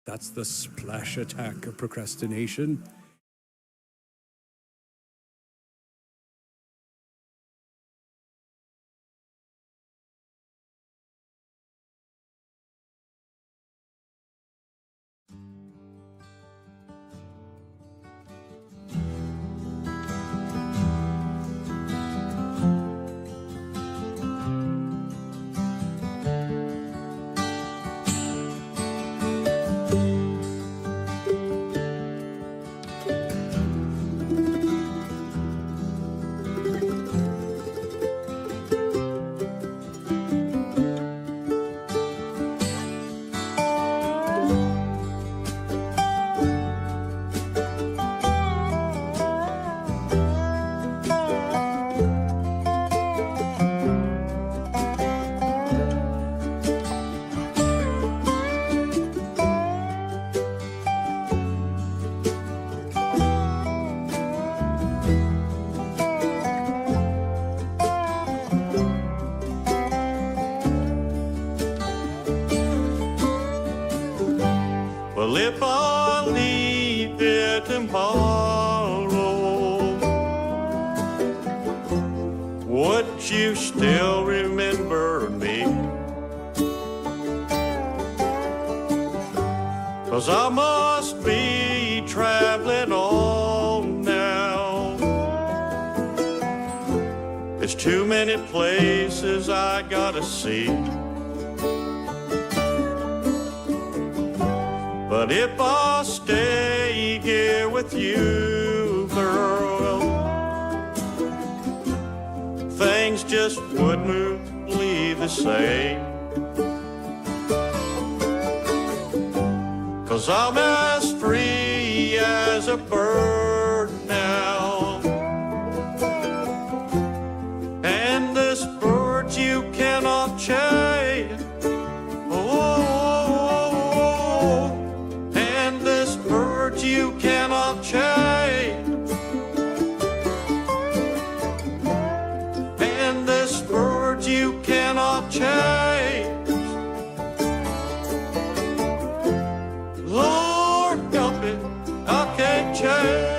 That's the splash attack of procrastination. Well, if I leave here tomorrow, would you still remember me? 'Cause I must be traveling on now. It's too many places I gotta see. But if I stay here with you, girl, things just wouldn't be the same. 'Cause I'm as free as a bird now, and this bird you cannot change. You cannot change, and this bird you cannot change. Lord help me, I can't change.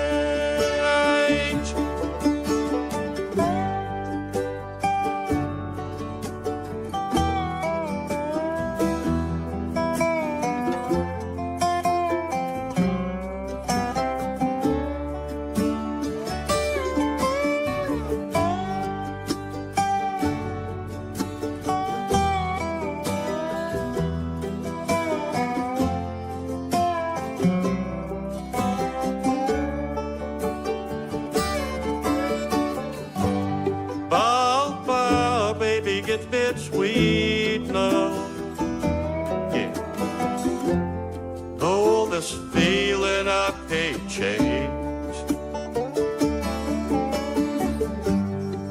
It's a bit sweet now, yeah. Oh, this feeling I can't change.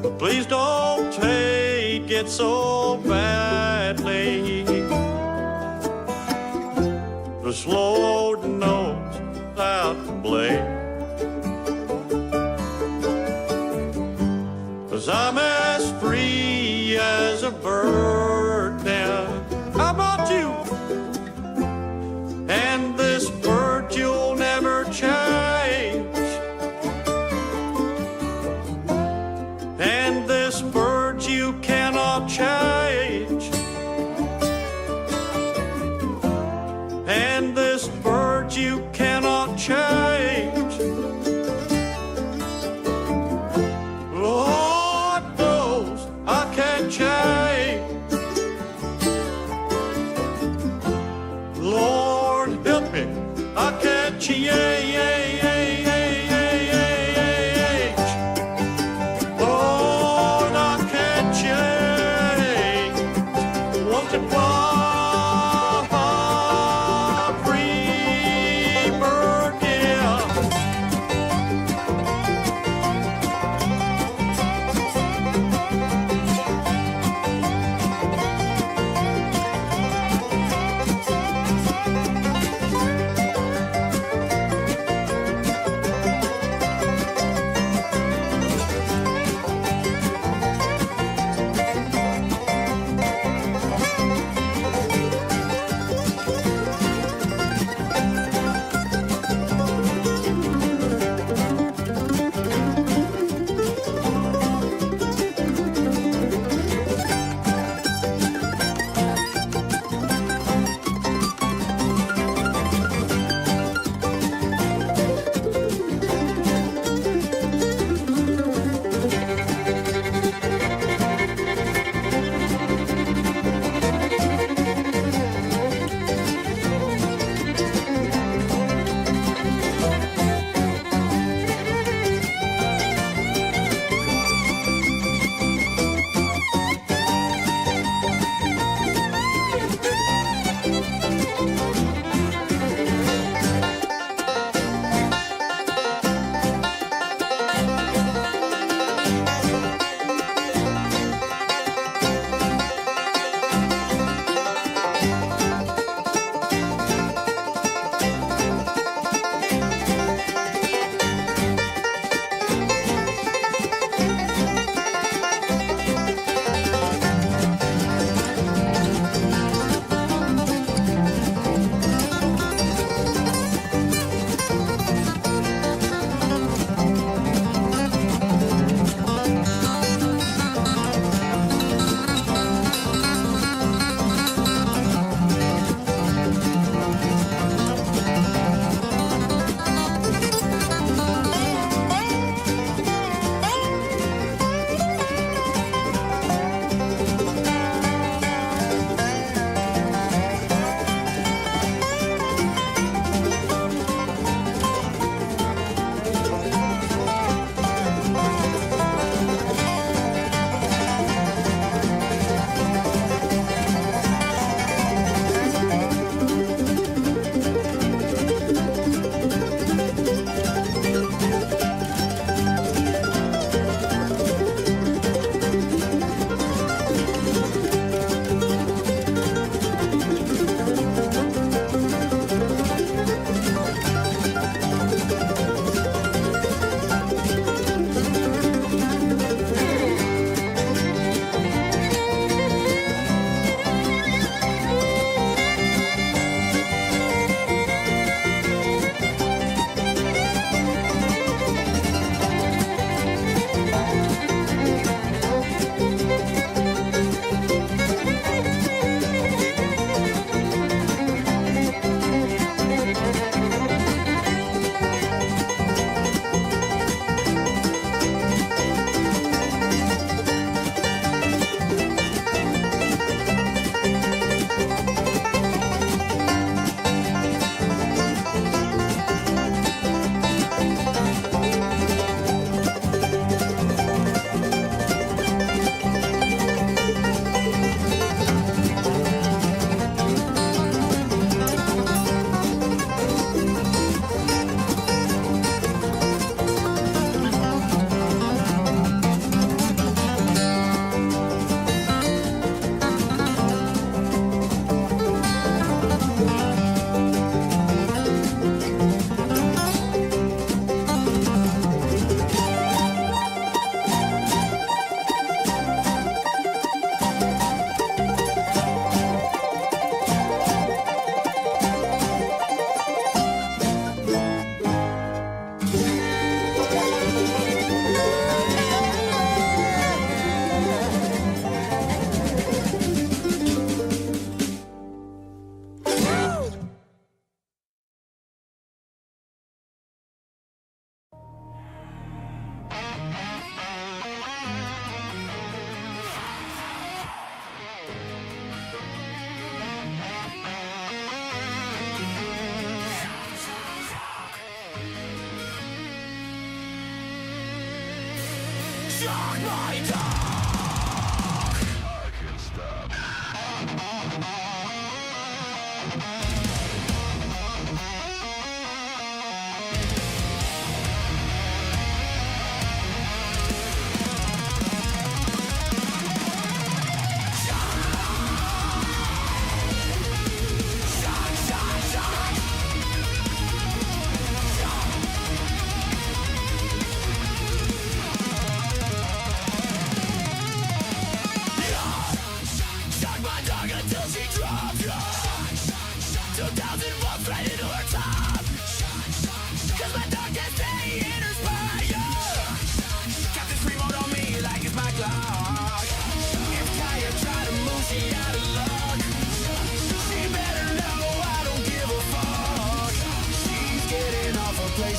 But please don't take it so badly. 'Cause Lord knows I'm to blame. 'Cause I'm as free as a bird now. How about you? And this bird you'll never change. And this bird you cannot change. And this bird you cannot change. Lord knows I can't change. Lord help me, I can't change. Lord, I can't change. Want to fly free bird, yeah.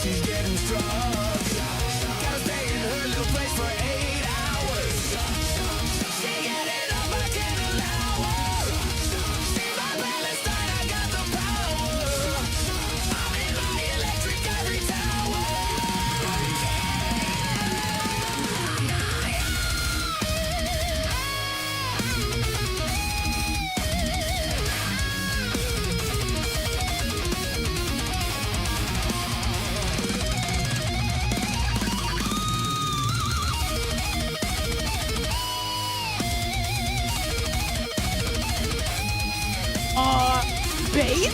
She's getting struck. Gotta stay in her little place for 8 hours. She getting up, I can't allow her. See my Palestine, I got the power. I'm in my electric ivory tower. Base?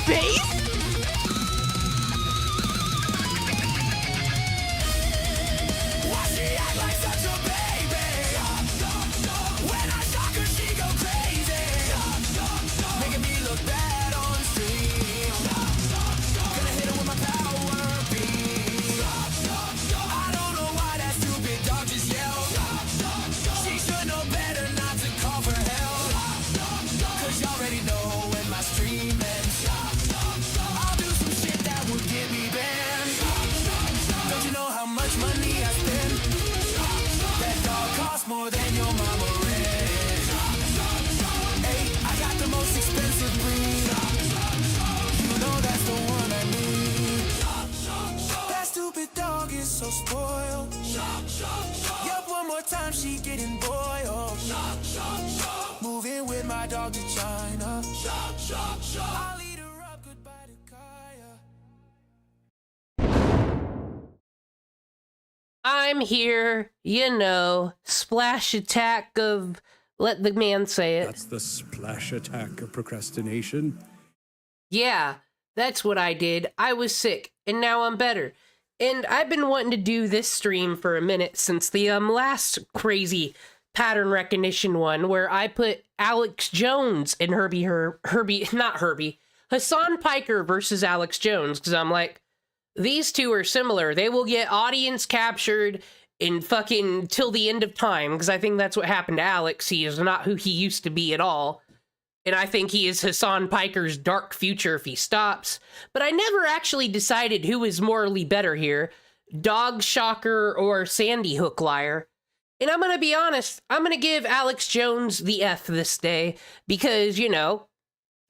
Base? Why she act like such a baby? When I shock her, she go crazy. Making me look bad on stream. Gonna hit her with my power beam. I don't know why that stupid dog just yelled. She should know better not to call for help. Cause you already know when my stream ends. I'll do some shit that would get me banned. Don't you know how much money I spend? That dog costs more than your mama rent. Hey, I got the most expensive breed. You know that's the one I need. That stupid dog is so spoiled. Yup, one more time she getting boiled. Moving with my dog to China. I'll eat her up, goodbye to Kaya. I'm here, you know, splash attack of, let the man say it. That's the splash attack of procrastination. Yeah, that's what I did. I was sick, and now I'm better. And I've been wanting to do this stream for a minute since the last crazy pattern recognition one where I put Alex Jones and Hasan Piker versus Alex Jones, because I'm like, these two are similar. They will get audience captured in fucking till the end of time, because I think that's what happened to Alex. He is not who he used to be at all. And I think he is Hasan Piker's dark future if he stops. But I never actually decided who is morally better here, Dog Shocker or Sandy Hook Liar. And I'm going to be honest, I'm going to give Alex Jones the F this day because, you know,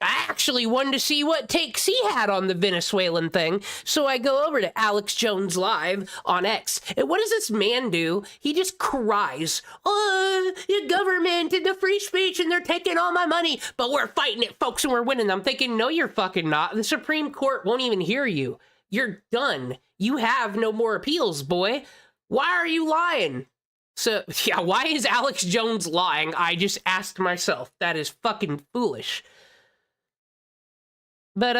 I actually wanted to see what takes he had on the Venezuelan thing, so I go over to Alex Jones Live on X, and what does this man do? He just cries, oh, the government and the free speech, and they're taking all my money, but we're fighting it, folks, and we're winning. I'm thinking, no, you're fucking not. The Supreme Court won't even hear you. You're done. You have no more appeals, boy. Why are you lying? So, yeah, why is Alex Jones lying? I just asked myself. That is fucking foolish. But,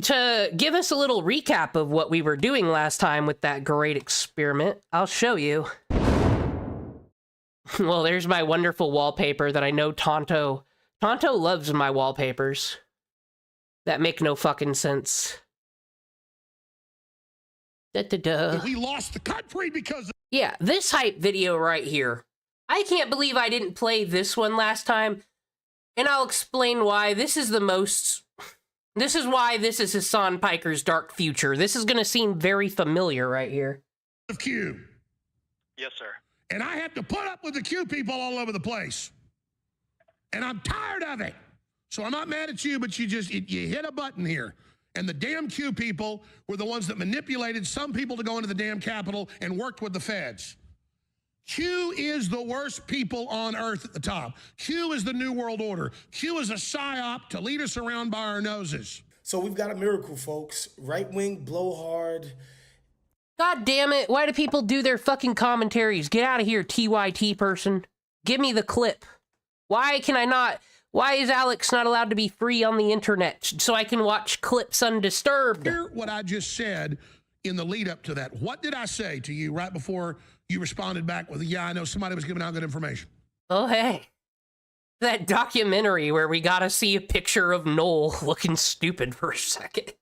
to give us a little recap of what we were doing last time with that great experiment, I'll show you. Well, there's my wonderful wallpaper that I know Tonto loves my wallpapers. That make no fucking sense. Da-da-da. We lost the country because... Yeah, this hype video right here. I can't believe I didn't play this one last time. And I'll explain why. This is why this is Hasan Piker's dark future. This is going to seem very familiar right here. Of Q. Yes, sir. And I have to put up with the Q people all over the place. And I'm tired of it. So I'm not mad at you, but you hit a button here. And the damn Q people were the ones that manipulated some people to go into the damn Capitol and worked with the feds. Q is the worst people on earth at the top. Q is the New World Order. Q is a psyop to lead us around by our noses. So we've got a miracle, folks. Right wing blowhard. God damn it. Why do people do their fucking commentaries? Get out of here, TYT person. Give me the clip. Why can I not? Why is Alex not allowed to be free on the internet so I can watch clips undisturbed? Hear what I just said in the lead up to that. What did I say to you right before you responded back with, yeah, I know somebody was giving out good information? Oh, hey. That documentary where we got to see a picture of Noel looking stupid for a second.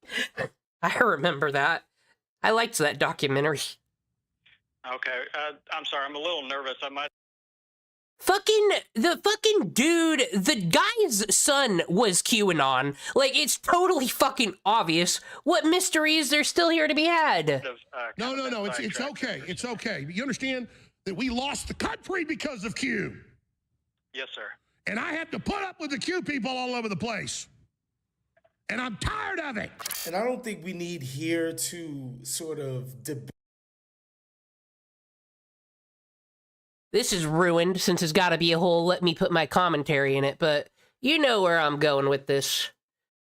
I remember that. I liked that documentary. Okay, I'm sorry, I'm a little nervous. I might. The fucking dude, the guy's son was QAnon. Like, it's totally fucking obvious. What mystery is there still here to be had? No, it's okay. It's okay. You understand that we lost the country because of Q. Yes, sir. And I have to put up with the Q people all over the place. And I'm tired of it. And I don't think we need here to sort of debate. This is ruined since it's got to be a whole let me put my commentary in it, but you know where I'm going with this.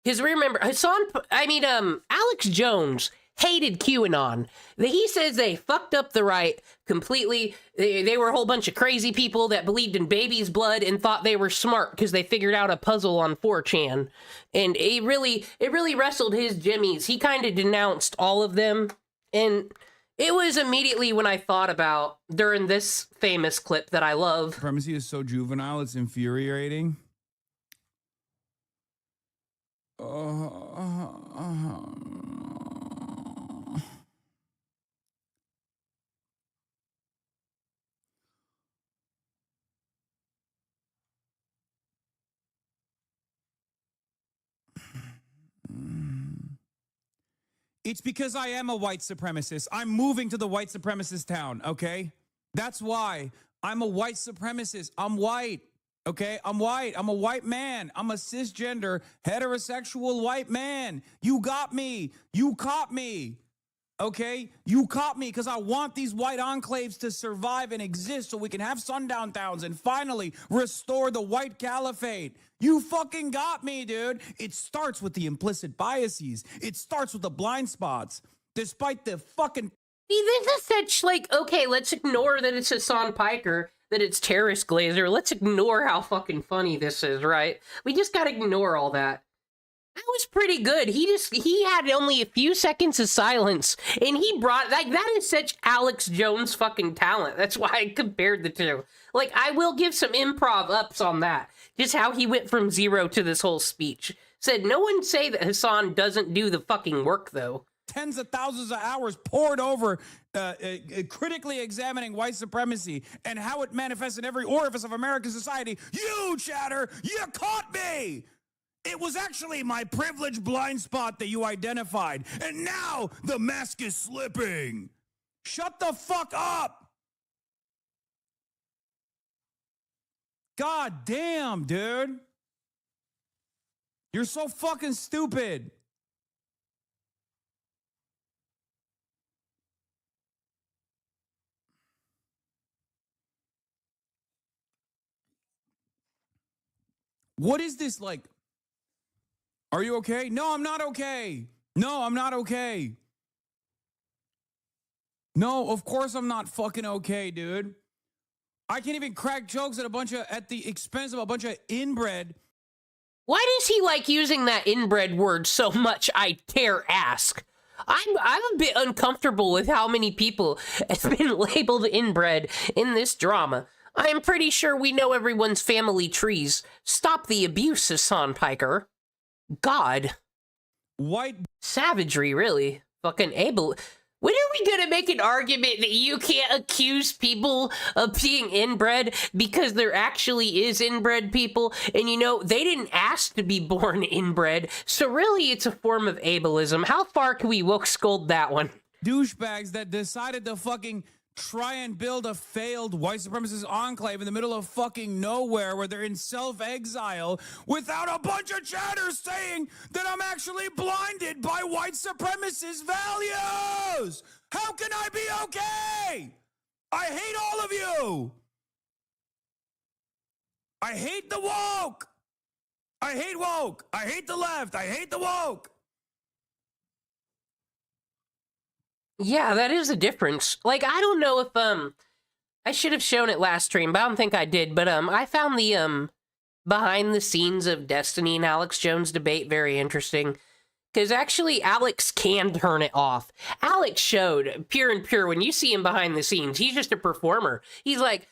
Because remember, Alex Jones hated QAnon. He says they fucked up the right completely. They were a whole bunch of crazy people that believed in baby's blood and thought they were smart because they figured out a puzzle on 4chan. And it really wrestled his jimmies. He kind of denounced all of them. And it was immediately when I thought about, during this famous clip that I love. Supremacy is so juvenile, it's infuriating. It's because I am a white supremacist. I'm moving to the white supremacist town, okay? That's why. I'm a white supremacist. I'm white, okay? I'm white. I'm a white man. I'm a cisgender, heterosexual white man. You got me. You caught me, okay? You caught me because I want these white enclaves to survive and exist so we can have sundown towns and finally restore the white caliphate. You fucking got me, dude. It starts with the implicit biases. It starts with the blind spots. Despite the fucking... See, this is such, like, okay, let's ignore that it's Hasan Piker, that it's Terrace Glazer. Let's ignore how fucking funny this is, right? We just gotta ignore all that. That was pretty good. He had only a few seconds of silence, and he brought, like, that is such Alex Jones fucking talent. That's why I compared the two. Like, I will give some improv ups on that. Just how he went from zero to this whole speech. Said, no one say that Hasan doesn't do the fucking work, though. Tens of thousands of hours poured over critically examining white supremacy and how it manifests in every orifice of American society. You, Chatter, you caught me! It was actually my privileged blind spot that you identified, and now the mask is slipping. Shut the fuck up! God damn, dude. You're so fucking stupid. What is this like? Are you okay? No, I'm not okay. No, I'm not okay. No, of course I'm not fucking okay, dude. I can't even crack jokes at the expense of a bunch of inbred. Why does he like using that inbred word so much, I dare ask? I'm a bit uncomfortable with how many people have been labeled inbred in this drama. I'm pretty sure we know everyone's family trees. Stop the abuse, Hasan Piker. God. White savagery, really. Fucking able. When are we gonna make an argument that you can't accuse people of being inbred because there actually is inbred people? And you know, they didn't ask to be born inbred, so really it's a form of ableism. How far can we woke scold that one? Douchebags that decided to fucking try and build a failed white supremacist enclave in the middle of fucking nowhere where they're in self-exile without a bunch of chatters saying that I'm actually blinded by white supremacist values. How can I be okay? I hate all of you. I hate the woke. I hate woke. I hate the left. I hate the woke. Yeah, that is a difference. Like, I don't know if, I should have shown it last stream, but I don't think I did. But, I found the, behind the scenes of Destiny and Alex Jones debate very interesting. Because actually, Alex can turn it off. Alex showed, pure and pure, when you see him behind the scenes, he's just a performer. He's like,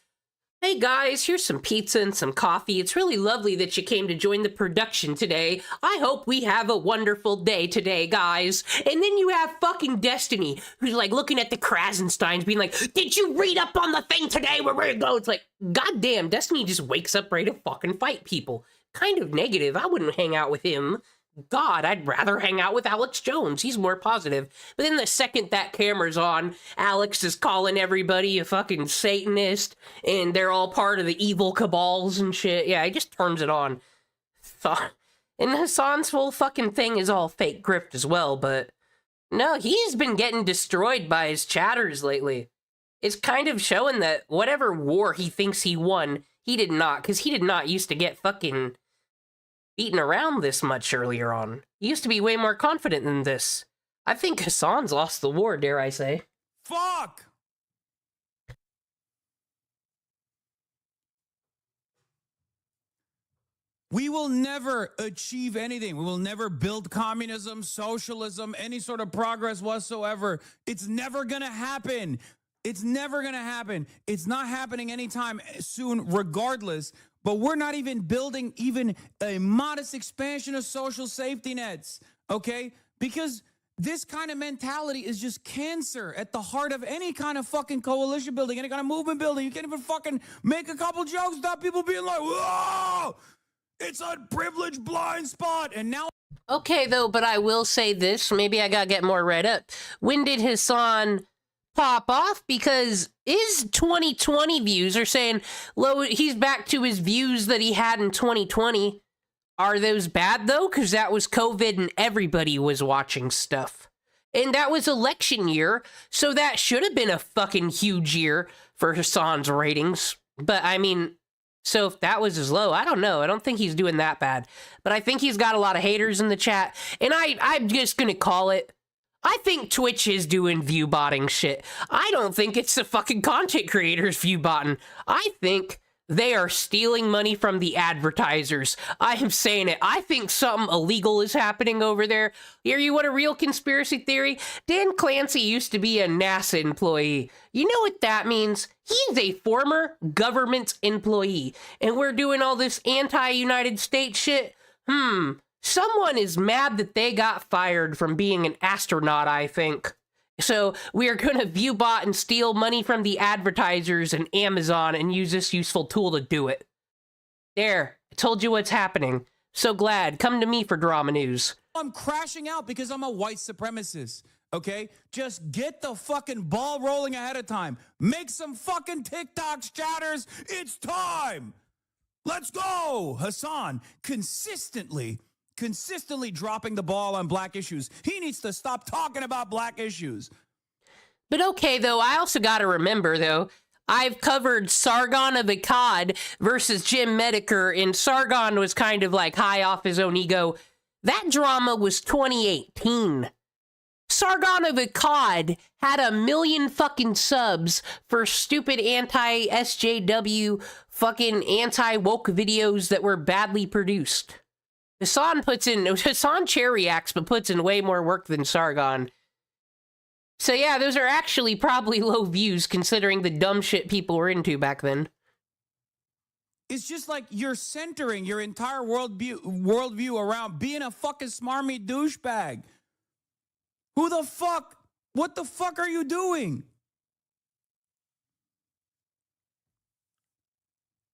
hey guys, here's some pizza and some coffee. It's really lovely that you came to join the production today. I hope we have a wonderful day today, guys. And then you have fucking Destiny, who's like looking at the Krasensteins, being like, did you read up on the thing today where we're going? It's like, goddamn, Destiny just wakes up ready to fucking fight people. Kind of negative. I wouldn't hang out with him. God, I'd rather hang out with Alex Jones. He's more positive. But then the second that camera's on, Alex is calling everybody a fucking Satanist, and they're all part of the evil cabals and shit. Yeah, he just turns it on. And Hasan's whole fucking thing is all fake grift as well, but no, he's been getting destroyed by his chatters lately. It's kind of showing that whatever war he thinks he won, he did not, because he did not used to get fucking beaten around this much earlier on. He used to be way more confident than this. I think Hasan's lost the war, dare I say. Fuck! We will never achieve anything. We will never build communism, socialism, any sort of progress whatsoever. It's never gonna happen. It's never gonna happen. It's not happening anytime soon, regardless. But we're not even building even a modest expansion of social safety nets, okay? Because this kind of mentality is just cancer at the heart of any kind of fucking coalition building, any kind of movement building. You can't even fucking make a couple jokes without people being like, whoa, it's a privileged blind spot. And now... Okay, though, but I will say this. Maybe I gotta get more read up. When did Hasan pop off? Because his 2020 views are saying he's back to his views that he had in 2020. Are those bad though? Because that was COVID and everybody was watching stuff. And that was election year, so that should have been a fucking huge year for Hasan's ratings. But I mean, so if that was as low, I don't know. I don't think he's doing that bad. But I think he's got a lot of haters in the chat. And I'm just gonna call it. I think Twitch is doing view botting shit. I don't think it's the fucking content creators view botting. I think they are stealing money from the advertisers. I am saying it. I think something illegal is happening over there. Here, you want a real conspiracy theory? Dan Clancy used to be a NASA employee. You know what that means? He's a former government employee. And we're doing all this anti-United States shit? Someone is mad that they got fired from being an astronaut, I think. So we are going to view bot and steal money from the advertisers and Amazon and use this useful tool to do it. There, I told you what's happening. So glad. Come to me for drama news. I'm crashing out because I'm a white supremacist, okay? Just get the fucking ball rolling ahead of time. Make some fucking TikToks, chatters. It's time. Let's go. Hasan, consistently dropping the ball on black issues. He needs to stop talking about black issues. But okay, though, I also got to remember, though, I've covered Sargon of Akkad versus Jim Medicare, and Sargon was kind of like high off his own ego. That drama was 2018. Sargon of Akkad had 1 million fucking subs for stupid anti-SJW fucking anti-woke videos that were badly produced. Hasan chair reacts, but puts in way more work than Sargon. So yeah, those are actually probably low views considering the dumb shit people were into back then. It's just like you're centering your entire worldview around being a fucking smarmy douchebag. Who the fuck? What the fuck are you doing?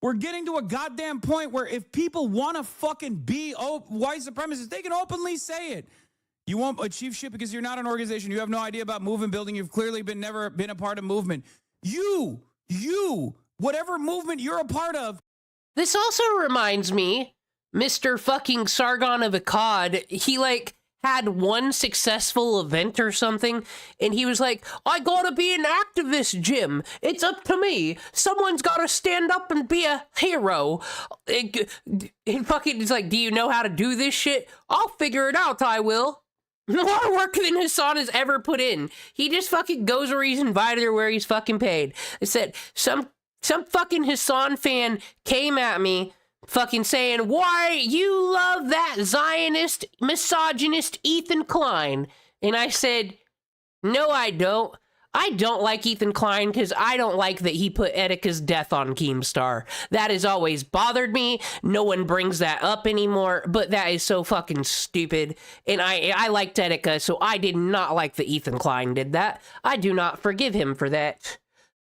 We're getting to a goddamn point where if people want to fucking be white supremacists, they can openly say it. You won't achieve shit because you're not an organization. You have no idea about movement building. You've clearly never been a part of movement. You, whatever movement you're a part of. This also reminds me, Mr. fucking Sargon of Akkad, he had one successful event or something, and he was like, I gotta be an activist, Jim. It's up to me. Someone's gotta stand up and be a hero. And fucking, it's like, do you know how to do this shit? I'll figure it out, I will. More work than Hasan has ever put in. He just fucking goes where he's invited or where he's fucking paid. It said, some fucking Hasan fan came at me fucking saying, why you love that Zionist, misogynist Ethan Klein? And I said, no, I don't. I don't like Ethan Klein because I don't like that he put Etika's death on Keemstar. That has always bothered me. No one brings that up anymore, but that is so fucking stupid. And I liked Etika, so I did not like that Ethan Klein did that. I do not forgive him for that.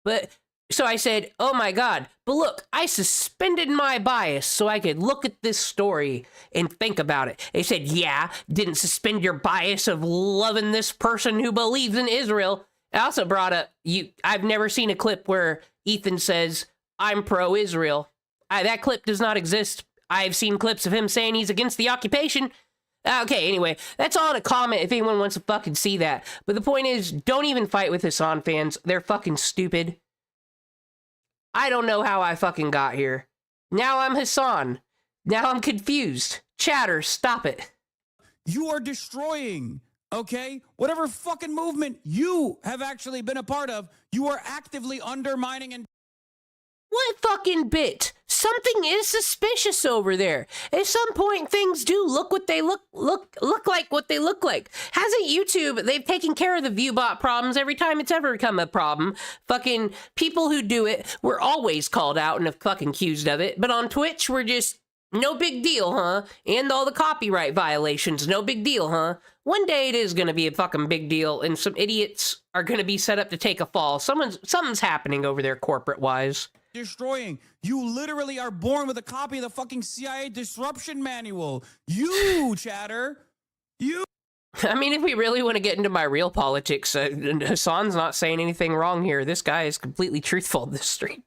But so I said, oh my God, but look, I suspended my bias so I could look at this story and think about it. They said, yeah, didn't suspend your bias of loving this person who believes in Israel. I also brought up, I've never seen a clip where Ethan says, I'm pro-Israel. That clip does not exist. I've seen clips of him saying he's against the occupation. Okay, anyway, that's all in a comment if anyone wants to fucking see that. But the point is, don't even fight with Hasan fans. They're fucking stupid. I don't know how I fucking got here. Now I'm Hasan. Now I'm confused. Chatter, stop it. You are destroying, okay? Whatever fucking movement you have actually been a part of, you are actively undermining and... What fucking bit? Something is suspicious over there. At some point, things do look what they look like what they look like. Hasn't YouTube, they've taken care of the viewbot problems every time it's ever become a problem. Fucking people who do it were always called out and fucking accused of it. But on Twitch, we're just, no big deal, huh? And all the copyright violations, no big deal, huh? One day it is going to be a fucking big deal, and some idiots are going to be set up to take a fall. Something's happening over there corporate-wise. Destroying. You literally are born with a copy of the fucking CIA disruption manual. You, Chatter. You. I mean, if we really want to get into my real politics, Hasan's not saying anything wrong here. This guy is completely truthful in this stream.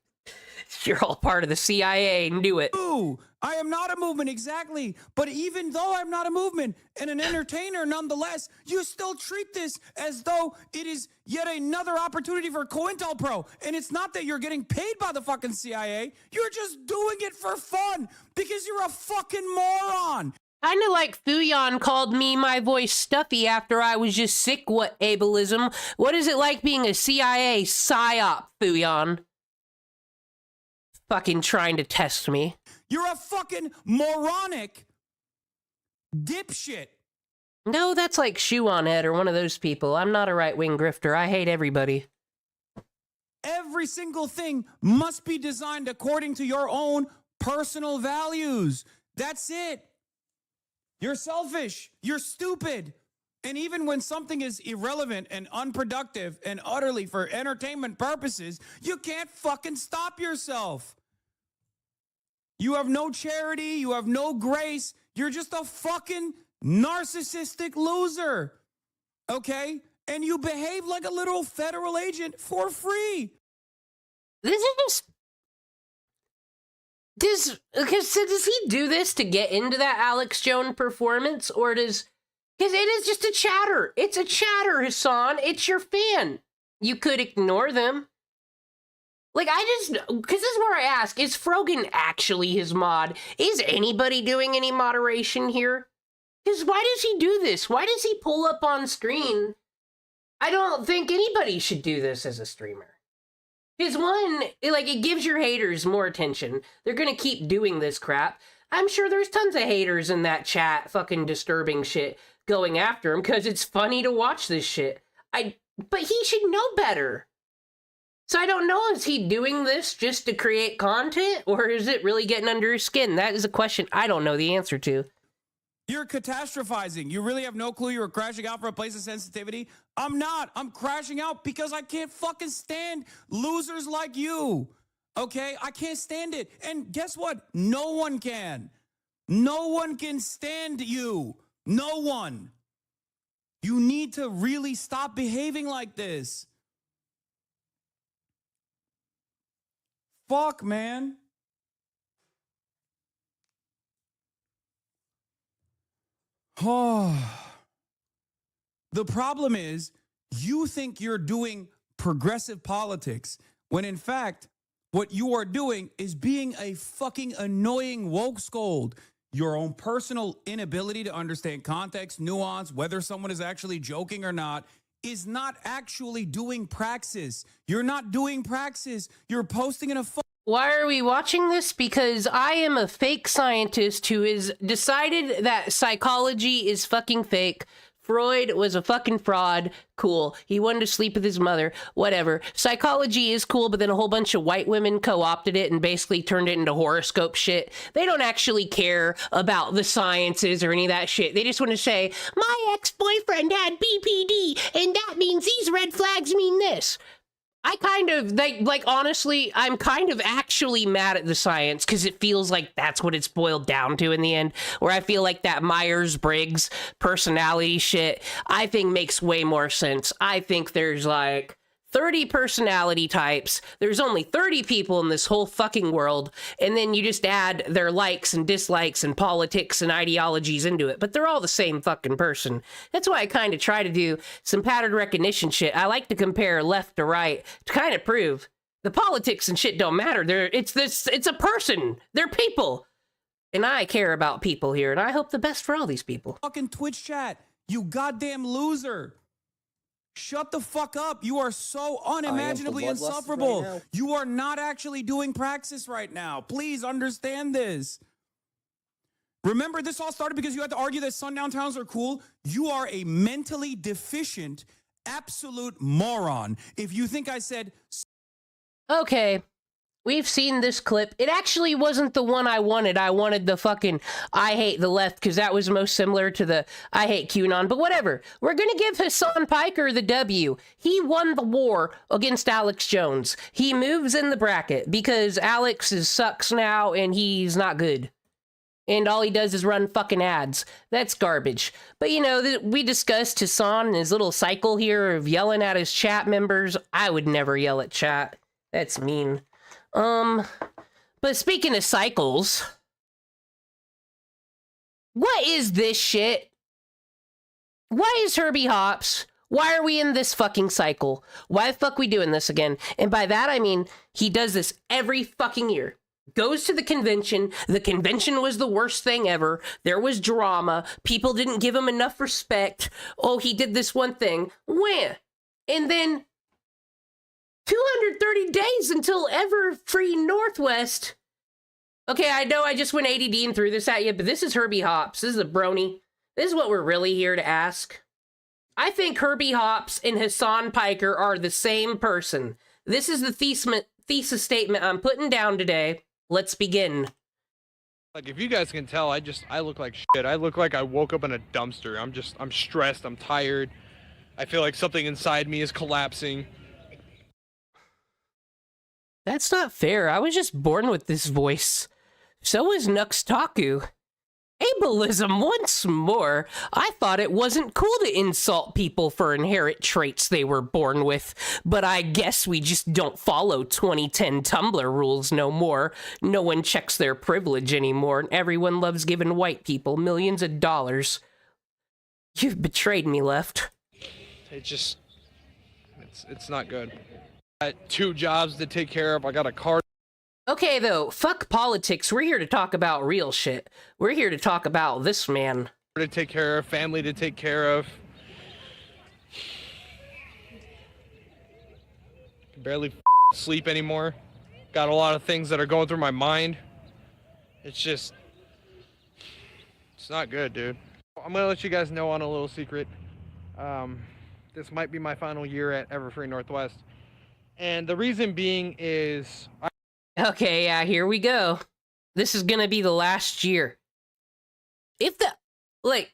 You're all part of the CIA, and do it. Ooh, I am not a movement, exactly. But even though I'm not a movement and an entertainer nonetheless, you still treat this as though it is yet another opportunity for COINTELPRO. And it's not that you're getting paid by the fucking CIA. You're just doing it for fun because you're a fucking moron. Kind of like Fuyon called me my voice stuffy after I was just sick. What ableism? What is it like being a CIA psyop, Fuyon? Fucking trying to test me. You're a fucking moronic dipshit. No, that's like Shoe on Head or one of those people. I'm not a right-wing grifter. I hate everybody. Every single thing must be designed according to your own personal values. That's it. You're selfish. You're stupid. And even when something is irrelevant and unproductive and utterly for entertainment purposes, you can't fucking stop yourself. You have no charity. You have no grace. You're just a fucking narcissistic loser. Okay? And you behave like a literal federal agent for free. This is just... Does he do this to get into that Alex Jones performance? Or does... Because it is just a chatter. It's a chatter, Hasan. It's your fan. You could ignore them. Like, because this is where I ask, is Frogan actually his mod? Is anybody doing any moderation here? Because why does he do this? Why does he pull up on screen? I don't think anybody should do this as a streamer. Because one, it gives your haters more attention. They're going to keep doing this crap. I'm sure there's tons of haters in that chat fucking disturbing shit going after him because it's funny to watch this shit. But he should know better. So I don't know, is he doing this just to create content, or is it really getting under his skin? That is a question I don't know the answer to. You're catastrophizing. You really have no clue you were crashing out for a place of sensitivity? I'm not. I'm crashing out because I can't fucking stand losers like you. Okay? I can't stand it. And guess what? No one can. No one can stand you. No one. You need to really stop behaving like this. Fuck, man. Oh. The problem is you think you're doing progressive politics when in fact, what you are doing is being a fucking annoying woke scold. Your own personal inability to understand context, nuance, whether someone is actually joking or not, is not actually doing praxis. You're not doing praxis. You're posting in a Why are we watching this? Because I am a fake scientist who has decided that psychology is fucking fake. Freud was a fucking fraud. Cool. He wanted to sleep with his mother. Whatever. Psychology is cool, but then a whole bunch of white women co-opted it and basically turned it into horoscope shit. They don't actually care about the sciences or any of that shit. They just want to say, my ex-boyfriend had BPD, and that means these red flags mean this. I kind of, like honestly, I'm kind of actually mad at the science because it feels like that's what it's boiled down to in the end, where I feel like that Myers-Briggs personality shit, I think makes way more sense. I think there's like 30 personality types. There's only 30 people in this whole fucking world, and then you just add their likes and dislikes and politics and ideologies into it, but they're all the same fucking person. That's why I kind of try to do some pattern recognition shit. I like to compare left to right to kind of prove the politics and shit don't matter. It's a person. They're people. And I care about people here, and I hope the best for all these people. fucking Twitch chat. You goddamn loser. Shut the fuck up. You are so unimaginably insufferable. Right, you are not actually doing praxis right now. Please understand this. Remember, this all started because you had to argue that sundown towns are cool. You are a mentally deficient, absolute moron. If you think I said... Okay. We've seen this clip. It actually wasn't the one I wanted. I wanted the fucking I hate the left because that was most similar to the I hate QAnon. But whatever. We're going to give Hasan Piker the W. He won the war against Alex Jones. He moves in the bracket because Alex sucks now and he's not good. And all he does is run fucking ads. That's garbage. But you know, we discussed Hasan and his little cycle here of yelling at his chat members. I would never yell at chat. That's mean. But speaking of cycles, what is this shit? Why is Herbie Hopps? Why are we in this fucking cycle? Why the fuck we doing this again? And by that, I mean, he does this every fucking year. Goes to the convention. The convention was the worst thing ever. There was drama. People didn't give him enough respect. Oh, he did this one thing. When? And then 230 days until Free Northwest. Okay, I know I just went ADD and threw this at you, but this is Herbie Hopps. This is a brony. This is what we're really here to ask. I think Herbie Hopps and Hasan Piker are the same person. This is the thesis statement I'm putting down today. Let's begin. Like, if you guys can tell, I look like shit. I look like I woke up in a dumpster. I'm stressed. I'm tired. I feel like something inside me is collapsing. That's not fair. I was just born with this voice. So was Nuxtaku. Ableism once more. I thought it wasn't cool to insult people for inherent traits they were born with, but I guess we just don't follow 2010 Tumblr rules no more. No one checks their privilege anymore, and everyone loves giving white people millions of dollars. You've betrayed me, Left. It's not good. I got 2 jobs to take care of. I got a car. Okay, though, fuck politics. We're here to talk about real shit. We're here to talk about this man. To take care of, family to take care of. Can barely sleep anymore. Got a lot of things that are going through my mind. It's not good, dude. I'm gonna let you guys know on a little secret. This might be my final year at Free Northwest. And the reason being is... Okay, yeah, here we go. This is gonna be the last year. Okay,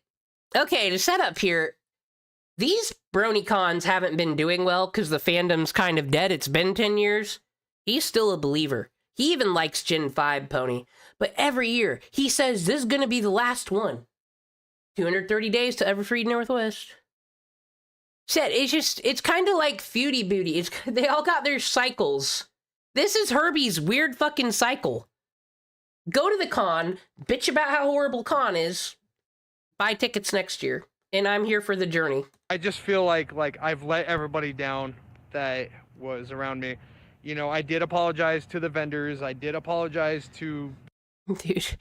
to set up here, these BronyCons haven't been doing well because the fandom's kind of dead. It's been 10 years. He's still a believer. He even likes Gen 5 Pony. But every year, he says this is gonna be the last one. 230 days to Everfree Northwest. It's kind of like Feudy Booty. They all got their cycles. This is Herbie's weird fucking cycle. Go to the con, bitch about how horrible con is, buy tickets next year. And I'm here for the journey. I just feel like I've let everybody down that was around me. You know, I did apologize to the vendors. I did apologize to... Dude,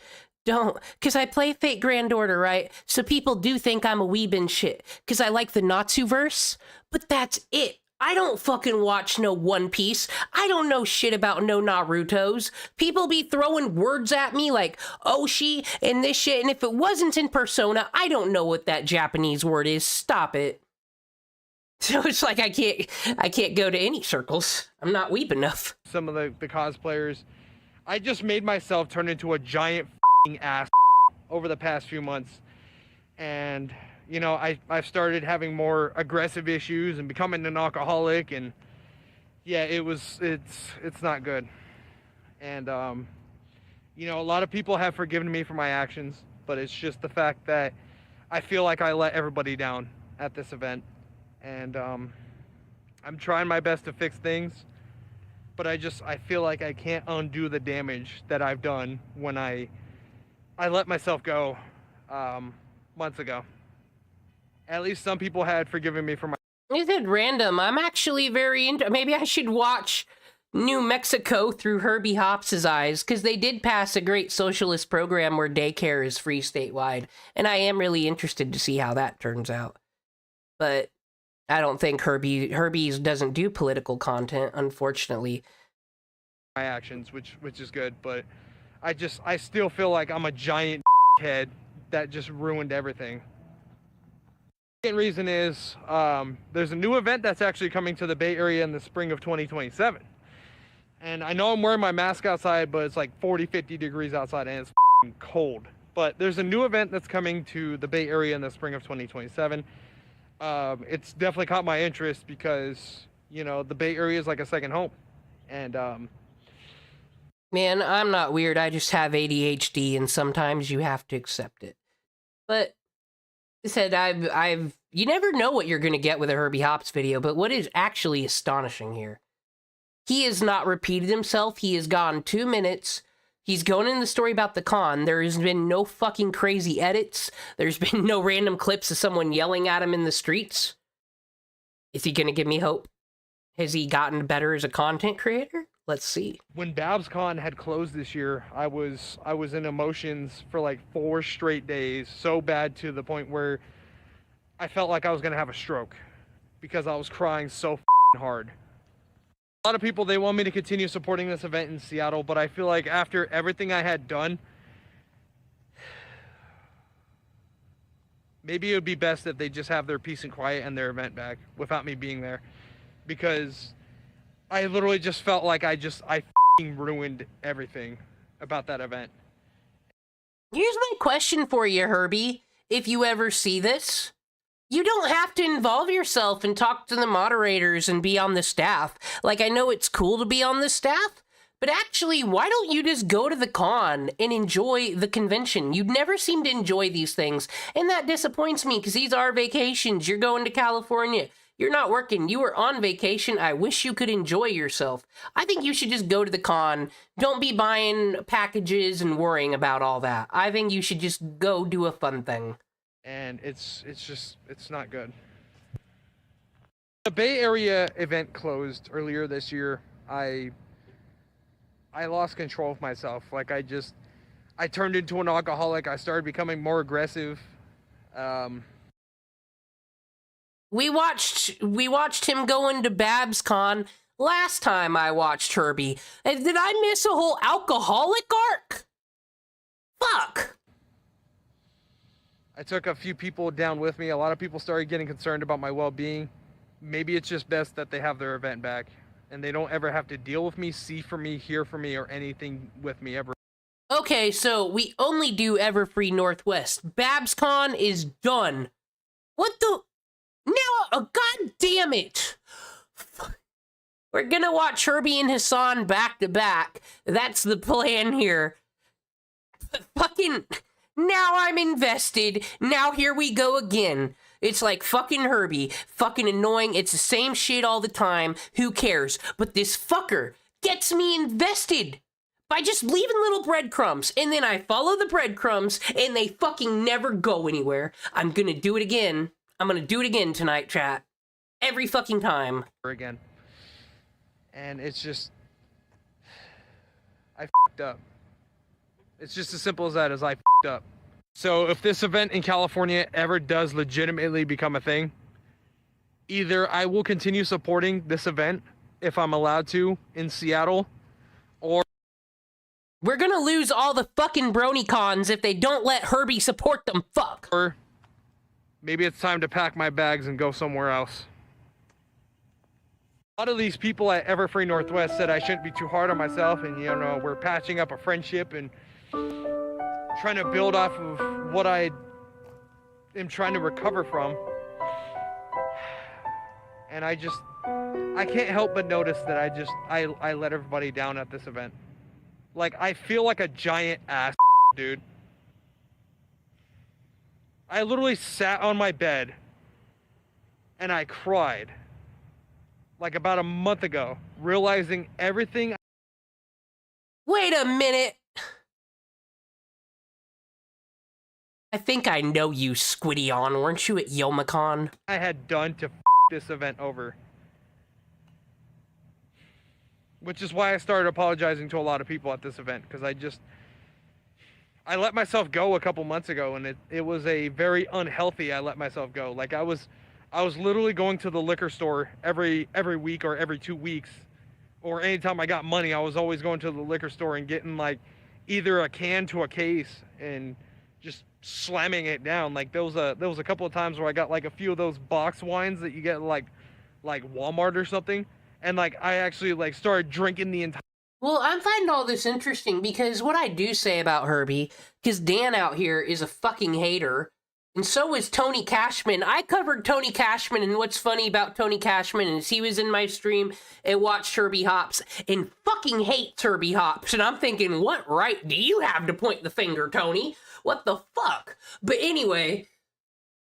don't. Because I play Fate Grand Order, right? So people do think I'm a weeb and shit. Because I like the Natsuverse. But that's it. I don't fucking watch no One Piece. I don't know shit about no Narutos. People be throwing words at me like Oshi and this shit. And if it wasn't in Persona, I don't know what that Japanese word is. Stop it. So it's like I can't go to any circles. I'm not weeb enough. Some of the cosplayers. I just made myself turn into a giant ass over the past few months. And... you know, I've started having more aggressive issues and becoming an alcoholic, and yeah, it's not good. And you know, a lot of people have forgiven me for my actions, but it's just the fact that I feel like I let everybody down at this event, and I'm trying my best to fix things, but I feel like I can't undo the damage that I've done when I let myself go months ago. At least some people had forgiven me for my... You said random. I'm actually very into... Maybe I should watch New Mexico through Herbie Hopps' eyes, because they did pass a great socialist program where daycare is free statewide, and I am really interested to see how that turns out. But I don't think Herbie's doesn't do political content, unfortunately. My actions, which is good, but I still feel like I'm a giant head that just ruined everything. The second reason is there's a new event that's actually coming to the Bay Area in the spring of 2027. And I know I'm wearing my mask outside, but it's like 40, 50 degrees outside and it's cold. But there's a new event that's coming to the Bay Area in the spring of 2027. It's definitely caught my interest because, you know, the Bay Area is like a second home. And man, I'm not weird. I just have ADHD and sometimes you have to accept it. But said you never know what you're going to get with a Herbie Hopps video, but what is actually astonishing here, he has not repeated himself. He has gone 2 minutes. He's going in the story about the con. There has been no fucking crazy edits. There's been no random clips of someone yelling at him in the streets. Is he going to give me hope? Has he gotten better as a content creator? Let's see. When BabsCon had closed this year, I was in emotions for like 4 straight days, so bad to the point where I felt like I was gonna have a stroke because I was crying so hard. A lot of people, they want me to continue supporting this event in Seattle, but I feel like after everything I had done, maybe it would be best if they just have their peace and quiet and their event back without me being there, because I literally just felt like I ruined everything about that event. Here's my question for you, Herbie. If you ever see this, you don't have to involve yourself and talk to the moderators and be on the staff. Like, I know it's cool to be on the staff, but actually, why don't you just go to the con and enjoy the convention? You never seem to enjoy these things, and that disappoints me because these are vacations. You're going to California. You're not working. You were on vacation. I wish you could enjoy yourself. I think you should just go to the con. Don't be buying packages and worrying about all that. I think you should just go do a fun thing. And it's not good. The Bay Area event closed earlier this year. I lost control of myself. Like I turned into an alcoholic. I started becoming more aggressive. We watched him go into BabsCon last time I watched Herbie. Did I miss a whole alcoholic arc? Fuck. I took a few people down with me. A lot of people started getting concerned about my well-being. Maybe it's just best that they have their event back and they don't ever have to deal with me, see for me, hear from me, or anything with me ever. Okay, so we only do Everfree Northwest. BabsCon is done. What the... Now, god damn it! We're gonna watch Herbie and Hasan back to back. That's the plan here. Fucking... Now I'm invested. Now here we go again. It's like fucking Herbie. Fucking annoying. It's the same shit all the time. Who cares? But this fucker gets me invested. by just leaving little breadcrumbs, and then I follow the breadcrumbs, and they fucking never go anywhere. I'm gonna do it again. I'm gonna do it again tonight, chat. Every fucking time. Again. And it's just, I fucked up. It's just as simple as that, as I fucked up. So if this event in California ever does legitimately become a thing, either I will continue supporting this event if I'm allowed to in Seattle, or we're gonna lose all the fucking BronyCons if they don't let Herbie support them. Fuck. Or maybe it's time to pack my bags and go somewhere else. A lot of these people at Everfree Northwest said I shouldn't be too hard on myself, and you know, we're patching up a friendship and trying to build off of what I am trying to recover from. And I can't help but notice that I let everybody down at this event. Like, I feel like a giant ass, dude. I literally sat on my bed and I cried. Like about a month ago, realizing everything. Wait a minute. I think I know you, Squiddy On. Weren't you at Yomicon? I had done to this event over. Which is why I started apologizing to a lot of people at this event, because I let myself go a couple months ago, and it was a very unhealthy I let myself go. Like I was literally going to the liquor store every week or every 2 weeks, or anytime I got money, I was always going to the liquor store and getting like either a can to a case and just slamming it down. Like there was a couple of times where I got like a few of those box wines that you get like Walmart or something, and like I actually like started drinking the entire. Well, I'm finding all this interesting because what I do say about Herbie, because Dan out here is a fucking hater, and so is Tony Cashman. I covered Tony Cashman, and what's funny about Tony Cashman is he was in my stream and watched Herbie Hopps and fucking hates Herbie Hopps. And I'm thinking, what right do you have to point the finger, Tony? What the fuck? But anyway,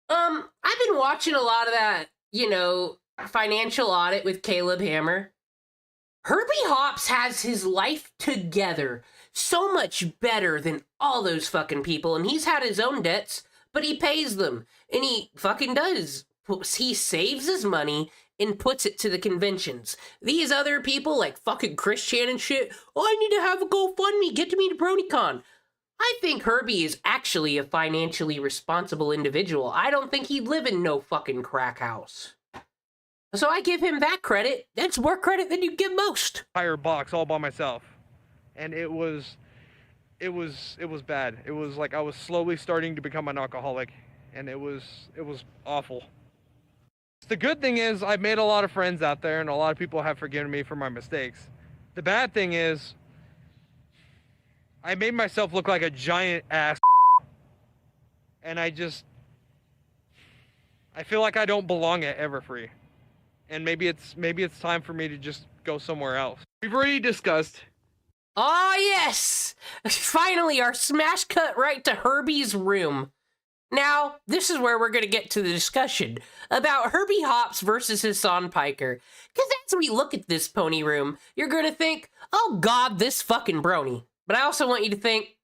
I've been watching a lot of that, you know, financial audit with Caleb Hammer. Herbie Hopps has his life together so much better than all those fucking people, and he's had his own debts, but he pays them, and he fucking does. He saves his money and puts it to the conventions. These other people, like fucking Christian and shit, oh, I need to have a GoFundMe, get to me to BronyCon. I think Herbie is actually a financially responsible individual. I don't think he'd live in no fucking crack house. So I give him that credit. That's more credit than you give most. Entire box all by myself, and it was bad. It was like I was slowly starting to become an alcoholic, and it was awful. The good thing is I've made a lot of friends out there, and a lot of people have forgiven me for my mistakes. The bad thing is I made myself look like a giant ass, and I feel like I don't belong at Everfree. And maybe it's time for me to just go somewhere else. We've already discussed. Oh yes! Finally, our smash cut right to Herbie's room. Now, this is where we're going to get to the discussion about Herbie Hopps versus Hasan Piker. Because as we look at this pony room, you're going to think, oh god, this fucking brony. But I also want you to think,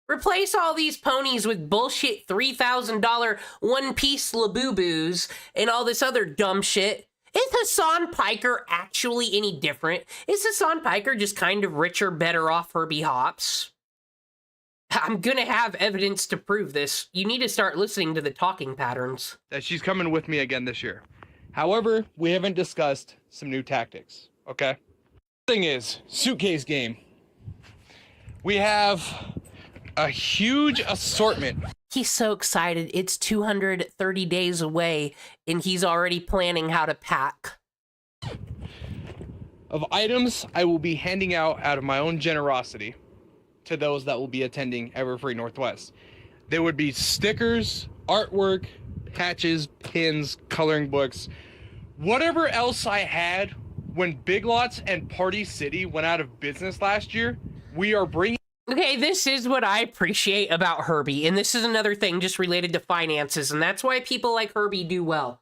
replace all these ponies with bullshit $3,000 one-piece Labubu's and all this other dumb shit. Is Hasan Piker actually any different? Is Hasan Piker just kind of richer, better off Herbie Hopps? I'm gonna have evidence to prove this. You need to start listening to the talking patterns. That she's coming with me again this year. However, we haven't discussed some new tactics, okay? Thing is, suitcase game. We have a huge assortment. He's so excited. It's 230 days away, and he's already planning how to pack. Of items I will be handing out of my own generosity to those that will be attending Everfree Northwest. There would be stickers, artwork, patches, pins, coloring books, whatever else I had when Big Lots and Party City went out of business last year. We are bringing. Okay, this is what I appreciate about Herbie, and this is another thing just related to finances, and that's why people like Herbie do well.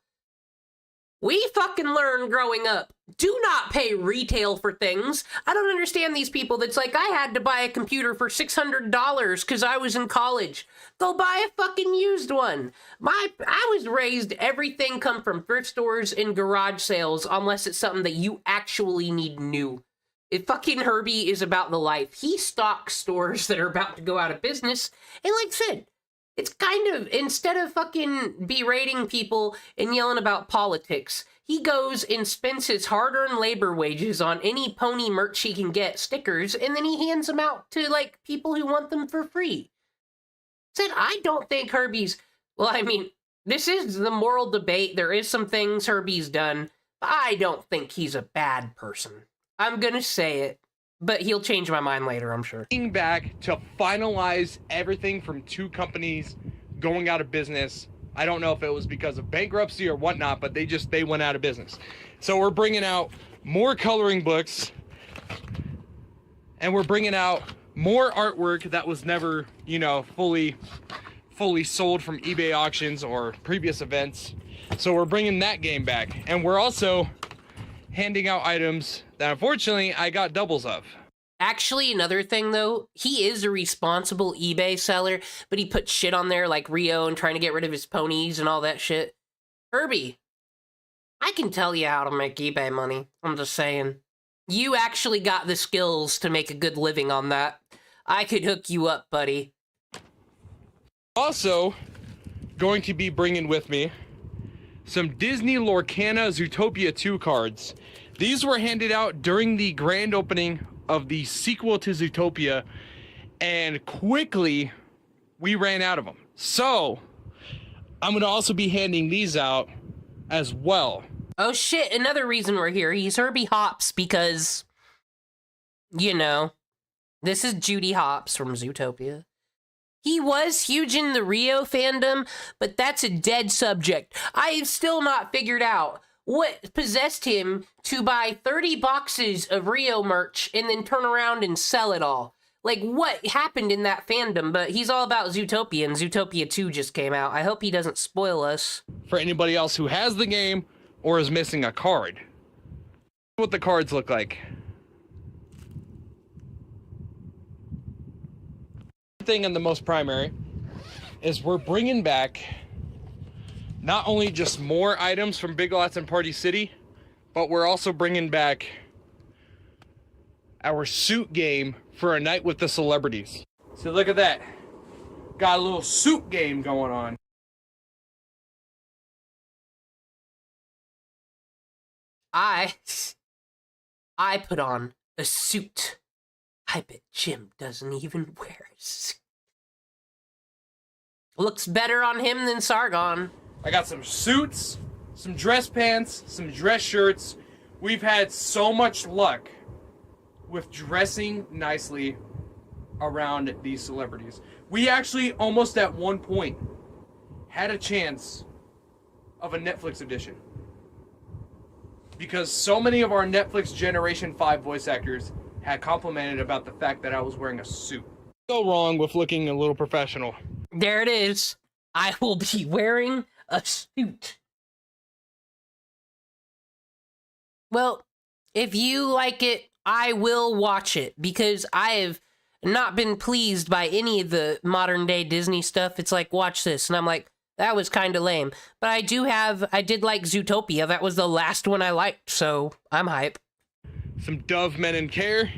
We fucking learned growing up. Do not pay retail for things. I don't understand these people that's like, I had to buy a computer for $600 because I was in college. Go buy a fucking used one. I was raised, everything come from thrift stores and garage sales unless it's something that you actually need new. If fucking Herbie is about the life. He stocks stores that are about to go out of business. And like I said, it's kind of, instead of fucking berating people and yelling about politics, he goes and spends his hard-earned labor wages on any pony merch he can get, stickers, and then he hands them out to, like, people who want them for free. Said, I don't think Herbie's, well, I mean, this is the moral debate. There is some things Herbie's done, but I don't think he's a bad person. I'm gonna say it. But he'll change my mind later, I'm sure. Back to finalize everything from 2 companies going out of business. I don't know if it was because of bankruptcy or whatnot, but they went out of business. So we're bringing out more coloring books, and we're bringing out more artwork that was never, you know, fully sold from eBay auctions or previous events. So we're bringing that game back, and we're also handing out items that unfortunately I got doubles of. Actually, another thing though, he is a responsible eBay seller, but he puts shit on there like Rio and trying to get rid of his ponies and all that shit. Herbie, I can tell you how to make eBay money. I'm just saying. You actually got the skills to make a good living on that. I could hook you up, buddy. Also, going to be bringing with me some Disney Lorcana Zootopia 2 cards. These were handed out during the grand opening of the sequel to Zootopia, and quickly we ran out of them. So I'm gonna also be handing these out as well. Oh shit, another reason we're here. He's Herbie Hopps because, you know, this is Judy Hopps from Zootopia. He was huge in the Rio fandom, but that's a dead subject. I have still not figured out what possessed him to buy 30 boxes of Rio merch and then turn around and sell it all. Like, what happened in that fandom? But he's all about Zootopia, and Zootopia 2 just came out. I hope he doesn't spoil us. For anybody else who has the game or is missing a card, what the cards look like. Thing and the most primary is we're bringing back not only just more items from Big Lots and Party City, but we're also bringing back our suit game for a night with the celebrities. So look at that. Got a little suit game going on. I put on a suit. I bet Jim doesn't even wear a suit. Looks better on him than Sargon. I got some suits, some dress pants, some dress shirts. We've had so much luck with dressing nicely around these celebrities. We actually almost at one point had a chance of a Netflix edition, because so many of our Netflix Generation 5 voice actors had complimented about the fact that I was wearing a suit. So wrong with looking a little professional. There it is. I will be wearing a suit. Well, if you like it, I will watch it, because I have not been pleased by any of the modern day Disney stuff. It's like, watch this, and I'm like, that was kind of lame. But I did like Zootopia. That was the last one I liked, so I'm hype. Some Dove Men in Care.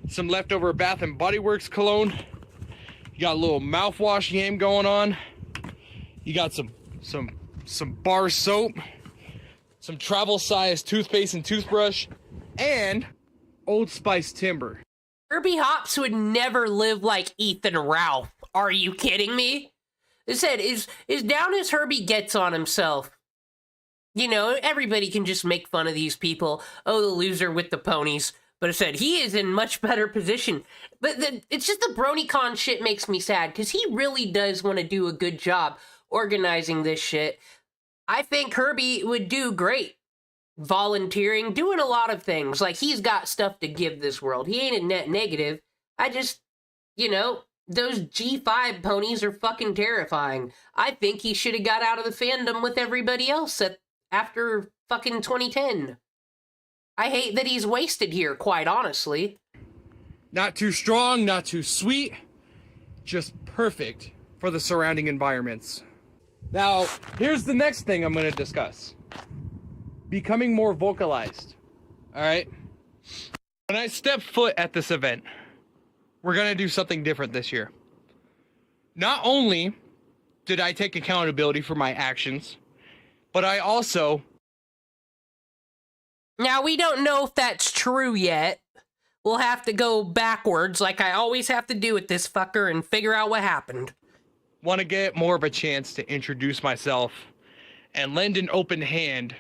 Some leftover Bath and Body Works cologne. You got a little mouthwash game going on. You got some bar soap. Some travel size toothpaste and toothbrush. And Old Spice Timber. Herbie Hopps would never live like Ethan Ralph. Are you kidding me? It said, is down as Herbie gets on himself. You know, everybody can just make fun of these people. Oh, the loser with the ponies. But it said, he is in much better position. But it's just the BronyCon shit makes me sad, because he really does want to do a good job organizing this shit. I think Herbie would do great. Volunteering, doing a lot of things. Like, he's got stuff to give this world. He ain't a net negative. I just, you know, those G5 ponies are fucking terrifying. I think he should have got out of the fandom with everybody else after fucking 2010. I hate that he's wasted here, quite honestly. Not too strong, not too sweet, just perfect for the surrounding environments. Now, here's the next thing I'm going to discuss. Becoming more vocalized. All right? When I step foot at this event, we're going to do something different this year. Not only did I take accountability for my actions, but I also... Now, we don't know if that's true yet. We'll have to go backwards like I always have to do with this fucker and figure out what happened. Want to get more of a chance to introduce myself and lend an open hand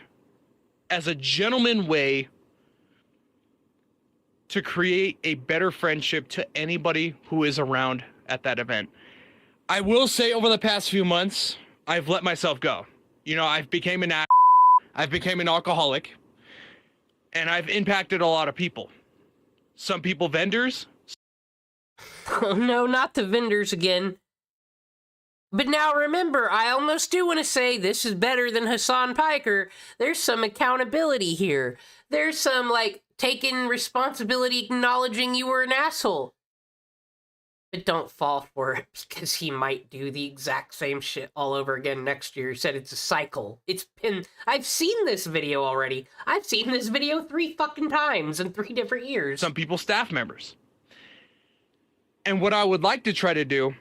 as a gentleman way to create a better friendship to anybody who is around at that event. I will say over the past few months, I've let myself go. You know, I've become an alcoholic, and I've impacted a lot of people. Some people vendors. Oh no, not the vendors again. But now remember, I almost do want to say this is better than Hasan Piker. There's some accountability here. There's some, like, taking responsibility, acknowledging you were an asshole. But don't fall for it, because he might do the exact same shit all over again next year. He said it's a cycle. I've seen this video already. I've seen this video 3 fucking times in 3 different years. Some people staff members. And what I would like to try to do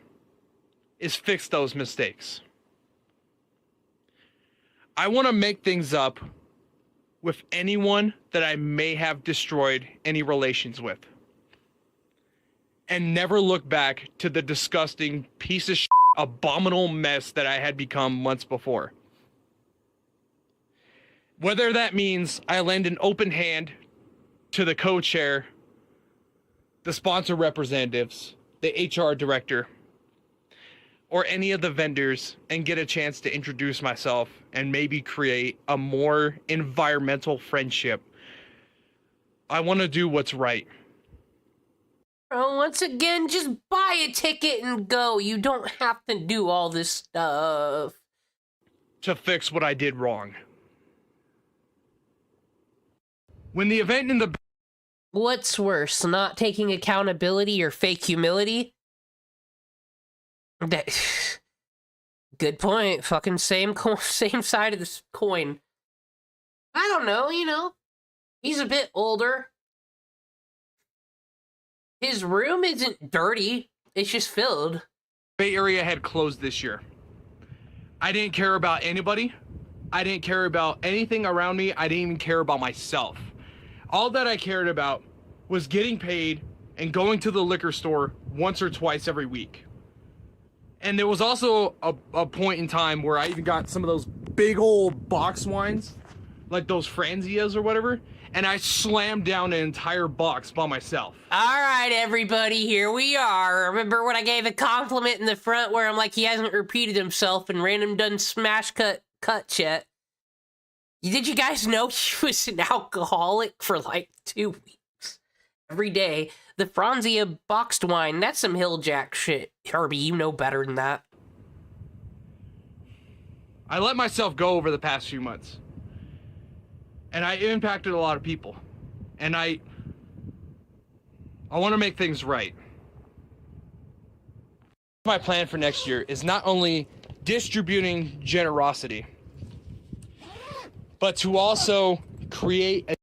is fix those mistakes. I want to make things up with anyone that I may have destroyed any relations with. And never look back to the disgusting piece of shit, abominable mess that I had become months before. Whether that means I lend an open hand to the co-chair, the sponsor representatives, the HR director, or any of the vendors and get a chance to introduce myself and maybe create a more environmental friendship. I want to do what's right. Oh, once again, just buy a ticket and go. You don't have to do all this stuff. To fix what I did wrong. When the event in the... What's worse, not taking accountability or fake humility? Good point. Fucking same side of this coin. I don't know, you know. He's a bit older. His room isn't dirty. It's just filled. Bay Area had closed this year. I didn't care about anybody. I didn't care about anything around me. I didn't even care about myself. All that I cared about was getting paid and going to the liquor store once or twice every week. And there was also a point in time where I even got some of those big old box wines, like those Franzias or whatever, and I slammed down an entire box by myself. All right, everybody, here we are. Remember when I gave a compliment in the front where I'm like, he hasn't repeated himself and random done smash cut yet? Did you guys know he was an alcoholic for like 2 weeks? Every day. The Franzia boxed wine, that's some Hilljack shit. Herbie, you know better than that. I let myself go over the past few months. And I impacted a lot of people. And I want to make things right. My plan for next year is not only distributing generosity, but to also create a...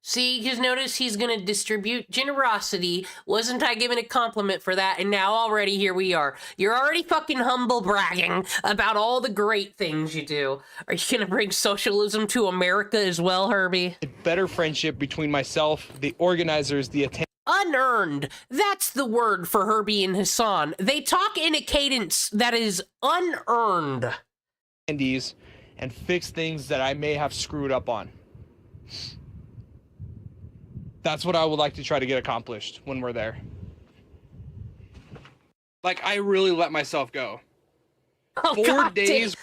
See, because notice he's gonna distribute generosity. Wasn't I given a compliment for that? And now already here we are. You're already fucking humble bragging about all the great things you do. Are you gonna bring socialism to America as well, Herbie? better friendship between myself, the organizers, the Unearned. That's the word for Herbie and Hasan. They talk in a cadence that is unearned. attendees and fix things that I may have screwed up on. That's what I would like to try to get accomplished when we're there. Like, I really let myself go. Oh, 4 God days. damn.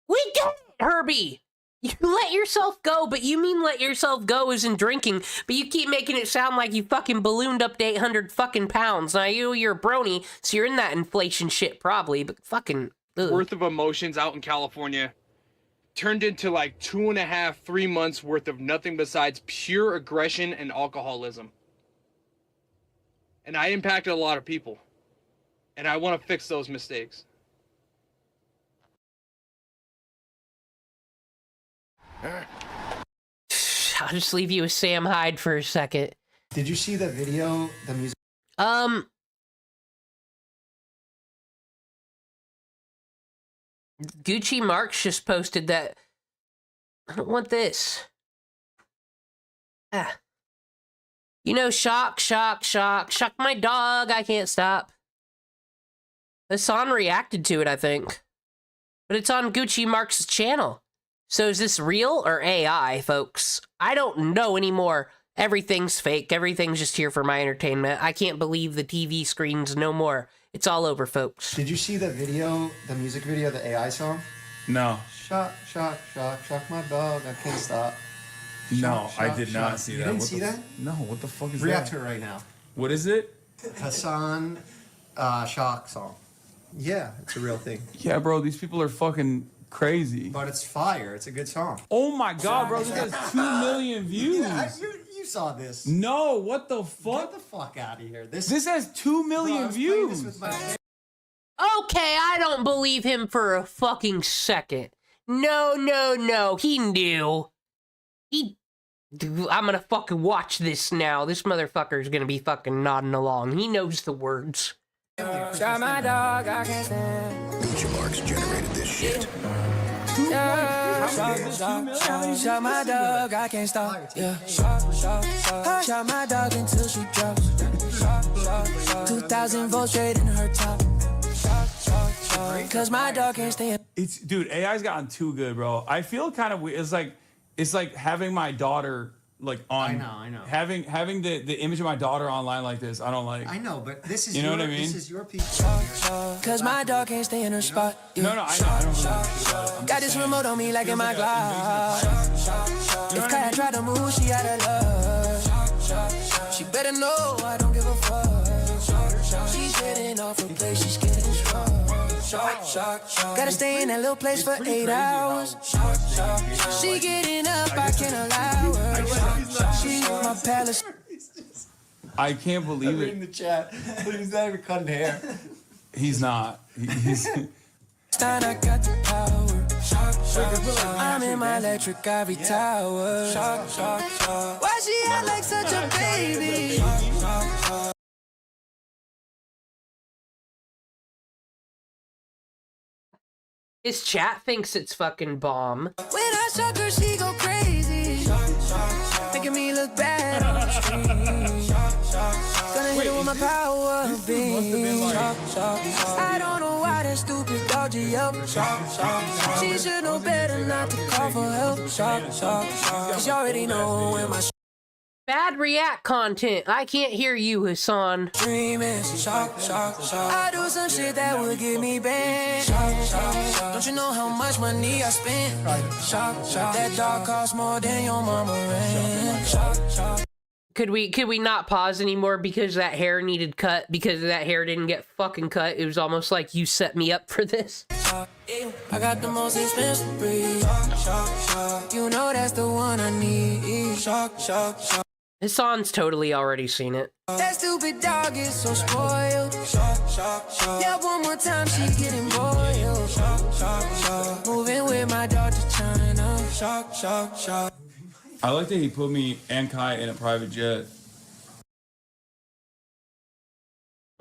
We get it, Herbie. You let yourself go, but you mean let yourself go as in drinking, but you keep making it sound like you fucking ballooned up to 800 fucking pounds. Now, you're a brony, so you're in that inflation shit probably, but fucking... Ugh. Worth of emotions out in California turned into like 2.5, 3 months worth of nothing besides pure aggression and alcoholism. And I impacted a lot of people. And I want to fix those mistakes. I'll just leave you with Sam Hyde for a second. Did you see the video, the music? Gucci Marks just posted that. I don't want this. Ah. You know, shock my dog, I can't stop. Hasan reacted to it, I think. But it's on Gucci Marks' channel. So is this real or AI, folks? I don't know anymore. Everything's fake. Everything's just here for my entertainment. I can't believe the TV screens no more. It's all over, folks. Did you see the video, the music video, the AI song? No. Shock my dog, I can't stop. No, I did not see that. You didn't see that? No, what the fuck is React that? to it right now. What is it? Hasan Shock song. Yeah, it's a real thing. Yeah, bro, these people are fucking crazy. But it's fire. It's a good song. Oh my god, bro, this has 2 million views. Yeah, you saw this. No, what the fuck? Get the fuck out of here. This has 2 million views. Okay, I don't believe him for a fucking second. No. He knew. I'm gonna fucking watch this now. This motherfucker's gonna be fucking nodding along. He knows the words. Shot my dog, I can't stand. Gucci Marks generated this shit. Shot my dog, I can't stop. Yeah. Shot my dog until she drops. 2,000 volts straight in her top. Cause my dog can't stand. It's dude, AI's gotten too good, bro. I feel kind of weird. It's like having my daughter like on. I know. Having the image of my daughter online like this. I don't like. I know, but this is what I mean? This is your piece. Cause my dog can't stay in her spot. Yeah. No, I don't. Got this remote on me like in my Glock. If Kaya tried to move, she out of love. She better know I don't give a fuck. She's getting off her place, she's getting strong. Gotta stay in that little place for 8 hours. She getting up, I can't allow her. She on my palace. I can't believe it. In the chat, he's not even cutting hair. He's not. He's. I got the power. I'm in my electric ivory tower. Why she act like such a baby? His chat thinks it's fucking bomb. When I shock her, she go crazy. Making me look bad on the street. Gonna hit her with my power beam. I don't know why that stupid dog G-up. She should know better not to call for help. Cause you already know when my Bad react content. I can't hear you, Hasan. dream is I do some shit that would get me banned. Don't you know how much money I spent? That dog costs more than your mama rent. Could we not pause anymore because that hair needed cut? Because that hair didn't get fucking cut. It was almost like you set me up for this. I got the most expensive breed. You know that's the one I need. Hasan's totally already seen it. That stupid dog is so spoiled. Yeah, one more time she getting boiled. Moving with my dog to China. I like that he put me and Kai in a private jet.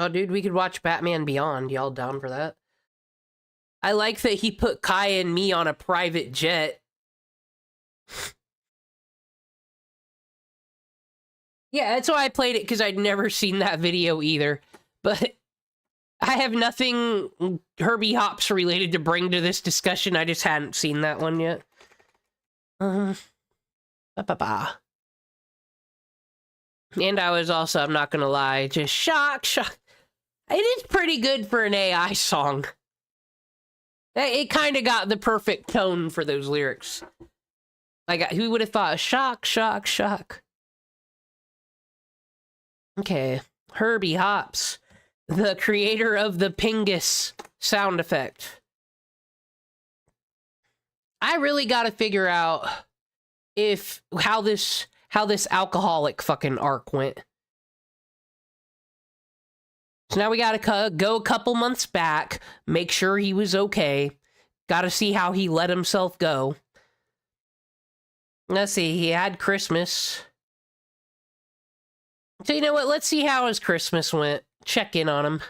Oh, dude, we could watch Batman Beyond. Y'all down for that? I like that he put Kai and me on a private jet. Yeah, that's why I played it, because I'd never seen that video either. But I have nothing Herbie Hopps related to bring to this discussion. I just hadn't seen that one yet. And I was also, I'm not gonna lie, just shock. It is pretty good for an AI song. It kind of got the perfect tone for those lyrics. Like, who would have thought? Shock. Okay, Herbie Hopps, the creator of the Pingus sound effect. I really got to figure out how this alcoholic fucking arc went. So now we gotta go a couple months back, make sure he was okay. Gotta see how he let himself go. Let's see, he had Christmas. So you know what, let's see how his Christmas went. Check in on him.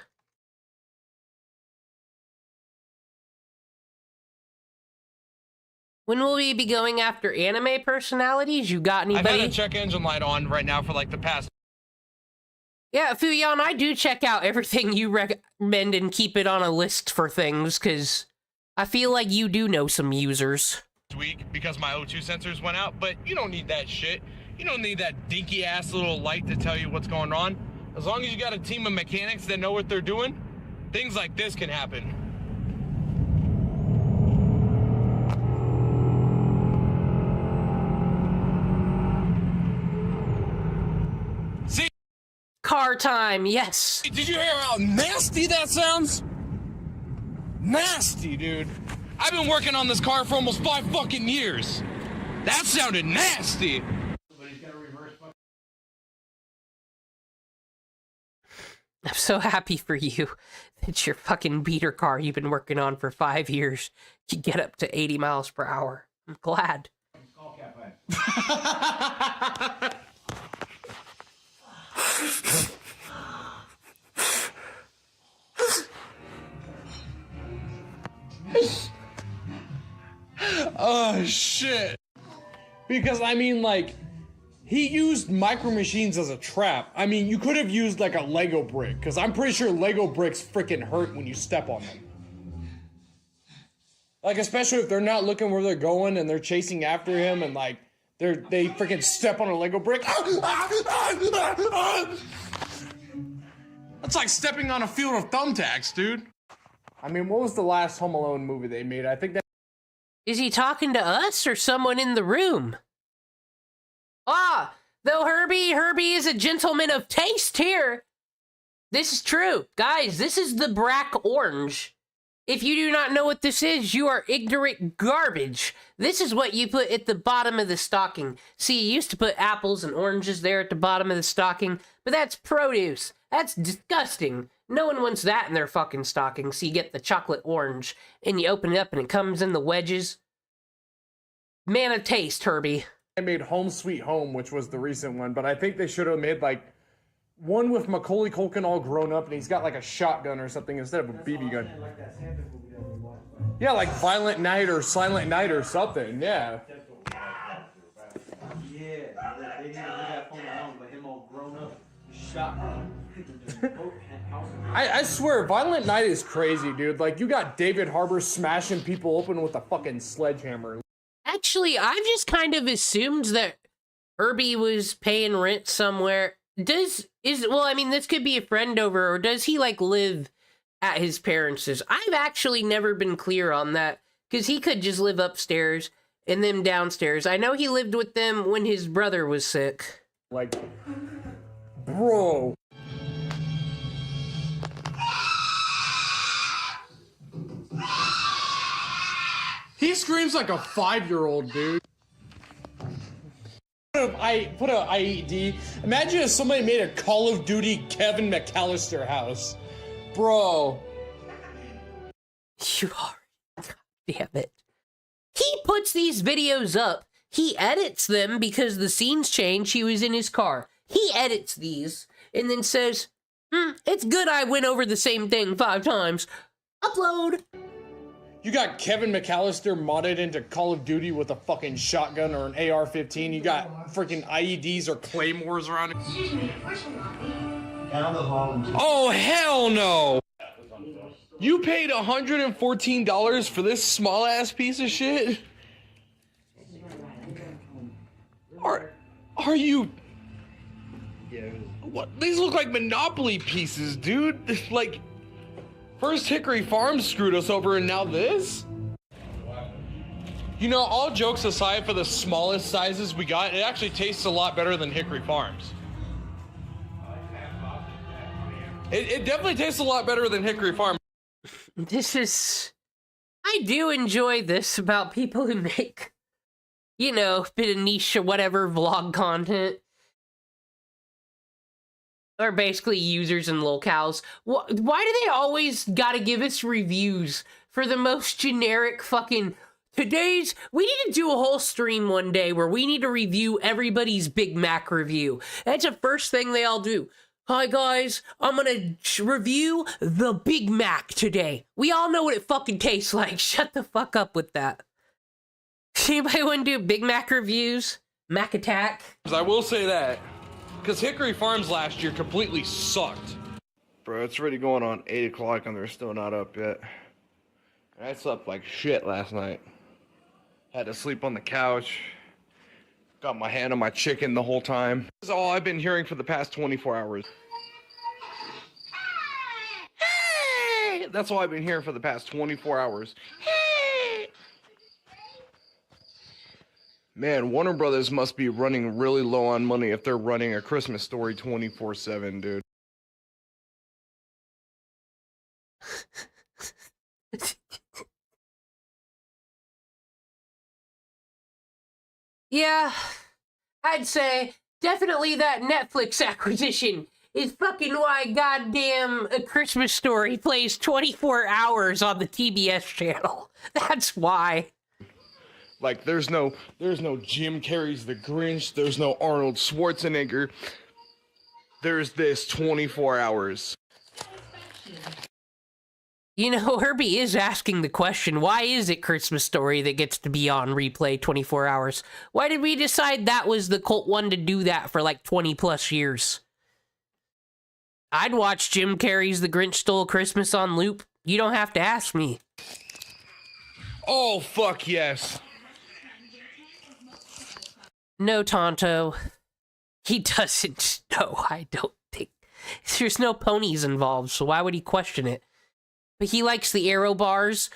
When will we be going after anime personalities? You got anybody? I've had a check engine light on right now for like the past. Yeah, Fuyan, I do check out everything you recommend and keep it on a list for things, because I feel like you do know some users. Week because my O2 sensors went out, but you don't need that shit. You don't need that dinky ass little light to tell you what's going on. As long as you got a team of mechanics that know what they're doing, things like this can happen. See? Car time, yes. Did you hear how nasty that sounds? Nasty, dude. I've been working on this car for almost 5 fucking years. That sounded nasty. I'm so happy for you that your fucking beater car you've been working on for 5 years can get up to 80 miles per hour. I'm glad. Oh shit. Because I mean, like, he used micro machines as a trap. I mean, you could have used like a Lego brick, because I'm pretty sure Lego bricks freaking hurt when you step on them. Like, especially if they're not looking where they're going and they're chasing after him and like they freaking step on a Lego brick. That's like stepping on a field of thumbtacks, dude. I mean, what was the last Home Alone movie they made? I think that. Is he talking to us or someone in the room? Ah, though Herbie is a gentleman of taste here. This is true. Guys, this is the Brack Orange. If you do not know what this is, you are ignorant garbage. This is what you put at the bottom of the stocking. See, you used to put apples and oranges there at the bottom of the stocking, but that's produce. That's disgusting. No one wants that in their fucking stocking. So you get the chocolate orange, and you open it up, and it comes in the wedges. Man of taste, Herbie. I made Home Sweet Home, which was the recent one, but I think they should have made like one with Macaulay Culkin all grown up, and he's got like a shotgun or something instead of a BB gun. Yeah, like Violent Night or Silent Night or something. Yeah. I swear, Violent Night is crazy, dude. Like, you got David Harbour smashing people open with a fucking sledgehammer. Actually, I've just kind of assumed that Herbie was paying rent somewhere. Well, I mean, this could be a friend over, or does he, like, live at his parents'? I've actually never been clear on that, because he could just live upstairs and them downstairs. I know he lived with them when his brother was sick. Like, bro. He screams like a 5-year-old, dude. I put a IED. Imagine if somebody made a Call of Duty Kevin McAllister house. Bro. You are. God damn it. He puts these videos up. He edits them because the scenes change. He was in his car. He edits these and then says, it's good I went over the same thing 5 times. Upload. You got Kevin McAllister modded into Call of Duty with a fucking shotgun or an AR-15. You got freaking IEDs or claymores around it. Oh, hell no! You paid $114 for this small-ass piece of shit? Are you... What? These look like Monopoly pieces, dude. Like... First Hickory Farms screwed us over, and now this? You know, all jokes aside, for the smallest sizes we got, it actually tastes a lot better than Hickory Farms. It definitely tastes a lot better than Hickory Farms. This is I do enjoy this about people who make, you know, bit of niche or whatever vlog content. Or basically users and lolcows. Why do they always gotta give us reviews for the most generic fucking... We need to do a whole stream one day where we need to review everybody's Big Mac review. That's the first thing they all do. Hi guys, I'm gonna review the Big Mac today. We all know what it fucking tastes like. Shut the fuck up with that. Anybody want to do Big Mac reviews? Mac Attack? I will say that. Because Hickory Farms last year completely sucked. Bro, it's already going on 8 o'clock and they're still not up yet. And I slept like shit last night. Had to sleep on the couch. Got my hand on my chicken the whole time. This is all I've been hearing for the past 24 hours. Hey! That's all I've been hearing for the past 24 hours. Hey! Man, Warner Brothers must be running really low on money if they're running A Christmas Story 24/7, dude. Yeah, I'd say definitely that Netflix acquisition is fucking why goddamn A Christmas Story plays 24 hours on the TBS channel. That's why. Like, there's no Jim Carrey's The Grinch, there's no Arnold Schwarzenegger. There's this 24 hours. You know, Herbie is asking the question, why is it Christmas Story that gets to be on replay 24 hours? Why did we decide that was the cult one to do that for like 20 plus years? I'd watch Jim Carrey's The Grinch Stole Christmas on loop. You don't have to ask me. Oh, fuck yes. No, Tonto. He doesn't. No, I don't think. There's no ponies involved, so why would he question it? But he likes the arrow bars.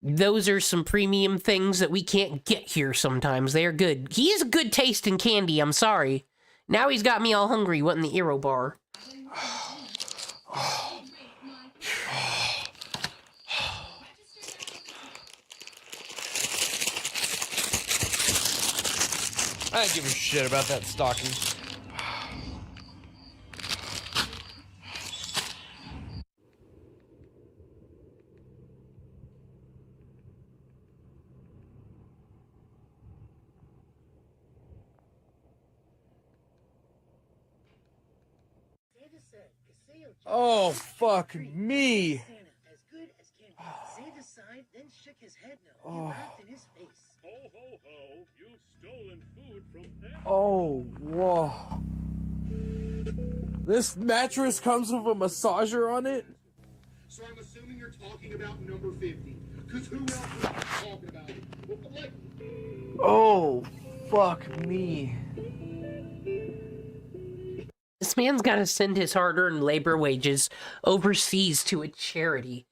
Those are some premium things that we can't get here sometimes. They are good. He has a good taste in candy, I'm sorry. Now he's got me all hungry wanting the arrow bar. I don't give a shit about that stocking. Oh, fuck me. Oh. Oh, whoa. This mattress comes with a massager on it? So I'm assuming you're talking about number 50. Because who else would be talking about it? Like, Oh, fuck me. This man's got to send his hard-earned labor wages overseas to a charity.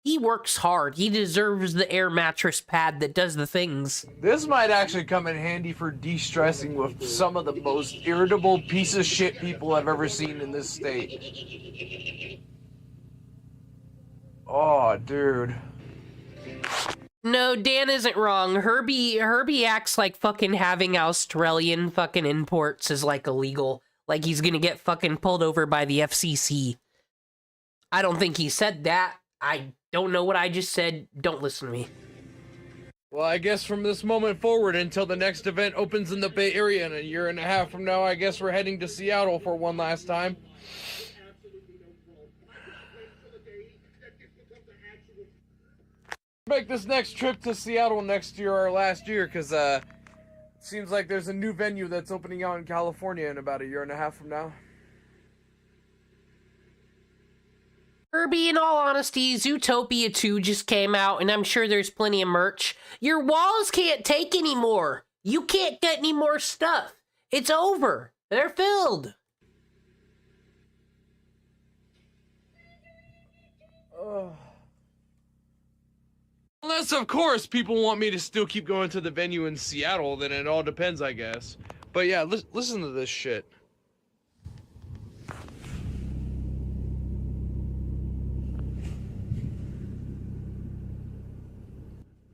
He works hard. He deserves the air mattress pad that does the things. This might actually come in handy for de-stressing with some of the most irritable piece of shit people I've ever seen in this state. Oh, dude. No, Dan isn't wrong. Herbie acts like fucking having Australian fucking imports is like illegal. Like he's gonna get fucking pulled over by the FCC. I don't think he said that. I don't know what I just said. Don't listen to me. Well, I guess from this moment forward until the next event opens in the Bay Area in a year and a half from now, I guess we're heading to Seattle for one last time. Make this next trip to Seattle next year our last year, because it seems like there's a new venue that's opening out in California in about a year and a half from now. Herbie, in all honesty, Zootopia 2 just came out, and I'm sure there's plenty of merch. Your walls can't take anymore. You can't get any more stuff. It's over. They're filled. Unless, of course, people want me to still keep going to the venue in Seattle, then it all depends, I guess. But yeah, listen to this shit.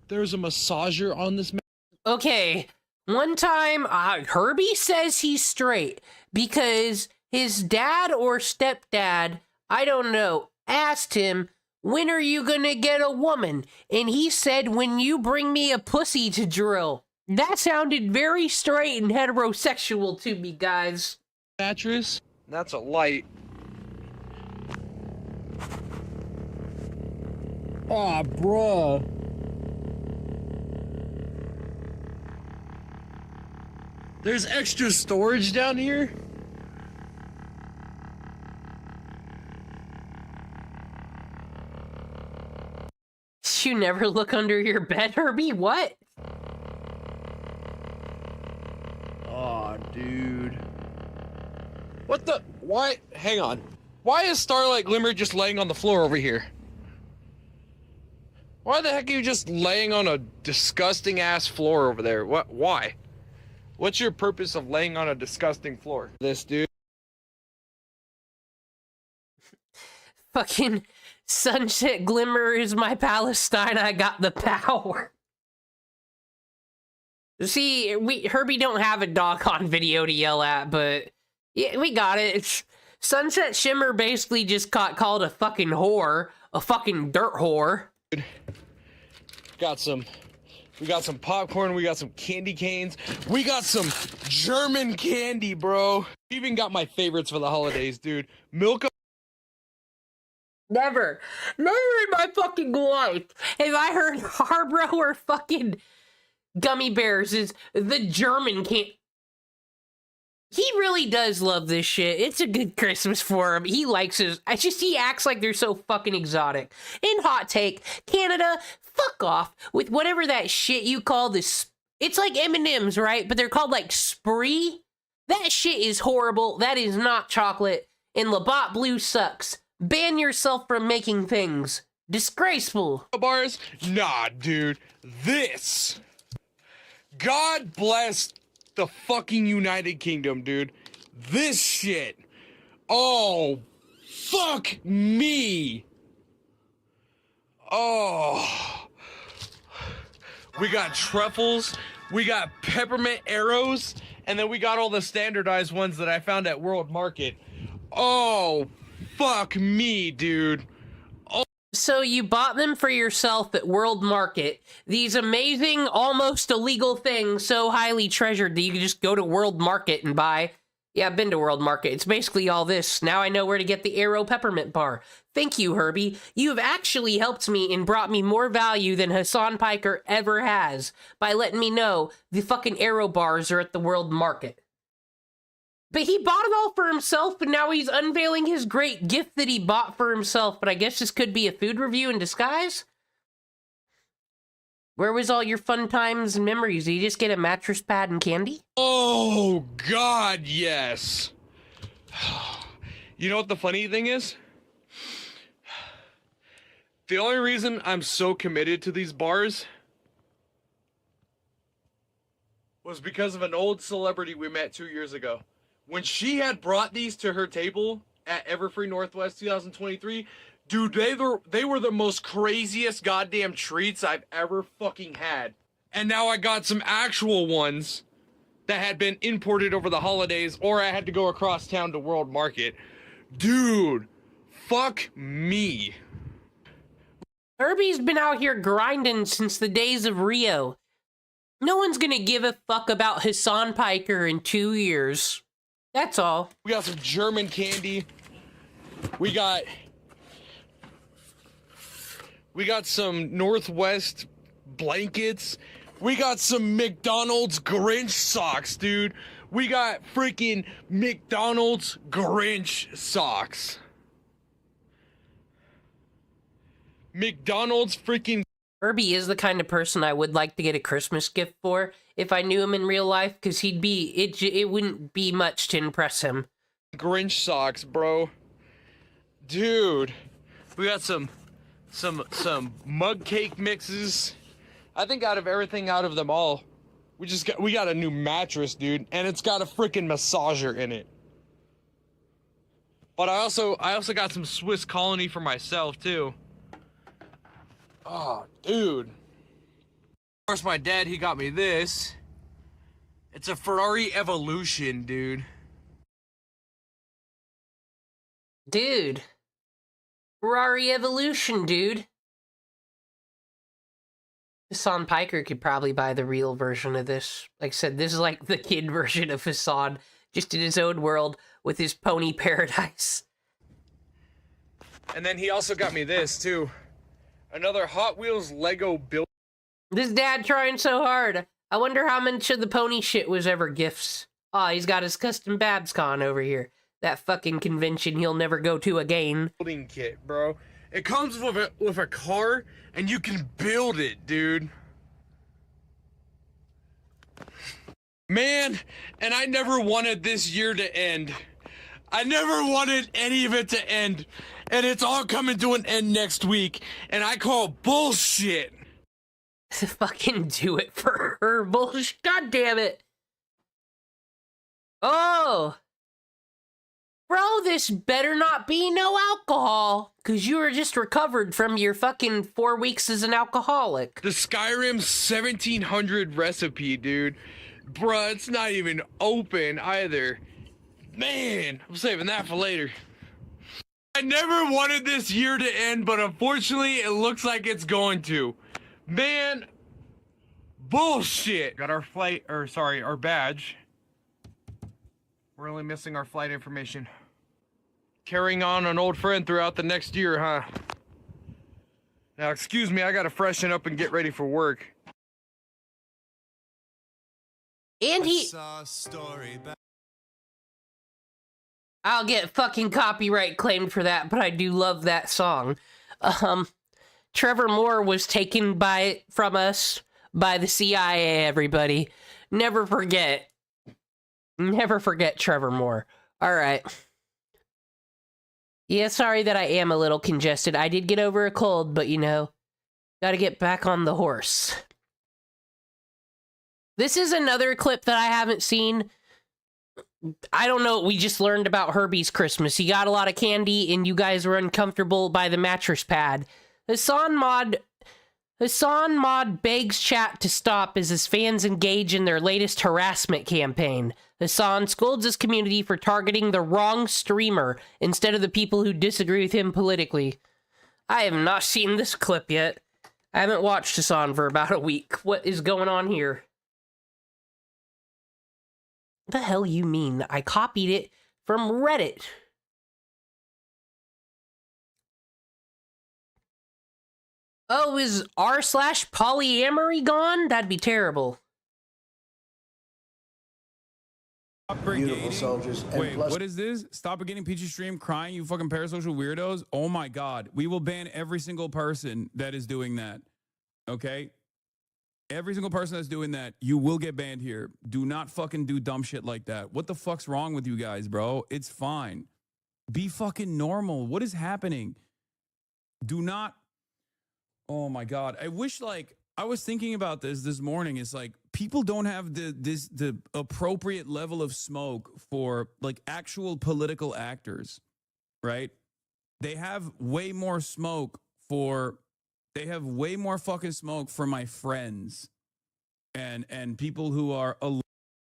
There's a massager on this. Okay, one time, Herbie says he's straight because his dad or stepdad, I don't know, asked him, when are you gonna get a woman? And he said, when you bring me a pussy to drill. That sounded very straight and heterosexual to me, guys. Mattress. That's a light. Aw, bruh. There's extra storage down here? You never look under your bed, Herbie? What? Aw, dude. What the? Why? Hang on. Why is Starlight Glimmer just laying on the floor over here? Why the heck are you just laying on a disgusting ass floor over there? What? Why? What's your purpose of laying on a disgusting floor? This dude. Fucking sunset glimmer is my Palestine. I got the power. See, Herbie don't have a dog on video to yell at, but yeah, we got it. It's Sunset Shimmer basically just got called a fucking whore, a fucking dirt whore. We got some popcorn, we got some candy canes, we got some German candy, bro. We even got my favorites for the holidays, dude. Milk. Never in my fucking life have I heard Harbro or fucking gummy bears is the German candy. He really does love this shit. It's a good Christmas for him. He likes his... he acts like they're so fucking exotic. In hot take, Canada, fuck off with whatever that shit you call this... It's like M&M's, right? But they're called, like, Spree? That shit is horrible. That is not chocolate. And Labatt Blue sucks. Ban yourself from making things. Disgraceful. Bars? Nah, dude. This. God bless the fucking United Kingdom, dude. This shit. Oh, fuck me. Oh. We got truffles. We got peppermint arrows. And then we got all the standardized ones that I found at World Market. Oh, fuck me, dude. So you bought them for yourself at World Market. These amazing, almost illegal things so highly treasured that you can just go to World Market and buy. Yeah, I've been to World Market. It's basically all this. Now I know where to get the Aero Peppermint Bar. Thank you, Herbie. You have actually helped me and brought me more value than Hasan Piker ever has by letting me know the fucking Aero bars are at the World Market. But he bought it all for himself, and now he's unveiling his great gift that he bought for himself. But I guess this could be a food review in disguise? Where was all your fun times and memories? Did you just get a mattress pad and candy? Oh, God, yes. You know what the funny thing is? The only reason I'm so committed to these bars was because of an old celebrity we met 2 years ago. When she had brought these to her table at Everfree Northwest 2023, dude, they were the most craziest goddamn treats I've ever fucking had. And now I got some actual ones that had been imported over the holidays, or I had to go across town to World Market. Dude, fuck me. Herbie's been out here grinding since the days of Rio. No one's gonna give a fuck about Hasan Piker in 2 years. That's all. We got some German candy. We got some Northwest blankets. We got some McDonald's Grinch socks, dude. We got freaking McDonald's Grinch socks. McDonald's freaking... Herbie is the kind of person I would like to get a Christmas gift for if I knew him in real life, because it wouldn't be much to impress him. Grinch socks, bro. Dude, we got some mug cake mixes. I think out of everything out of them all, we got a new mattress, dude, and it's got a freaking massager in it. But I also got some Swiss Colony for myself too. Oh, dude. course, my dad, he got me this. It's a Ferrari Evolution, dude. Dude. Ferrari Evolution, dude. Hasan Piker could probably buy the real version of this. Like I said, this is like the kid version of Hasan, just in his own world with his pony paradise. And then he also got me this, too. Another Hot Wheels Lego build. This dad trying so hard. I wonder how much of the pony shit was ever gifts. Oh, he's got his custom BabsCon over here. That fucking convention he'll never go to again. Building kit, bro. It comes with a car, and you can build it, dude. Man, and I never wanted this year to end. I never wanted any of it to end. And it's all coming to an end next week. And I call bullshit. Fucking do it for her. Bullshit. God damn it. Oh. Bro, this better not be no alcohol. Because you were just recovered from your fucking 4 weeks as an alcoholic. The Skyrim 1700 recipe, dude. Bruh, it's not even open either. Man, I'm saving that for later. I never wanted this year to end, but unfortunately, it looks like it's going to. Man, bullshit. Got our flight, or sorry, our badge. We're only missing our flight information. Carrying on an old friend throughout the next year, huh? Now, excuse me, I gotta freshen up and get ready for work. And I'll get fucking copyright claimed for that, but I do love that song. Trevor Moore was taken from us by the CIA, everybody. Never forget. Never forget Trevor Moore. All right. Yeah, sorry that I am a little congested. I did get over a cold, but you know, gotta get back on the horse. This is another clip that I haven't seen. I don't know, we just learned about Herbie's Christmas. He got a lot of candy, and you guys were uncomfortable by the mattress pad. Hasan Mod begs chat to stop as his fans engage in their latest harassment campaign. Hasan scolds his community for targeting the wrong streamer instead of the people who disagree with him politically. I have not seen this clip yet. I haven't watched Hasan for about a week. What is going on here? What the hell you mean? I copied it from Reddit. Oh, is r/polyamory gone? That'd be terrible. Beautiful soldiers. Wait, what is this? Stop getting Peachy Stream crying, you fucking parasocial weirdos. Oh my God. We will ban every single person that is doing that. Okay? Every single person that's doing that, you will get banned here. Do not fucking do dumb shit like that. What the fuck's wrong with you guys, bro? It's fine. Be fucking normal. What is happening? Do not. Oh my God. I wish, like, I was thinking about this morning. It's like people don't have the appropriate level of smoke for like actual political actors, right? They have way more smoke for. They have way more fucking smoke for my friends and people who are.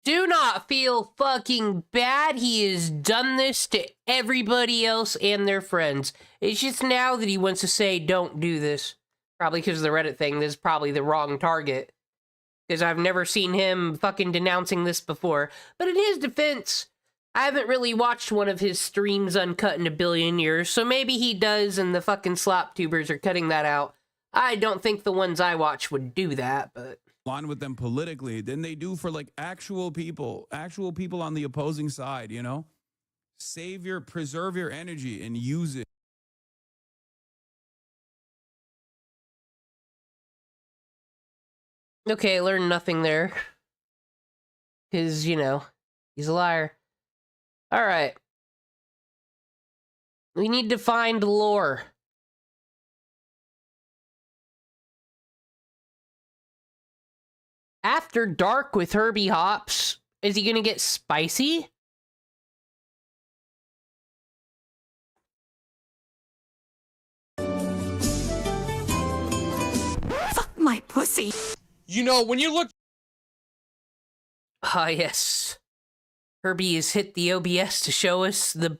Do not feel fucking bad. He has done this to everybody else and their friends. It's just now that he wants to say, don't do this. Probably because of the Reddit thing, this is probably the wrong target. Because I've never seen him fucking denouncing this before. But in his defense, I haven't really watched one of his streams uncut in a billion years, so maybe he does and the fucking slop tubers are cutting that out. I don't think the ones I watch would do that, but... Line with them politically than they do for like actual people on the opposing side, you know? Preserve your energy and use it. Okay, learned nothing there. Because, you know, he's a liar. Alright. We need to find lore. After dark with Herbie Hopps, is he gonna get spicy? Fuck my pussy. You know, when you look... Ah, yes. Herbie has hit the OBS to show us the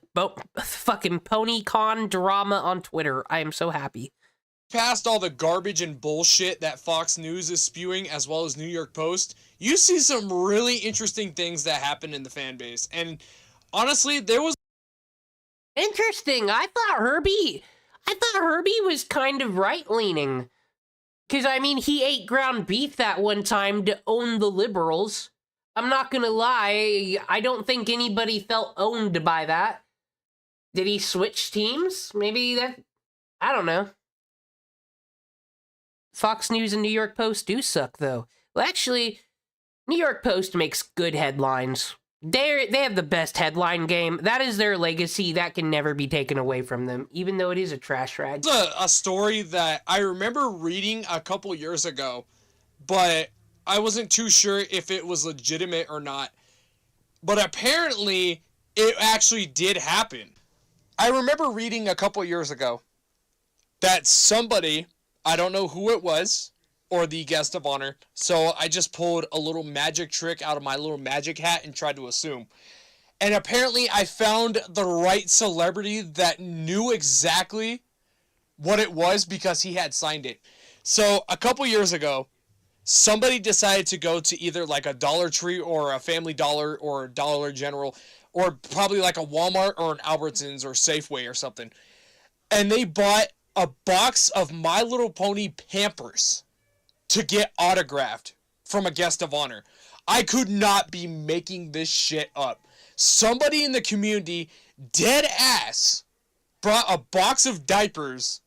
fucking PonyCon drama on Twitter. I am so happy. Past all the garbage and bullshit that Fox News is spewing, as well as New York Post, you see some really interesting things that happen in the fan base. And honestly, there was... Interesting. I thought Herbie was kind of right-leaning. Because, I mean, he ate ground beef that one time to own the liberals. I'm not gonna lie, I don't think anybody felt owned by that. Did he switch teams? Maybe that... I don't know. Fox News and New York Post do suck, though. Well, actually, New York Post makes good headlines. They have the best headline game. That is their legacy. That can never be taken away from them, even though it is a trash rag. It's a story that I remember reading a couple years ago, but I wasn't too sure if it was legitimate or not. But apparently, it actually did happen. I remember reading a couple years ago that somebody, I don't know who it was, or the guest of honor, so I just pulled a little magic trick out of my little magic hat and tried to assume. And apparently I found the right celebrity that knew exactly what it was because he had signed it. So a couple years ago, somebody decided to go to either like a Dollar Tree or a Family Dollar or Dollar General or probably like a Walmart or an Albertsons or Safeway or something. And they bought a box of My Little Pony Pampers to get autographed from a guest of honor. I could not be making this shit up. Somebody in the community, dead ass, brought a box of diapers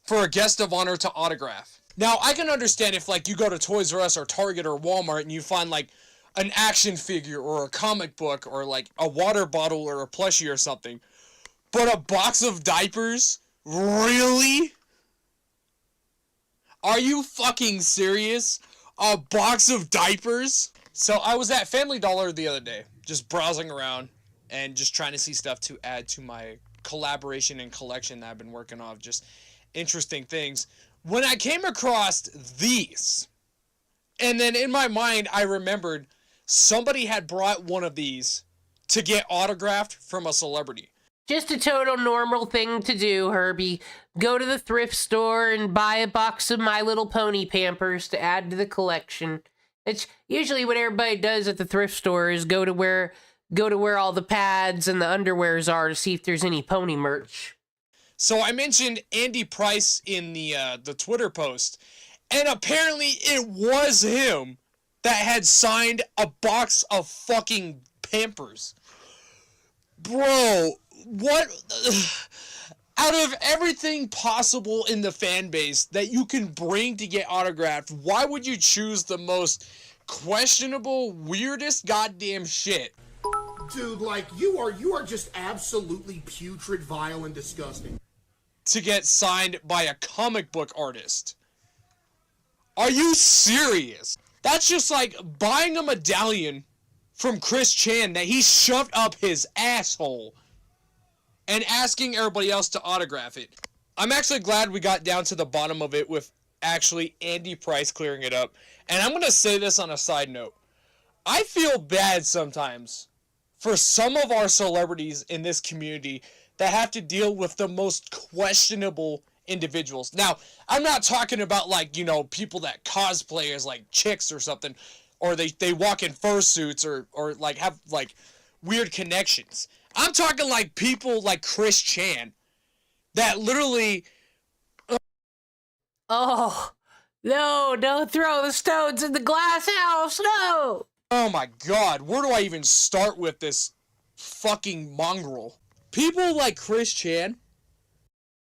for a guest of honor to autograph. Now, I can understand if, like, you go to Toys R Us or Target or Walmart and you find, like, an action figure or a comic book or, like, a water bottle or a plushie or something. But a box of diapers? Really? Are you fucking serious? A box of diapers? So I was at Family Dollar the other day, just browsing around and just trying to see stuff to add to my collaboration and collection that I've been working on, just interesting things. When I came across these, and then in my mind I remembered somebody had brought one of these to get autographed from a celebrity. Just a total normal thing to do, Herbie. Go to the thrift store and buy a box of My Little Pony Pampers to add to the collection. It's usually what everybody does at the thrift store is go to where all the pads and the underwears are to see if there's any pony merch. So I mentioned Andy Price in the Twitter post, and apparently it was him that had signed a box of fucking Pampers. Bro, what? Out of everything possible in the fan base that you can bring to get autographed, why would you choose the most questionable, weirdest goddamn shit? Dude, like, you are just absolutely putrid, vile, and disgusting. To get signed by a comic book artist. Are you serious? That's just like buying a medallion from Chris Chan that he shoved up his asshole and asking everybody else to autograph it. I'm actually glad we got down to the bottom of it with actually Andy Price clearing it up. And I'm going to say this on a side note. I feel bad sometimes for some of our celebrities in this community that have to deal with the most questionable individuals. Now, I'm not talking about, like, you know, people that cosplay as, like, chicks or something, or they walk in fursuits or like have like weird connections. I'm talking like people like Chris Chan that literally Oh, no, don't throw the stones in the glass house, no! Oh my god, where do I even start with this fucking mongrel? People like Chris Chan.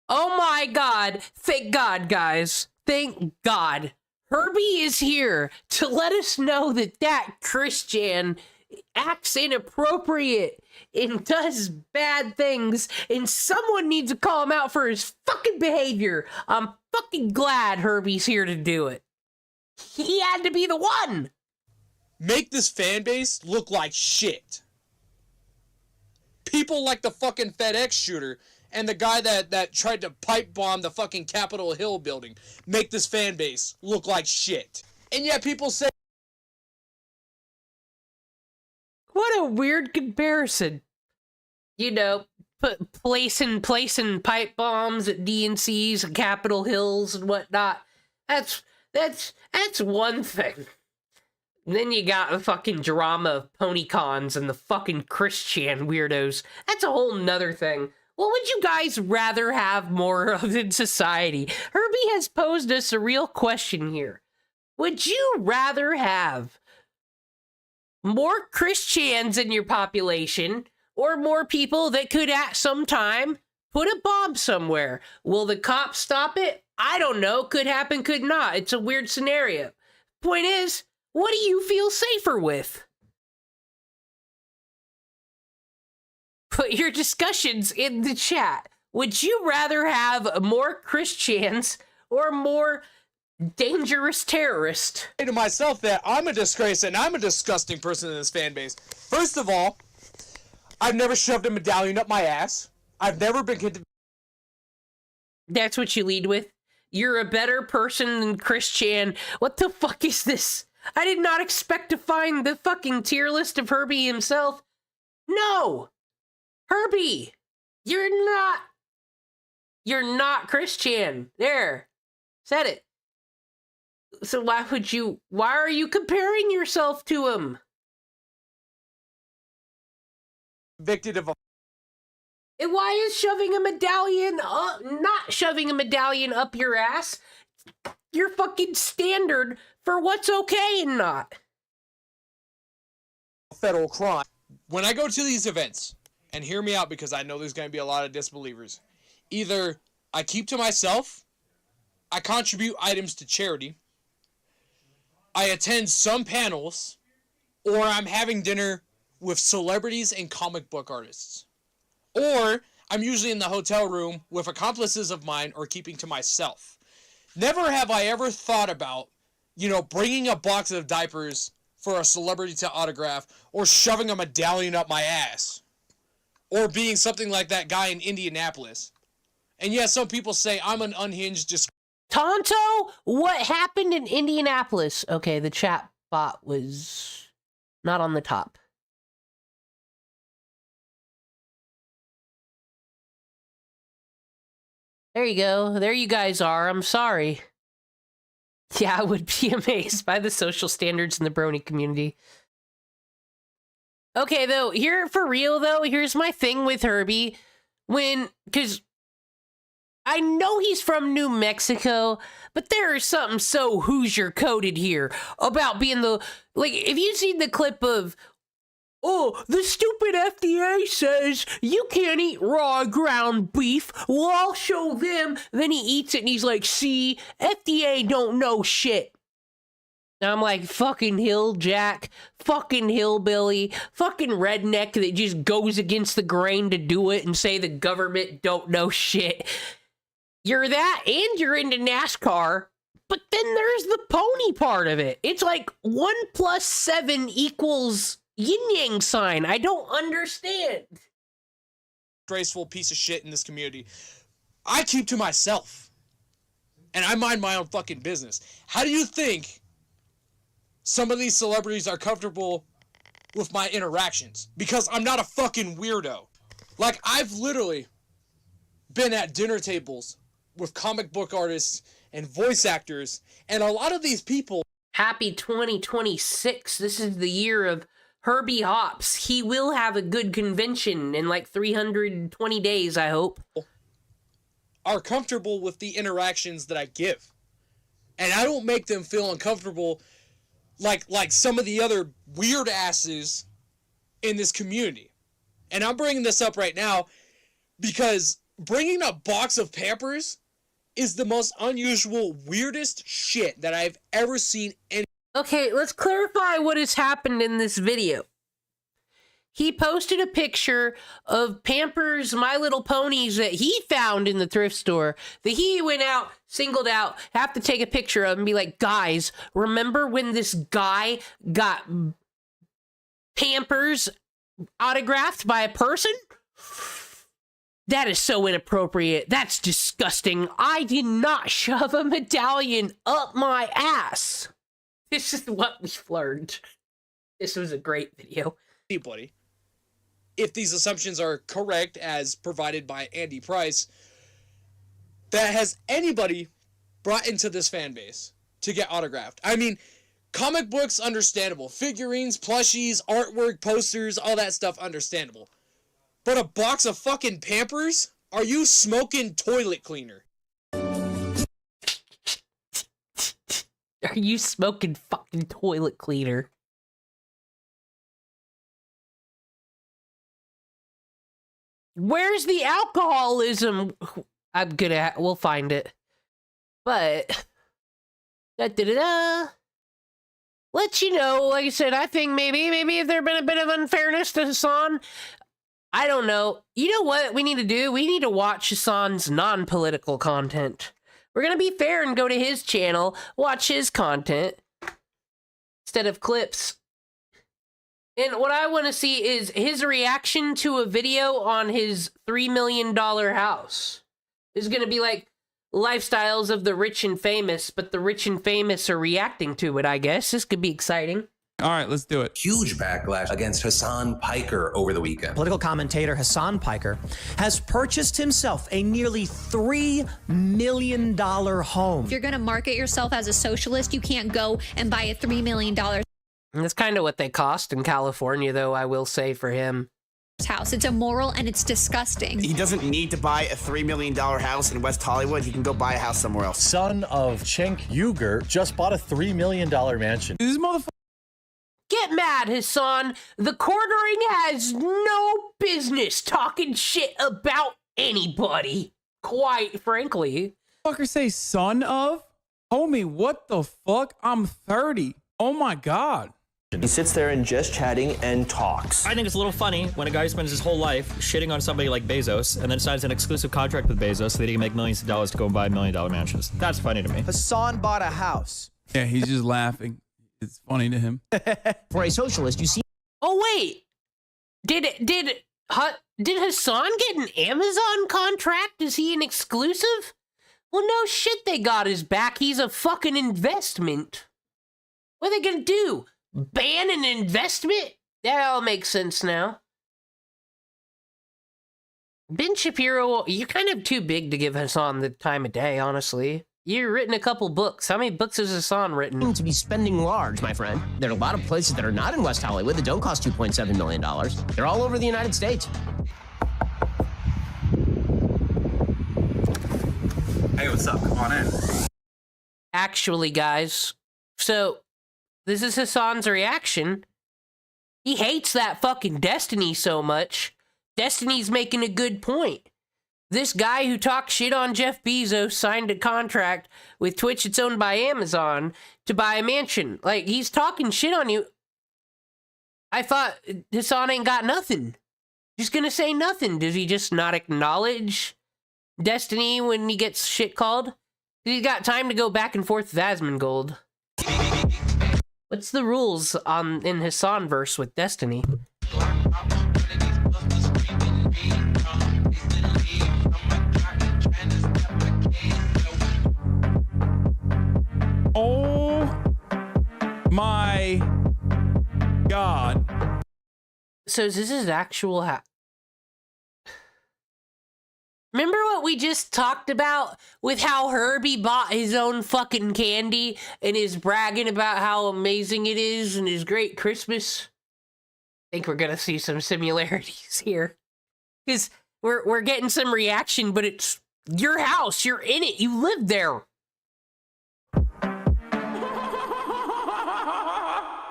Oh my god, thank God, guys. Thank God. Herbie is here to let us know that Chris Chan acts inappropriate and does bad things, and someone needs to call him out for his fucking behavior. I'm fucking glad Herbie's here to do it. He had to be the one. Make this fan base look like shit. People like the fucking FedEx shooter and the guy that tried to pipe bomb the fucking Capitol Hill building make this fan base look like shit. And yet people say... What a weird comparison. You know, placing pipe bombs at DNCs and Capitol Hills and whatnot. That's one thing. And then you got the fucking drama of pony cons and the fucking Christian weirdos. That's a whole nother thing. What would you guys rather have more of in society? Herbie has posed us a real question here. Would you rather have more Christians in your population or more people that could at some time put a bomb somewhere? Will the cops stop it? I don't know. Could happen, could not. It's a weird scenario. Point is, what do you feel safer with? Put your discussions in the chat. Would you rather have more Christians or more dangerous terrorists? I say to myself that I'm a disgrace and I'm a disgusting person in this fan base. First of all, I've never shoved a medallion up my ass. I've never been... That's what you lead with? You're a better person than Christian. What the fuck is this? I did not expect to find the fucking tier list of Herbie himself. No! Herbie! You're not Christian. There. Said it. So why are you comparing yourself to him? Convicted of a... And why is shoving a medallion up, not shoving a medallion up your ass, your fucking standard for what's okay and not? Federal crime. When I go to these events, and hear me out because I know there's going to be a lot of disbelievers, either I keep to myself, I contribute items to charity, I attend some panels, or I'm having dinner with celebrities and comic book artists. Or I'm usually in the hotel room with accomplices of mine or keeping to myself. Never have I ever thought about, bringing a box of diapers for a celebrity to autograph or shoving a medallion up my ass. Or being something like that guy in Indianapolis. And yeah, some people say I'm an unhinged... Tonto, what happened in Indianapolis? Okay, the chat bot was not on the top. There you go. There you guys are. I'm sorry. Yeah, I would be amazed by the social standards in the brony community. Okay, though, here for real, though, here's my thing with Herbie. Because I know he's from New Mexico, but there is something so Hoosier-coded here about being if you've seen the clip of, oh, the stupid FDA says you can't eat raw ground beef. Well, I'll show them. Then he eats it and he's like, see, FDA don't know shit. Now I'm like, fucking hilljack, fucking hillbilly, fucking redneck that just goes against the grain to do it and say the government don't know shit. You're that and you're into NASCAR, but then there's the pony part of it. It's like 1 + 7 = yin-yang sign. I don't understand. Graceful piece of shit in this community. I keep to myself. And I mind my own fucking business. How do you think some of these celebrities are comfortable with my interactions? Because I'm not a fucking weirdo. Like, I've literally been at dinner tables with comic book artists and voice actors, and a lot of these people... Happy 2026. This is the year of Herbie Hopps. He will have a good convention in like 320 days, I hope. Are comfortable with the interactions that I give. And I don't make them feel uncomfortable like some of the other weird asses in this community. And I'm bringing this up right now because bringing a box of Pampers is the most unusual, weirdest shit that I've ever seen in... Okay, let's clarify what has happened in this video. He posted a picture of Pampers My Little Ponies that he found in the thrift store that he went out, singled out, have to take a picture of and be like, guys, remember when this guy got Pampers autographed by a person? That is so inappropriate. That's disgusting. I did not shove a medallion up my ass. This is what we've learned. This was a great video. Anybody, if these assumptions are correct as provided by Andy Price, that has anybody brought into this fan base to get autographed. I mean, comic books, understandable. Figurines, plushies, artwork, posters, all that stuff, understandable. But a box of fucking Pampers? Are you smoking toilet cleaner? Are you smoking fucking toilet cleaner? Where's the alcoholism? We'll find it. But, let you know, like I said, I think maybe if there had been a bit of unfairness to Hasan, I don't know. You know what we need to do? We need to watch Hasan's non-political content. We're gonna be fair and go to his channel, watch his content, instead of clips. And what I want to see is his reaction to a video on his $3 million house. It's gonna be like lifestyles of the rich and famous, but the rich and famous are reacting to it, I guess. This could be exciting. All right, let's do it. Huge backlash against Hasan Piker over the weekend. Political commentator Hasan Piker has purchased himself a nearly $3 million home. If you're going to market yourself as a socialist, you can't go and buy a $3 million That's kind of what they cost in California, though, I will say, for him. house. It's immoral and it's disgusting. He doesn't need to buy a $3 million house in West Hollywood. He can go buy a house somewhere else. Son of Cenk Uygur just bought a $3 million mansion. This motherfucker. Get mad, Hasan. The quartering has no business talking shit about anybody. Quite frankly. Fucker say son of? Homie, what the fuck? I'm 30. Oh my God. He sits there and just chatting and talks. I think it's a little funny when a guy spends his whole life shitting on somebody like Bezos and then signs an exclusive contract with Bezos so that he can make millions of dollars to go and buy $1 million mansions. That's funny to me. Hasan bought a house. Yeah, he's just laughing. It's funny to him. For a socialist, you see. Oh wait, did Hasan get an Amazon contract? Is he an exclusive? Well, no shit, they got his back. He's a fucking investment. What are they gonna do? Ban an investment? That all makes sense now. Ben Shapiro, you're kind of too big to give Hasan the time of day, honestly. You've written a couple books. How many books has Hasan written? To be spending large, my friend. There are a lot of places that are not in West Hollywood that don't cost $2.7 million. They're all over the United States. Hey, what's up? Come on in. Actually, guys, so this is Hasan's reaction. He hates that fucking Destiny so much. Destiny's making a good point. This guy who talked shit on Jeff Bezos signed a contract with Twitch that's owned by Amazon to buy a mansion. Like, he's talking shit on you. I thought Hasan ain't got nothing. Just gonna say nothing. Does he just not acknowledge Destiny when he gets shit called? He's got time to go back and forth with Asmongold. What's the rules in Hasan verse with Destiny? Oh my God. So this is actual Remember what we just talked about with how Herbie bought his own fucking candy and is bragging about how amazing it is and his great Christmas? I think we're gonna see some similarities here. Because we're getting some reaction, but it's your house, you're in it, you live there.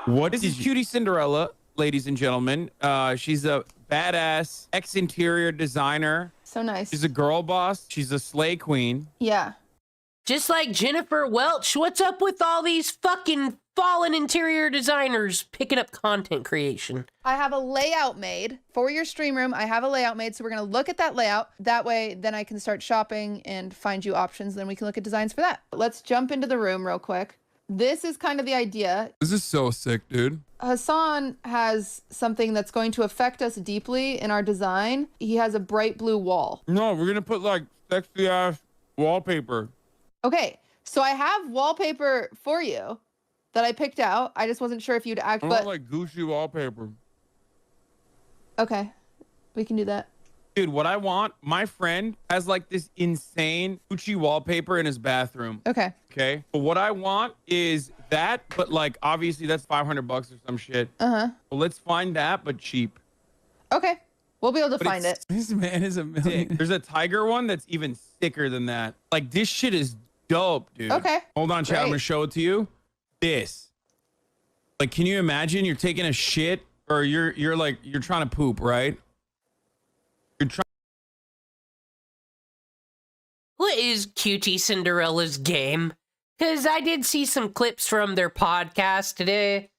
What is Cutie Cinderella, ladies and gentlemen? She's a badass ex-interior designer. So nice. She's a girl boss. She's a slay queen. Yeah. Just like Jennifer Welch, what's up with all these fucking fallen interior designers picking up content creation? I have a layout made for your stream room. I have a layout made, so we're going to look at that layout. That way, then I can start shopping and find you options. Then we can look at designs for that. Let's jump into the room real quick. This is kind of the idea. This is so sick, dude. Hasan has something that's going to affect us deeply in our design. He has a bright blue wall. No, we're going to put like sexy ass wallpaper. Okay, so I have wallpaper for you. that I picked out. I just wasn't sure if you'd act, I but want like Gucci wallpaper. okay, we can do that. Dude, what I want, my friend has like this insane Gucci wallpaper in his bathroom. Okay. Okay. But what I want is that, but like obviously that's $500 or some shit. Uh-huh. Well, let's find that, but cheap. Okay. We'll be able to But find it. This man is a million. There's a tiger one that's even sicker than that. Like this shit is dope, dude. Okay. Hold on, chat. I'm Great. gonna show it to you. This. Like, can you imagine you're taking a shit or you're trying to poop, right? You're trying. What is Cutie Cinderella's game? Because I did see some clips from their podcast today,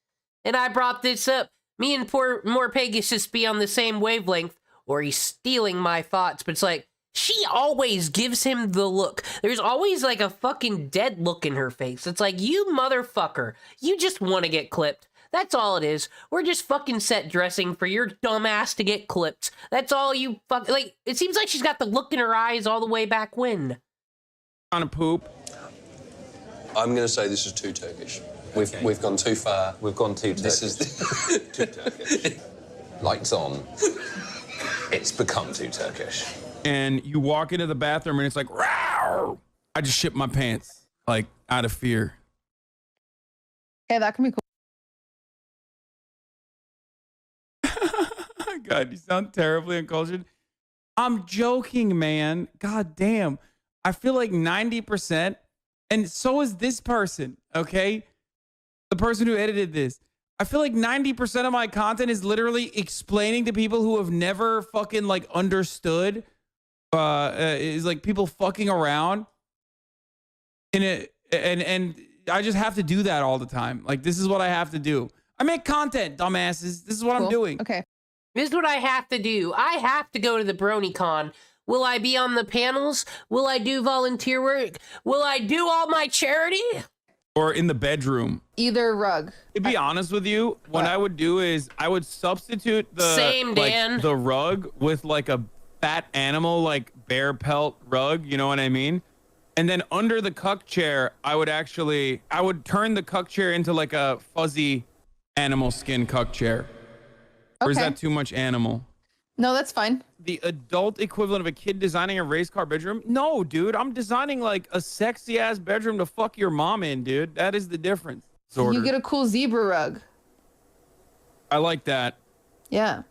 and I brought this up. Me and poor Pegasus be on the same wavelength, or he's stealing my thoughts, but it's like, she always gives him the look. There's always like a fucking dead look in her face. It's like, you motherfucker, you just want to get clipped. That's all it is. We're just fucking set dressing for your dumb ass to get clipped. That's all you like. It seems like she's got the look in her eyes all the way back when. Trying to poop. I'm going to say this is too Turkish. We've gone too far. We've gone too Turkish. This is too Turkish. Lights on. It's become too Turkish. And you walk into the bathroom and it's like, rawr! I just shit my pants, like out of fear. Okay, that can be cool. God, you sound terribly uncultured. I'm joking, man. God damn. I feel like 90%, and so is this person, okay? The person who edited this. I feel like 90% of my content is literally explaining to people who have never fucking like understood. Is like people fucking around. And I just have to do that all the time. Like, this is what I have to do. I make content, dumbasses. This is what I'm doing. Okay. This is what I have to do. I have to go to the BronyCon. Will I be on the panels? Will I do volunteer work? Will I do all my charity? Or in the bedroom. Either rug. To be honest with you, what I would do is I would substitute the Same, Dan. the rug with like a fat animal, like bear pelt rug. You know what I mean? And then under the cuck chair, I would turn the cuck chair into like a fuzzy animal skin cuck chair. Or is Okay. that too much animal? No, that's fine. The adult equivalent of a kid designing a race car bedroom? No, dude. I'm designing like a sexy ass bedroom to fuck your mom in, dude. That is the difference. Sort You of. get a cool zebra rug. I like that. Yeah.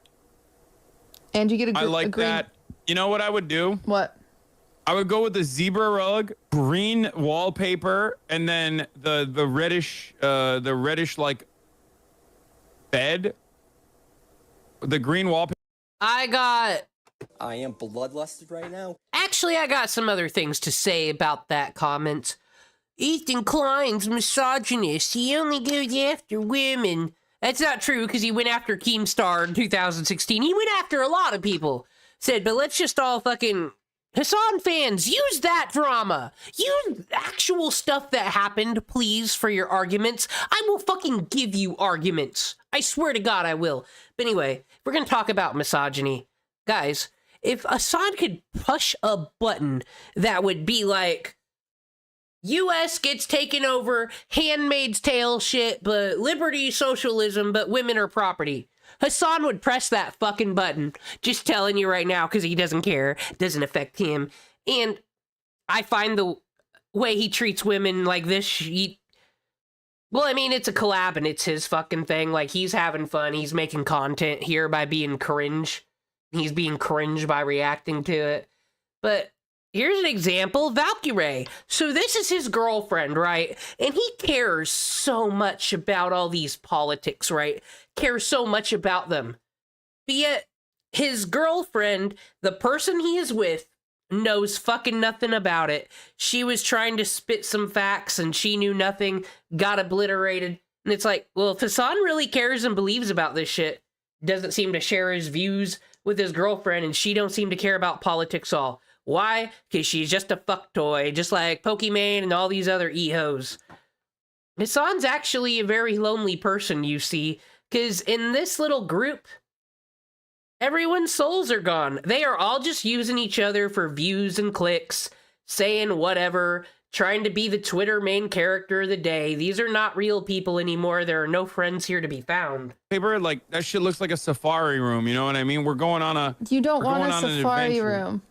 And you get a, I like green... that. You know what I would do? What? I would go with the zebra rug, green wallpaper, and then the reddish like bed. The green wallpaper. I am bloodlusted right now. Actually, I got some other things to say about that comment. Ethan Klein's misogynist. He only goes after women. That's not true, because he went after Keemstar in 2016. He went after a lot of people. Said, but let's just all fucking... Hasan fans, use that drama. Use actual stuff that happened, please, for your arguments. I will fucking give you arguments. I swear to God I will. But anyway, we're going to talk about misogyny. Guys, if Hasan could push a button that would be like, U.S. gets taken over, Handmaid's Tale shit, but liberty, socialism, but women are property. Hasan would press that fucking button. Just telling you right now, because he doesn't care. Doesn't affect him. And I find the way he treats women like this, well, I mean, it's a collab and it's his fucking thing. Like, he's having fun. He's making content here by being cringe. He's being cringe by reacting to it. But here's an example. Valkyrie. So this is his girlfriend, right? And he cares so much about all these politics, right? Cares so much about them. But yet, his girlfriend, the person he is with, knows fucking nothing about it. She was trying to spit some facts and she knew nothing, got obliterated. And it's like, well, if Hasan really cares and believes about this shit, doesn't seem to share his views with his girlfriend, and she don't seem to care about politics all. Why? Because she's just a fuck toy, just like Pokimane and all these other e-hoes. Hasan's actually a very lonely person, you see, because in this little group, everyone's souls are gone. They are all just using each other for views and clicks, saying whatever, trying to be the Twitter main character of the day. These are not real people anymore. There are no friends here to be found. Paper, like that shit looks like a safari room. You know what I mean? We're going on a. You don't we're want going a on an safari adventure. room.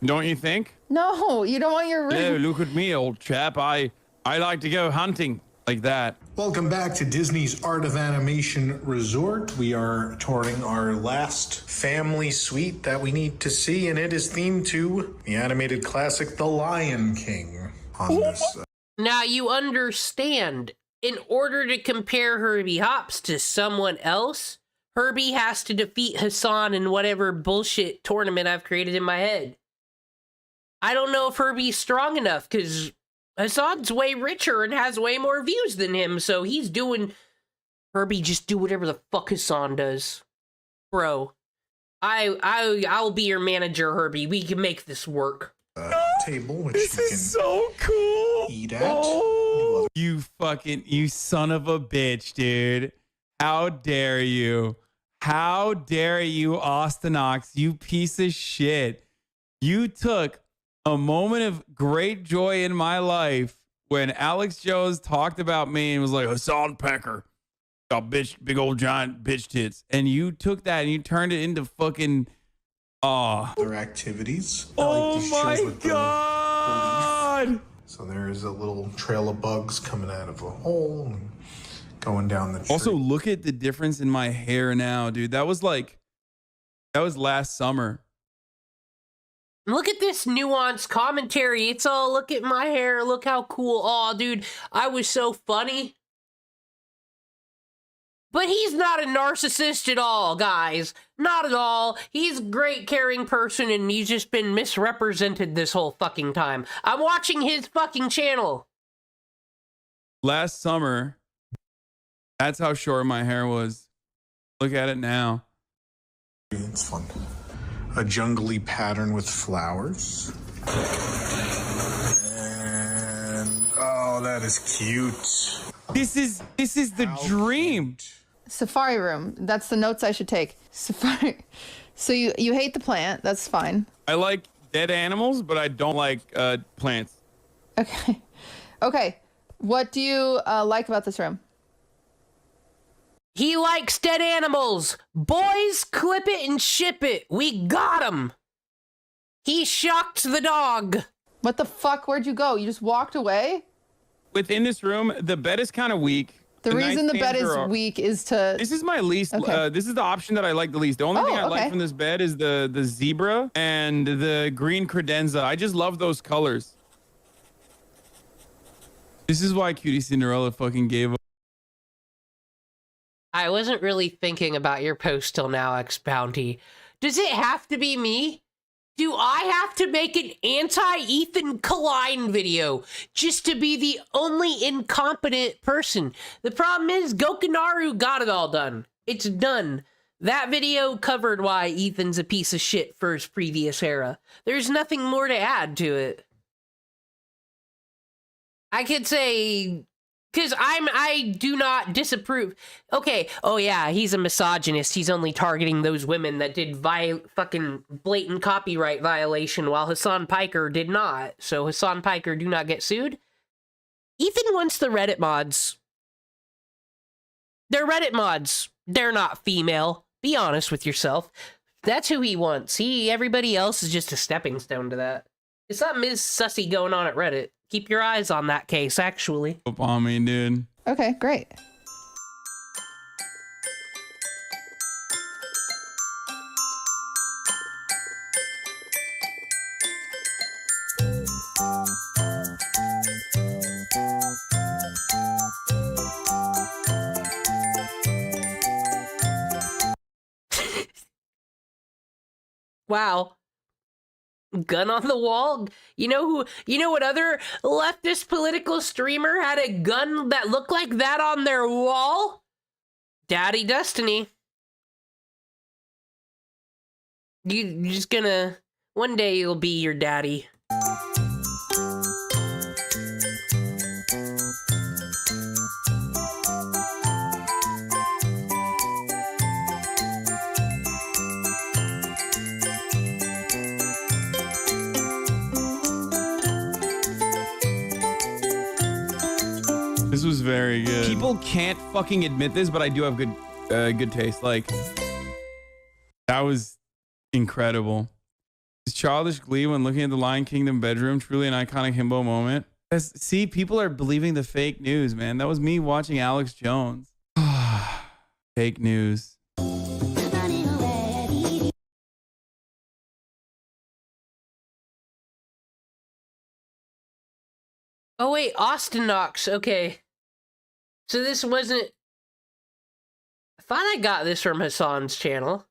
Don't you think? No, you don't want your room. No, look at me, old chap. I like to go hunting like that. Welcome back to Disney's Art of Animation Resort. We are touring our last family suite that we need to see, and it is themed to the animated classic The Lion King. On this, Now you understand, in order to compare Herbie Hopps to someone else, Herbie has to defeat Hasan in whatever bullshit tournament I've created in my head. I don't know if Herbie's strong enough, because Hasan's way richer and has way more views than him, so he's doing... Herbie, just do whatever the fuck Hasan does. Bro, I'll be your manager, Herbie. We can make this work. Table, which this you is can so cool. eat at. Oh, you son of a bitch, dude. How dare you? How dare you, Austinox, you piece of shit. You took a moment of great joy in my life when Alex Jones talked about me and was like, Hasan Piker, got big old giant bitch tits. And you took that and you turned it into fucking Other activities. Oh these my shows with the God. leaf. So there is a little trail of bugs coming out of a hole and going down the tree. Also, look at the difference in my hair now, dude. That was last summer. Look at this nuanced commentary. It's all, look at my hair, look how cool. Oh, dude, I was so funny. But he's not a narcissist at all, guys. Not at all. He's a great, caring person, and he's just been misrepresented this whole fucking time. I'm watching his fucking channel. Last summer, that's how short my hair was. Look at it now. It's fun. A jungly pattern with flowers. And oh, that is cute. This is the dream. Safari room. That's the notes I should take. Safari. So you hate the plant. That's fine. I like dead animals, but I don't like plants. Okay. Okay. What do you like about this room? He likes dead animals. Boys, clip it and ship it. We got him. He shocked the dog. What the fuck? Where'd you go? You just walked away? Within this room, the bed is kind of weak. The reason the bed is nightstands are- weak is to... This is my least. Okay. This is the option that I like the least. The only thing I like from this bed is the zebra and the green credenza. I just love those colors. This is why Cutie Cinderella fucking gave up. I wasn't really thinking about your post till now, X Bounty. Does it have to be me? Do I have to make an anti-Ethan Klein video just to be the only incompetent person? The problem is Gokinaru got it all done. It's done. That video covered why Ethan's a piece of shit for his previous era. There's nothing more to add to it. I could say... Because I do not disapprove. Okay, oh yeah, he's a misogynist. He's only targeting those women that did fucking blatant copyright violation while Hasan Piker did not. So Hasan Piker do not get sued. Ethan wants the Reddit mods. They're Reddit mods. They're not female. Be honest with yourself. That's who he wants. Everybody else is just a stepping stone to that. It's something is sussy going on at Reddit. Keep your eyes on that case, actually. Up on me, dude. Okay, great. Wow. Gun on the wall? You know what other leftist political streamer had a gun that looked like that on their wall? Daddy Destiny. You're just gonna... One day you'll be your daddy. was very good. People can't fucking admit this, but I do have good taste. Like, that was incredible. His childish glee when looking at the Lion Kingdom bedroom, truly an iconic himbo moment. See, people are believing the fake news, man. That was me watching Alex Jones. Fake news. Oh wait, Austin Knox. Okay. So this wasn't... I thought I got this from Hasan's channel.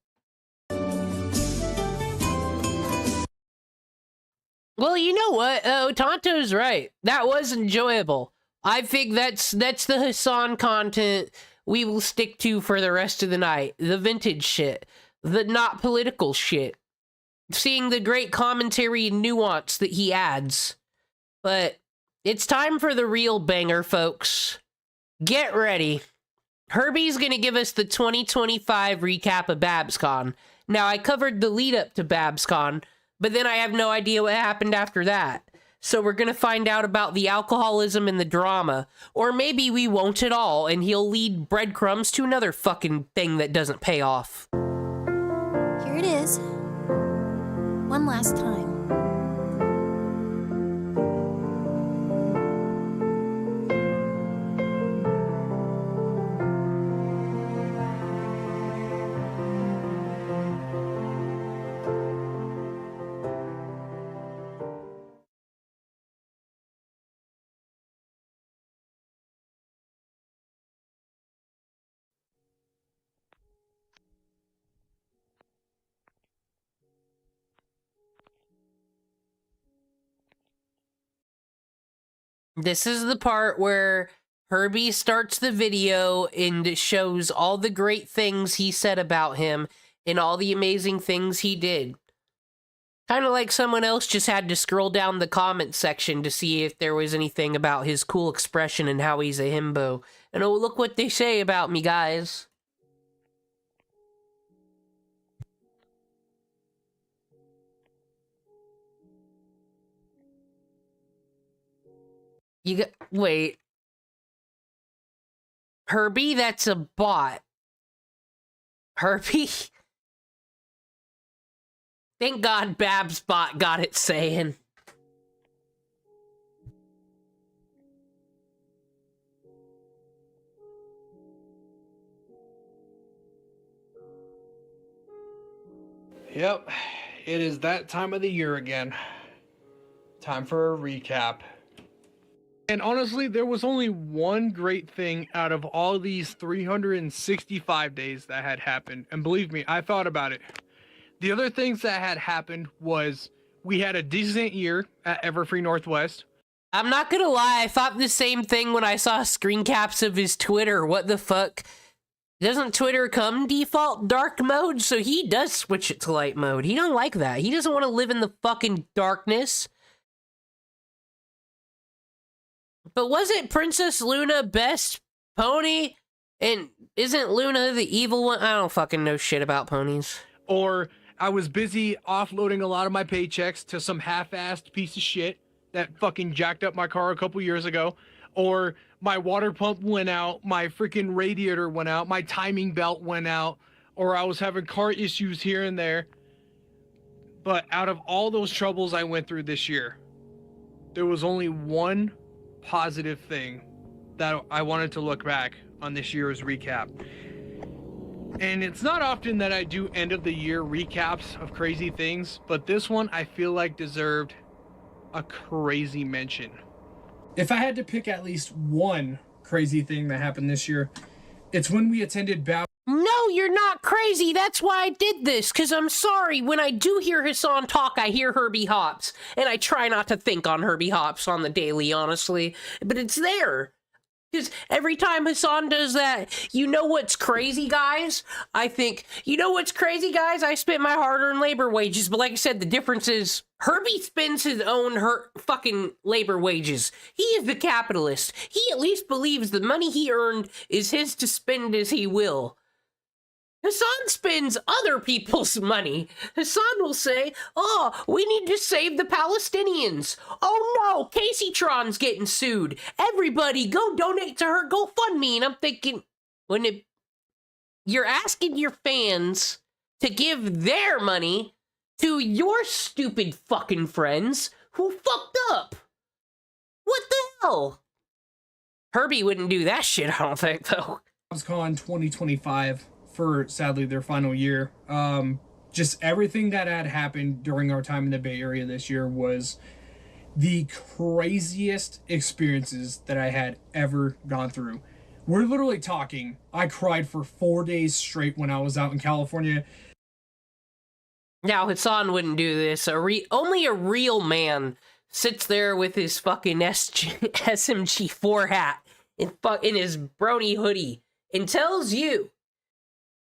Well, you know what? Tonto's right. That was enjoyable. I think that's the Hasan content we will stick to for the rest of the night. The vintage shit. The not political shit. Seeing the great commentary and nuance that he adds. But it's time for the real banger, folks. Get ready. Herbie's gonna give us the 2025 recap of BabsCon. Now, I covered the lead up to BabsCon, but then I have no idea what happened after that. So we're gonna find out about the alcoholism and the drama. Or maybe we won't at all, and he'll lead breadcrumbs to another fucking thing that doesn't pay off. Here it is. One last time. This is the part where Herbie starts the video and shows all the great things he said about him and all the amazing things he did. Kind of like someone else just had to scroll down the comment section to see if there was anything about his cool expression and how he's a himbo. And oh, look what they say about me, guys. You got... Wait. Herbie, that's a bot. Herbie? Thank God Babs bot got it saying. Yep, it is that time of the year again. Time for a recap. And honestly, there was only one great thing out of all these 365 days that had happened. And believe me, I thought about it. The other things that had happened was we had a decent year at Everfree Northwest. I'm not gonna lie, I thought the same thing when I saw screen caps of his Twitter. What the fuck? Doesn't Twitter come default dark mode? So he does switch it to light mode. He don't like that. He doesn't want to live in the fucking darkness. But wasn't Princess Luna best pony? And isn't Luna the evil one? I don't fucking know shit about ponies. Or I was busy offloading a lot of my paychecks to some half-assed piece of shit that fucking jacked up my car a couple years ago. Or my water pump went out, my freaking radiator went out, my timing belt went out, or I was having car issues here and there. But out of all those troubles I went through this year, there was only one positive thing that I wanted to look back on this year's recap. And it's not often that I do end of the year recaps of crazy things, but this one I feel like deserved a crazy mention. If I had to pick at least one crazy thing that happened this year, it's when we attended No, you're not crazy. That's why I did this. Because I'm sorry, when I do hear Hasan talk, I hear Herbie Hopps. And I try not to think on Herbie Hopps on the daily, honestly. But it's there. Because every time Hasan does that, you know what's crazy, guys? I think, you know what's crazy, guys? I spent my hard-earned labor wages, but like I said, the difference is Herbie spends his own fucking labor wages. He is the capitalist. He at least believes the money he earned is his to spend as he will. Hasan spends other people's money. Hasan will say, oh, we need to save the Palestinians. Oh no, Casey Tron's getting sued. Everybody go donate to her GoFundMe. And I'm thinking, you're asking your fans to give their money to your stupid fucking friends who fucked up. What the hell? Herbie wouldn't do that shit, I don't think, though. BabsCon 2025 for, sadly, their final year. Just everything that had happened during our time in the Bay Area this year was the craziest experiences that I had ever gone through. We're literally talking, I cried for 4 days straight when I was out in California. Now, Hasan wouldn't do this. Only a real man sits there with his fucking SMG4 hat in his brony hoodie and tells you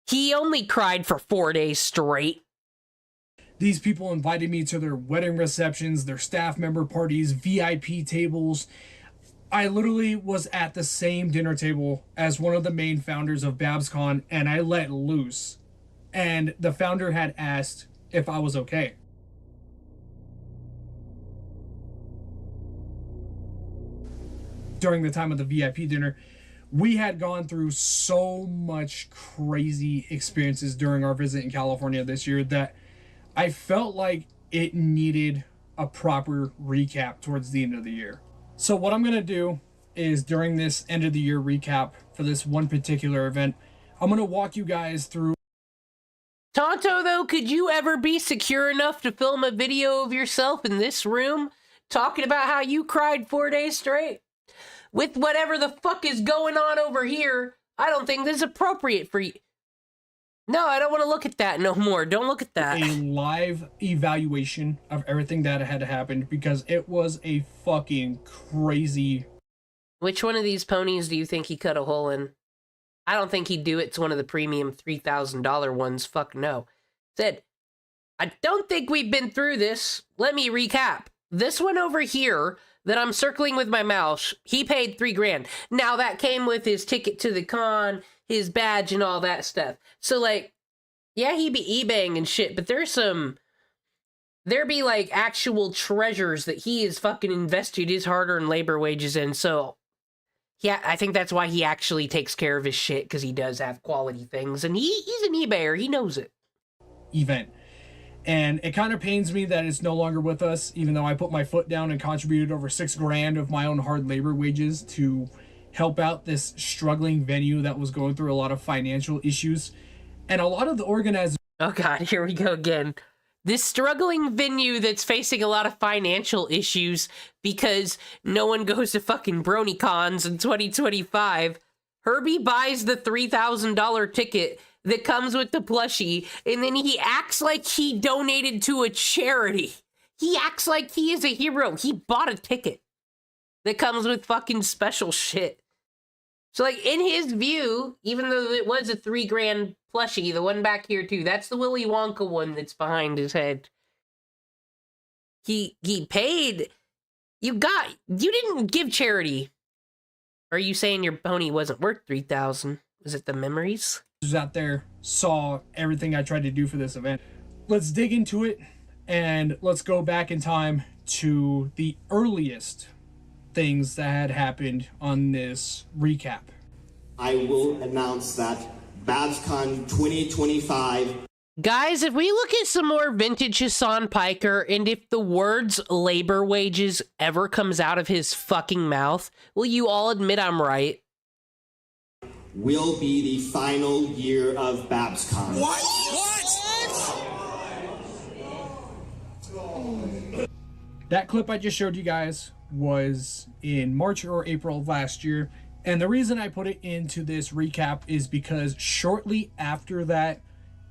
he only cried for 4 days straight. These people invited me to their wedding receptions, their staff member parties, VIP tables. I literally was at the same dinner table as one of the main founders of BabsCon, and I let loose. And the founder had asked if I was okay. During the time of the VIP dinner, we had gone through so much crazy experiences during our visit in California this year that I felt like it needed a proper recap towards the end of the year. So what I'm going to do is during this end of the year recap for this one particular event, I'm going to walk you guys through. Tonto, though, could you ever be secure enough to film a video of yourself in this room talking about how you cried 4 days straight? With whatever the fuck is going on over here, I don't think this is appropriate for you. No, I don't want to look at that no more. Don't look at that. A live evaluation of everything that had happened because it was a fucking crazy. Which one of these ponies do you think he cut a hole in? I don't think he'd do it to one of the premium $3,000 ones. Fuck no. Said, I don't think we've been through this. Let me recap. This one over here that I'm circling with my mouse, he paid $3 grand. Now that came with his ticket to the con, his badge, and all that stuff. So like, yeah, he be eBaying and shit, but there be like actual treasures that he has fucking invested his hard-earned labor wages in. So yeah, I think that's why he actually takes care of his shit, because he does have quality things, and he's an eBayer, he knows it. Event. And it kind of pains me that it's no longer with us, even though I put my foot down and contributed over $6 grand of my own hard labor wages to help out this struggling venue that was going through a lot of financial issues. And a lot of the organizers... Oh God, here we go again. This struggling venue that's facing a lot of financial issues because no one goes to fucking BronyCons in 2025. Herbie buys the $3,000 ticket that comes with the plushie, and then he acts like he donated to a charity. He acts like he is a hero. He bought a ticket that comes with fucking special shit. So, like, in his view, even though it was a $3 grand plushie, the one back here too, that's the Willy Wonka one that's behind his head. He paid. You didn't give charity. Are you saying your pony wasn't worth $3,000? Was it the memories? Out there saw everything I tried to do for this event. Let's dig into it, and let's go back in time to the earliest things that had happened on this recap. I will announce that BabsCon 2025. Guys, if we look at some more vintage Hasan Piker, and if the words labor wages ever comes out of his fucking mouth, will you all admit I'm right? Will be the final year of BabsCon. What? That clip I just showed you guys was in March or April of last year. And the reason I put it into this recap is because shortly after that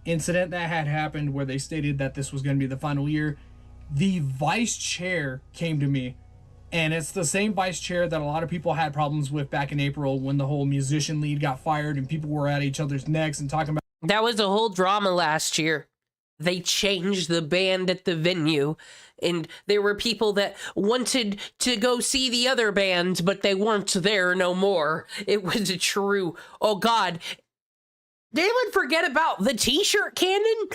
incident that had happened where they stated that this was going to be the final year, the vice chair came to me. And it's the same vice chair that a lot of people had problems with back in April when the whole musician lead got fired and people were at each other's necks and talking about... That was a whole drama last year. They changed the band at the venue, and there were people that wanted to go see the other band, but they weren't there no more. It was a true... Oh, God. Did anyone forget about the t-shirt cannon?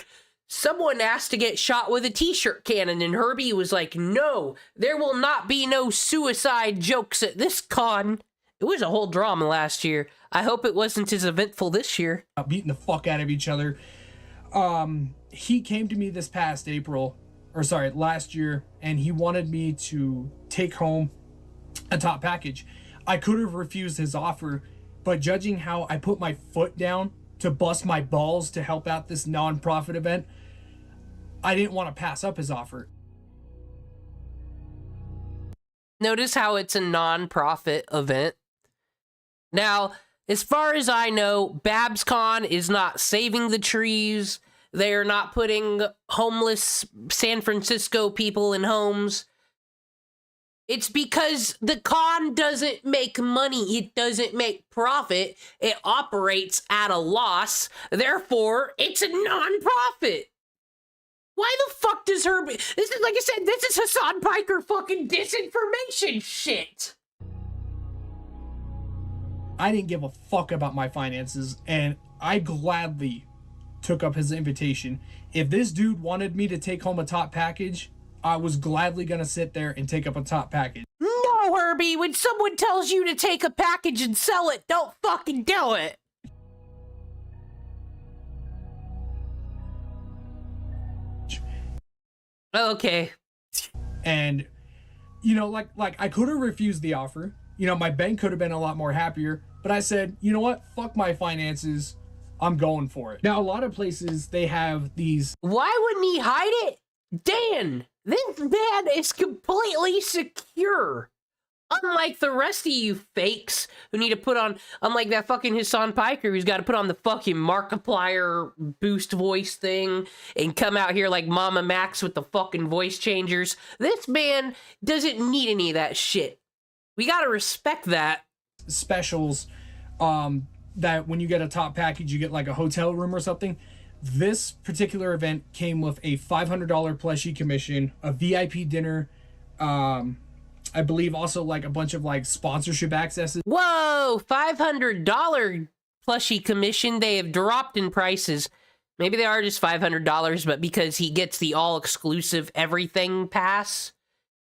Someone asked to get shot with a t-shirt cannon, and Herbie was like, no, there will not be no suicide jokes at this con. It was a whole drama last year. I hope it wasn't as eventful this year. Beating the fuck out of each other. He came to me this past April, or sorry, last year, and he wanted me to take home a top package. I could have refused his offer, but judging how I put my foot down to bust my balls to help out this non-profit event, I didn't want to pass up his offer. Notice how it's a non-profit event. Now, as far as I know, BabsCon is not saving the trees. They are not putting homeless San Francisco people in homes. It's because the con doesn't make money. It doesn't make profit. It operates at a loss. Therefore, it's a non-profit. Why the fuck does Herbie... This is, like I said, this is Hasan Piker fucking disinformation shit. I didn't give a fuck about my finances, and I gladly took up his invitation. If this dude wanted me to take home a top package, I was gladly gonna sit there and take up a top package. No, Herbie, when someone tells you to take a package and sell it, don't fucking do it. Okay. And, you know, like I could have refused the offer. You know, my bank could have been a lot more happier, but I said, you know what? Fuck my finances. I'm going for it. Now, a lot of places, they have these... Why wouldn't he hide it? Dan, this man is completely secure. Unlike the rest of you fakes who need to put on, unlike that fucking Hasan Piker who's got to put on the fucking Markiplier boost voice thing and come out here like Mama Max with the fucking voice changers. This man doesn't need any of that shit. We gotta respect that. Specials, that when you get a top package, you get like a hotel room or something. This particular event came with a $500 plushie commission, a VIP dinner, I believe also like a bunch of like sponsorship accesses. Whoa, $500 plushie commission. They have dropped in prices. Maybe they are just $500, but because he gets the all-exclusive everything pass,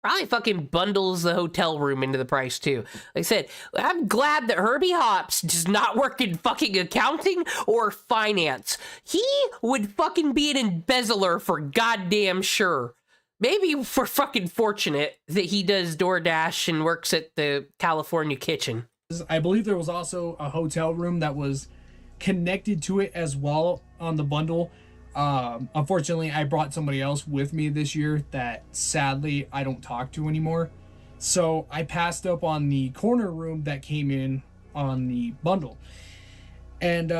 probably fucking bundles the hotel room into the price too. Like I said, I'm glad that Herbie Hopps does not work in fucking accounting or finance. He would fucking be an embezzler for goddamn sure. Maybe we're fucking fortunate that he does DoorDash and works at the California kitchen. I believe there was also a hotel room that was connected to it as well on the bundle. Unfortunately, I brought somebody else with me this year that sadly I don't talk to anymore. So I passed up on the corner room that came in on the bundle. And,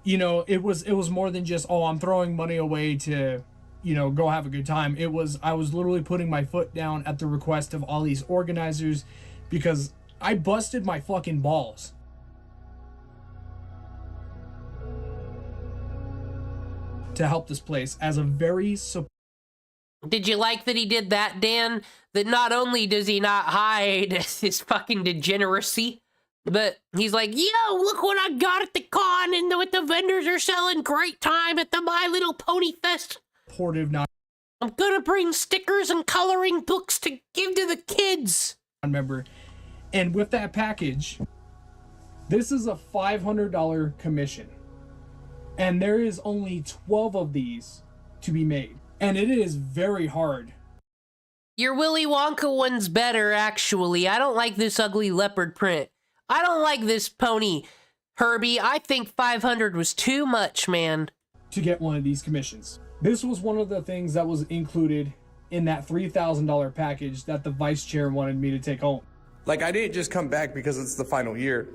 you know, it was more than just, oh, I'm throwing money away to, you know, go have a good time. I was literally putting my foot down at the request of all these organizers because I busted my fucking balls. To help this place as a very... Did you like that he did that, Dan? That not only does he not hide his fucking degeneracy, but he's like, yo, look what I got at the con and what the vendors are selling. Great time at the My Little Pony Fest. I'm gonna bring stickers and coloring books to give to the kids. Remember, and with that package, this is a $500 commission. And there is only 12 of these to be made. And it is very hard. Your Willy Wonka one's better, actually. I don't like this ugly leopard print. I don't like this pony, Herbie. I think 500 was too much, man. To get one of these commissions. This was one of the things that was included in that $3,000 package that the vice chair wanted me to take home. Like, I didn't just come back because it's the final year.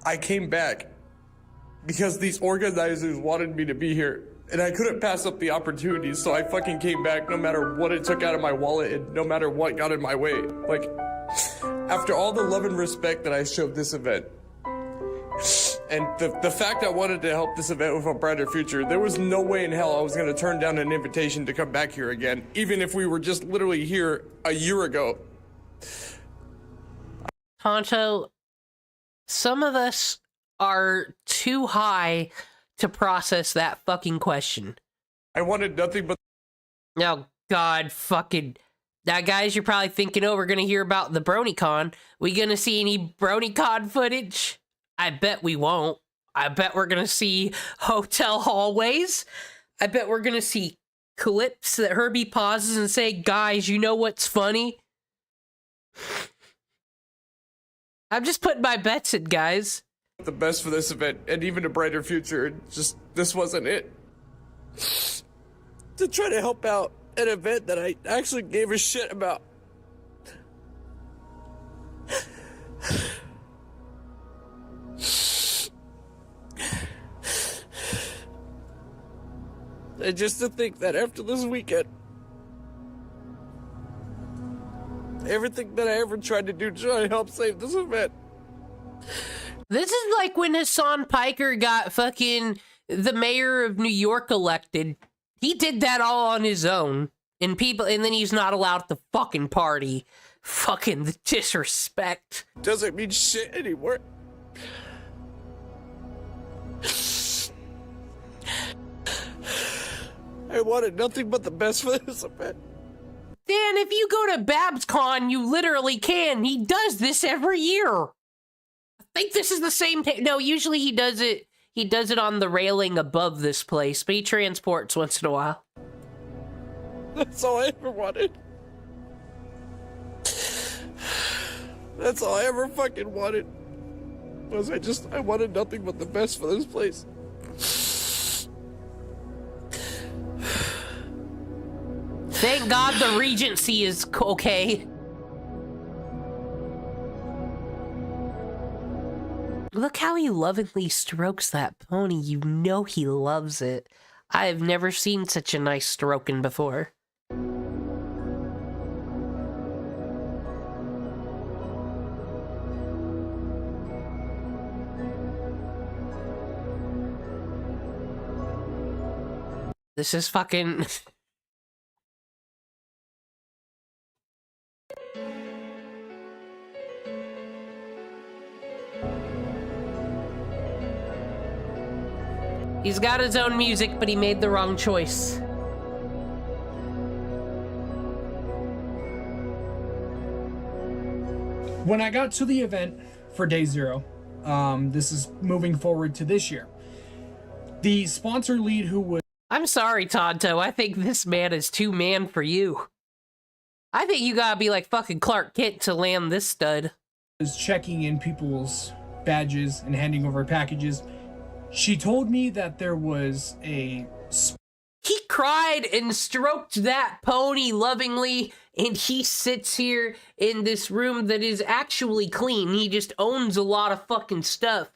I came back because these organizers wanted me to be here, and I couldn't pass up the opportunity, so I fucking came back no matter what it took out of my wallet and no matter what got in my way. Like, after all the love and respect that I showed this event, and the fact I wanted to help this event with a brighter future, there was no way in hell I was going to turn down an invitation to come back here again, even if we were just literally here a year ago. Tonto, some of us are too high to process that fucking question. I wanted nothing but... Oh, God, fucking... Now, guys, you're probably thinking, oh, we're gonna hear about the BronyCon. We gonna see any BronyCon footage? I bet we won't. I bet we're gonna see hotel hallways. I bet we're gonna see clips that Herbie pauses and say, guys, you know what's funny? I'm just putting my bets in, guys. The best for this event, and even a brighter future. Just, this wasn't it. To try to help out an event that I actually gave a shit about. And just to think that after this weekend, everything that I ever tried to do to try to help save this event. This is like when Hasan Piker got fucking the mayor of New York elected. He did that all on his own. And then he's not allowed to fucking party. Fucking the disrespect. Doesn't mean shit anymore. I wanted nothing but the best for this event. Dan, if you go to BabsCon, you literally can. He does this every year. I think this is the same. No, usually he does it. He does it on the railing above this place, but he transports once in a while. That's all I ever wanted. That's all I ever fucking wanted. I wanted nothing but the best for this place. Thank God the Regency is okay. Look how he lovingly strokes that pony. You know he loves it. I have never seen such a nice stroking before. This is fucking... He's got his own music, but he made the wrong choice. When I got to the event for day 0, this is moving forward to this year. The sponsor lead who was... I'm sorry, Tonto. I think this man is too man for you. I think you gotta be like fucking Clark Kent to land this stud. ...was checking in people's badges and handing over packages. She told me that there was a... He cried and stroked that pony lovingly, and he sits here in this room that is actually clean. He just owns a lot of fucking stuff.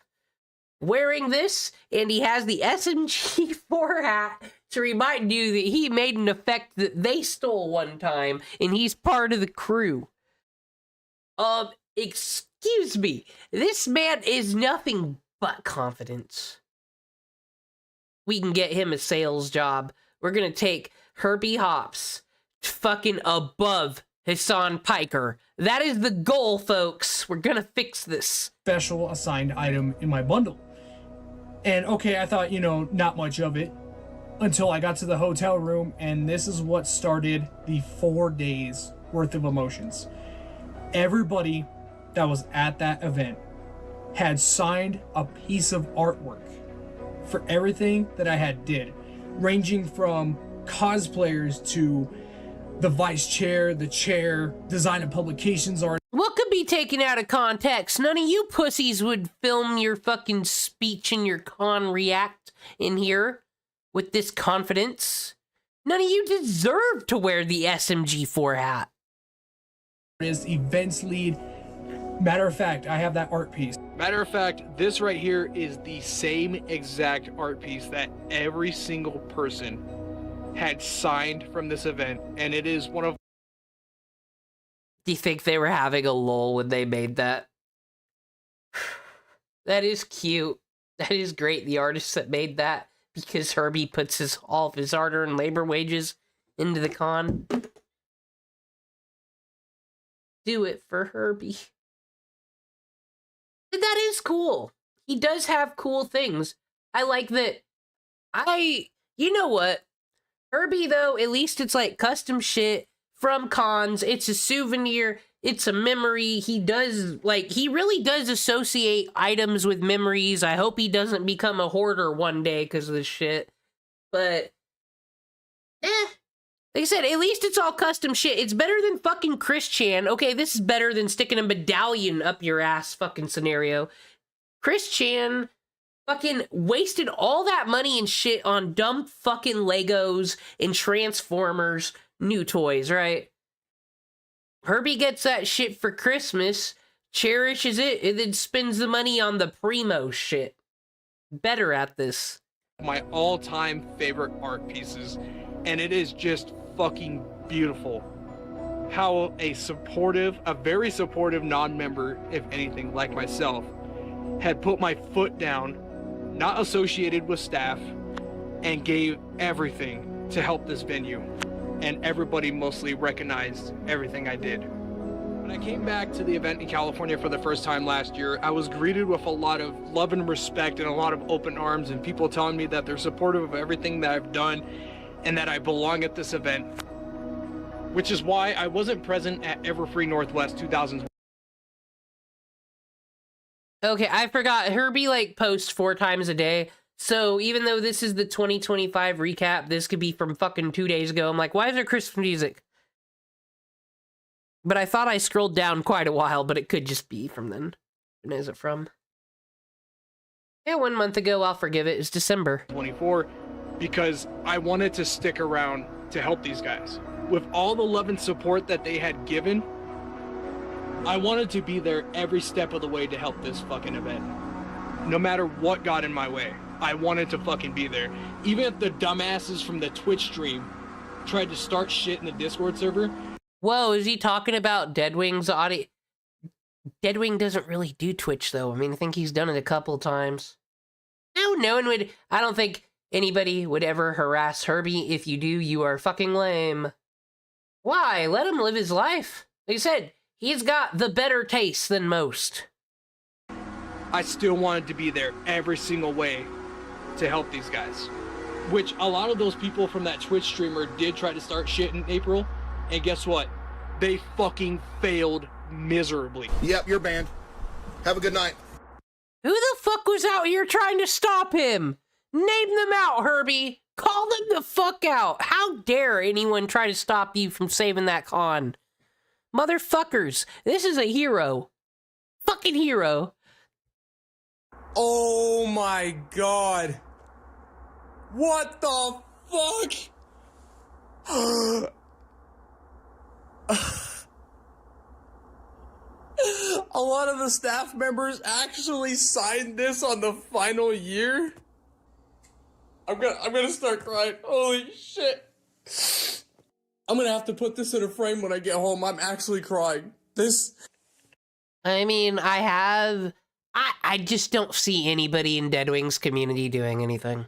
Wearing this, and he has the SMG4 hat to remind you that he made an effect that they stole one time, and he's part of the crew. Excuse me. This man is nothing but confidence. We can get him a sales job. We're gonna take Herbie Hopps fucking above Hasan Piker. That is the goal, folks. We're gonna fix this. Special assigned item in my bundle. And okay, I thought, you know, not much of it until I got to the hotel room, and this is what started the 4 days worth of emotions. Everybody that was at that event had signed a piece of artwork for everything that I had did, ranging from cosplayers to the vice chair, the chair, design and publications art. What could be taken out of context? None of you pussies would film your fucking speech and your con react in here with this confidence. None of you deserve to wear the SMG4 hat. Is events lead. Matter of fact, I have that art piece. Matter of fact, this right here is the same exact art piece that every single person had signed from this event, and it is one of... Do you think they were having a lull when they made that? That is cute. That is great, the artist that made that, because Herbie puts all of his hard-earned labor wages into the con. Do it for Herbie. That is cool. he does have cool things. I like that. You know what? Herbie, though, at least it's like custom shit from cons. It's a souvenir. It's a memory. He really does associate items with memories. I hope he doesn't become a hoarder one day because of this shit. But, like I said, at least it's all custom shit. It's better than fucking Chris Chan. Okay, this is better than sticking a medallion up your ass fucking scenario. Chris Chan fucking wasted all that money and shit on dumb fucking Legos and Transformers new toys, right? Herbie gets that shit for Christmas, cherishes it, and then spends the money on the primo shit. Better at this. My all-time favorite art pieces, and it is just fucking beautiful. How a very supportive non-member, if anything, like myself, had put my foot down, not associated with staff, and gave everything to help this venue. And everybody mostly recognized everything I did. When I came back to the event in California for the first time last year, I was greeted with a lot of love and respect and a lot of open arms and people telling me that they're supportive of everything that I've done and that I belong at this event. Which is why I wasn't present at Everfree Northwest 2000. Okay, I forgot. Herbie, posts 4 times a day. So even though this is the 2025 recap, this could be from fucking 2 days ago. I'm like, why is there Christmas music? But I thought I scrolled down quite a while, but it could just be from then. When is it from? Yeah, 1 month ago, I'll forgive it. It's December 24, because I wanted to stick around to help these guys. With all the love and support that they had given, I wanted to be there every step of the way to help this fucking event. No matter what got in my way, I wanted to fucking be there. Even if the dumbasses from the Twitch stream tried to start shit in the Discord server. Whoa, is he talking about Deadwing's audio? Deadwing doesn't really do Twitch, though. I mean, I think he's done it a couple times. No one would... I don't think anybody would ever harass Herbie. If you do, you are fucking lame. Why? Let him live his life. Like I said, he's got the better taste than most. I still wanted to be there every single way to help these guys. Which a lot of those people from that Twitch streamer did try to start shit in April. And guess what? They fucking failed miserably. Yep, you're banned. Have a good night. Who the fuck was out here trying to stop him? Name them out, Herbie. Call them the fuck out. How dare anyone try to stop you from saving that con? Motherfuckers, this is a hero. Fucking hero. Oh my god. What the fuck? A lot of the staff members actually signed this on the final year. I'm gonna start crying. Holy shit. I'm gonna have to put this in a frame when I get home. I'm actually crying. I mean, I just don't see anybody in Deadwing's community doing anything.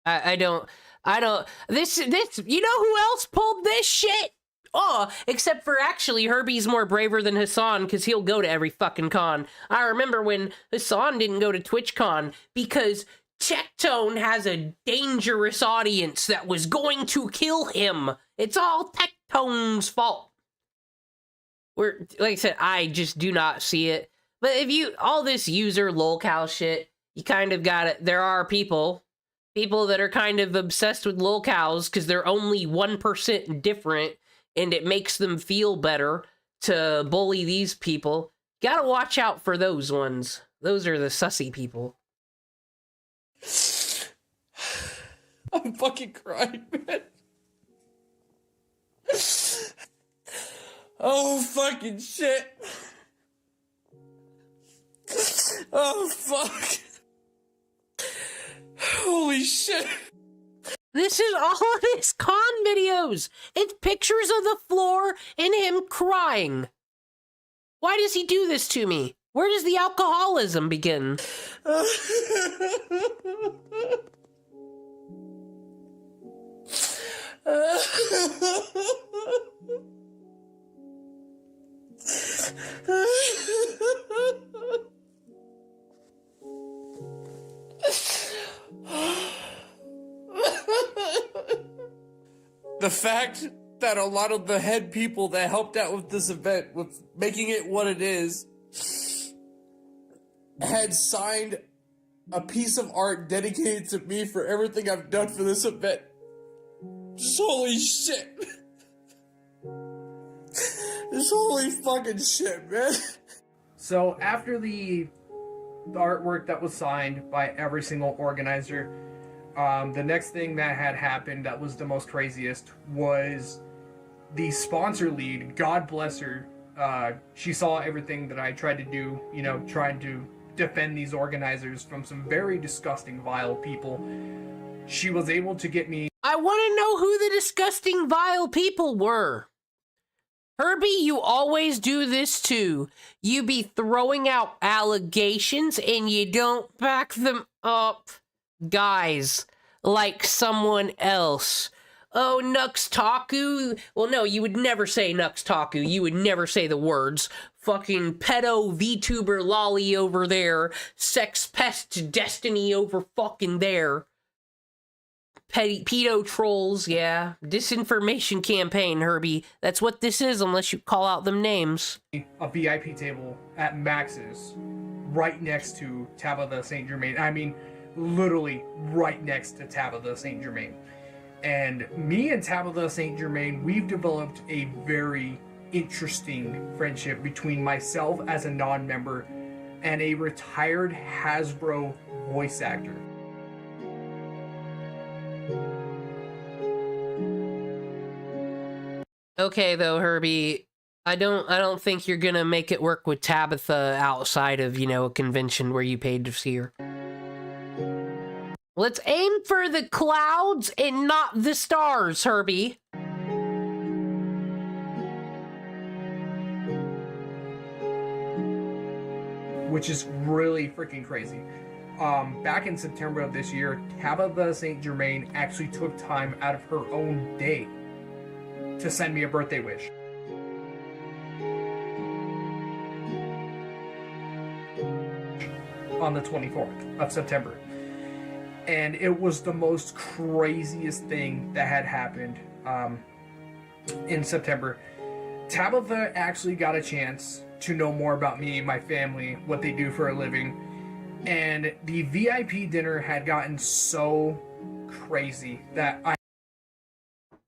I don't, this, you know who else pulled this shit? Oh, except for actually Herbie's more braver than Hasan because he'll go to every fucking con. I remember when Hasan didn't go to TwitchCon because Tectone has a dangerous audience that was going to kill him. It's all Tectone's fault. Like I said, I just do not see it. But if all this user lolcow shit, you kind of got it. There are people that are kind of obsessed with lolcows because they're only 1% different and it makes them feel better to bully these people. Gotta watch out for those ones. Those are the sussy people. I'm fucking crying, man. Oh, fucking shit. Oh, fuck. Holy shit. This is all of his con videos. It's pictures of the floor and him crying. Why does he do this to me? Where does the alcoholism begin? the fact that a lot of the head people that helped out with this event, with making it what it is, had signed a piece of art dedicated to me for everything I've done for this event. Just holy shit. This holy fucking shit, man. So after the artwork that was signed by every single organizer, the next thing that had happened that was the most craziest was the sponsor lead. God bless her. She saw everything that I tried to do, you know, trying to defend these organizers from some very disgusting, vile people. She was able to get me... I want to know who the disgusting, vile people were. Herbie, you always do this too. You be throwing out allegations and you don't back them up. Guys, like someone else. Oh, Nux Taku? Well, no, you would never say Nux Taku. You would never say the words. Fucking pedo VTuber lolly over there. Sex pest destiny over fucking there. Pedo trolls, yeah. Disinformation campaign, Herbie. That's what this is, unless you call out them names. A VIP table at Max's, right next to Tabitha St. Germain. I mean, literally right next to Tabitha St. Germain. And me and Tabitha St. Germain, we've developed a very interesting friendship between myself as a non-member and a retired Hasbro voice actor. Okay, though, Herbie, I don't think you're gonna make it work with Tabitha outside of, you know, a convention where you paid to see her. Let's aim for the clouds and not the stars, Herbie. Which is really freaking crazy. Back in September of this year, Tabitha St. Germain actually took time out of her own day to send me a birthday wish. On the 24th of September. And it was the most craziest thing that had happened in September. Tabitha actually got a chance to know more about me, my family, what they do for a living. And the VIP dinner had gotten so crazy that I...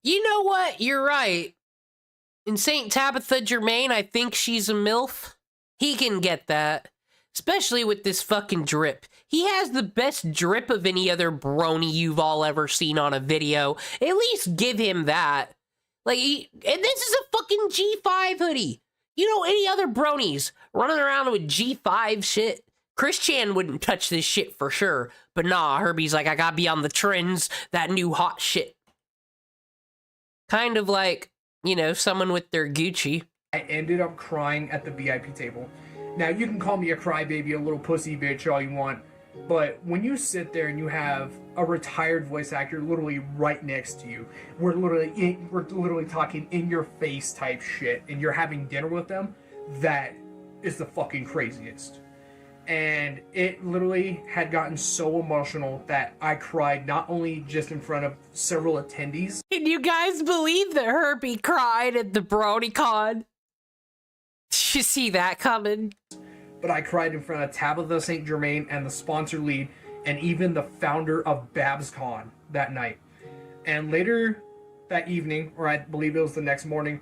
You know what? You're right. In St. Tabitha Germain, I think she's a MILF. He can get that. Especially with this fucking drip. He has the best drip of any other brony you've all ever seen on a video. At least give him that. Like, and this is a fucking G5 hoodie. You know, any other bronies running around with G5 shit? Chris Chan wouldn't touch this shit for sure. But nah, Herbie's like, I gotta be on the trends, that new hot shit. Kind of like, you know, someone with their Gucci. I ended up crying at the VIP table. Now, you can call me a crybaby, a little pussy bitch, all you want, but when you sit there and you have a retired voice actor literally right next to you, we're literally talking in your face type shit, and you're having dinner with them, that is the fucking craziest. And it literally had gotten so emotional that I cried not only just in front of several attendees. Can you guys believe that Herbie cried at the BronyCon? Did you see that coming? But I cried in front of Tabitha St. Germain and the sponsor lead and even the founder of BabsCon that night. And later that evening, or I believe it was the next morning,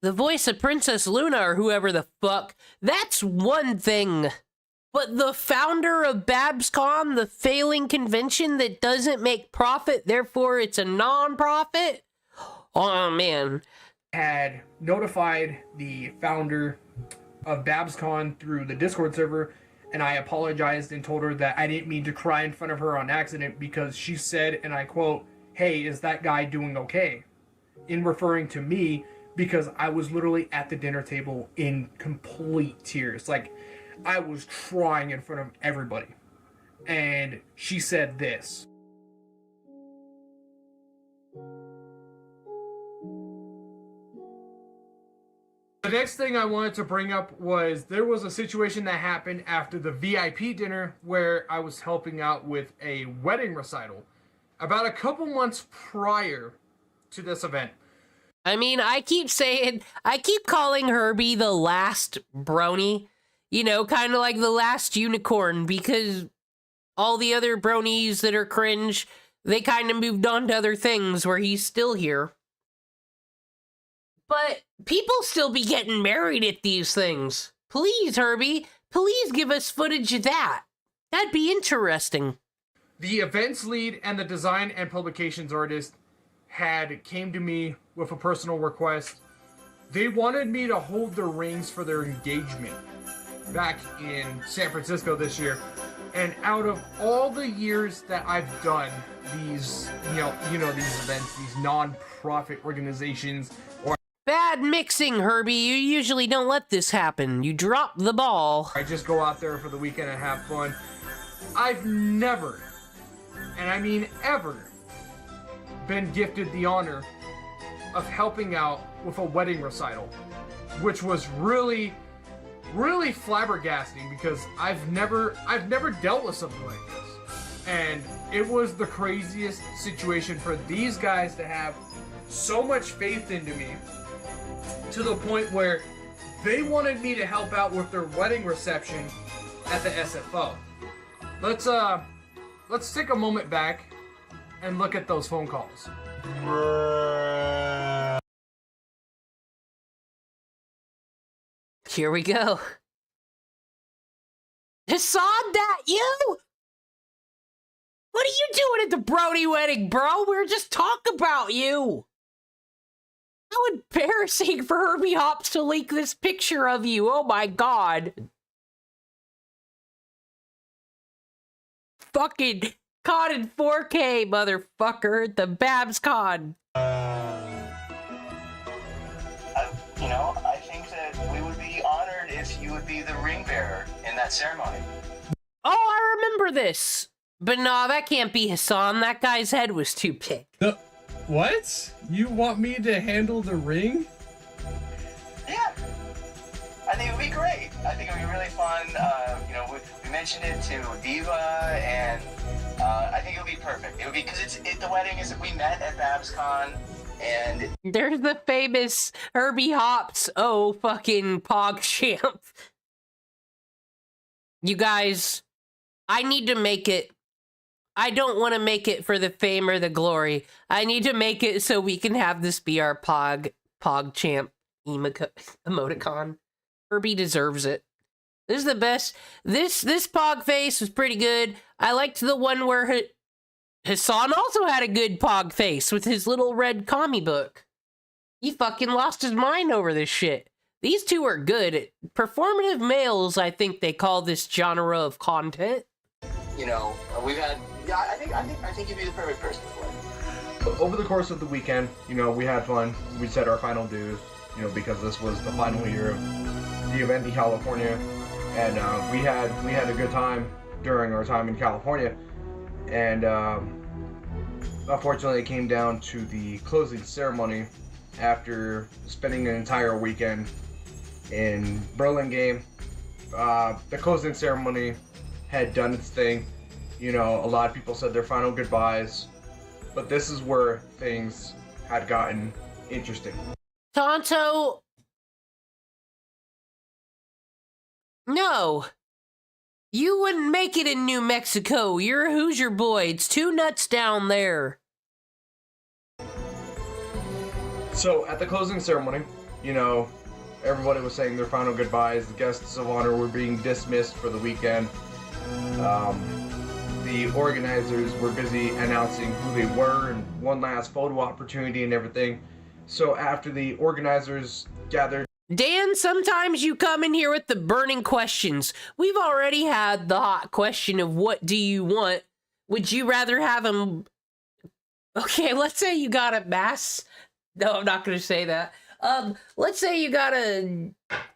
the voice of Princess Luna or whoever the fuck, that's one thing. But the founder of BabsCon, the failing convention that doesn't make profit, therefore it's a non-profit? Oh, man. Had notified the founder of BabsCon through the Discord server, and I apologized and told her that I didn't mean to cry in front of her on accident because she said, and I quote, "Hey, is that guy doing okay?" In referring to me, because I was literally at the dinner table in complete tears. Like, I was crying in front of everybody. And she said this. The next thing I wanted to bring up was there was a situation that happened after the VIP dinner where I was helping out with a wedding recital. About a couple months prior to this event. I mean, I keep calling Herbie the last brony, you know, kind of like the last unicorn, because all the other bronies that are cringe, they kind of moved on to other things where he's still here. But people still be getting married at these things. Please, Herbie, please give us footage of that. That'd be interesting. The events lead and the design and publications artist came to me with a personal request. They wanted me to hold the rings for their engagement back in San Francisco this year. And out of all the years that I've done these, these events, these non-profit organizations, or bad mixing, Herbie. You usually don't let this happen. You drop the ball. I just go out there for the weekend and have fun. I've never, and I mean ever, been gifted the honor of helping out with a wedding recital, which was really flabbergasting because I've never dealt with something like this. And it was the craziest situation for these guys to have so much faith into me to the point where they wanted me to help out with their wedding reception at the SFO. Let's take a moment back and look at those phone calls. Here we go. Hasan, that you? What are you doing at the Brody wedding, bro? We were just talking about you. How embarrassing for Herbie Hopps to leak this picture of you. Oh my god. Fucking caught in 4K, motherfucker. The Babs Con. I think that we would be honored if you would be the ring bearer in that ceremony. Oh, I remember this. But no, that can't be Hasan. That guy's head was too big. What? You want me to handle the ring? Yeah. I think it would be great. I think it would be really fun. We mentioned it to Diva, and I think it would be perfect. It would be because the wedding is we met at BabsCon, and there's the famous Herbie Hopps. Oh, fucking PogChamp. You guys, I need to make it. I don't want to make it for the fame or the glory. I need to make it so we can have this be our PogChamp emoticon. Herbie deserves it. This is the best. This Pog face was pretty good. I liked the one where Hasan also had a good Pog face with his little red commie book. He fucking lost his mind over this shit. These two are good. Performative males, I think they call this genre of content. We've had. Yeah, I think you'd be the perfect person for it. Over the course of the weekend, we had fun. We set our final dues, because this was the final year of the event in California, and we had a good time during our time in California. And unfortunately, it came down to the closing ceremony after spending an entire weekend in Burlingame. The closing ceremony had done its thing. A lot of people said their final goodbyes, but this is where things had gotten interesting. Tonto, no, you wouldn't make it in New Mexico. You're a Hoosier boy. It's too nuts down there. So at the closing ceremony, everybody was saying their final goodbyes. The guests of honor were being dismissed for the weekend. The organizers were busy announcing who they were and one last photo opportunity and everything. So after the organizers gathered... Dan, sometimes you come in here with the burning questions. We've already had the hot question of what do you want? Would you rather have them... Okay, let's say you got a mass... No, I'm not going to say that. Let's say you gotta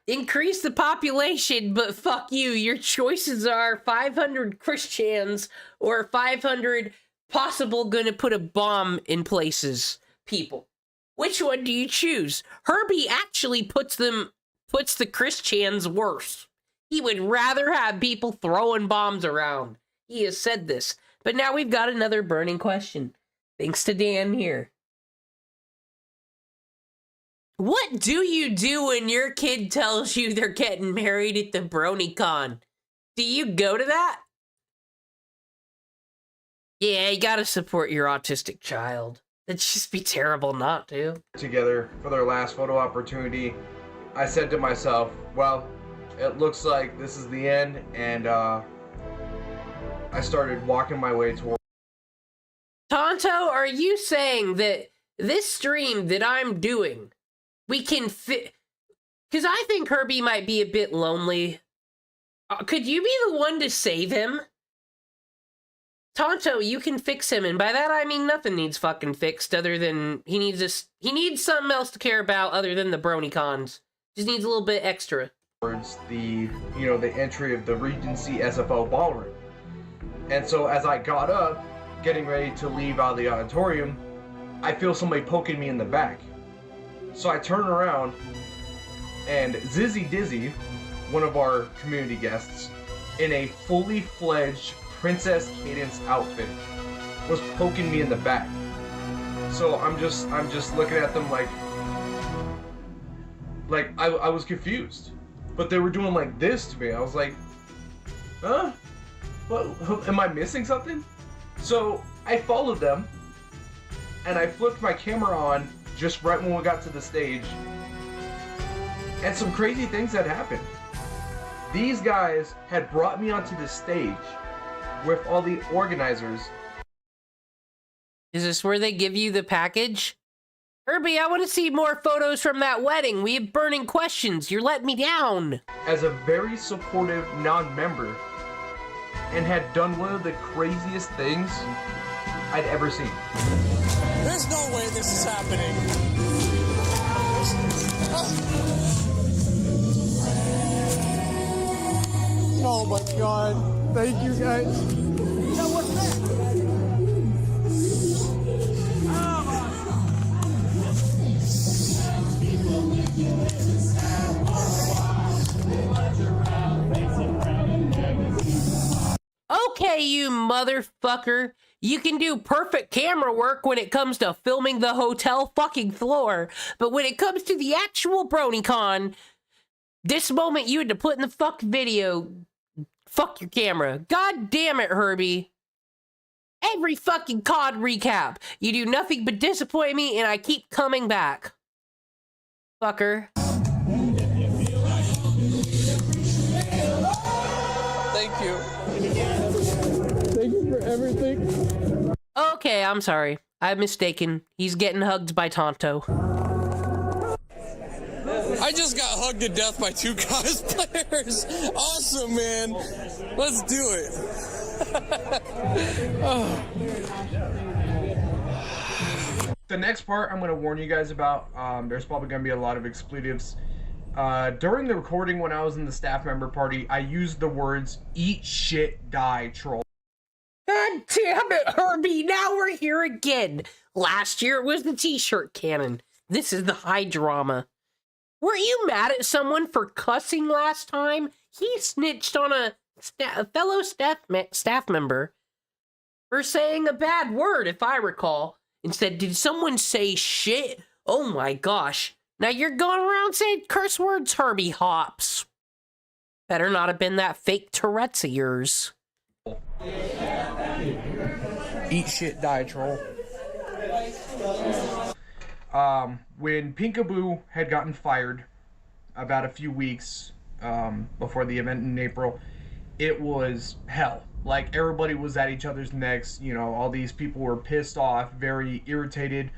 increase the population, but fuck you. Your choices are 500 Christians or 500 possible gonna put a bomb in places people. Which one do you choose? Herbie actually puts the Christians worse. He would rather have people throwing bombs around. He has said this. But now we've got another burning question. Thanks to Dan here. What do you do when your kid tells you they're getting married at the BronyCon? Do you go to that? Yeah, you gotta support your autistic child. It'd just be terrible not to. Together for their last photo opportunity, I said to myself, well, it looks like this is the end, and I started walking my way toward. Tonto, are you saying that this stream that I'm doing, we can fit? Because I think Herbie might be a bit lonely. Could you be the one to save him? Tonto, you can fix him, and by that I mean nothing needs fucking fixed other than he needs something else to care about other than the BronyCons. Just needs a little bit extra. Towards the, the entry of the Regency SFO ballroom. And so as I got up, getting ready to leave out of the auditorium, I feel somebody poking me in the back. So I turn around, and Zizzy Dizzy, one of our community guests, in a fully fledged Princess Cadence outfit, was poking me in the back. So I'm just looking at them like I was confused. But they were doing like this to me. I was like, huh? What, am I missing something? So I followed them, and I flipped my camera on just right when we got to the stage, and some crazy things had happened. These guys had brought me onto the stage with all the organizers. Is this where they give you the package? Herbie, I want to see more photos from that wedding. We have burning questions. You're letting me down. As a very supportive non-member, and had done one of the craziest things I'd ever seen. There's no way this is happening. Oh my God. Thank you guys. Now what's that? Okay, you motherfucker. You can do perfect camera work when it comes to filming the hotel fucking floor, but when it comes to the actual BronyCon, this moment you had to put in the fuck video. Fuck your camera. God damn it, Herbie. Every fucking COD recap, you do nothing but disappoint me, and I keep coming back. Fucker. Thank you. Thank you for everything. Okay, I'm sorry. I'm mistaken. He's getting hugged by Tonto. I just got hugged to death by 2 cosplayers. Awesome, man. Let's do it. Oh. The next part I'm going to warn you guys about, there's probably going to be a lot of expletives. During the recording when I was in the staff member party, I used the words, eat shit, die, troll. God damn it, Herbie, now we're here again. Last year it was the t-shirt cannon. This is the high drama. Were you mad at someone for cussing last time? He snitched on a fellow staff member for saying a bad word, if I recall, and said, did someone say shit? Oh my gosh. Now you're going around saying curse words, Herbie Hopps. Better not have been that fake Tourette's of yours. Eat shit, die, troll. When Pinkaboo had gotten fired about a few weeks before the event in April, it was hell. Like, everybody was at each other's necks. You know, all these people were pissed off, very irritated.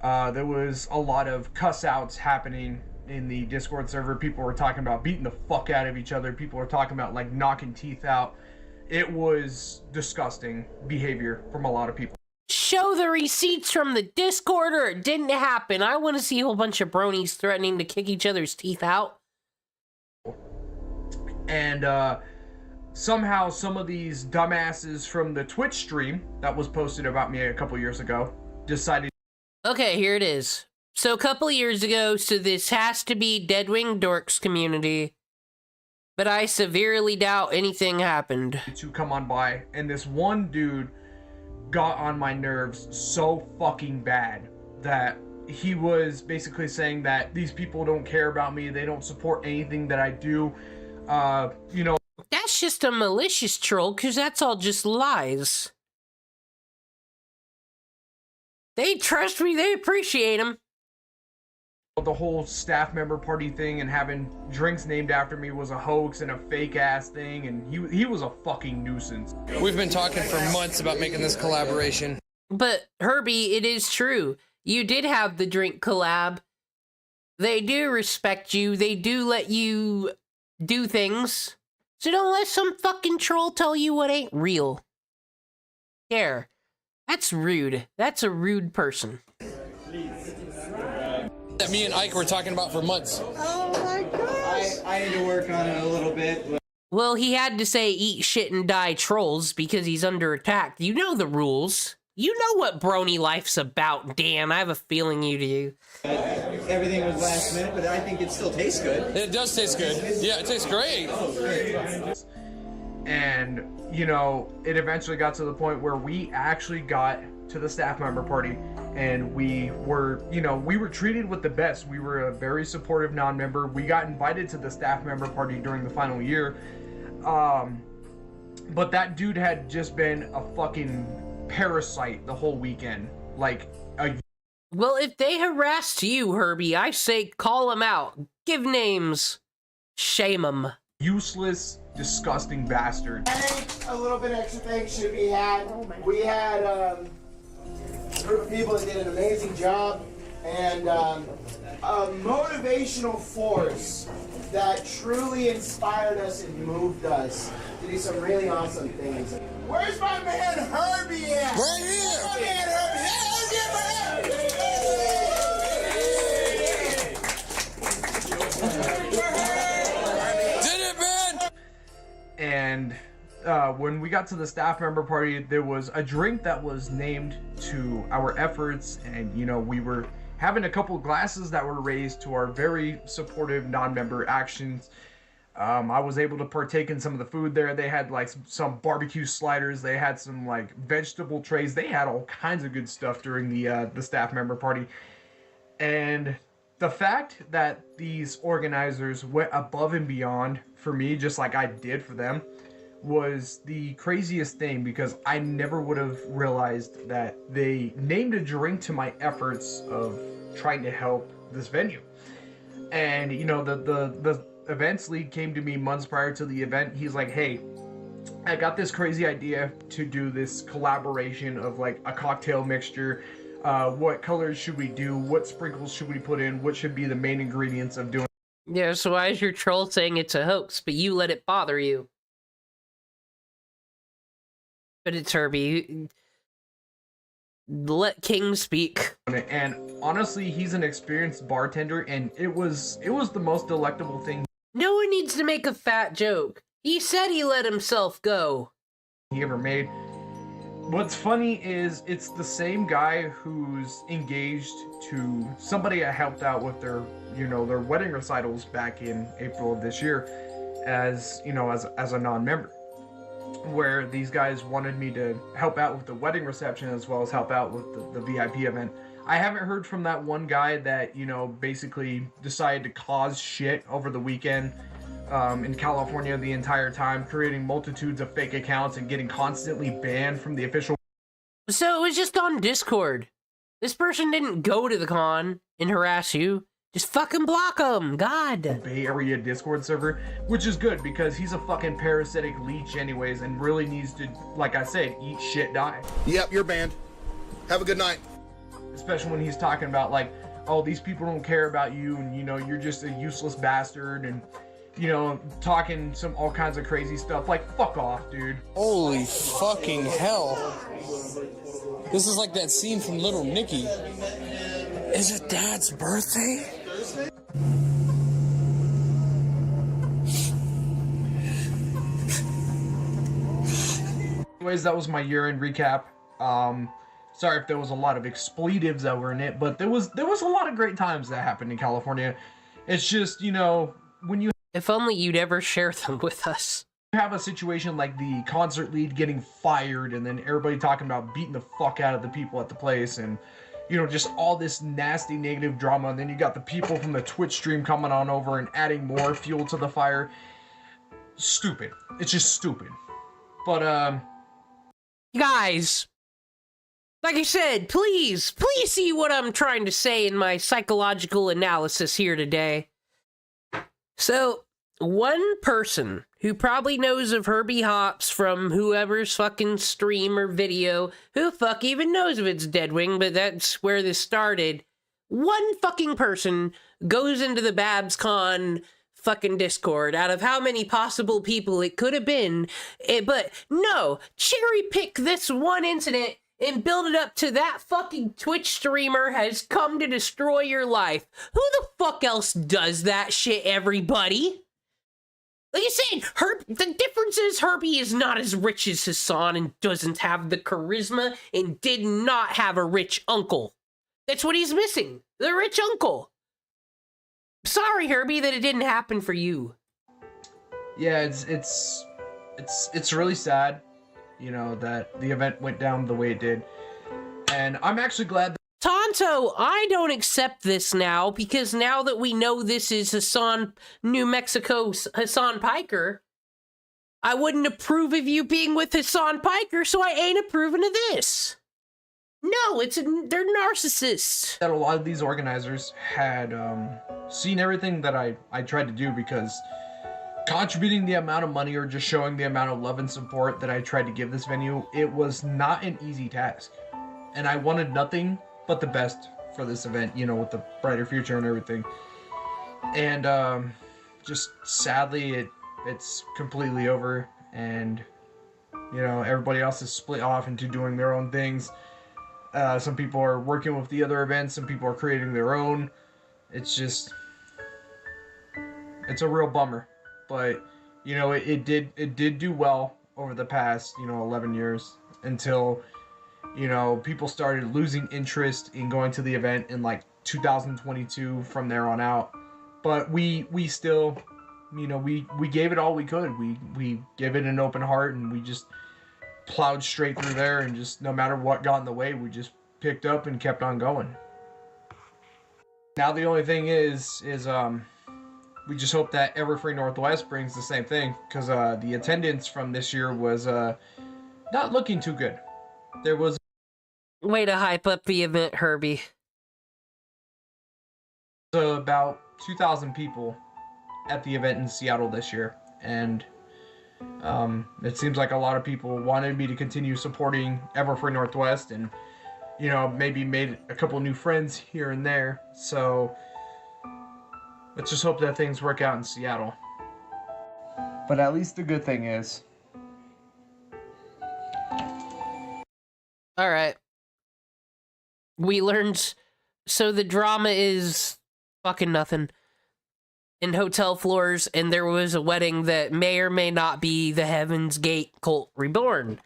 There was a lot of cuss outs happening in the Discord server. People were talking about beating the fuck out of each other. People were talking about, like, knocking teeth out. It was disgusting behavior from a lot of people. Show the receipts from the Discord or it didn't happen. I want to see a whole bunch of bronies threatening to kick each other's teeth out. And somehow some of these dumbasses from the Twitch stream that was posted about me a couple years ago decided... Okay, here it is. So a couple years ago, so this has to be Deadwing Dorks community, but I severely doubt anything happened. ...to come on by, and this one dude got on my nerves so fucking bad that he was basically saying that these people don't care about me, they don't support anything that I do. You know, that's just a malicious troll, because that's all just lies. They trust me, they appreciate him. The whole staff member party thing and having drinks named after me was a hoax and a fake ass thing, and he was a fucking nuisance. We've been talking for months about making this collaboration. But Herbie, it is true. You did have the drink collab. They do respect you. They do let you do things. So don't let some fucking troll tell you what ain't real. There. That's rude. That's a rude person. That me and Ike were talking about for months. Oh my gosh! I need to work on it a little bit. Well, he had to say eat shit and die trolls because he's under attack. You know the rules. You know what brony life's about, Dan. I have a feeling you do. Everything was last minute, but I think it still tastes good. It does taste good. Yeah, it tastes great. Oh, great. And, you know, it eventually got to the point where we actually got to the staff member party, and we were, you know, we were treated with the best. We were a very supportive non-member. We got invited to the staff member party during the final year. But that dude had just been a fucking parasite the whole weekend. Like, well, if they harassed you, Herbie, I say call them out. Give names. Shame them. Useless, disgusting bastard. A little bit extra thanks should be had. We had a group of people that did an amazing job, and a motivational force that truly inspired us and moved us to do some really awesome things. Where's my man Herbie at? Right here. Where's my man Herbie? Yeah, let's get my Did it, man? And when we got to the staff member party, there was a drink that was named to our efforts, and you know, we were having a couple glasses that were raised to our very supportive non-member actions. I was able to partake in some of the food there. They had like some barbecue sliders. They had some like vegetable trays. They had all kinds of good stuff during the staff member party. And the fact that these organizers went above and beyond for me, just like I did for them, was the craziest thing, because I never would have realized that they named a drink to my efforts of trying to help this venue. And you know, the events lead came to me months prior to the event. He's like, hey, I got this crazy idea to do this collaboration of like a cocktail mixture. What colors should we do? What sprinkles should we put in? What should be the main ingredients of doing? Yeah, so why is your troll saying it's a hoax, but you let it bother you? But it's Herbie. Let King speak. And honestly, he's an experienced bartender, and it was the most delectable thing. No one needs to make a fat joke. He said he let himself go. He ever made. What's funny is it's the same guy who's engaged to somebody I helped out with their, you know, their wedding recitals back in April of this year, as you know, as a non-member, where these guys wanted me to help out with the wedding reception as well as help out with the VIP event. I haven't heard from that one guy that, you know, basically decided to cause shit over the weekend in California the entire time, creating multitudes of fake accounts and getting constantly banned from the official. So it was just on Discord. This person didn't go to the con and harass you. Just fucking block him, God. Bay Area Discord server, which is good because he's a fucking parasitic leech anyways and really needs to, like I said, eat shit, die. Yep, you're banned. Have a good night. Especially when he's talking about like, oh, these people don't care about you, and you know, you're just a useless bastard, and you know, talking some all kinds of crazy stuff. Like, fuck off, dude. Holy fucking hell. This is like that scene from Little Nicky. Is it Dad's birthday? Anyways, that was my year-end recap. Sorry if there was a lot of expletives that were in it, but there was a lot of great times that happened in California. It's just, you know, when you... If only you'd ever share them with us. Have a situation like the concert lead getting fired and then everybody talking about beating the fuck out of the people at the place, and you know, just all this nasty negative drama, and then you got the people from the Twitch stream coming on over and adding more fuel to the fire. Stupid. It's just stupid. But guys, like I said, please see what I'm trying to say in my psychological analysis here today. So, one person who probably knows of Herbie Hopps from whoever's fucking stream or video, who the fuck even knows if it's Deadwing, but that's where this started. One fucking person goes into the BabsCon fucking Discord out of how many possible people it could have been, but no, cherry pick this one incident and build it up to that fucking Twitch streamer has come to destroy your life. Who the fuck else does that shit, everybody? Like I said, the difference is Herbie is not as rich as Hasan and doesn't have the charisma and did not have a rich uncle. That's what he's missing, the rich uncle. Sorry, Herbie, that it didn't happen for you. yeah, it's really sad, you know, that the event went down the way it did. And I'm actually glad that Tonto, I don't accept this now, because now that we know this is New Mexico's Hasan Piker, I wouldn't approve of you being with Hasan Piker, so I ain't approving of this. No, they're narcissists. that a lot of these organizers had seen everything that I tried to do, because contributing the amount of money or just showing the amount of love and support that I tried to give this venue, it was not an easy task. And I wanted nothing but the best for this event, you know, with the brighter future and everything. And just sadly, it's completely over, and you know, everybody else is split off into doing their own things. Some people are working with the other events, some people are creating their own. It's a real bummer, but you know, it did do well over the past, you know, 11 years, until, you know, people started losing interest in going to the event in like 2022 from there on out. But we still, you know, we gave it all we could. We gave it an open heart, and we just plowed straight through there, and just no matter what got in the way, we just picked up and kept on going. Now the only thing is we just hope that Everfree Northwest brings the same thing, because the attendance from this year was not looking too good. There was way to hype up the event, Herbie. About 2,000 people at the event in Seattle this year, and it seems like a lot of people wanted me to continue supporting Everfree Northwest, and you know, maybe made a couple new friends here and there. So let's just hope that things work out in Seattle. But at least the good thing is, all right, we learned, so the drama is fucking nothing in hotel floors, and there was a wedding that may or may not be the Heaven's Gate cult reborn.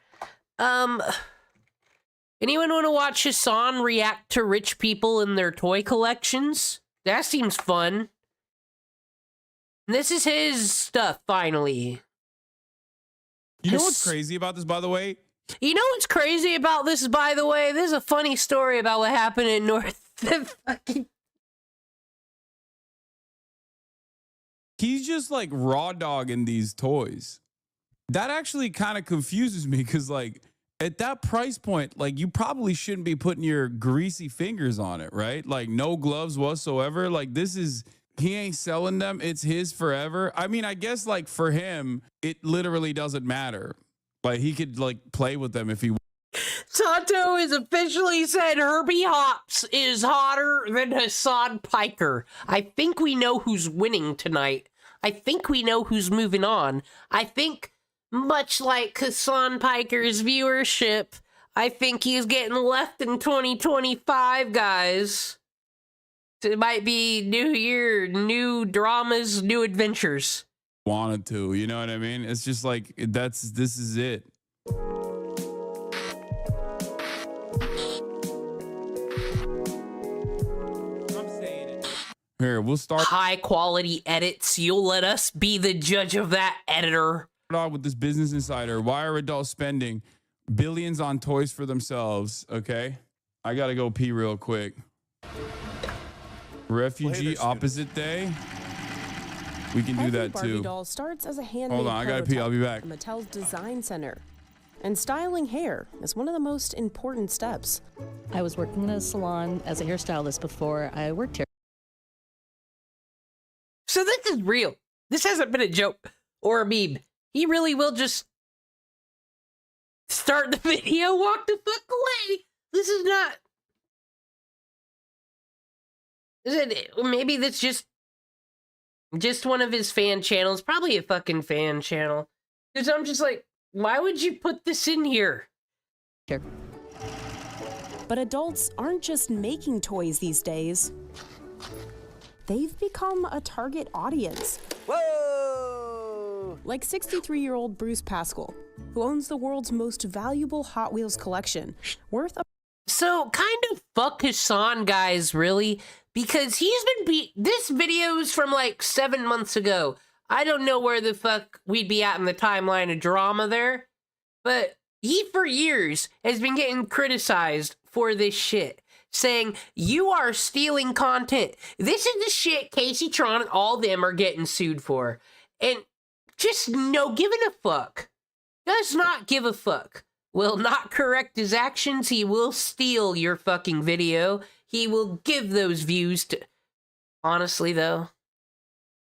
Anyone want to watch Hasan react to rich people and their toy collections? That seems fun. This is his stuff, finally. You know what's crazy about this, by the way? You know what's crazy about this, by the way? There's a funny story about what happened in North. He's just like raw dogging these toys. That actually kind of confuses me, because like at that price point, like you probably shouldn't be putting your greasy fingers on it, right? Like no gloves whatsoever. Like this is, he ain't selling them. It's his forever. I mean, I guess like for him, it literally doesn't matter. Like he could like play with them if he. Tonto has officially said Herbie Hopps is hotter than Hasan Piker. I think we know who's winning tonight. I think we know who's moving on. I think, much like Hasan Piker's viewership, I think he's getting left in 2025, guys. It might be new year, new dramas, new adventures. Wanted to, you know what I mean? It's just like, this is it. Here, we'll start high quality edits. You'll let us be the judge of that, editor. With this Business Insider. Why are adults spending billions on toys for themselves? Okay. I gotta go pee real quick. Refugee opposite day. We can do that Barbie too. doll starts as a handmade Hold on, I gotta pee. I'll be back. at Mattel's Design Center. And styling hair is one of the most important steps. I was working in a salon as a hairstylist before I worked here. So this is real. This hasn't been a joke or a meme. He really will just start the video, walk the fuck away. This is not... Maybe that's just one of his fan channels. Probably a fucking fan channel. Because I'm just like, why would you put this in here? But adults aren't just making toys these days. They've become a target audience. Whoa! Like 63-year-old Bruce Pascal, who owns the world's most valuable Hot Wheels collection, worth a... So, kind of fuck Hasan, guys, really? Because he's been this video is from like 7 months ago. I don't know where the fuck we'd be at in the timeline of drama there. But he, for years, has been getting criticized for this shit. Saying, you are stealing content. This is the shit Casey Tron and all them are getting sued for. And just no giving a fuck. Does not give a fuck. Will not correct his actions. He will steal your fucking video. He will give those views to... Honestly, though,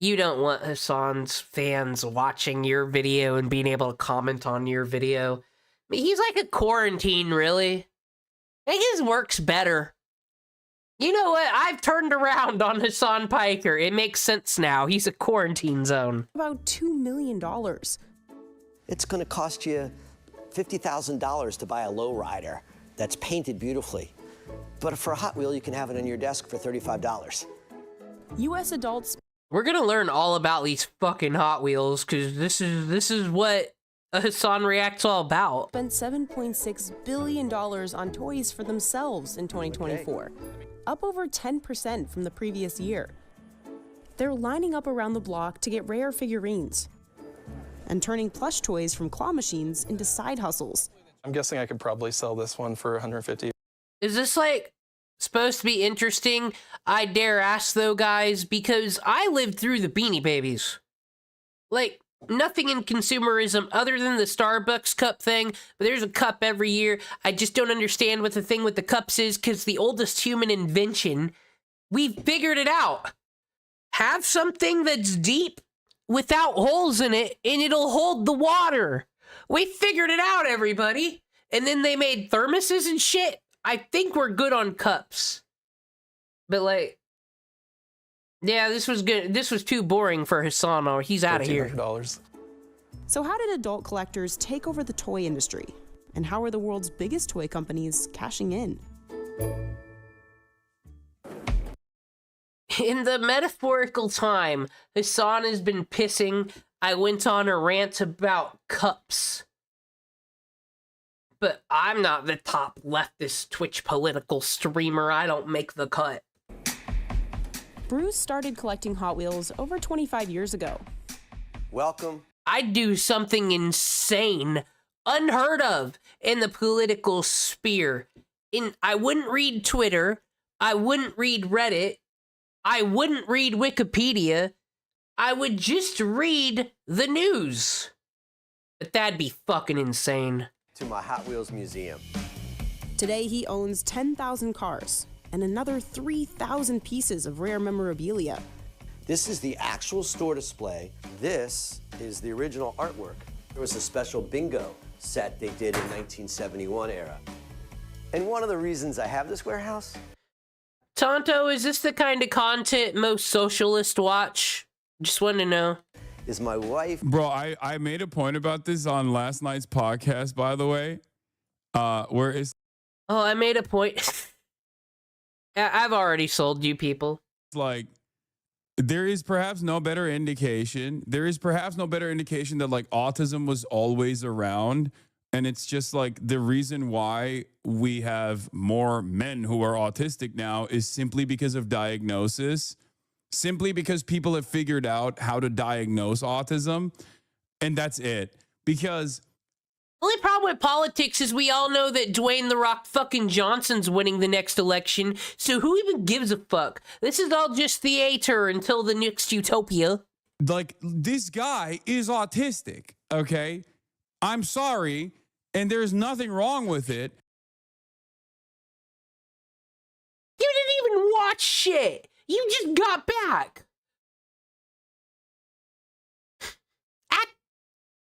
you don't want Hasan's fans watching your video and being able to comment on your video. I mean, he's like a quarantine, really. I think his work's better. You know what? I've turned around on Hasan Piker. It makes sense now. He's a quarantine zone. About $2 million. It's going to cost you $50,000 to buy a lowrider that's painted beautifully. But for a Hot Wheel, you can have it on your desk for $35. U.S. adults... We're gonna learn all about these fucking Hot Wheels, because this is what a Hasan React's all about. Spent $7.6 billion on toys for themselves in 2024. Up over 10% from the previous year. They're lining up around the block to get rare figurines and turning plush toys from claw machines into side hustles. I'm guessing I could probably sell this one for $150. Is this like supposed to be interesting? I dare ask though, guys, because I lived through the Beanie Babies. Like, nothing in consumerism other than the Starbucks cup thing, but there's a cup every year. I just don't understand what the thing with the cups is, because the oldest human invention, we figured it out. Have something that's deep without holes in it, and it'll hold the water. We figured it out, everybody. And then they made thermoses and shit. I think we're good on cups. But like, yeah, this was good. This was too boring for Hasan, or he's out of here. $1,400. So how did adult collectors take over the toy industry? And how are the world's biggest toy companies cashing in? In the metaphorical time Hasan has been pissing, I went on a rant about cups. But I'm not the top leftist Twitch political streamer. I don't make the cut. Bruce started collecting Hot Wheels over 25 years ago. Welcome. I'd do something insane, unheard of in the political sphere. I wouldn't read Twitter. I wouldn't read Reddit. I wouldn't read Wikipedia. I would just read the news. But that'd be fucking insane. To my Hot Wheels museum. Today he owns 10,000 cars and another 3,000 pieces of rare memorabilia. This is the actual store display. This is the original artwork. There was a special bingo set they did in 1971 era. And one of the reasons I have this warehouse... Tonto, is this the kind of content most socialists watch? Just want to know. Is my wife... Bro, I made a point about this on last night's podcast, by the way. Where is... Oh, I made a point. I've already sold you people. Like, there is perhaps no better indication. There is perhaps no better indication that, like, autism was always around. And it's just like the reason why we have more men who are autistic now is simply because of diagnosis. Simply because people have figured out how to diagnose autism. And that's it. Because Only problem with politics is we all know that Dwayne "The Rock" fucking Johnson's winning the next election, so who even gives a fuck? This is all just theater until the next utopia. Like, this guy is autistic, okay? I'm sorry, and there's nothing wrong with it. You didn't even watch shit. You just got back.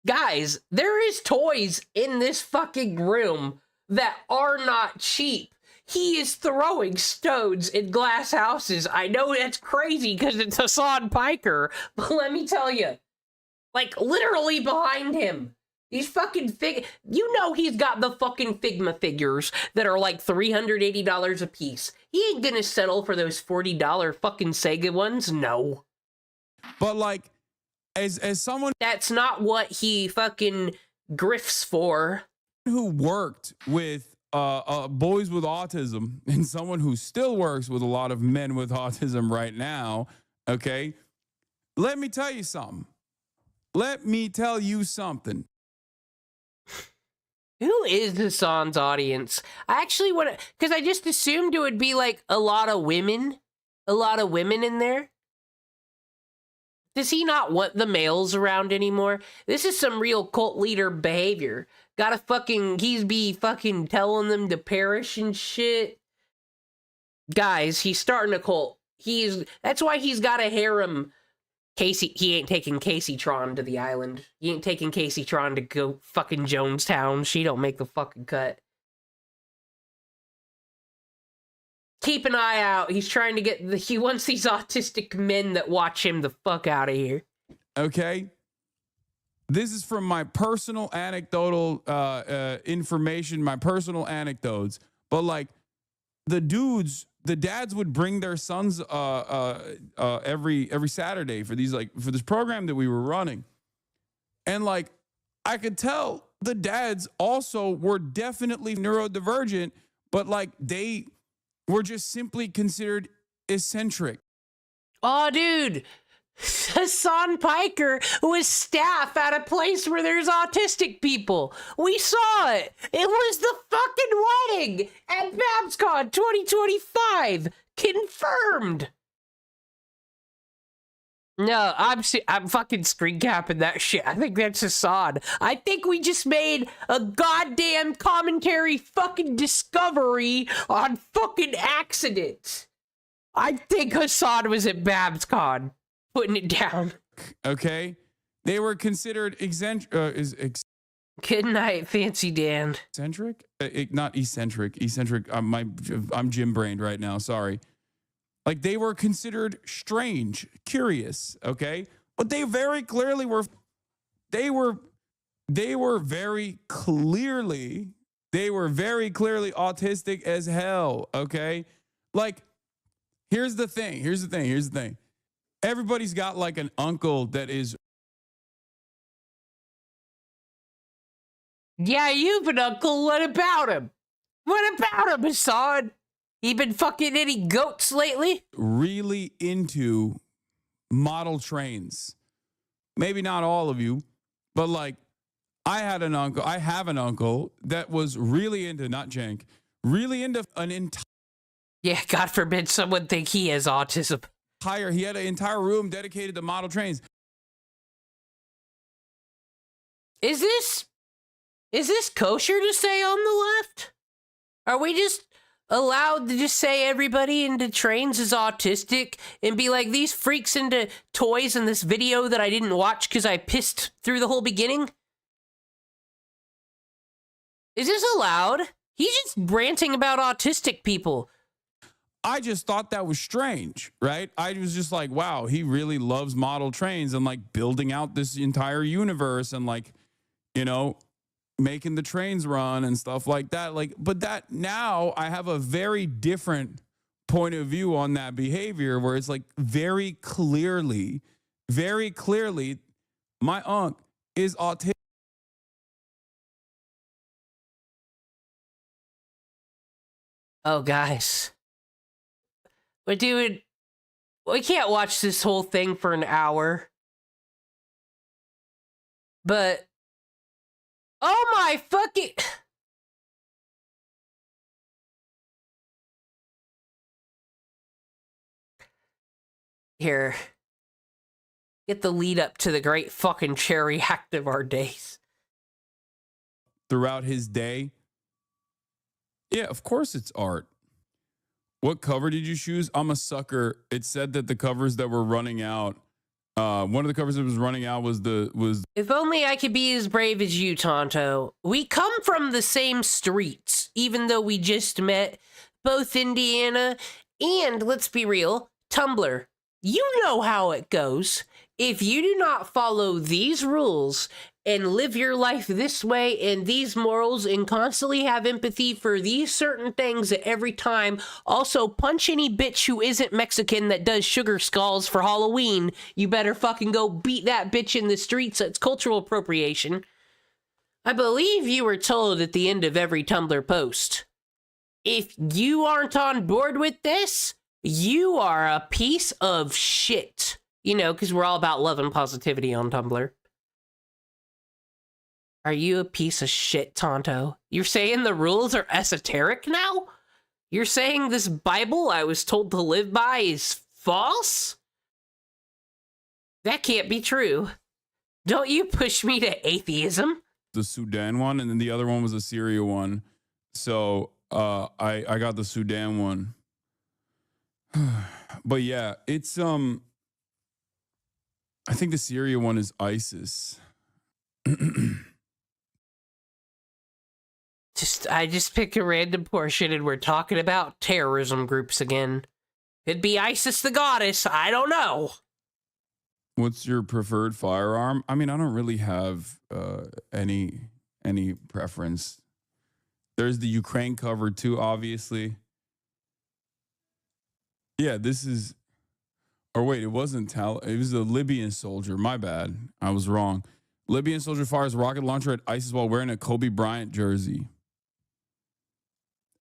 Guys, there is toys in this fucking room that are not cheap. He is throwing stones in glass houses. I know that's crazy because it's Hasan Piker, but let me tell you, like, literally behind him, these fucking you know he's got the fucking Figma figures that are like $380 a piece. He ain't gonna settle for those $40 fucking Sega ones, no. But like, as someone that's not what he fucking grifts for, who worked with boys with autism and someone who still works with a lot of men with autism right now, okay, let me tell you something. Let me tell you something. Who is Hasan's audience? I actually want to, because I just assumed it would be like a lot of women in there. Does he not want the males around anymore? This is some real cult leader behavior. He's be fucking telling them to perish and shit. Guys, he's starting a cult. That's why he's got a harem. He ain't taking Casey Tron to the island. He ain't taking Casey Tron to go fucking Jonestown. She don't make the fucking cut. Keep an eye out. He's trying to he wants these autistic men that watch him the fuck out of here. Okay. This is from my personal anecdotal information, my personal anecdotes. But like, the dads would bring their sons every Saturday for this program that we were running. And like, I could tell the dads also were definitely neurodivergent, but like, they were just simply considered eccentric. Oh, dude, Hasan Piker was staff at a place where there's autistic people. We saw it. It was the fucking wedding at BabsCon 2025. Confirmed. No, I'm fucking screen capping that shit. I think that's Hasan. I think we just made a goddamn commentary fucking discovery on fucking accidents. I think Hasan was at BabsCon putting it down. Okay, they were considered Good night, Fancy Dan. Eccentric? Not eccentric. Eccentric. I'm Jim brained right now. Sorry. Like, they were considered strange, curious, okay? But they very clearly were, they were very clearly autistic as hell, okay? Like, here's the thing. Everybody's got like an uncle that is. Yeah, you've an uncle. What about him? Hasan? He been fucking any goats lately? Really into model trains. Maybe not all of you, but like, I have an uncle that was really into, not jank, really into an entire. Yeah, God forbid someone think he has autism. He had an entire room dedicated to model trains. Is this kosher to say on the left? Are we just allowed to just say everybody into trains is autistic and be like, these freaks into toys in this video that I didn't watch because I pissed through the whole beginning? Is this allowed? He's just ranting about autistic people. I just thought that was strange, right? I was just like, wow, he really loves model trains and like building out this entire universe and like, you know, making the trains run and stuff like that. Like, but that now I have a very different point of view on that behavior where it's like very clearly, my uncle is autistic. Oh, guys. But dude, we can't watch this whole thing for an hour. But Oh my fucking... Here. Get the lead up to the great fucking cherry act of our days. Throughout his day. Yeah, of course it's art. What cover did you choose? I'm a sucker. It said that the covers that were running out, one of the covers that was running out was If only I could be as brave as you, Tonto. We come from the same streets, even though we just met, both Indiana and, let's be real, Tumblr. You know how it goes. If you do not follow these rules and live your life this way and these morals and constantly have empathy for these certain things at every time, also punch any bitch who isn't Mexican that does sugar skulls for Halloween, you better fucking go beat that bitch in the streets. It's cultural appropriation. I believe you were told at the end of every Tumblr post, if you aren't on board with this, you are a piece of shit. You know, because we're all about love and positivity on Tumblr. Are you a piece of shit, Tonto? You're saying the rules are esoteric now? You're saying this Bible I was told to live by is false? That can't be true. Don't you push me to atheism? the Sudan one, and then the other one was a Syria one. So I got the Sudan one. But yeah, it's I think the Syria one is ISIS. I just pick a random portion and we're talking about terrorism groups again. It'd be Isis the goddess, I don't know. What's your preferred firearm? I mean, I don't really have any preference. There's the Ukraine cover too, obviously. Yeah, this is, or wait, it wasn't it was a Libyan soldier. My bad, I was wrong. Libyan soldier fires rocket launcher at ISIS while wearing a Kobe Bryant jersey.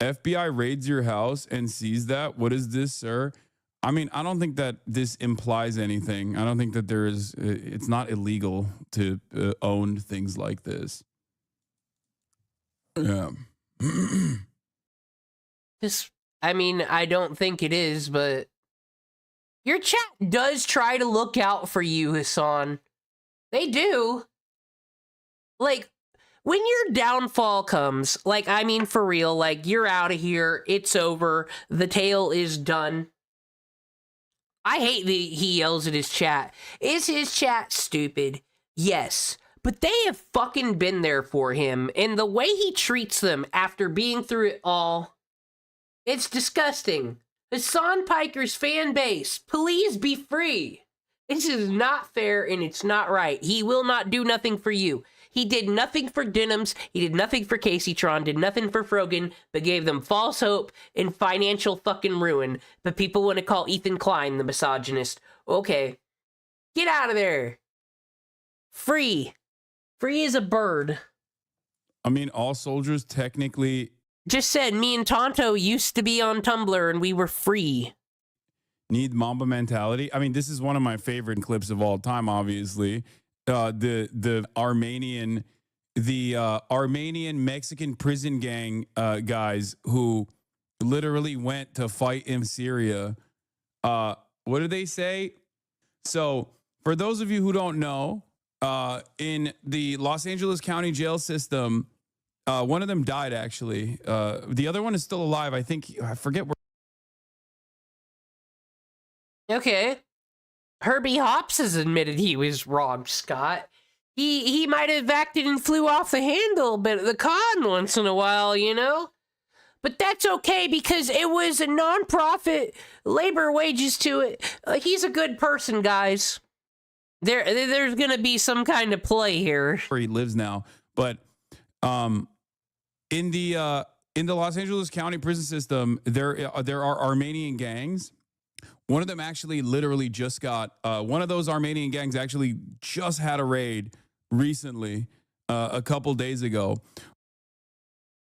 FBI raids your house and sees that. What is this, sir? I mean, I don't think that this implies anything. I don't think that there is, it's not illegal to own things like this. Yeah. I mean, I don't think it is, but your chat does try to look out for you, Hasan. They do. Like, when your downfall comes, like, I mean, for real, like, you're out of here, it's over, the tale is done. I hate that he yells at his chat. Is his chat stupid? Yes. But they have fucking been there for him, and the way he treats them after being through it all, it's disgusting. Hasan Piker's fan base, please be free. This is not fair and it's not right. He will not do nothing for you. He did nothing for Denims, he did nothing for Casey Tron, did nothing for Frogan, but gave them false hope and financial fucking ruin. But people want to call Ethan Klein the misogynist. Okay. Get out of there. Free. Free as a bird. I mean, all soldiers technically... Just said, me and Tonto used to be on Tumblr and we were free. Need Mamba mentality. I mean, this is one of my favorite clips of all time, obviously. The Armenian Mexican prison gang guys who literally went to fight in Syria. What do they say? So for those of you who don't know, in the Los Angeles County jail system, one of them died, actually. The other one is still alive. I think, I forget where. Okay. Herbie Hopps has admitted he was robbed, Scott. He might have acted and flew off the handle but at the con once in a while, you know? But that's okay because it was a non-profit, labor wages to it. He's a good person, guys. There's gonna be some kind of play here. Where he lives now. But in the Los Angeles County prison system, there are Armenian gangs. One of them actually literally just got, one of those Armenian gangs actually just had a raid recently, a couple days ago.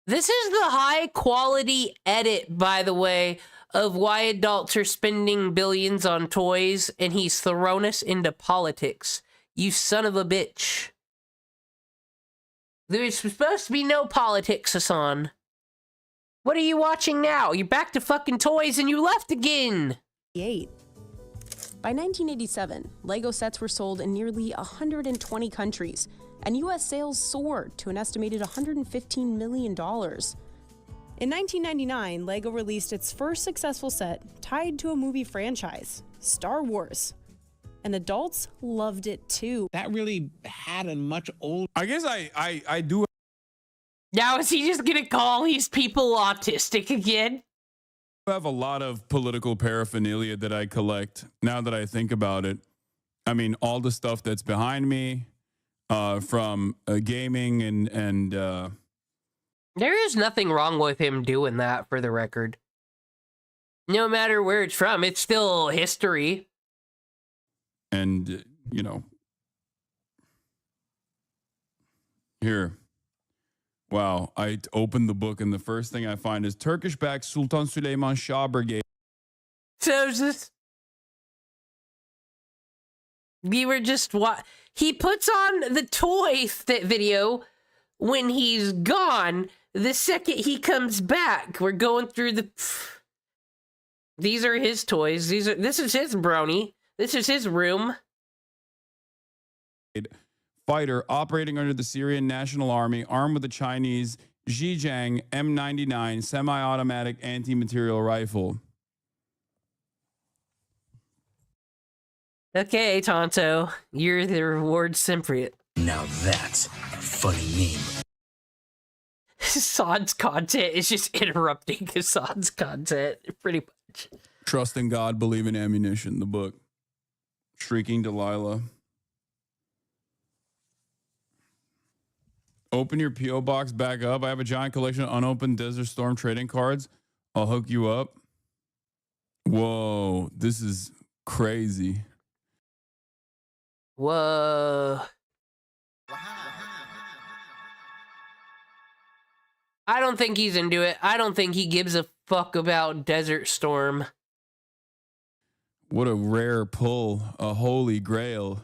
This is the high quality edit, by the way, of why adults are spending billions on toys and he's thrown us into politics. You son of a bitch. There's supposed to be no politics, Hasan. What are you watching now? You're back to fucking toys and you left again. By 1987, Lego sets were sold in nearly 120 countries, and US sales soared to an estimated $115 million. In 1999, Lego released its first successful set tied to a movie franchise, Star Wars. And adults loved it too. That really had a much old... I guess I do. Now is he just gonna call these people autistic again? I have a lot of political paraphernalia that I collect now that I think about it. I mean, all the stuff that's behind me from gaming and there is nothing wrong with him doing that, for the record. No matter where it's from, it's still history. And, you know, here. Wow, I opened the book and the first thing I find is Turkish-backed Sultan Süleyman Shah Brigade. So just... We were just... He puts on the toy video when he's gone. The second he comes back, we're going through the... These are his toys. This is his brony. This is his room. Fighter operating under the Syrian National Army, armed with the Chinese Zhejiang M99 semi-automatic anti-material rifle. Okay, Tonto, you're the reward Cypriot. Now that's a funny name. Hasan's content is just interrupting Hasan's content, pretty much. Trust in God, believe in ammunition, the book. Shrieking Delilah. Open your P.O. box back up. I have a giant collection of unopened Desert Storm trading cards. I'll hook you up. Whoa, this is crazy. Whoa. I don't think he's into it. I don't think he gives a fuck about Desert Storm. What a rare pull. A holy grail.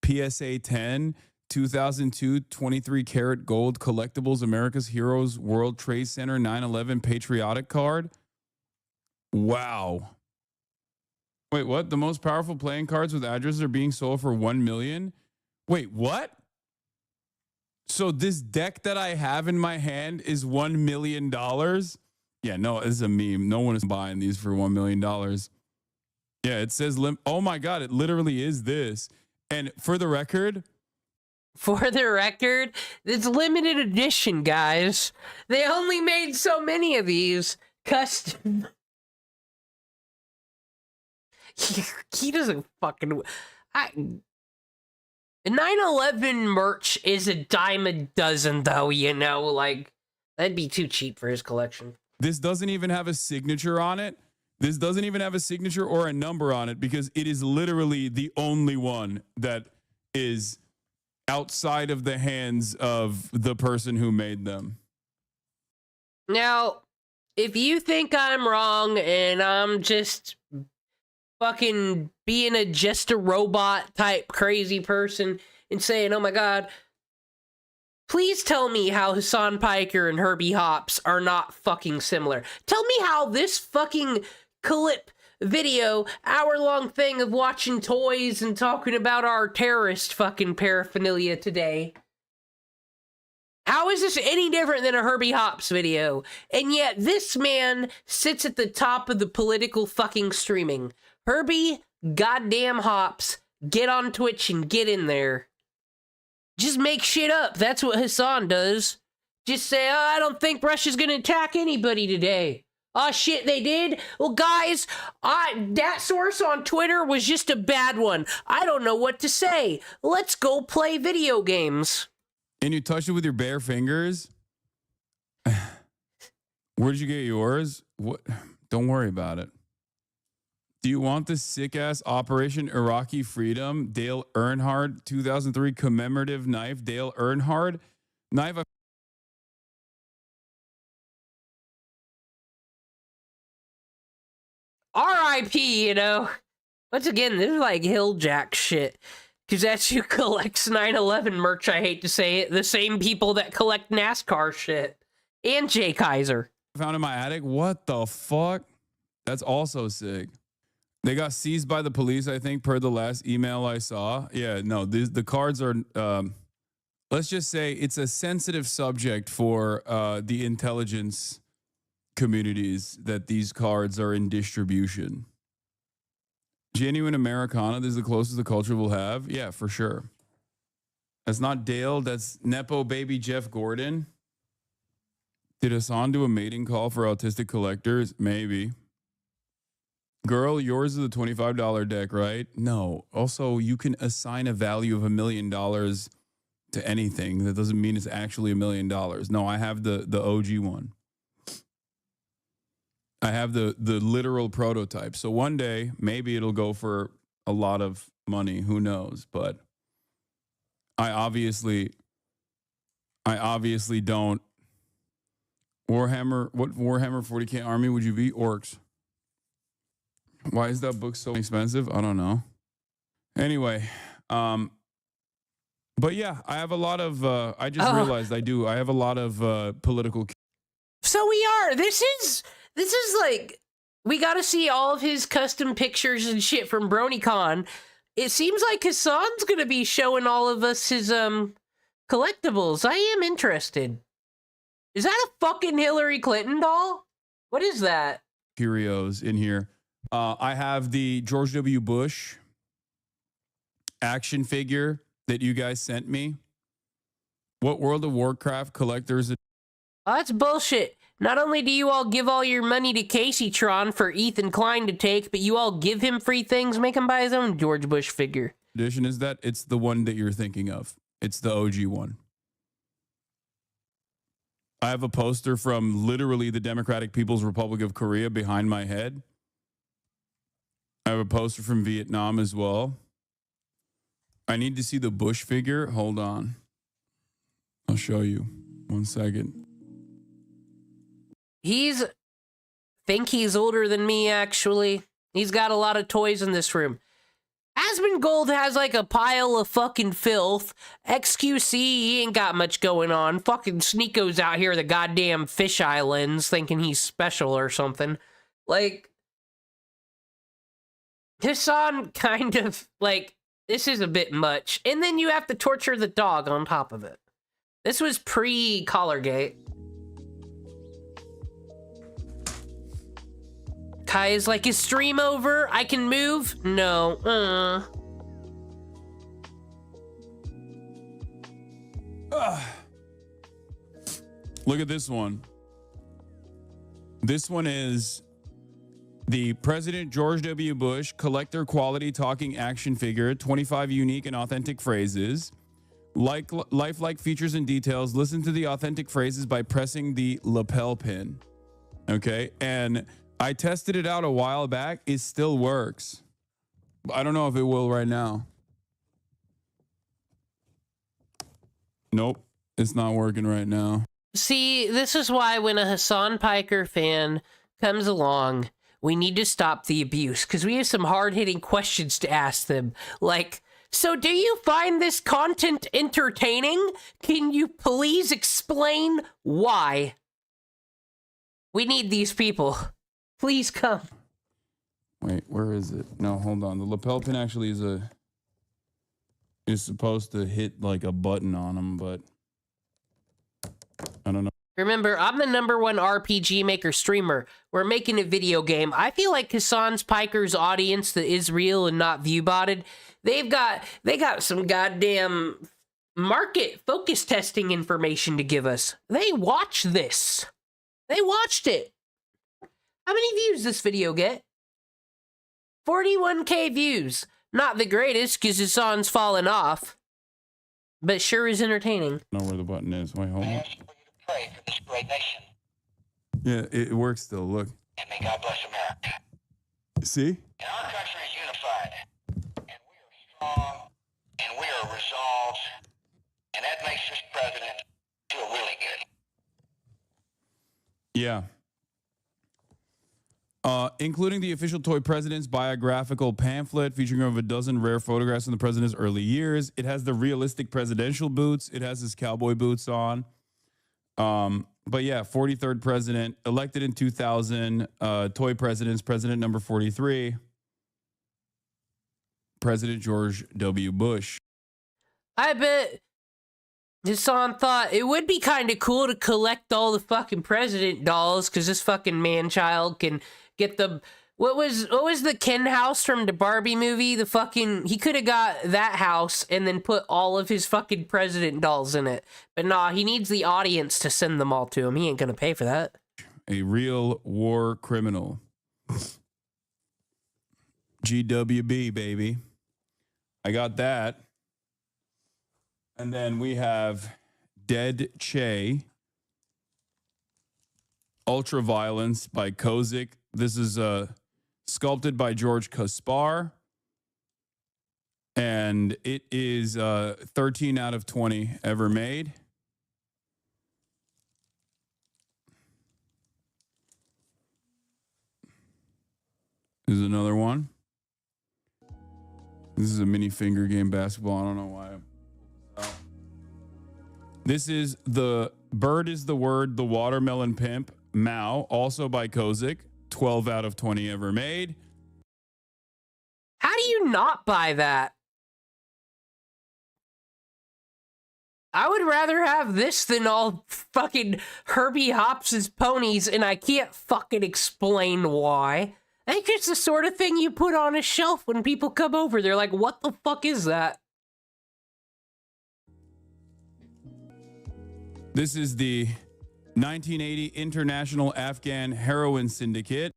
PSA 10, 2002, 23 karat gold collectibles, America's Heroes World Trade Center 9/11 patriotic card. Wow. Wait, what? The most powerful playing cards with addresses are being sold for $1 million? Wait, what? So this deck that I have in my hand is $1 million? Yeah, no, it's a meme. No one is buying these for $1 million. Yeah, it says, oh my God, it literally is this. And for the record, it's limited edition, guys. They only made so many of these custom. He doesn't fucking... 9/11 merch is a dime a dozen, though, you know? Like, that'd be too cheap for his collection. this doesn't even have a signature on it. This doesn't even have a signature or a number on it because it is literally the only one that is outside of the hands of the person who made them. Now, if you think I'm wrong and I'm just fucking being just a robot type crazy person and saying, oh my God, please tell me how Hasan Piker and Herbie Hopps are not fucking similar. Tell me how this fucking clip video, hour-long thing of watching toys and talking about our terrorist fucking paraphernalia today. How is this any different than a Herbie Hopps video? And yet this man sits at the top of the political fucking streaming. Herbie goddamn Hopps, get on Twitch and get in there. Just make shit up. That's what Hasan does. Just say, oh, I don't think Russia's gonna attack anybody today. Oh shit, they did? Well guys, that source on Twitter was just a bad one. I don't know what to say. Let's go play video games. And you touched it with your bare fingers? Where did you get yours? What? Don't worry about it. Do you want this sick-ass Operation Iraqi Freedom Dale Earnhardt 2003 commemorative knife? Dale Earnhardt knife. R.I.P., you know. Once again, this is like Hill Jack shit. Because that's who collects 9/11 merch, I hate to say it. The same people that collect NASCAR shit. And Jay Kaiser. Found in my attic? What the fuck? That's also sick. They got seized by the police, I think, per the last email I saw. Yeah, no, the cards are, let's just say it's a sensitive subject for the intelligence communities that these cards are in distribution. Genuine Americana, this is the closest the culture will have. Yeah, for sure. That's not Dale. That's Nepo baby Jeff Gordon. Did Hasan do a mating call for autistic collectors? Maybe. Girl, yours is a $25 deck, right? No. Also, you can assign a value of $1 million to anything. That doesn't mean it's actually $1 million. No, I have the OG one. I have the literal prototype. So one day, maybe it'll go for a lot of money. Who knows? But I obviously don't. Warhammer, what Warhammer 40K army would you be? Orcs. Why is that book so expensive? I don't know. Anyway, but yeah, I have a lot of, I just realized I have a lot of political. So we are. This is like, we got to see all of his custom pictures and shit from BronyCon. It seems like Hasan's going to be showing all of us his collectibles. I am interested. Is that a fucking Hillary Clinton doll? What is that? Curios in here. I have the George W. Bush action figure that you guys sent me. What World of Warcraft collectors? Oh, that's bullshit. Not only do you all give all your money to Casey Tron for Ethan Klein to take, but you all give him free things, make him buy his own George Bush figure. Edition is that? It's the one that you're thinking of. It's the OG one. I have a poster from literally the Democratic People's Republic of Korea behind my head. I have a poster from Vietnam as well. I need to see the Bush figure. Hold on. I'll show you. 1 second. Think he's older than me, actually. He's got a lot of toys in this room. Asmongold has like a pile of fucking filth. XQC, he ain't got much going on. Fucking Sneeko's out here, the goddamn fish islands, thinking he's special or something. Like, Hasan kind of, like, this is a bit much. And then you have to torture the dog on top of it. This was pre-Collargate. Kai is like, is stream over? I can move? No. Look at this one. This one is the President George W. Bush collector quality talking action figure, 25 unique and authentic phrases. Like lifelike features and details. Listen to the authentic phrases by pressing the lapel pin. Okay, and I tested it out a while back. It still works. I don't know if it will right now. Nope, it's not working right now. See, this is why when a Hasan Piker fan comes along, we need to stop the abuse, because we have some hard-hitting questions to ask them. Like, so do you find this content entertaining? Can you please explain why? We need these people. Please come. Wait, where is it? No, hold on. The lapel pin actually is supposed to hit like a button on them, but I don't know. Remember, I'm the #1 RPG Maker streamer. We're making a video game. I feel like Hasan Piker's audience that is real and not view-botted, they got some goddamn market focus testing information to give us. They watch this. They watched it. How many views this video get? 41K views. Not the greatest, because Hasan's fallen off. But sure is entertaining. I don't know where the button is. Wait, hold on. Yeah, it works still. Look. And may God bless America. See? And our country is unified. And we are strong. And we are resolved. And that makes this president feel really good. Yeah. including the official toy president's biographical pamphlet featuring over a dozen rare photographs from the president's early years. It has the realistic presidential boots. It has his cowboy boots on. But yeah, 43rd president, elected in 2000, toy presidents, president number 43, President George W. Bush. I bet Hasan thought it would be kind of cool to collect all the fucking president dolls, because this fucking man-child can get the... What was the Ken house from the Barbie movie? The fucking... He could have got that house and then put all of his fucking president dolls in it. But nah, he needs the audience to send them all to him. He ain't gonna pay for that. A real war criminal. GWB, baby. I got that. And then we have Dead Che. Ultraviolence by Kozik. This is sculpted by George Kaspar. And it is 13 out of 20 ever made. This is another one. This is a mini finger game basketball. I don't know why. This is the Bird is the Word, the Watermelon Pimp, Mao, also by Kozik. 12 out of 20 ever made. How do you not buy that? I would rather have this than all fucking Herbie Hopps' ponies, and I can't fucking explain why. I think it's the sort of thing you put on a shelf when people come over. They're like, what the fuck is that? This is the 1980 International Afghan Heroin Syndicate.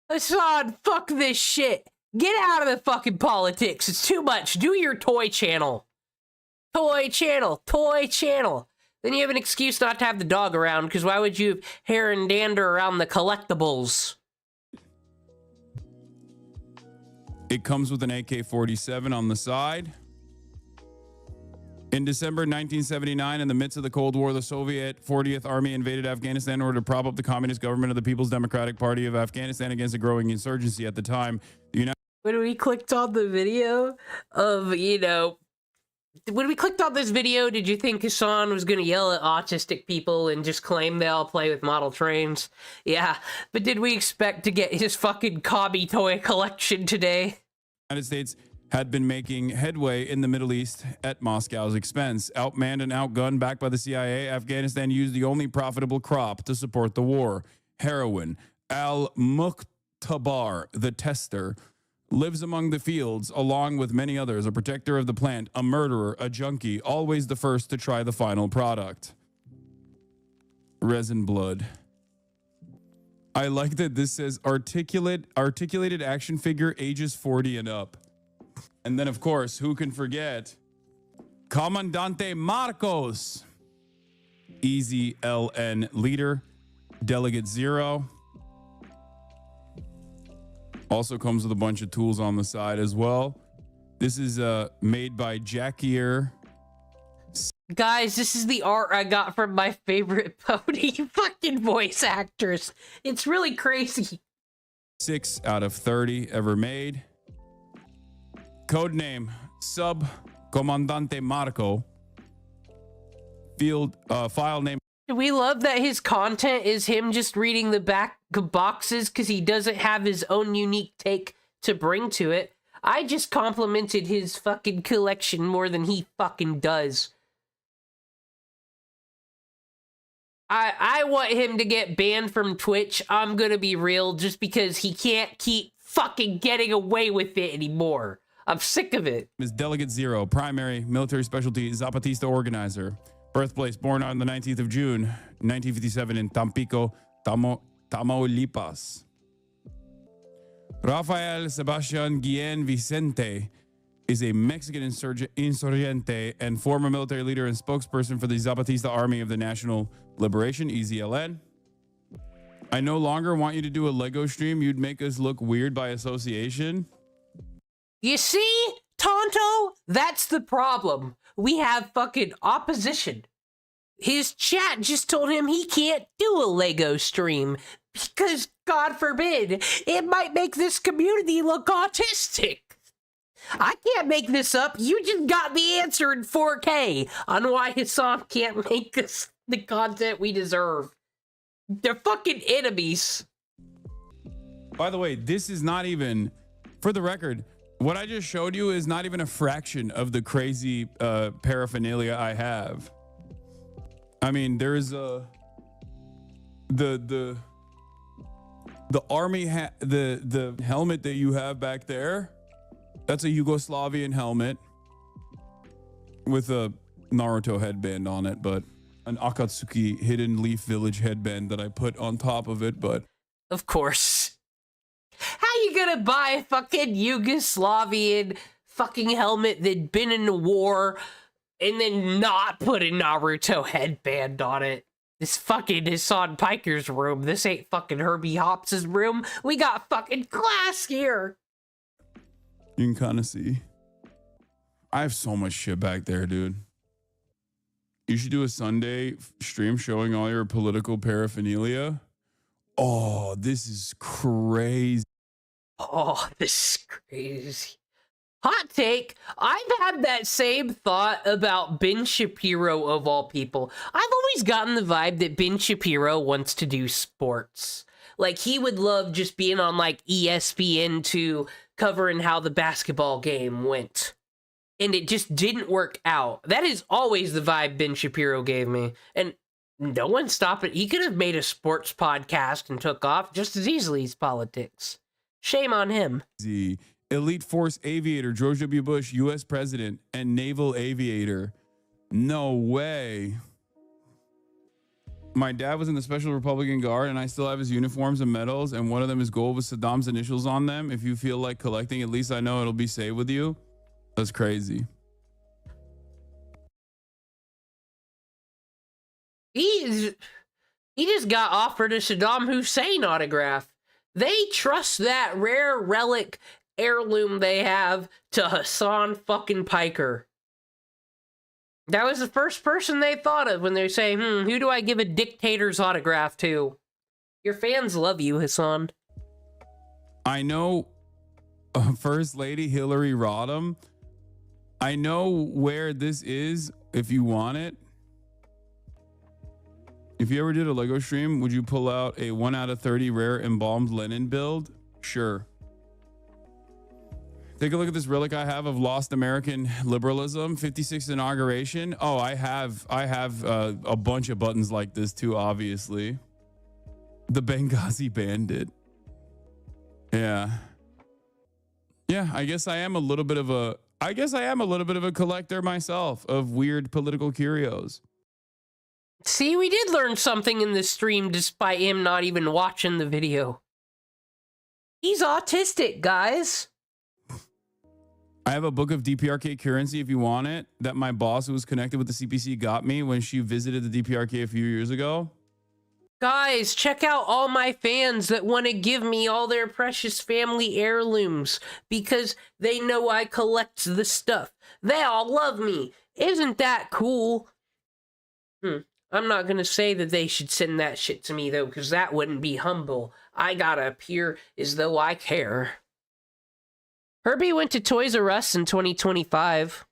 Hasan, fuck this shit. Get out of the fucking politics. It's too much. Do your toy channel. Toy channel. Toy channel. Then you have an excuse not to have the dog around, because why would you have hair and dander around the collectibles? It comes with an AK-47 on the side. In December 1979, in the midst of the Cold War, the Soviet 40th Army invaded Afghanistan in order to prop up the communist government of the People's Democratic Party of Afghanistan against a growing insurgency at the time. When we clicked on the video of, you know, when we clicked on this video, did you think Hasan was going to yell at autistic people and just claim they all play with model trains? Yeah, but did we expect to get his fucking Cobby toy collection today? The United States had been making headway in the Middle East at Moscow's expense. Outmanned and outgunned, backed by the CIA, Afghanistan used the only profitable crop to support the war, heroin. Al-Muqtabar, the tester, lives among the fields along with many others, a protector of the plant, a murderer, a junkie, always the first to try the final product. Resin blood. I like that this says articulated action figure ages 40 and up. And then, of course, who can forget Comandante Marcos, Easy LN leader, Delegate Zero. Also comes with a bunch of tools on the side as well. This is made by Jackier. Guys, this is the art I got from my favorite pony fucking voice actors. It's really crazy. 6 out of 30 ever made. Codename Sub Comandante Marco. File name. We love that his content is him just reading the back boxes because he doesn't have his own unique take to bring to it. I just complimented his fucking collection more than he fucking does. I want him to get banned from Twitch. I'm gonna be real, just because he can't keep fucking getting away with it anymore. I'm sick of it. Is Delegate Zero, primary military specialty Zapatista organizer. Birthplace, born on the 19th of June, 1957 in Tampico, Tamaulipas. Rafael Sebastian Guillen Vicente is a Mexican insurgente and former military leader and spokesperson for the Zapatista Army of the National Liberation, EZLN. I no longer want you to do a Lego stream. You'd make us look weird by association. You see, Tonto? That's the problem. We have fucking opposition. His chat just told him he can't do a Lego stream Because, God forbid, it might make this community look autistic. I can't make this up. You just got the answer in 4K on why Hasan can't make us the content we deserve. They're fucking enemies. By the way, this is not even, for the record, what I just showed you is not even a fraction of the crazy paraphernalia I have. I mean, there's the army the helmet that you have back there. That's a Yugoslavian helmet with a Naruto headband on it, but an Akatsuki Hidden Leaf Village headband that I put on top of it, but... Of course. How you gonna buy a fucking Yugoslavian fucking helmet that'd been in the war and then not put a Naruto headband on it? This fucking Hasan Piker's room. This ain't fucking Herbie Hopps' room. We got fucking class here. You can kind of see. I have so much shit back there, dude. You should do a Sunday stream showing all your political paraphernalia. Oh, this is crazy. Oh, this is crazy. Hot take, I've had that same thought about Ben Shapiro of all people. I've always gotten the vibe that Ben Shapiro wants to do sports. Like, he would love just being on, like, ESPN2 covering how the basketball game went. And it just didn't work out. That is always the vibe Ben Shapiro gave me. And no one stopped it. He could have made a sports podcast and took off just as easily as politics. Shame on him. Elite Force Aviator, George W. Bush, U.S. President, and Naval Aviator. No way. My dad was in the Special Republican Guard, and I still have his uniforms and medals, and one of them is gold with Saddam's initials on them. If you feel like collecting, at least I know it'll be saved with you. That's crazy. He just got offered a Saddam Hussein autograph. They trust that rare relic heirloom they have to Hasan fucking Piker. That was the first person they thought of when they say, who do I give a dictator's autograph to? Your fans love you, Hasan. I know First Lady Hillary Rodham. I know where this is if you want it. If you ever did a Lego stream, would you pull out a 1 out of 30 rare embalmed linen build? Sure. Take a look at this relic I have of lost American liberalism, 56th inauguration. Oh, I have a bunch of buttons like this too, obviously. The Benghazi Bandit. Yeah. Yeah, I guess I am a little bit of a collector myself of weird political curios. See, we did learn something in this stream despite him not even watching the video. He's autistic, guys. I have a book of DPRK currency if you want it that my boss who was connected with the CPC got me when she visited the DPRK a few years ago. Guys, check out all my fans that want to give me all their precious family heirlooms because they know I collect the stuff. They all love me. Isn't that cool? I'm not going to say that they should send that shit to me, though, because that wouldn't be humble. I gotta appear as though I care. Herbie went to Toys R Us in 2025.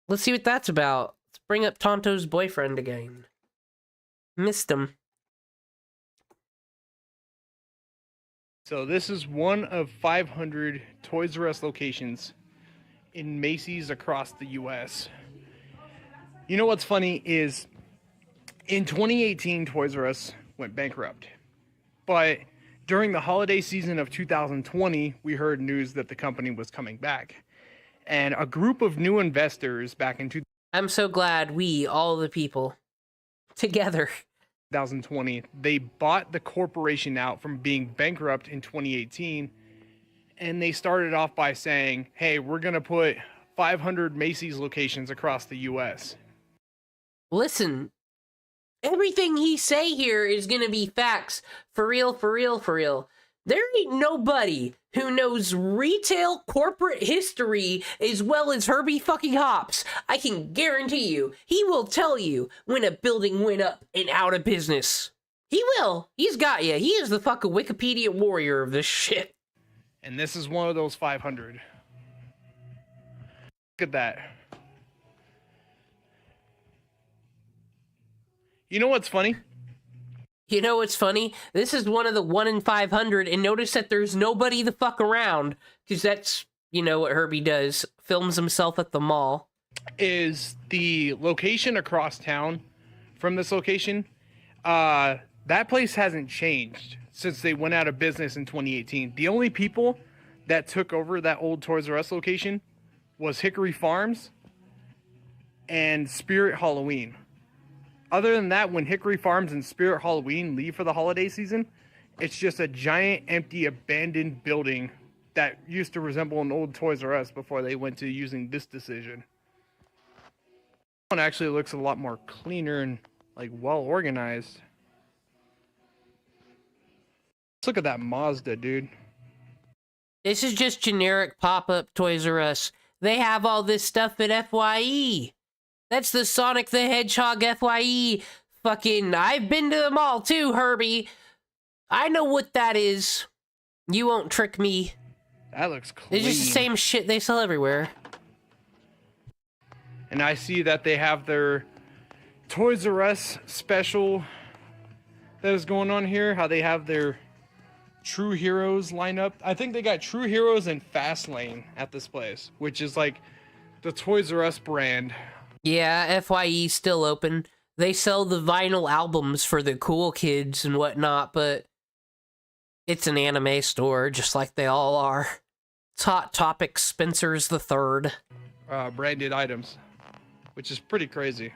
Let's see what that's about. Let's bring up Tonto's boyfriend again. Missed him. So this is one of 500 Toys R Us locations in Macy's across the U.S. You know what's funny is in 2018, Toys R Us went bankrupt. But during the holiday season of 2020, we heard news that the company was coming back. And a group of new investors back in I'm so glad we, all the people, together. 2020, they bought the corporation out from being bankrupt in 2018. And they started off by saying, hey, we're going to put 500 Macy's locations across the U.S. Listen, everything he say here is gonna be facts. For real, for real, for real. There ain't nobody who knows retail corporate history as well as Herbie fucking Hopps. I can guarantee you, he will tell you when a building went up and out of business. He will. He's got you. He is the fucking Wikipedia warrior of this shit. And this is one of those 500. Look at that. You know what's funny? You know what's funny? This is one of the 1 in 500, and notice that there's nobody the fuck around, because that's, you know, what Herbie does. Films himself at the mall. Is the location across town from this location. That place hasn't changed since they went out of business in 2018. The only people that took over that old Toys R Us location was Hickory Farms and Spirit Halloween. Other than that, when Hickory Farms and Spirit Halloween leave for the holiday season, it's just a giant, empty, abandoned building that used to resemble an old Toys R Us before they went to using this decision. This one actually looks a lot more cleaner and like well organized. Let's look at that Mazda, dude. This is just generic pop-up Toys R Us. They have all this stuff at FYE. That's the Sonic the Hedgehog FYE. Fucking, I've been to the mall too, Herbie. I know what that is. You won't trick me. That looks clean. It's just the same shit they sell everywhere. And I see that they have their Toys R Us special that is going on here. How they have their True Heroes lineup. I think they got True Heroes and Fastlane at this place, which is like the Toys R Us brand. Yeah, FYE still open. They sell the vinyl albums for the cool kids and whatnot, but it's an anime store, just like they all are. It's Hot Topic Spencer's the Third. Branded items, which is pretty crazy.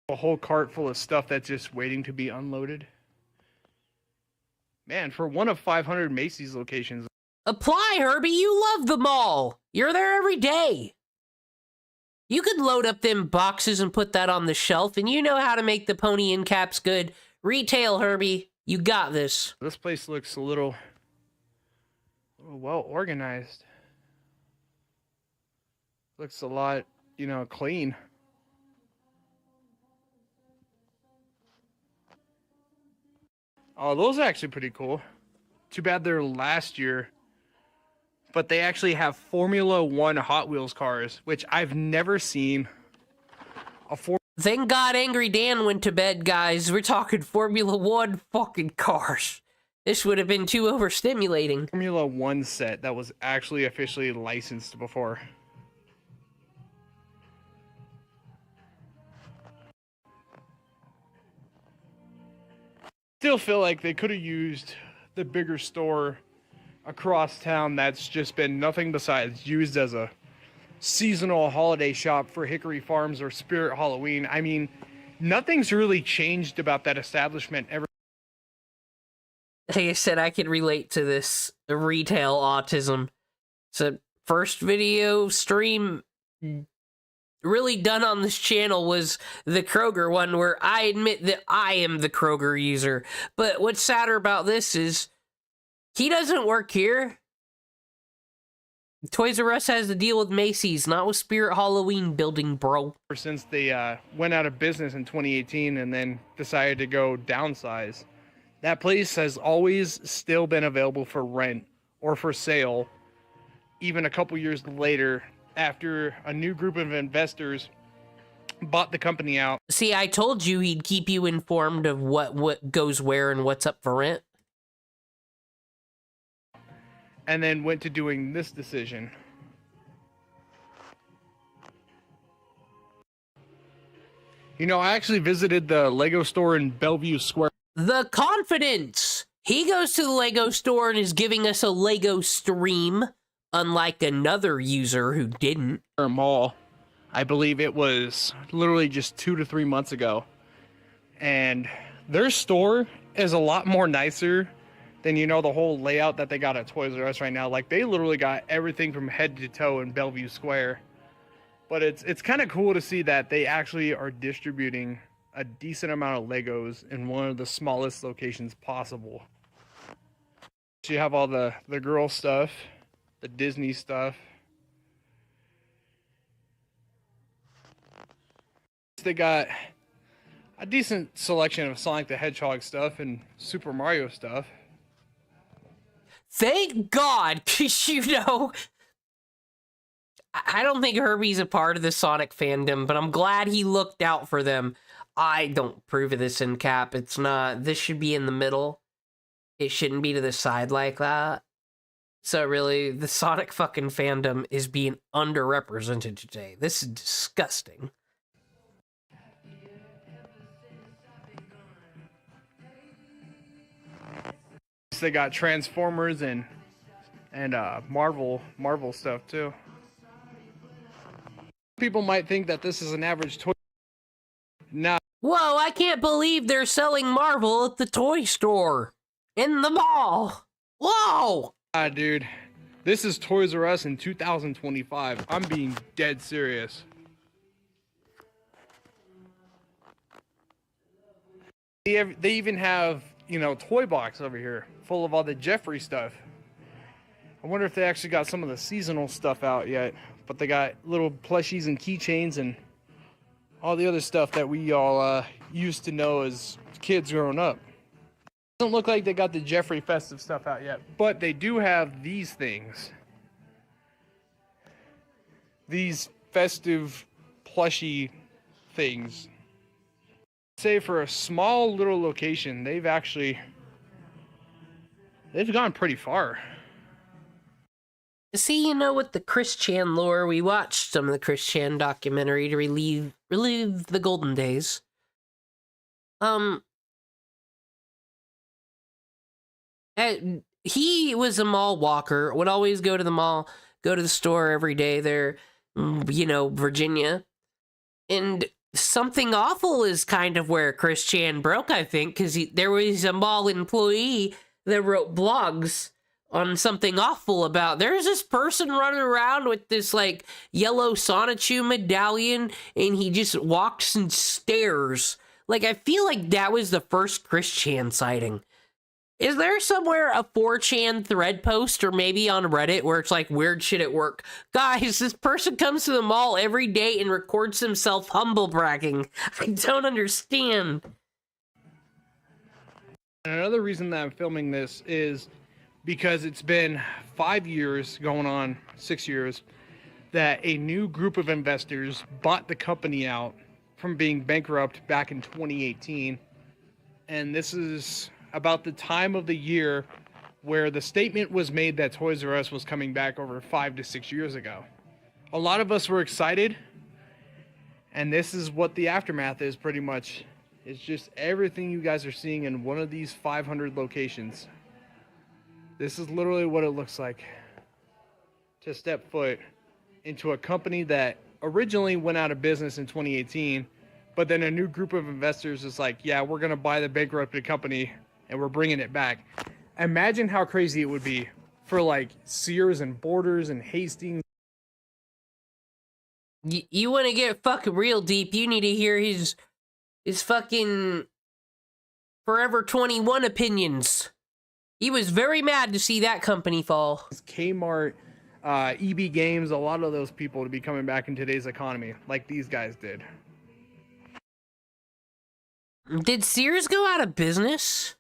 A whole cart full of stuff that's just waiting to be unloaded. Man, for one of 500 Macy's locations. Apply, Herbie, you love the mall. You're there every day. You could load up them boxes and put that on the shelf, and you know how to make the pony end caps good. Retail, Herbie. You got this. This place looks a little well organized. Looks a lot, you know, clean. Oh, those are actually pretty cool. Too bad they're last year. But they actually have Formula 1 Hot Wheels cars, which I've never seen. Thank God Angry Dan went to bed, guys. We're talking Formula 1 fucking cars. This would have been too overstimulating. Formula 1 set that was actually officially licensed before. Still feel like they could have used the bigger store across town that's just been nothing besides used as a seasonal holiday shop for Hickory Farms or Spirit Halloween. I mean, nothing's really changed about that establishment ever. Like I said, I can relate to this retail autism. So, first video stream really done on this channel was the Kroger one, where I admit that I am the Kroger user. But what's sadder about this is he doesn't work here. Toys R Us has to deal with Macy's, not with Spirit Halloween building, bro. Since they went out of business in 2018 and then decided to go downsize, that place has always still been available for rent or for sale, even a couple years later, after a new group of investors bought the company out. See, I told you he'd keep you informed of what goes where and what's up for rent. And then went to doing this decision. You know, I actually visited the Lego store in Bellevue Square. The confidence! He goes to the Lego store and is giving us a Lego stream, unlike another user who didn't. Mall. I believe it was literally just 2 to 3 months ago. And their store is a lot more nicer than, you know, the whole layout that they got at Toys R Us right now. Like, they literally got everything from head to toe in Bellevue Square. But it's kind of cool to see that they actually are distributing a decent amount of Legos in one of the smallest locations possible. So you have all the girl stuff, the Disney stuff. They got, a decent selection of Sonic the Hedgehog stuff and Super Mario stuff. Thank God, because, you know, I don't think Herbie's a part of the Sonic fandom, but I'm glad he looked out for them. I don't approve of this in cap. It's not. This should be in the middle. It shouldn't be to the side like that. So really, the Sonic fucking fandom is being underrepresented today. This is disgusting. They got Transformers and Marvel stuff too. People might think that this is an average toy. Nah. Whoa, I can't believe they're selling Marvel at the toy store. In the mall. Whoa! Dude. This is Toys R Us in 2025. I'm being dead serious. They even have, you know, Toy Box over here full of all the Jeffrey stuff. I wonder if they actually got some of the seasonal stuff out yet. But they got little plushies and keychains and all the other stuff that we all used to know as kids growing up. Doesn't look like they got the Jeffrey festive stuff out yet, but they do have these things. These festive plushy things. Say for a small little location, they've gone pretty far. See, you know, with the Chris Chan lore, we watched some of the Chris Chan documentary to relive the golden days. He was a mall walker, would always go to the mall, go to the store every day there, you know, Virginia. And Something Awful is kind of where Chris Chan broke, I think, because there was a mall employee that wrote blogs on Something Awful about there's this person running around with this like yellow Sonichu medallion and he just walks and stares. Like, I feel like that was the first Chris Chan sighting. Is there somewhere a 4chan thread post or maybe on Reddit where it's like weird shit at work? Guys, this person comes to the mall every day and records himself humble bragging. I don't understand. And another reason that I'm filming this is because it's been 5 years, going on 6 years, that a new group of investors bought the company out from being bankrupt back in 2018. And this is about the time of the year where the statement was made that Toys R Us was coming back over 5 to 6 years ago. A lot of us were excited, and this is what the aftermath is pretty much. It's just everything you guys are seeing in one of these 500 locations. This is literally what it looks like to step foot into a company that originally went out of business in 2018, but then a new group of investors is like, yeah, we're going to buy the bankrupted company and we're bringing it back. Imagine how crazy it would be for like Sears and Borders and Hastings. You want to get fucking real deep, you need to hear his fucking Forever 21 opinions. He was very mad to see that company fall. Kmart, EB Games, a lot of those people to be coming back in today's economy, like these guys did. Did Sears go out of business?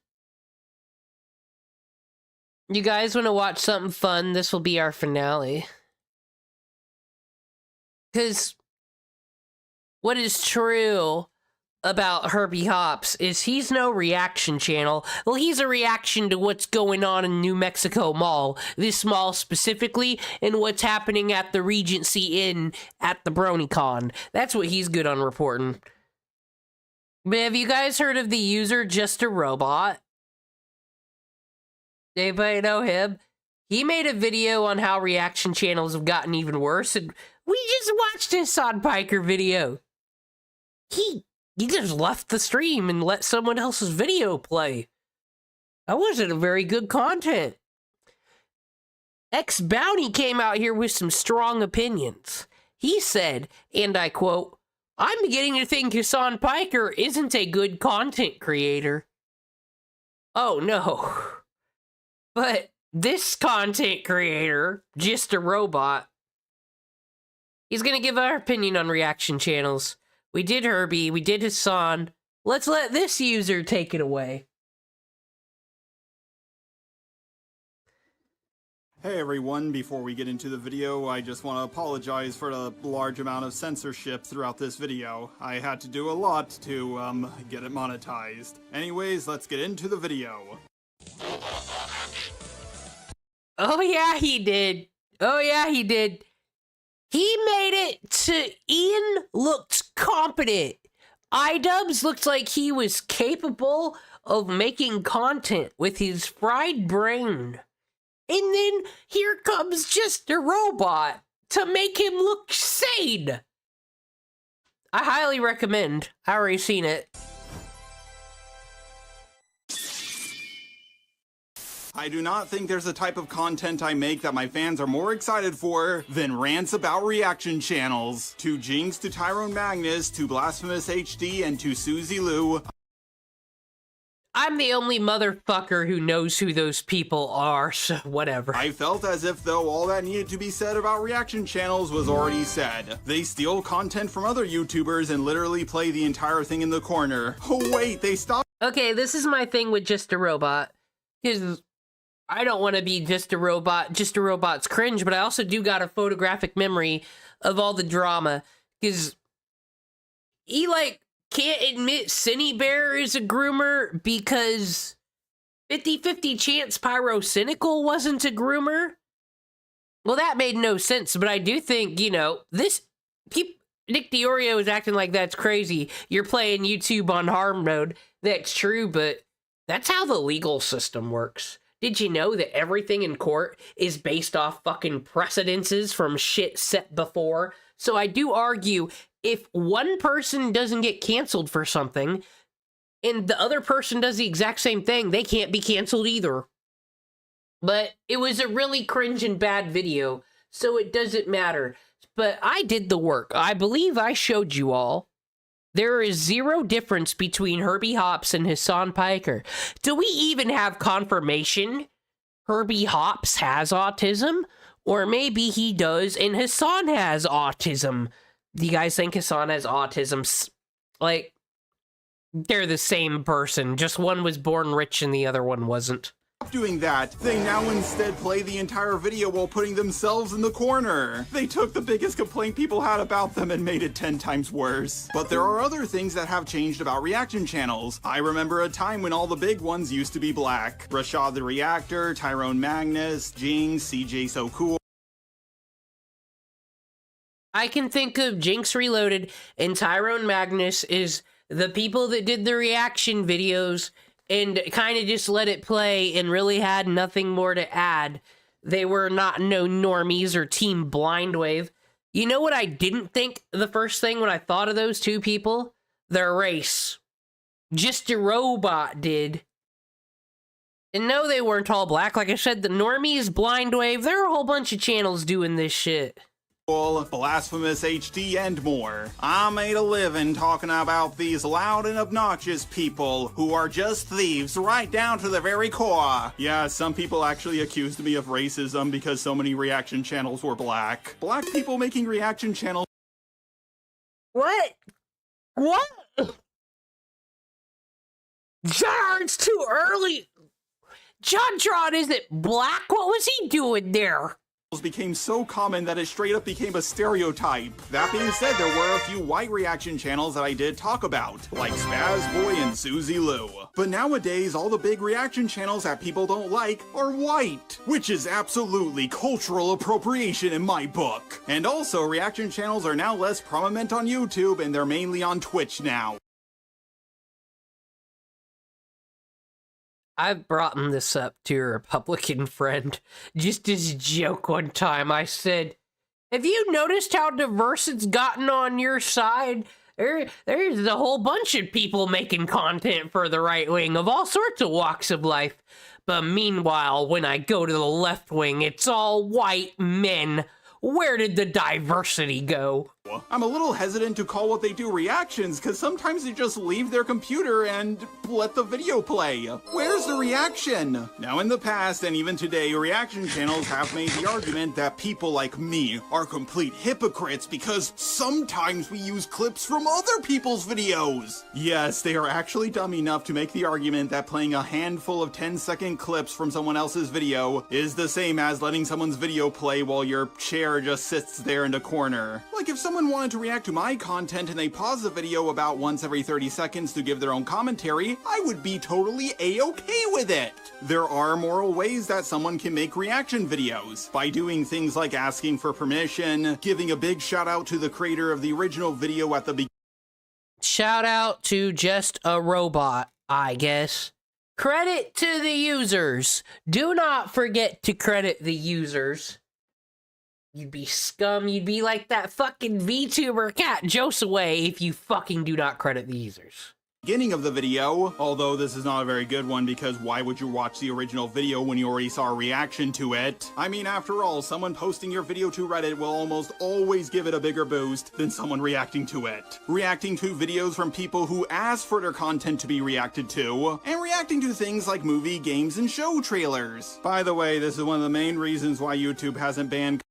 You guys want to watch something fun? This will be our finale. Because what is true about Herbie Hopps is he's no reaction channel. Well, he's a reaction to what's going on in New Mexico Mall. This mall specifically, and what's happening at the Regency Inn at the BronyCon. That's what he's good on reporting. But have you guys heard of the user Just a Robot? Anybody know him? He made a video on how reaction channels have gotten even worse, and we just watched a Hasan Piker video. He just left the stream and let someone else's video play. That wasn't a very good content. X Bounty came out here with some strong opinions. He said, and I quote, "I'm beginning to think Hasan Piker isn't a good content creator." Oh no. But this content creator, Just a Robot, he's gonna give our opinion on reaction channels. We did Herbie, we did Hasan, Let's let this user take it away. Hey everyone, before we get into the video, I just want to apologize for the large amount of censorship throughout this video. I had to do a lot to, get it monetized. Anyways, let's get into the video. Oh yeah, he did. Oh yeah, he did. He made it to Ian looked competent. iDubbbz looked like he was capable of making content with his fried brain. And then here comes just a robot to make him look sane. I highly recommend. I already seen it. I do not think there's a type of content I make that my fans are more excited for than rants about reaction channels. To Jinx, to Tyrone Magnus, to Blasphemous HD, and to Susie Lou. I'm the only motherfucker who knows who those people are, so whatever. I felt as if though all that needed to be said about reaction channels was already said. They steal content from other YouTubers and literally play the entire thing in the corner. Oh wait, they stopped. Okay, this is my thing with Just a Robot. Because I don't want to be Just a Robot. Just a Robot's cringe, but I also do got a photographic memory of all the drama. Because he, like, can't admit Cinny Bear is a groomer because 50-50 chance Pyro Cynical wasn't a groomer. Well, that made no sense, but I do think, you know, Nick DiOrio is acting like that's crazy. You're playing YouTube on hard mode. That's true, but that's how the legal system works. Did you know that everything in court is based off fucking precedences from shit set before? So I do argue, if one person doesn't get canceled for something, and the other person does the exact same thing, they can't be canceled either. But it was a really cringe and bad video, so it doesn't matter. But I did the work. I believe I showed you all. There is zero difference between Herbie Hopps and Hasan Piker. Do we even have confirmation Herbie Hopps has autism? Or maybe he does and Hasan has autism. Do you guys think Hasan has autism? Like, they're the same person. Just one was born rich and the other one wasn't. Doing that, they now instead play the entire video while putting themselves in the corner. They took the biggest complaint people had about them and made it 10 times worse. But there are other things that have changed about reaction channels. I remember a time when all the big ones used to be black. Rashad the Reactor, Tyrone Magnus, Jinx, CJ So Cool. I can think of Jinx Reloaded and Tyrone Magnus is the people that did the reaction videos and kind of just let it play and really had nothing more to add. They were not no normies or Team Blindwave. You know what I didn't think the first thing when I thought of those two people? Their race. Just a Robot did. And no, they weren't all black. Like I said, the normies, Blindwave, there are a whole bunch of channels doing this shit. Blasphemous HD, and more. I made a living talking about these loud and obnoxious people who are just thieves right down to the very core. Yeah, some people actually accused me of racism because so many reaction channels were black. Black people making reaction channels. What? What? Jar, it's too early. JonTron isn't black. What was he doing there? Became so common that it straight up became a stereotype. That being said, there were a few white reaction channels that I did talk about, like Spazboy and Susie Lou. But nowadays, all the big reaction channels that people don't like are white, which is absolutely cultural appropriation in my book. And also, reaction channels are now less prominent on YouTube and they're mainly on Twitch now. I've brought this up to a Republican friend. Just as a joke one time, I said, have you noticed how diverse it's gotten on your side? There's a whole bunch of people making content for the right wing of all sorts of walks of life. But meanwhile, when I go to the left wing, it's all white men. Where did the diversity go? I'm a little hesitant to call what they do reactions, because sometimes they just leave their computer and let the video play. Where's the reaction? Now in the past, and even today, reaction channels have made the argument that people like me are complete hypocrites because sometimes we use clips from other people's videos. Yes, they are actually dumb enough to make the argument that playing a handful of 10-second clips from someone else's video is the same as letting someone's video play while your chair just sits there in a corner. Like if someone wanted to react to my content and they pause the video about once every 30 seconds to give their own commentary, I would be totally a-okay with it. There are moral ways that someone can make reaction videos, by doing things like asking for permission, giving a big shout out to the creator of the original video at the beginning. Shout out to Just a Robot, I guess. Credit to the users. Do not forget to credit the users. You'd be scum. You'd be like that fucking VTuber Cat Josaway if you fucking do not credit the users. Beginning of the video, although this is not a very good one because why would you watch the original video when you already saw a reaction to it? I mean, after all, someone posting your video to Reddit will almost always give it a bigger boost than someone reacting to it. Reacting to videos from people who asked for their content to be reacted to, and reacting to things like movie, games, and show trailers. By the way, this is one of the main reasons why YouTube hasn't banned.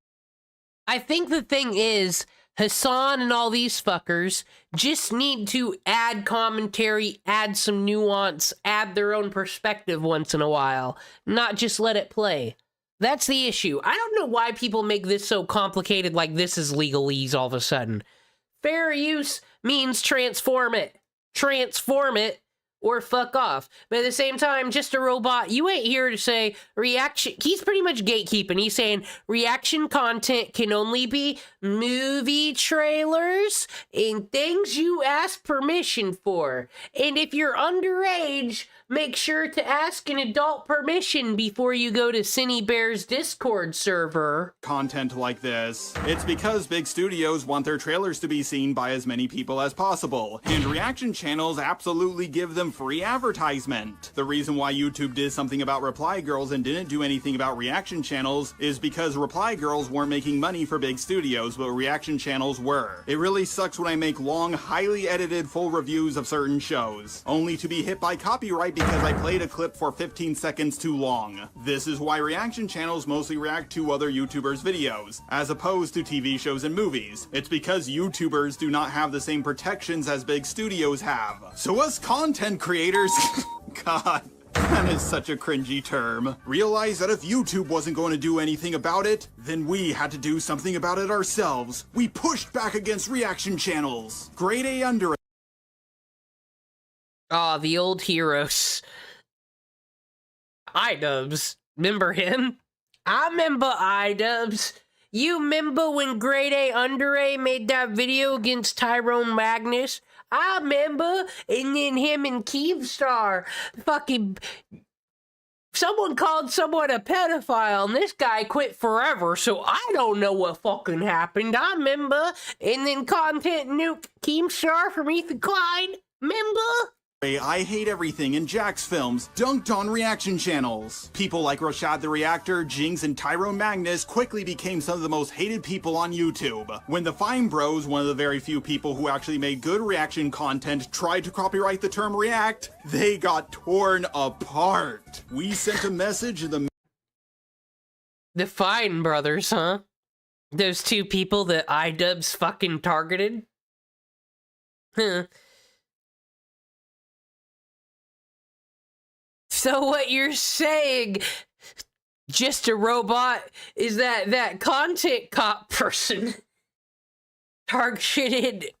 I think the thing is, Hasan and all these fuckers just need to add commentary, add some nuance, add their own perspective once in a while, not just let it play. That's the issue. I don't know why people make this so complicated, like this is legalese all of a sudden. Fair use means transform it. Transform it or fuck off. But at the same time, Just a Robot, you ain't here to say reaction. He's pretty much gatekeeping. He's saying reaction content can only be movie trailers and things you ask permission for. And if you're underage, make sure to ask an adult permission before you go to Cine Bear's Discord server. Content like this. It's because big studios want their trailers to be seen by as many people as possible, and reaction channels absolutely give them free advertisement. The reason why YouTube did something about Reply Girls and didn't do anything about reaction channels is because Reply Girls weren't making money for big studios, but reaction channels were. It really sucks when I make long, highly edited full reviews of certain shows, only to be hit by copyright because I played a clip for 15 seconds too long. This is why reaction channels mostly react to other YouTubers' videos, as opposed to TV shows and movies. It's because YouTubers do not have the same protections as big studios have. So us content creators, God, that is such a cringy term. Realize that if YouTube wasn't going to do anything about it, then we had to do something about it ourselves. We pushed back against reaction channels. Grade A under. Ah, the old heroes. iDubbbz. Remember him? I remember iDubbbz. You remember when Grade A Under A made that video against Tyrone Magnus? I remember. And then him and Keemstar fucking... Someone called someone a pedophile, and this guy quit forever, so I don't know what fucking happened. I remember. And then Content Nuke Keemstar from Ethan Klein. Remember? I Hate Everything and Jack's films dunked on reaction channels. People like Rashad the Reactor, Jinx, and Tyrone Magnus quickly became some of the most hated people on YouTube. When the Fine Bros, one of the very few people who actually made good reaction content, tried to copyright the term react, they got torn apart. We sent a message in the Fine Brothers, huh? Those two people that iDubbbz fucking targeted? Huh. So what you're saying, Just a Robot, is that content cop person targeted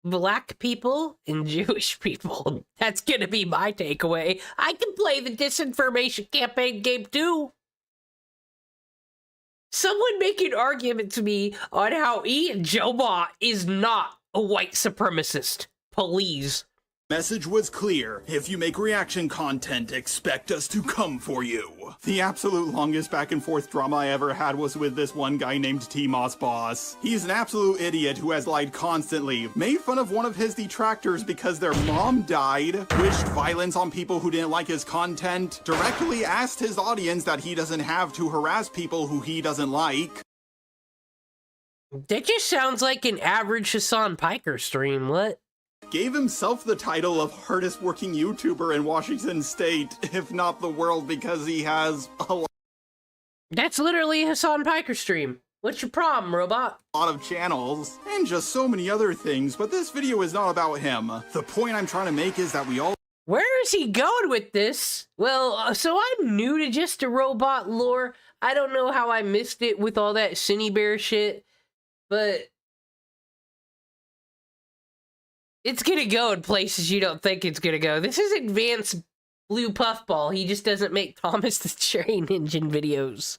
black people and Jewish people. That's gonna be my takeaway. I can play the disinformation campaign game too. Someone make an argument to me on how Ian Jobot is not a white supremacist. Please. Message was clear. If you make reaction content, expect us to come for you. The absolute longest back and forth drama I ever had was with this one guy named T-Moss Boss. He's an absolute idiot who has lied constantly, made fun of one of his detractors because their mom died, wished violence on people who didn't like his content, directly asked his audience that he doesn't have to harass people who he doesn't like. That just sounds like an average Hasan Piker stream. What? Gave himself the title of hardest working YouTuber in Washington State, if not the world, because he has a lot That's literally a Hasan Piker stream. What's your problem, robot? of channels, and just so many other things, but this video is not about him. The point I'm trying to make is that we all— Where is he going with this? Well, so I'm new to Just a Robot lore. I don't know how I missed it with all that Cinny Bear shit, but it's gonna go in places you don't think it's gonna go. This is advanced Blue Puffball. He just doesn't make Thomas the Train Engine videos.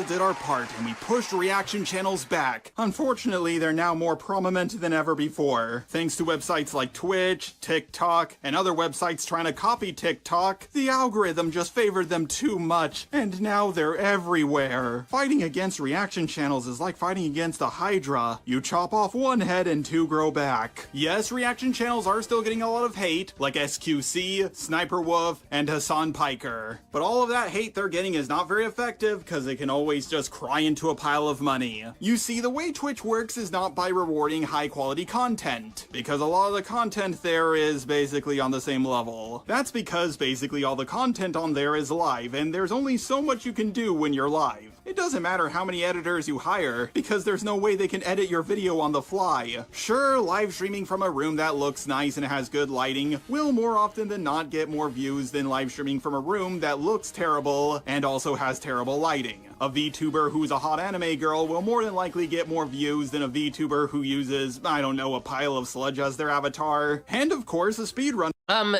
did our part and we pushed reaction channels back. Unfortunately, they're now more prominent than ever before. Thanks to websites like Twitch, TikTok, and other websites trying to copy TikTok, the algorithm just favored them too much, and now they're everywhere. Fighting against reaction channels is like fighting against a Hydra. You chop off one head and two grow back. Yes, reaction channels are still getting a lot of hate, like SQC, Sniper Wolf, and Hasan Piker. But all of that hate they're getting is not very effective because they can always just cry into a pile of money. You see, the way Twitch works is not by rewarding high quality content, because a lot of the content there is basically on the same level. That's because basically all the content on there is live, and there's only so much you can do when you're live. It doesn't matter how many editors you hire, because there's no way they can edit your video on the fly. Sure, live streaming from a room that looks nice and has good lighting will more often than not get more views than live streaming from a room that looks terrible and also has terrible lighting. A VTuber who's a hot anime girl will more than likely get more views than a VTuber who uses, I don't know, a pile of sludge as their avatar. And of course, a speedrun.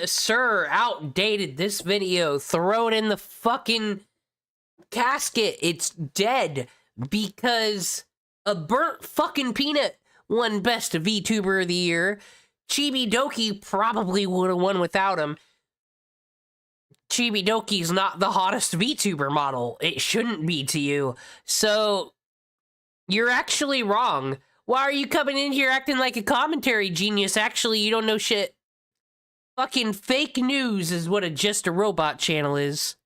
Sir, outdated this video. Throw it in the fucking casket. It's dead because a burnt fucking peanut won Best VTuber of the Year. Chibi Doki probably would have won without him. Chibi Doki's not the hottest VTuber model. It shouldn't be to you. So, you're actually wrong. Why are you coming in here acting like a commentary genius? Actually, you don't know shit. Fucking fake news is what a Just a Robot channel is.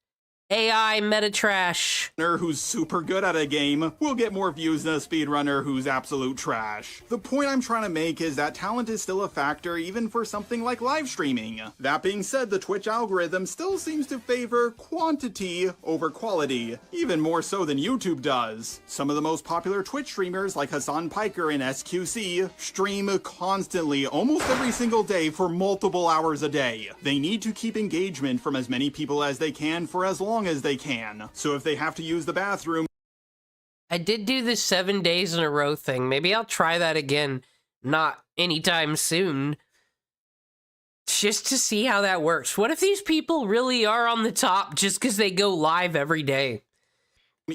AI meta trash. Who's super good at a game will get more views than a speedrunner who's absolute trash. The point I'm trying to make is that talent is still a factor even for something like live streaming. That being said, the Twitch algorithm still seems to favor quantity over quality, even more so than YouTube does. Some of the most popular Twitch streamers like Hasan Piker and SQC stream constantly, almost every single day for multiple hours a day. They need to keep engagement from as many people as they can for as long as they can. So if they have to use the bathroom, I did do the 7 days in a row thing. Maybe I'll try that again. Not anytime soon. Just to see how that works. What if these people really are on the top just because they go live every day?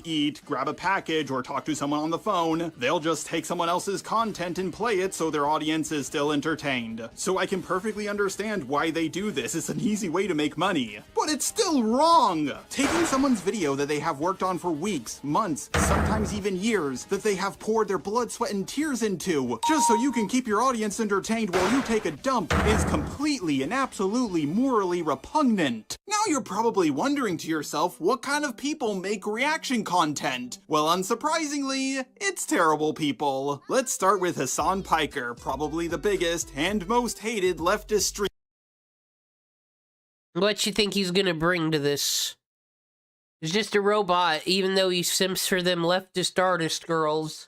eat, grab a package, or talk to someone on the phone, they'll just take someone else's content and play it so their audience is still entertained. So I can perfectly understand why they do this. It's an easy way to make money. But it's still wrong! Taking someone's video that they have worked on for weeks, months, sometimes even years, that they have poured their blood, sweat, and tears into, just so you can keep your audience entertained while you take a dump, is completely and absolutely morally repugnant. Now you're probably wondering to yourself, what kind of people make reaction content? Well, unsurprisingly, it's terrible people. Let's start with Hasan Piker, probably the biggest and most hated leftist streamer. What you think he's gonna bring to this? He's just a robot, even though he simps for them leftist artist girls.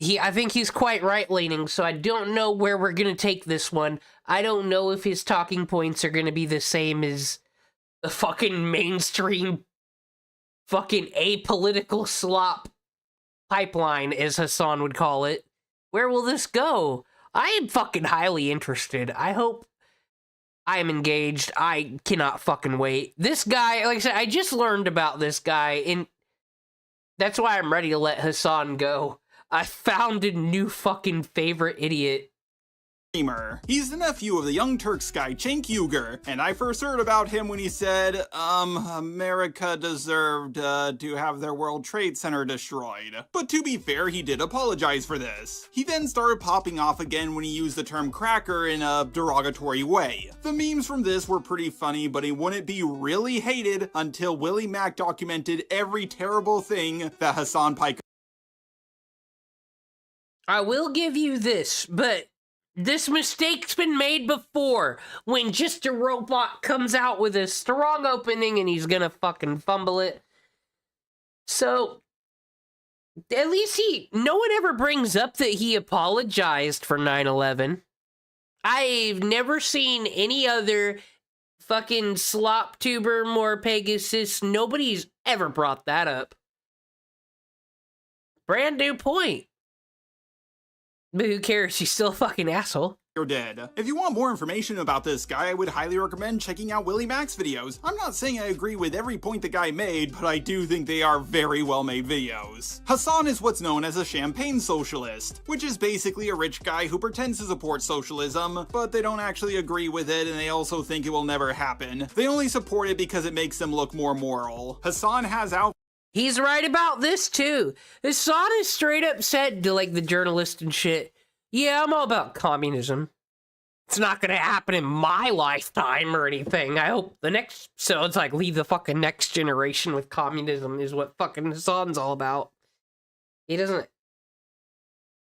I think he's quite right-leaning, so I don't know where we're gonna take this one. I don't know if his talking points are gonna be the same as the fucking mainstream fucking apolitical slop pipeline, as Hasan would call it. Where will this go? I am fucking highly interested. I hope I am engaged. I cannot fucking wait. This guy, like I said, I just learned about this guy, and that's why I'm ready to let Hasan go. I found a new fucking favorite idiot. streamer. He's the nephew of the Young Turks guy Cenk Uygur, and I first heard about him when he said, America deserved to have their World Trade Center destroyed. But to be fair, he did apologize for this. He then started popping off again when he used the term cracker in a derogatory way. The memes from this were pretty funny, but he wouldn't be really hated until Willie Mack documented every terrible thing that Hasan Piker. I will give you this, but this mistake's been made before, when just a robot comes out with a strong opening and he's gonna fucking fumble it. So, at least no one ever brings up that he apologized for 9/11. I've never seen any other fucking slop tuber, more Pegasus, nobody's ever brought that up. Brand new point. But who cares? He's still a fucking asshole. You're dead. If you want more information about this guy, I would highly recommend checking out Willie Mack's videos. I'm not saying I agree with every point the guy made, but I do think they are very well made videos. Hasan is what's known as a champagne socialist, which is basically a rich guy who pretends to support socialism, but they don't actually agree with it, and they also think it will never happen. They only support it because it makes them look more moral. Hasan has out. He's right about this too. Hasan is straight up said to like the journalist and shit, yeah, I'm all about communism. It's not gonna happen in my lifetime or anything. I hope the next episode's like leave the fucking next generation with communism is what fucking Hasan's all about. He doesn't.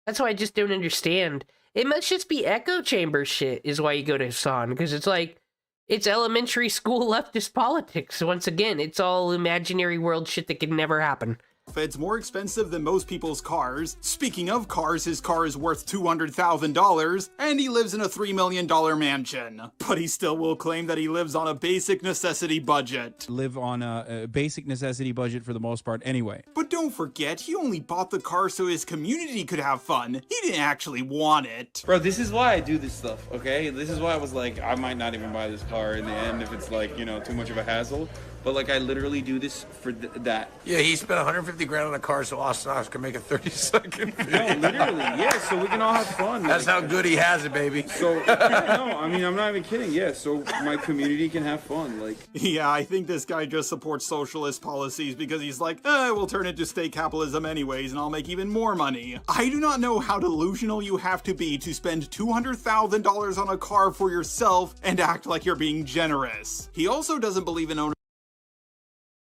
That's why I just don't understand. It must just be echo chamber shit is why you go to Hasan, because it's like, it's elementary school leftist politics. Once again, it's all imaginary world shit that can never happen. It's more expensive than most people's cars. Speaking of cars, his car is worth $200,000, and he lives in a $3 million mansion. But he still will claim that he lives on a basic necessity budget. Live on a basic necessity budget for the most part anyway. But don't forget, he only bought the car so his community could have fun. He didn't actually want it. Bro, this is why I do this stuff, okay? This is why I was like, I might not even buy this car in the end if it's like, you know, too much of a hassle. But like, I literally do this for that. Yeah, he spent 150 grand on a car so Austin Ox can make a 30-second video. No, literally, yeah, so we can all have fun. That's how good he has it, baby. So, no, I mean, I'm not even kidding, yeah, so my community can have fun, like. Yeah, I think this guy just supports socialist policies because he's like, we'll turn it to state capitalism anyways and I'll make even more money. I do not know how delusional you have to be to spend $200,000 on a car for yourself and act like you're being generous. He also doesn't believe in owning.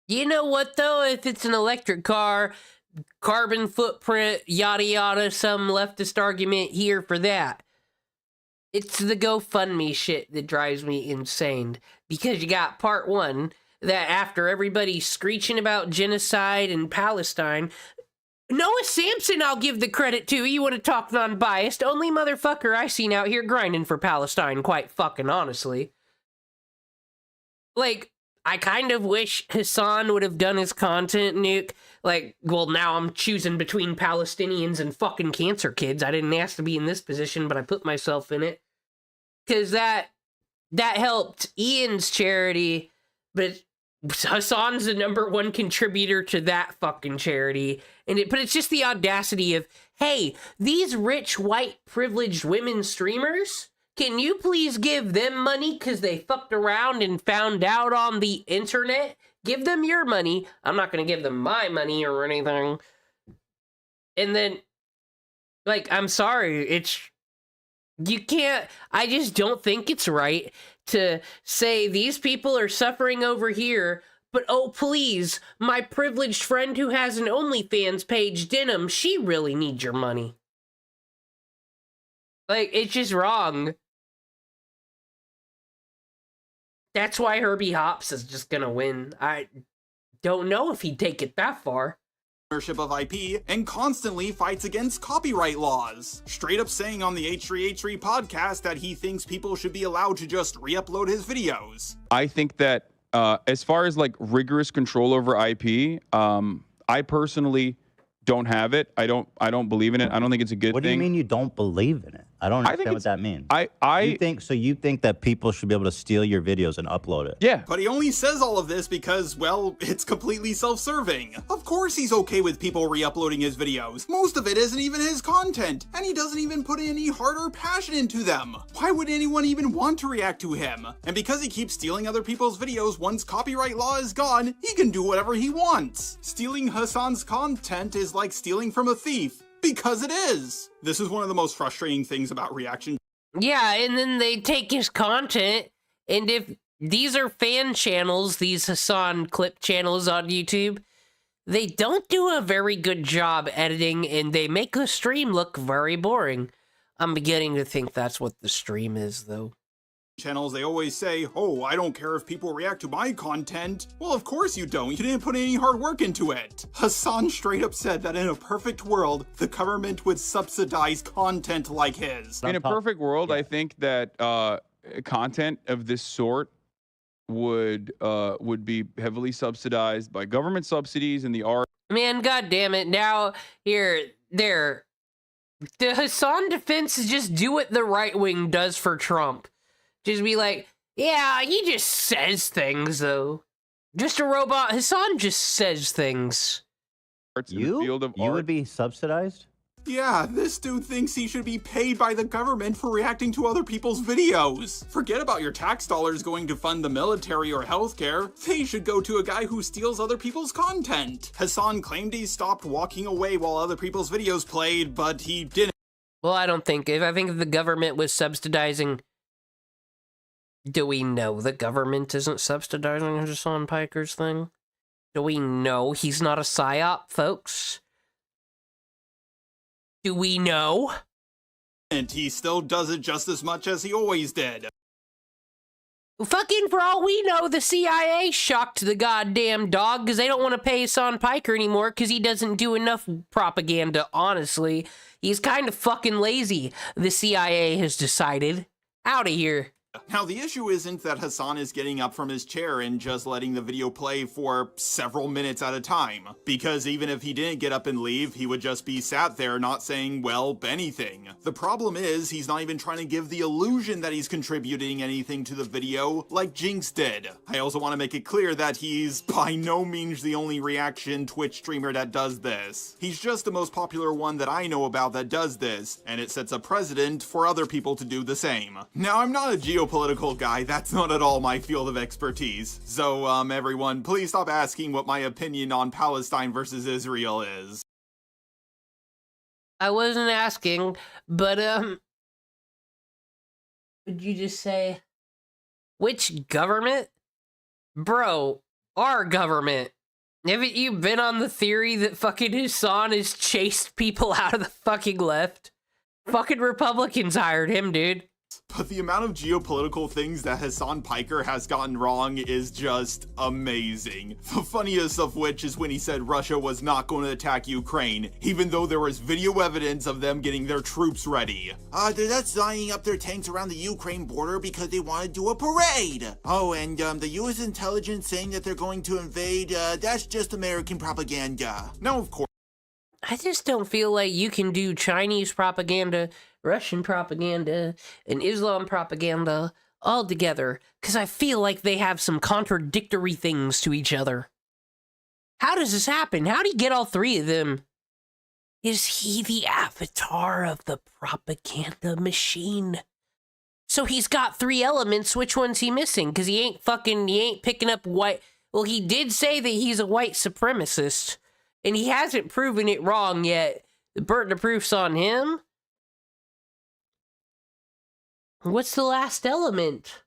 You know what, though? If it's an electric car, carbon footprint, yada yada, some leftist argument here for that. It's the GoFundMe shit that drives me insane. Because you got part one, that after everybody's screeching about genocide in Palestine, Noah Sampson I'll give the credit to. You want to talk non-biased? Only motherfucker I seen out here grinding for Palestine, quite fucking honestly. Like, I kind of wish Hasan would have done his content, Nuke. Like, well, now I'm choosing between Palestinians and fucking cancer kids. I didn't ask to be in this position, but I put myself in it. Because that helped Ian's charity, but Hasan's the #1 contributor to that fucking charity. But it's just the audacity of, hey, these rich, white, privileged women streamers, can you please give them money because they fucked around and found out on the internet? Give them your money. I'm not going to give them my money or anything. And then, like, I'm sorry. You can't, I just don't think it's right to say these people are suffering over here, but oh, please, my privileged friend who has an OnlyFans page, Denim, she really needs your money. Like, it's just wrong. That's why Herbie Hopps is just gonna win. I don't know if he'd take it that far. Ownership of IP and constantly fights against copyright laws. Straight up saying on the H3H3 podcast that he thinks people should be allowed to just re-upload his videos. I think that as far as like rigorous control over IP, I personally don't have it. I don't believe in it. I don't think it's a good thing. What do you mean you don't believe in it? I don't I think understand what that means. you think that people should be able to steal your videos and upload it? Yeah. But he only says all of this because, well, it's completely self-serving. Of course he's okay with people re-uploading his videos. Most of it isn't even his content, and he doesn't even put any heart or passion into them. Why would anyone even want to react to him? And because he keeps stealing other people's videos once copyright law is gone, he can do whatever he wants. Stealing Hasan's content is like stealing from a thief. Because it is! This is one of the most frustrating things about reaction. Yeah, and then they take his content, and if these are fan channels, these Hasan clip channels on YouTube, they don't do a very good job editing, and they make the stream look very boring. I'm beginning to think that's what the stream is, though. Channels, they always say, oh, I don't care if people react to my content. Well, of course you don't. You didn't put any hard work into it. Hasan straight up said that in a perfect world, the government would subsidize content like his. In a perfect world, I think that content of this sort would be heavily subsidized by government subsidies and the art. Man, goddamn it! Now, the Hasan defense is just do what the right wing does for Trump. Just be like, yeah, he just says things, though. Just a robot. Hasan just says things. You would be subsidized? Yeah, this dude thinks he should be paid by the government for reacting to other people's videos. Forget about your tax dollars going to fund the military or healthcare. They should go to a guy who steals other people's content. Hasan claimed he stopped walking away while other people's videos played, but he didn't. Well, I don't think. I think if the government was subsidizing... Do we know the government isn't subsidizing Hasan Piker's thing? Do we know he's not a psyop, folks? Do we know? And he still does it just as much as he always did. Fucking for all we know, the CIA shocked the goddamn dog because they don't want to pay Hasan Piker anymore because he doesn't do enough propaganda, honestly. He's kind of fucking lazy, the CIA has decided. Out of here. Now, the issue isn't that Hasan is getting up from his chair and just letting the video play for several minutes at a time. Because even if he didn't get up and leave, he would just be sat there not saying, well, anything. The problem is, he's not even trying to give the illusion that he's contributing anything to the video, like Jinx did. I also want to make it clear that he's by no means the only reaction Twitch streamer that does this. He's just the most popular one that I know about that does this, and it sets a precedent for other people to do the same. Now, I'm not a geopolitical guy, that's not at all my field of expertise. So, everyone, please stop asking what my opinion on Palestine versus Israel is. I wasn't asking, but, would you just say, which government? Bro, our government. Haven't you been on the theory that fucking Hasan has chased people out of the fucking left? Fucking Republicans hired him, dude. But the amount of geopolitical things that Hasan Piker has gotten wrong is just amazing. The funniest of which is when he said Russia was not going to attack Ukraine, even though there was video evidence of them getting their troops ready. They're just lining up their tanks around the Ukraine border because they want to do a parade. Oh, and the US intelligence saying that they're going to invade, that's just American propaganda. Now, of course, I just don't feel like you can do Chinese propaganda, Russian propaganda, and Islam propaganda all together, because I feel like they have some contradictory things to each other. How does this happen? How do you get all three of them? Is he the avatar of the propaganda machine? So he's got three elements, which one's he missing? Because he ain't picking up white... Well, he did say that he's a white supremacist, and he hasn't proven it wrong yet. The burden of proof's on him. What's the last element?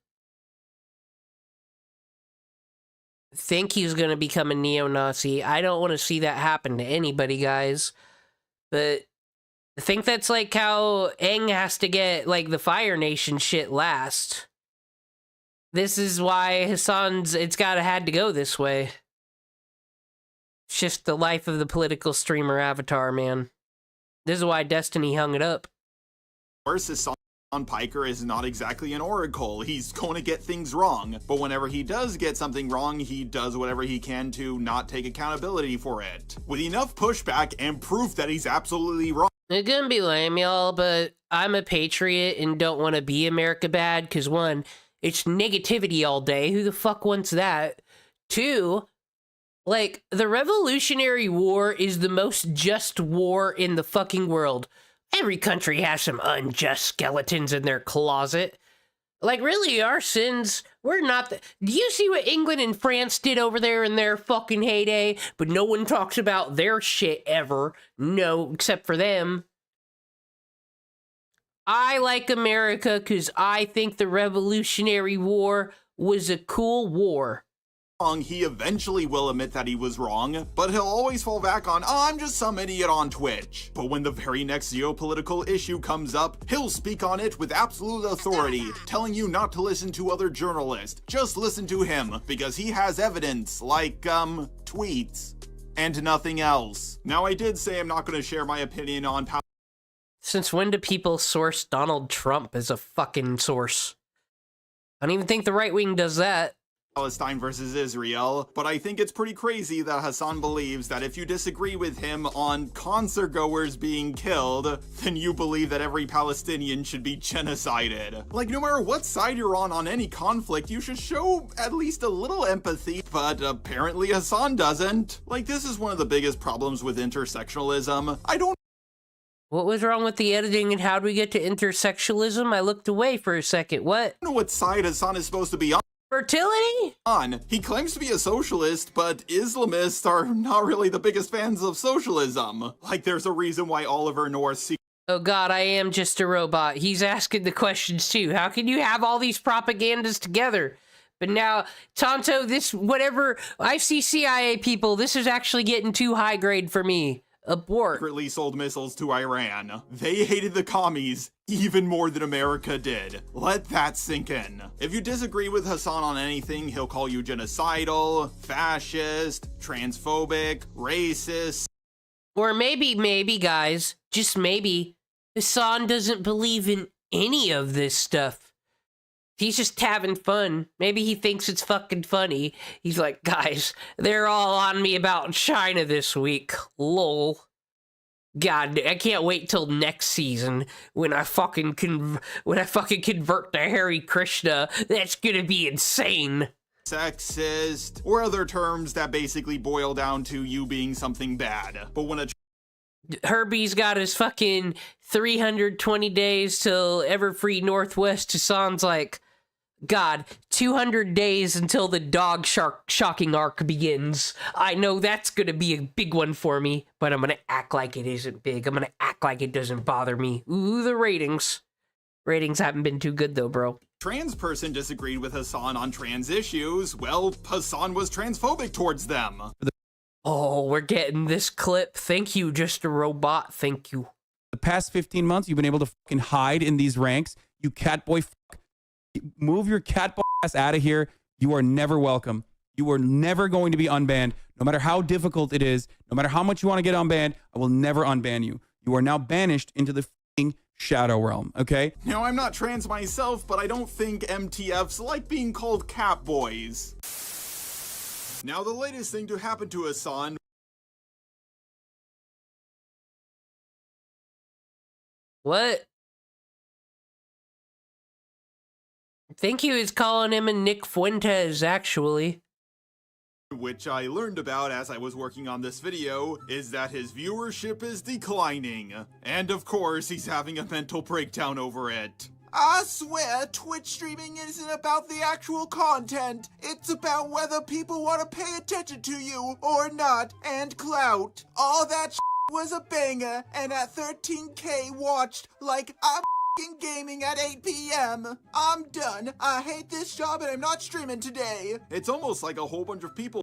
Think he's gonna become a neo-Nazi. I don't want to see that happen to anybody, guys. But I think that's like how Aang has to get, like, the Fire Nation shit last. This is why Hasan's, had to go this way. It's just the life of the political streamer avatar, man. This is why Destiny hung it up. Hasan Piker is not exactly an oracle. He's going to get things wrong. But whenever he does get something wrong, he does whatever he can to not take accountability for it. With enough pushback and proof that he's absolutely wrong. It's gonna be lame, y'all, but I'm a patriot and don't want to be America bad, because one, it's negativity all day. Who the fuck wants that? Two, like, the Revolutionary War is the most just war in the fucking world. Every country has some unjust skeletons in their closet. Like, really, our sins, we're not the... Do you see what England and France did over there in their fucking heyday? But no one talks about their shit ever. No, except for them. I like America because I think the Revolutionary War was a cool war. He eventually will admit that he was wrong, but he'll always fall back on, oh, I'm just some idiot on Twitch. But when the very next geopolitical issue comes up, he'll speak on it with absolute authority, telling you not to listen to other journalists. Just listen to him, because he has evidence, like, tweets, and nothing else. Now, I did say I'm not going to share my opinion on Since when do people source Donald Trump as a fucking source? I don't even think the right wing does that. Palestine versus Israel, but I think it's pretty crazy that Hasan believes that if you disagree with him on concert goers being killed, then you believe that every Palestinian should be genocided. Like, no matter what side you're on any conflict, you should show at least a little empathy, but apparently Hasan doesn't. Like, this is one of the biggest problems with intersectionalism. What was wrong with the editing and how do we get to intersectionalism? I looked away for a second. What? I don't know what side Hasan is supposed to be on. Fertility? He claims to be a socialist, but Islamists are not really the biggest fans of socialism. Like, there's a reason why Oliver North... Oh god, I am just a robot. He's asking the questions too. How can you have all these propagandas together? But now, Tonto, this, whatever, I see CIA people, this is actually getting too high grade for me. Abort. Secretly sold missiles to Iran. They hated the commies even more than America did. Let that sink in. If you disagree with Hasan on anything, he'll call you genocidal, fascist, transphobic, racist. Or maybe, guys, just maybe, Hasan doesn't believe in any of this stuff. He's just having fun. Maybe he thinks it's fucking funny. He's like, guys, they're all on me about China this week. Lol. God, I can't wait till next season when I fucking convert to Hare Krishna. That's gonna be insane. Sexist, or other terms that basically boil down to you being something bad. But when a Herbie's got his fucking 320 days till Everfree Northwest, Hasan's like, God, 200 days until the dog shocking arc begins. I know that's gonna be a big one for me, but I'm gonna act like it isn't big. I'm gonna act like it doesn't bother me. Ooh, the ratings. Ratings haven't been too good though, bro. Trans person disagreed with Hasan on trans issues. Well, Hasan was transphobic towards them. Oh, we're getting this clip. Thank you, just a robot. Thank you. The past 15 months, you've been able to fucking hide in these ranks. You catboy fuck. Move your catboy ass out of here. You are never welcome. You are never going to be unbanned. No matter how difficult it is, no matter how much you want to get unbanned, I will never unban you. You are now banished into the fucking shadow realm, okay? Now, I'm not trans myself, but I don't think MTFs like being called catboys. Now, the latest thing to happen to Hasan. What? I think he was calling him a Nick Fuentes, actually. Which I learned about as I was working on this video, is that his viewership is declining. And of course, he's having a mental breakdown over it. I swear, Twitch streaming isn't about the actual content. It's about whether people want to pay attention to you or not, and clout. All that was a banger, and at 13K watched, like I'm gaming at 8 p.m. I'm done. I hate this job and I'm not streaming today. It's almost like a whole bunch of people.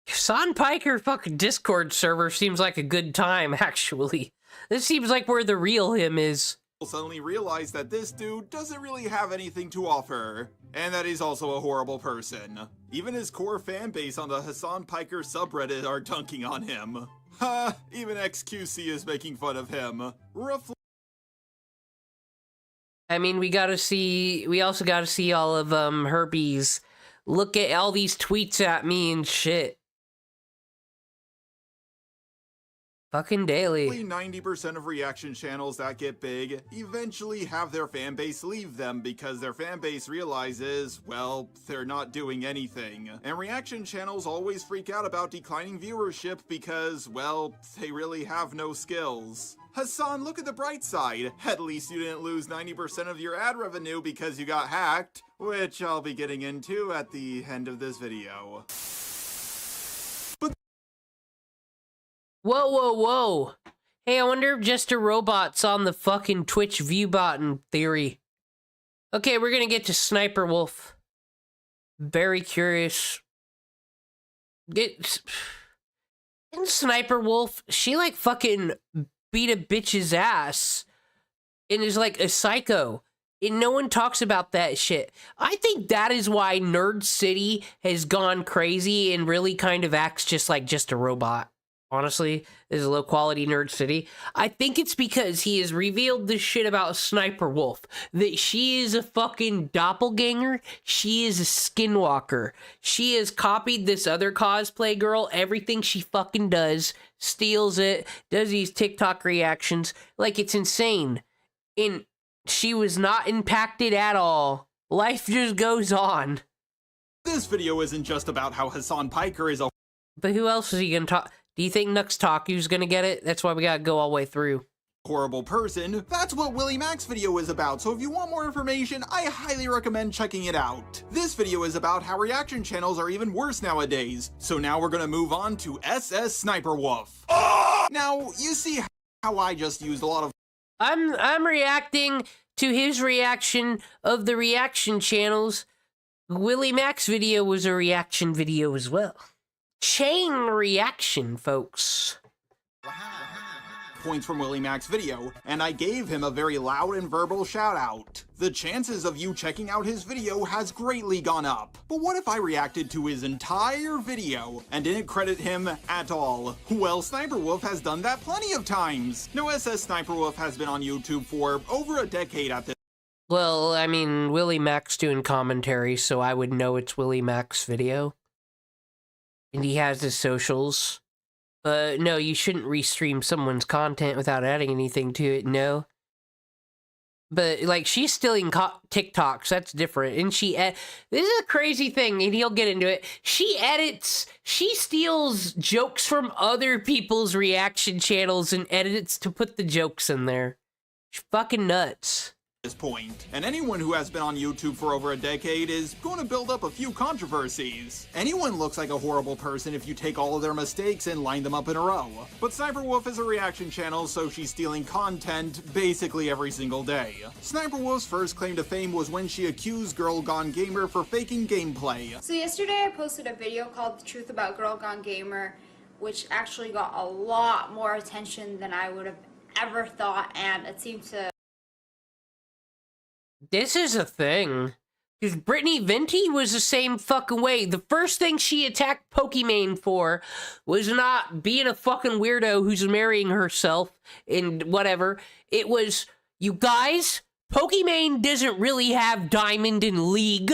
Hasan Piker fucking Discord server seems like a good time, actually. This seems like where the real him is. Suddenly realize that this dude doesn't really have anything to offer, and that he's also a horrible person. Even his core fan base on the Hasan Piker subreddit are dunking on him. Ha! Even XQC is making fun of him. I mean, we also gotta see all of Herbie's. Look at all these tweets at me and shit. Fucking daily. 90% of reaction channels that get big eventually have their fan base leave them because their fan base realizes, well, they're not doing anything. And reaction channels always freak out about declining viewership because, well, they really have no skills. Hasan, look at the bright side. At least you didn't lose 90% of your ad revenue because you got hacked, which I'll be getting into at the end of this video. Whoa, whoa, whoa. Hey, I wonder if Just a Robot's on the fucking Twitch view bot in theory. Okay, we're gonna get to Sniper Wolf. Very curious. In Sniper Wolf, she like fucking beat a bitch's ass and is like a psycho. And no one talks about that shit. I think that is why Nerd City has gone crazy and really kind of acts just like Just a Robot. Honestly, this is a low-quality Nerd City. I think it's because he has revealed this shit about Sniper Wolf. That she is a fucking doppelganger. She is a skinwalker. She has copied this other cosplay girl. Everything she fucking does. Steals it. Does these TikTok reactions. Like, it's insane. And she was not impacted at all. Life just goes on. This video isn't just about how Hasan Piker is a... But who else is he gonna talk... Do you think Nux Taku's gonna get it? That's why we gotta go all the way through. horrible person. That's what Willie Mac's video is about, so if you want more information, I highly recommend checking it out. This video is about how reaction channels are even worse nowadays, so now we're gonna move on to SS Sniper Wolf. Now, you see how I just used a lot of... I'm reacting to his reaction of the reaction channels. Willie Mac's video was a reaction video as well. Chain reaction, folks. Points from Willie Mac's video, and I gave him a very loud and verbal shout out. The chances of you checking out his video has greatly gone up. But what if I reacted to his entire video and didn't credit him at all? Well, Sniper Wolf has done that plenty of times. No, SS Sniper Wolf has been on YouTube for over a decade at this. Well, I mean, Willie Mac's doing commentary, so I would know it's Willie Mac's video. And he has his socials. But no, you shouldn't restream someone's content without adding anything to it, no. But, like, she's stealing TikToks, that's different. And this is a crazy thing, and he'll get into it. She steals jokes from other people's reaction channels and edits to put the jokes in there. She's fucking nuts. This point, and anyone who has been on YouTube for over a decade is going to build up a few controversies. Anyone looks like a horrible person if you take all of their mistakes and line them up in a row. But Sniper Wolf is a reaction channel, so she's stealing content basically every single day. Sniper Wolf's first claim to fame was when she accused Girl Gone Gamer for faking gameplay. So yesterday I posted a video called The Truth About Girl Gone Gamer, which actually got a lot more attention than I would have ever thought, and it seemed to... This is a thing. Because Brittany Venti was the same fucking way. The first thing she attacked Pokimane for was not being a fucking weirdo who's marrying herself and whatever. It was, you guys, Pokimane doesn't really have Diamond in League.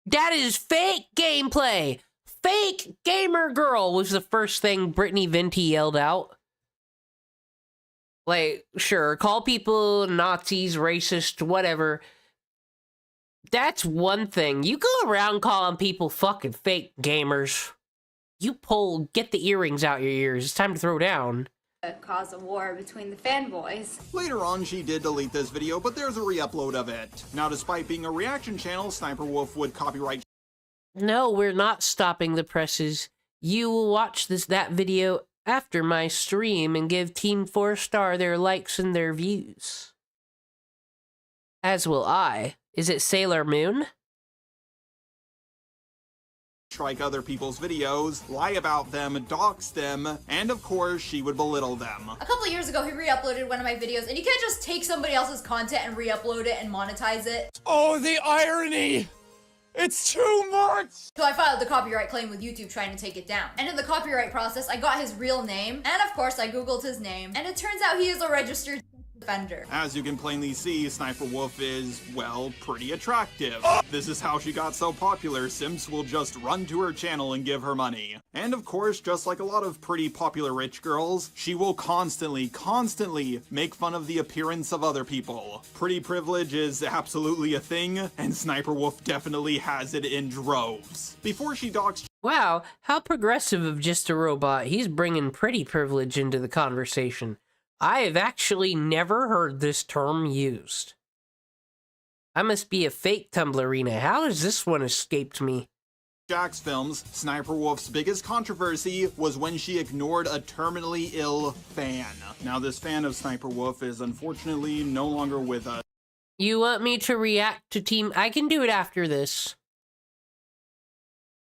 That is fake gameplay. Fake gamer girl was the first thing Brittany Venti yelled out. Like, sure, call people Nazis, racist, whatever. That's one thing. You go around calling people fucking fake gamers. Get the earrings out your ears. It's time to throw down. Cause a war between the fanboys. Later on, she did delete this video, but there's a re-upload of it. Now, despite being a reaction channel, Sniper Wolf would copyright... No, we're not stopping the presses. You will watch that video after my stream and give Team 4-Star their likes and their views. As will I. Is it Sailor Moon? Strike other people's videos, lie about them, dox them, and of course, she would belittle them. A couple of years ago, he re-uploaded one of my videos, and you can't just take somebody else's content and re-upload it and monetize it. Oh, the irony! It's too much! So I filed the copyright claim with YouTube trying to take it down. And in the copyright process, I got his real name, and of course I googled his name, and it turns out he is a registered Defender. As you can plainly see, Sniper Wolf is, well, pretty attractive. This is how she got so popular. Simps will just run to her channel and give her money. And of course, just like a lot of pretty popular rich girls, she will constantly make fun of the appearance of other people. Pretty privilege is absolutely a thing, and Sniper Wolf definitely has it in droves. Before she docks... Wow, how progressive of Just a Robot. He's bringing pretty privilege into the conversation. I have actually never heard this term used. I must be a fake Tumblrina. How has this one escaped me? Jax Films, Sniper Wolf's biggest controversy was when she ignored a terminally ill fan. Now this fan of Sniper Wolf is unfortunately no longer with us. You want me to react to Team... I can do it after this.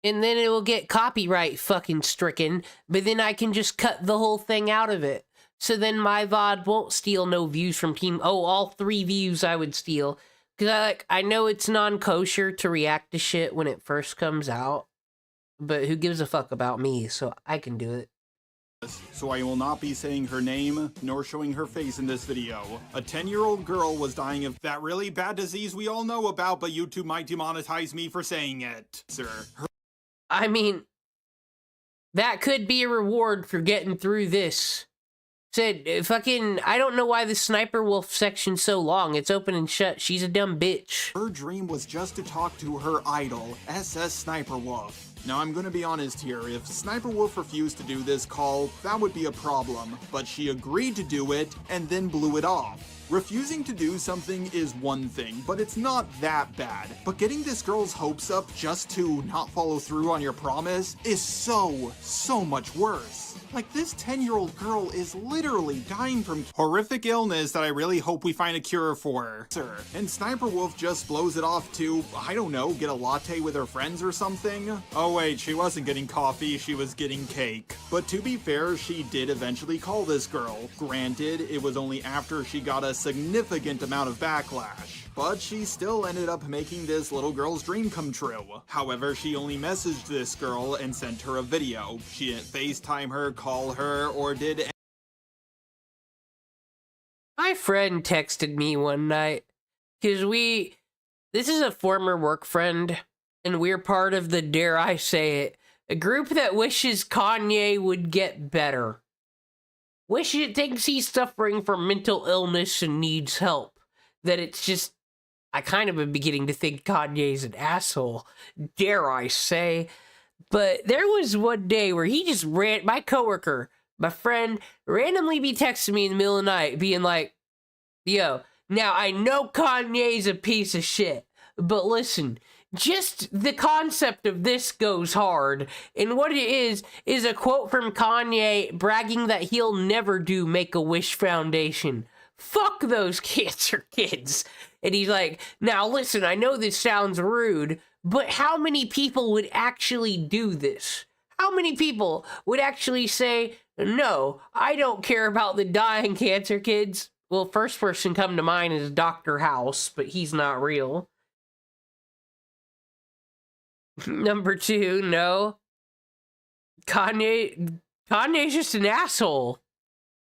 And then it will get copyright fucking stricken, but then I can just cut the whole thing out of it. So then my VOD won't steal no views from Team... Oh, all 3 views I would steal. Because I know it's non-kosher to react to shit when it first comes out. But who gives a fuck about me, so I can do it. So I will not be saying her name, nor showing her face in this video. A 10-year-old girl was dying of that really bad disease we all know about, but YouTube might demonetize me for saying it, sir. I mean, that could be a reward for getting through this. Said, fucking, I don't know why the Sniper Wolf section's so long. It's open and shut. She's a dumb bitch. Her dream was just to talk to her idol, SS Sniper Wolf. Now I'm gonna be honest here, if Sniper Wolf refused to do this call, that would be a problem. But she agreed to do it, and then blew it off. Refusing to do something is one thing, but it's not that bad. But getting this girl's hopes up just to not follow through on your promise is so much worse. Like, this 10-year-old girl is literally dying from horrific illness that I really hope we find a cure for, sir. And Sniper Wolf just blows it off to, I don't know, get a latte with her friends or something? Oh wait, she wasn't getting coffee, she was getting cake. But to be fair, she did eventually call this girl. Granted, it was only after she got a significant amount of backlash. But she still ended up making this little girl's dream come true. However, she only messaged this girl and sent her a video. She didn't FaceTime her, call her, or did... My friend texted me one night, because this is a former work friend, and we're part of the, dare I say it, a group that wishes Kanye would get better. Thinks he's suffering from mental illness and needs help. That it's just, I kind of am beginning to think Kanye's an asshole, dare I say. But there was one day where he just my coworker, my friend, randomly be texting me in the middle of the night, being like, yo, now I know Kanye's a piece of shit, but listen, just the concept of this goes hard. And what it is a quote from Kanye bragging that he'll never do Make-A-Wish Foundation. Fuck those cancer kids. And he's like, now listen, I know this sounds rude, but how many people would actually do this? How many people would actually say, no, I don't care about the dying cancer kids? Well, first person come to mind is Dr. House, but he's not real. Number 2, no. Kanye's just an asshole.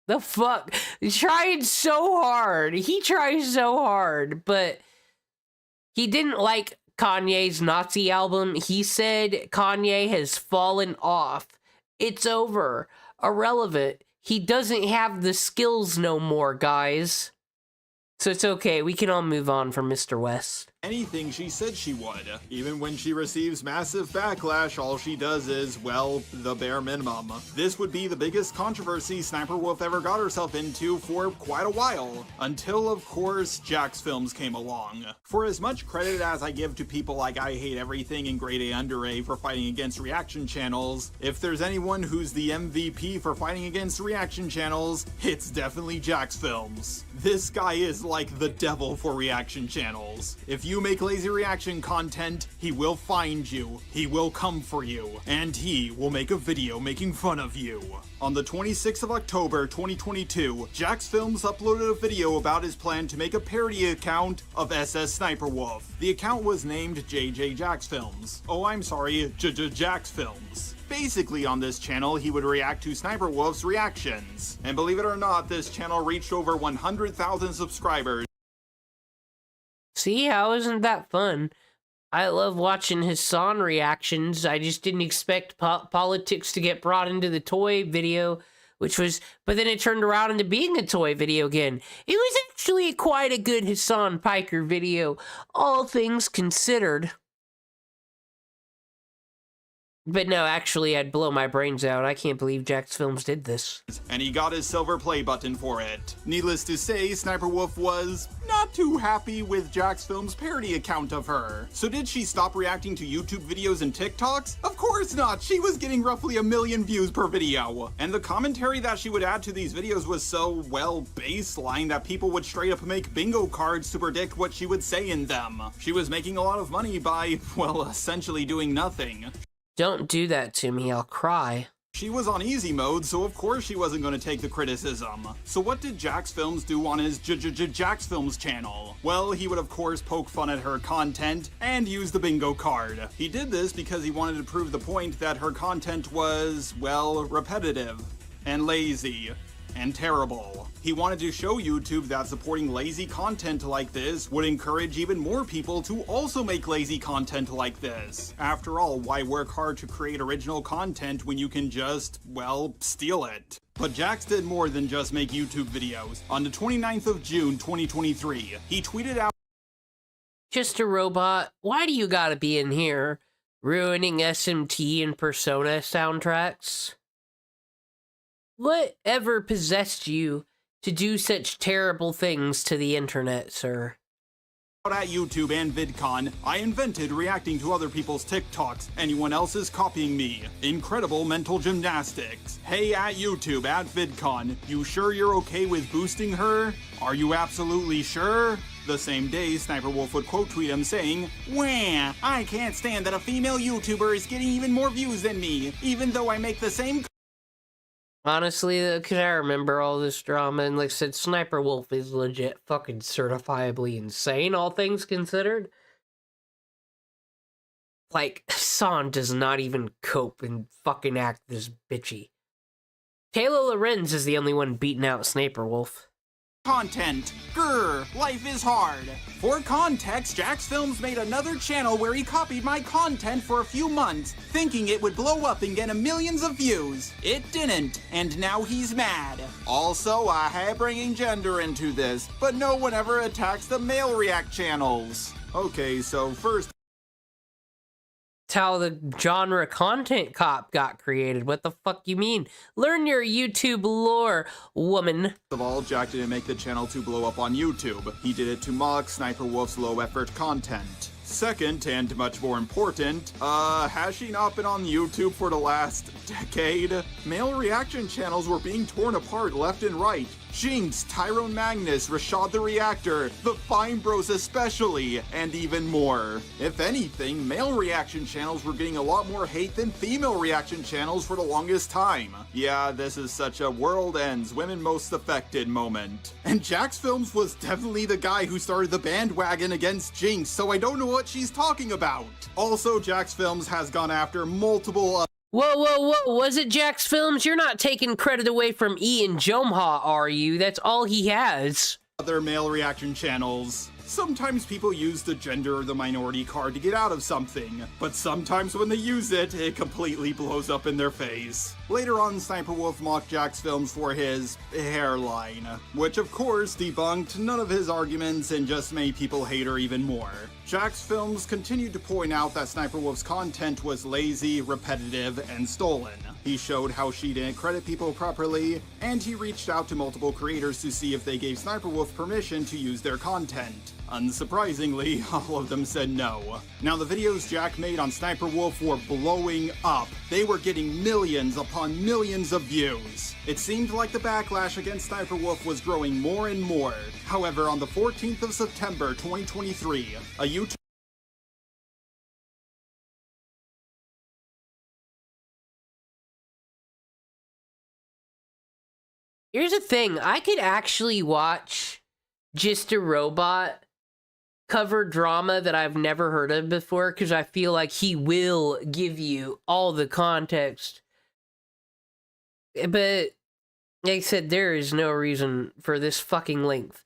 The fuck? He's trying so hard. He tries so hard, but he didn't like Kanye's Nazi album. He said Kanye has fallen off. It's over. Irrelevant. He doesn't have the skills no more, guys. So it's okay. We can all move on from Mr. West. Anything she said she would. Even when she receives massive backlash, all she does is, well, the bare minimum. This would be the biggest controversy Sniper Wolf ever got herself into for quite a while. Until, of course, Jax Films came along. For as much credit as I give to people like I Hate Everything and Grade A Under A for fighting against reaction channels, if there's anyone who's the MVP for fighting against reaction channels, it's definitely Jax Films. This guy is like the devil for reaction channels. If you make lazy reaction content, he will find you, he will come for you, and he will make a video making fun of you. On the 26th of October 2022, Jax Films uploaded a video about his plan to make a parody account of SS Sniper Wolf. The account was named JJ Jax Films. Oh, I'm sorry, Jax Films. Basically, on this channel, he would react to Sniper Wolf's reactions. And believe it or not, this channel reached over 100,000 subscribers. See, how isn't that fun? I love watching Hasan reactions. I just didn't expect politics to get brought into the toy video, but then it turned around into being a toy video again. It was actually quite a good Hasan Piker video, all things considered. But no, actually, I'd blow my brains out. I can't believe Jax Films did this. And he got his silver play button for it. Needless to say, Sniper Wolf was not too happy with Jax Films' parody account of her. So did she stop reacting to YouTube videos and TikToks? Of course not! She was getting roughly 1 million views per video. And the commentary that she would add to these videos was so, well, baseline that people would straight up make bingo cards to predict what she would say in them. She was making a lot of money by, well, essentially doing nothing. Don't do that to me, I'll cry. She was on easy mode, so of course she wasn't going to take the criticism. So what did Jax Films do on his Jax Films channel? Well, he would of course poke fun at her content and use the bingo card. He did this because he wanted to prove the point that her content was, well, repetitive and lazy and terrible. He wanted to show YouTube that supporting lazy content like this would encourage even more people to also make lazy content like this. After all, why work hard to create original content when you can just, well, steal it? But Jax did more than just make YouTube videos. On the 29th of June 2023, he tweeted out, "Just a robot, why do you gotta be in here? Ruining SMT and Persona soundtracks? Whatever possessed you to do such terrible things to the internet, sir?" At YouTube and VidCon, I invented reacting to other people's TikToks. Anyone else is copying me. Incredible mental gymnastics. Hey, at YouTube, at VidCon, you sure you're okay with boosting her? Are you absolutely sure? The same day, Sniper Wolf would quote tweet him saying, "Wah, I can't stand that a female YouTuber is getting even more views than me, even though I make the same." Honestly, because I remember all this drama, and like I said, Sniper Wolf is legit fucking certifiably insane, all things considered. Like, Hasan does not even cope and fucking act this bitchy. Taylor Lorenz is the only one beating out Sniper Wolf. Content. Grr, life is hard. For context, Jax Films made another channel where he copied my content for a few months, thinking it would blow up and get him millions of views. It didn't, and now he's mad. Also, I hate bringing gender into this, but no one ever attacks the male react channels. Okay, so first, How the genre content cop got created. What the fuck you mean? Learn your YouTube lore, woman. First of all, Jack didn't make the channel to blow up on YouTube. He did it to mock Sniper Wolf's low-effort content. Second, and much more important, has she not been on YouTube for the last decade? Male reaction channels were being torn apart left and right. Jinx, Tyrone Magnus, Rashad the Reactor, the Fine Bros especially, and even more. If anything, male reaction channels were getting a lot more hate than female reaction channels for the longest time. Yeah, this is such a world ends, women most affected moment. And Jax Films was definitely the guy who started the bandwagon against Jinx, so I don't know what she's talking about. Also, Jax Films has gone after multiple Whoa, whoa, whoa, was it Jax Films? You're not taking credit away from Ian Jomha, are you? That's all he has. Other male reaction channels. Sometimes people use the gender or the minority card to get out of something, but sometimes when they use it, it completely blows up in their face. Later on, Sniper Wolf mocked Jax Films for his hairline, which of course debunked none of his arguments and just made people hate her even more. Jax Films continued to point out that Sniper Wolf's content was lazy, repetitive, and stolen. He showed how she didn't credit people properly, and he reached out to multiple creators to see if they gave Sniper Wolf permission to use their content. Unsurprisingly, all of them said no. Now, the videos Jack made on Sniper Wolf were blowing up. They were getting millions upon millions of views. It seemed like the backlash against Sniper Wolf was growing more and more. However, on the 14th of September 2023, a YouTube Here's the thing, I could actually watch Just a Robot cover drama that I've never heard of before, because I feel like he will give you all the context. But like I said, there is no reason for this fucking length.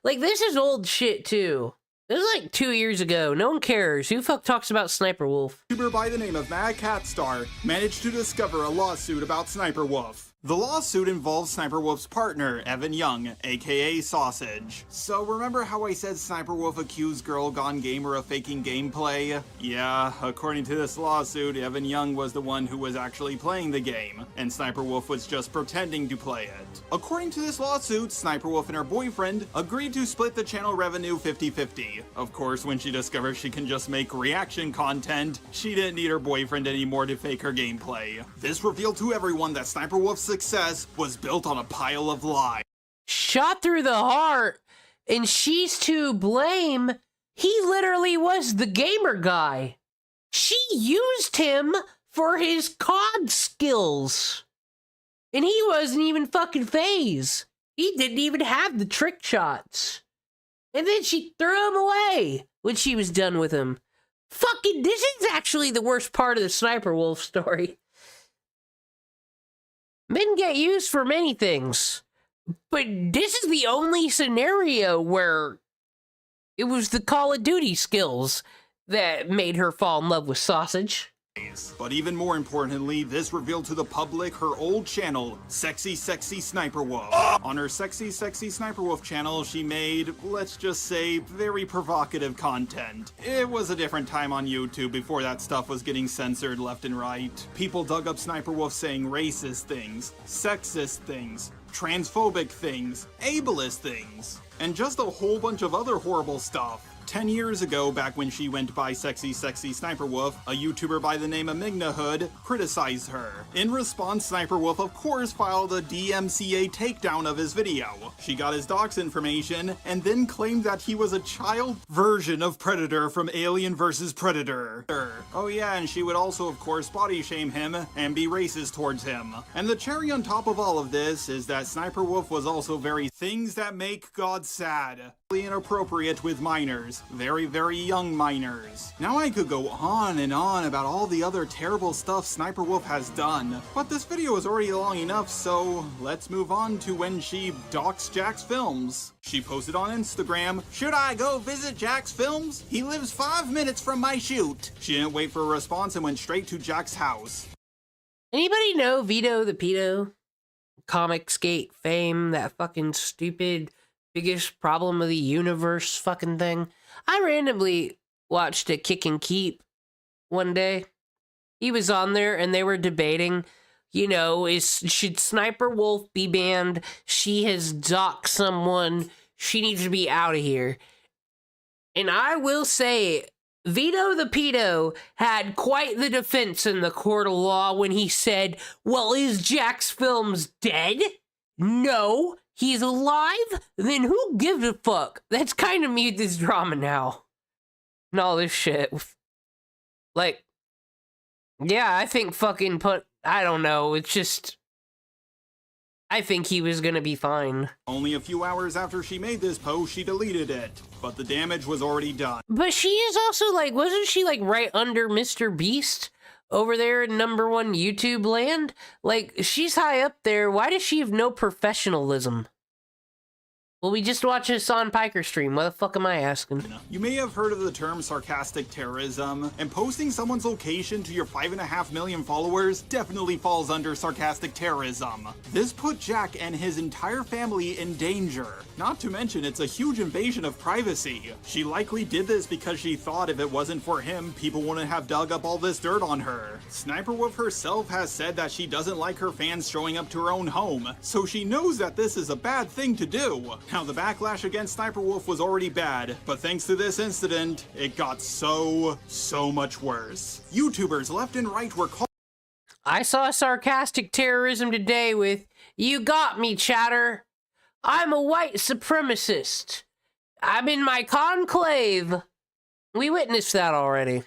Like, this is old shit, too. This is like 2 years ago. No one cares. Who the fuck talks about Sniper Wolf? YouTuber by the name of Mad Cat Star managed to discover a lawsuit about Sniper Wolf. The lawsuit involves Sniper Wolf's partner, Evan Young, aka Sausage. So remember how I said Sniper Wolf accused Girl Gone Gamer of faking gameplay? Yeah, according to this lawsuit, Evan Young was the one who was actually playing the game, and Sniper Wolf was just pretending to play it. According to this lawsuit, Sniper Wolf and her boyfriend agreed to split the channel revenue 50-50. Of course, when she discovers she can just make reaction content, she didn't need her boyfriend anymore to fake her gameplay. This revealed to everyone that Sniper Wolf's success was built on a pile of lies. Shot through the heart, and she's to blame. He literally was the gamer guy. She used him for his COD skills. And he wasn't even fucking phased. He didn't even have the trick shots. And then she threw him away when she was done with him. Fucking, this is actually the worst part of the Sniper Wolf story. Men get used for many things, but this is the only scenario where it was the Call of Duty skills that made her fall in love with Sausage. But even more importantly, this revealed to the public her old channel, Sexy Sniper Wolf. On her Sexy Sniper Wolf channel, she made, let's just say, very provocative content. It was a different time on YouTube before that stuff was getting censored left and right. People dug up Sniper Wolf saying racist things, sexist things, transphobic things, ableist things, and just a whole bunch of other horrible stuff. 10 years ago, back when she went by Sexy Sniper Wolf, a YouTuber by the name of Migna Hood criticized her. In response, Sniper Wolf of course filed a DMCA takedown of his video. She got his docs information, and then claimed that he was a child version of Predator from Alien vs. Predator. Oh yeah, and she would also of course body shame him and be racist towards him. And the cherry on top of all of this is that Sniper Wolf was also very things that make God sad. Inappropriate with minors. Very, very young minors. Now I could go on and on about all the other terrible stuff Sniper Wolf has done, but this video is already long enough, so let's move on to when she doxed Jack's Films. She posted on Instagram, "Should I go visit Jack's Films? He lives 5 minutes from my shoot." She didn't wait for a response and went straight to Jack's house. Anybody know Vito the Pedo? Comicsgate fame, that fucking stupid biggest problem of the universe fucking thing. I randomly watched a Kick and Keep one day. He was on there and they were debating, you know, should Sniper Wolf be banned? She has doxed someone. She needs to be out of here. And I will say, Vito the Pedo had quite the defense in the court of law when he said, well, is Jack's Films dead? No. He's alive? Then who gives a fuck? That's kind of made this drama now. And all this shit. Like, yeah, I think fucking I don't know, it's just, I think he was gonna be fine. Only a few hours after she made this post, she deleted it. But the damage was already done. But she is also like, wasn't she like right under Mr. Beast? Over there in #1 YouTube land? Like, she's high up there. Why does she have no professionalism? Well, we just watched a Hasan Piker stream. What the fuck am I asking? You may have heard of the term sarcastic terrorism, and posting someone's location to your 5.5 million followers definitely falls under sarcastic terrorism. This put Jack and his entire family in danger. Not to mention, it's a huge invasion of privacy. She likely did this because she thought if it wasn't for him, people wouldn't have dug up all this dirt on her. Sniper Wolf herself has said that she doesn't like her fans showing up to her own home, so she knows that this is a bad thing to do. Now, the backlash against Sniper Wolf was already bad, but thanks to this incident, it got so much worse. YouTubers left and right were called. I saw sarcastic terrorism today with, "You got me, chatter. I'm a white supremacist. I'm in my conclave." We witnessed that already.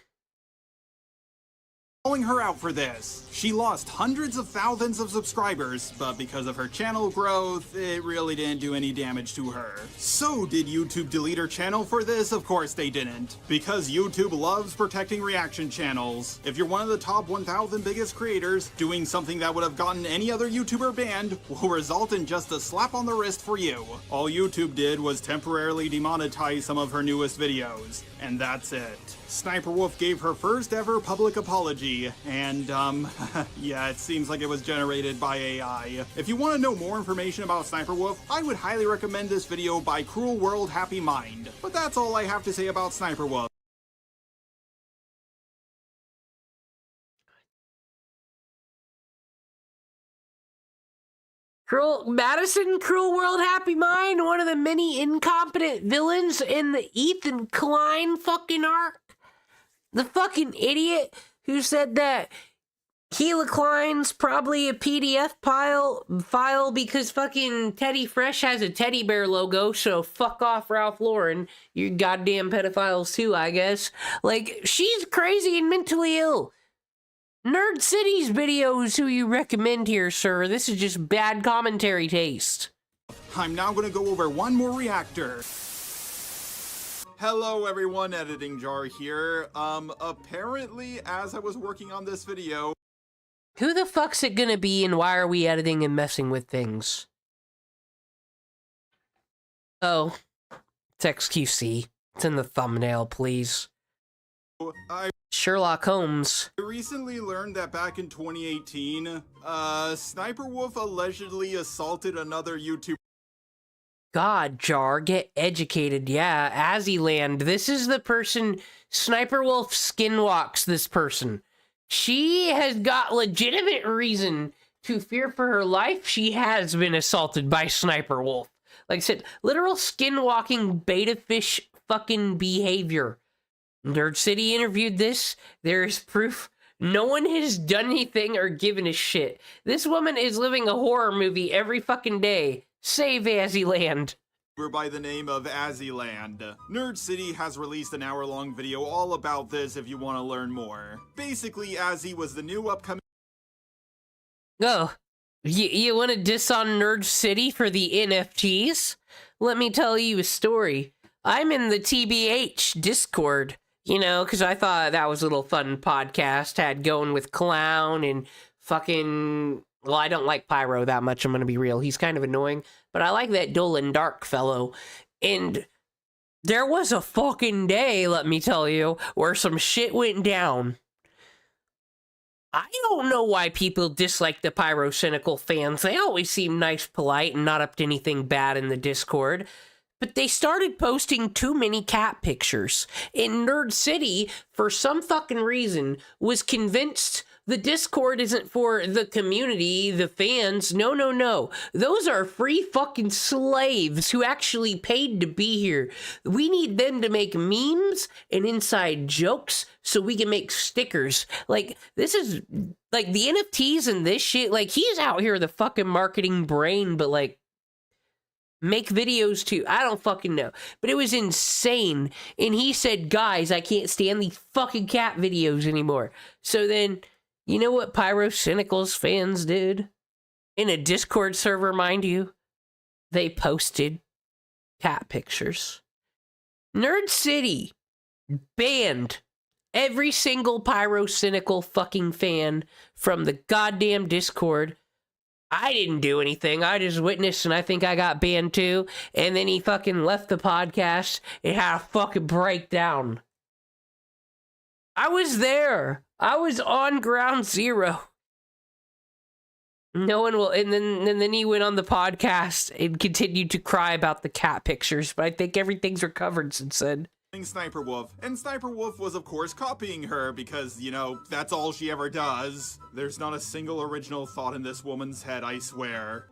calling her out for this. She lost hundreds of thousands of subscribers, but because of her channel growth, it really didn't do any damage to her. So did YouTube delete her channel for this? Of course they didn't. Because YouTube loves protecting reaction channels. If you're one of the top 1,000 biggest creators, doing something that would have gotten any other YouTuber banned will result in just a slap on the wrist for you. All YouTube did was temporarily demonetize some of her newest videos, and that's it. Sniper Wolf gave her first ever public apology, and yeah, it seems like it was generated by AI. If you want to know more information about Sniper Wolf, I would highly recommend this video by Cruel World Happy Mind. But that's all I have to say about Sniper Wolf. Cruel World Happy Mind, one of the many incompetent villains in the Ethan Klein fucking arc. The fucking idiot who said that Gila Klein's probably a PDF file because fucking Teddy Fresh has a teddy bear logo, so fuck off, Ralph Lauren. You goddamn pedophiles too, I guess. Like, she's crazy and mentally ill. Nerd City's videos who you recommend here, sir. This is just bad commentary taste. I'm now gonna go over one more reactor. Hello everyone, Editing Jar here. Apparently, as I was working on this video... Who the fuck's it gonna be and why are we editing and messing with things? Oh, it's XQC. It's in the thumbnail, please. Sherlock Holmes. I recently learned that back in 2018, Sniper Wolf allegedly assaulted another YouTuber. God, Jar, get educated. Yeah, Azzyland. This is the person, Sniper Wolf skinwalks this person. She has got legitimate reason to fear for her life. She has been assaulted by Sniper Wolf. Like I said, literal skinwalking beta fish fucking behavior. Nerd City interviewed this. There is proof. No one has done anything or given a shit. This woman is living a horror movie every fucking day. Save Azzyland. By the name of Azzyland. Nerd City has released an hour-long video all about this if you want to learn more. Basically, Azzy was the new upcoming... Oh, you want to diss on Nerd City for the NFTs? Let me tell you a story. I'm in the TBH Discord, you know, because I thought that was a little fun podcast. Had going with Clown and fucking... Well, I don't like Pyro that much, I'm going to be real. He's kind of annoying, but I like that dull and dark fellow. And there was a fucking day, let me tell you, where some shit went down. I don't know why people dislike the Pyrocynical fans. They always seem nice, polite, and not up to anything bad in the Discord. But they started posting too many cat pictures. And Nerd City, for some fucking reason, was convinced the Discord isn't for the community, the fans. No, no, no. Those are free fucking slaves who actually paid to be here. We need them to make memes and inside jokes so we can make stickers. Like, this is, like, the NFTs and this shit, like, he's out here the fucking marketing brain, but, like, make videos too. I don't fucking know. But it was insane. And he said, guys, I can't stand these fucking cat videos anymore. So then... You know what Pyrocynical's fans did? In a Discord server, mind you, they posted cat pictures. Nerd City banned every single Pyrocynical fucking fan from the goddamn Discord. I didn't do anything. I just witnessed and I think I got banned too. And then he fucking left the podcast and had a fucking breakdown. I was there. I was on ground zero. No one will, and then he went on the podcast and continued to cry about the cat pictures, but I think everything's recovered since then. Sniper Wolf, and Sniper Wolf was of course copying her because, you know, that's all she ever does. There's not a single original thought in this woman's head, I swear.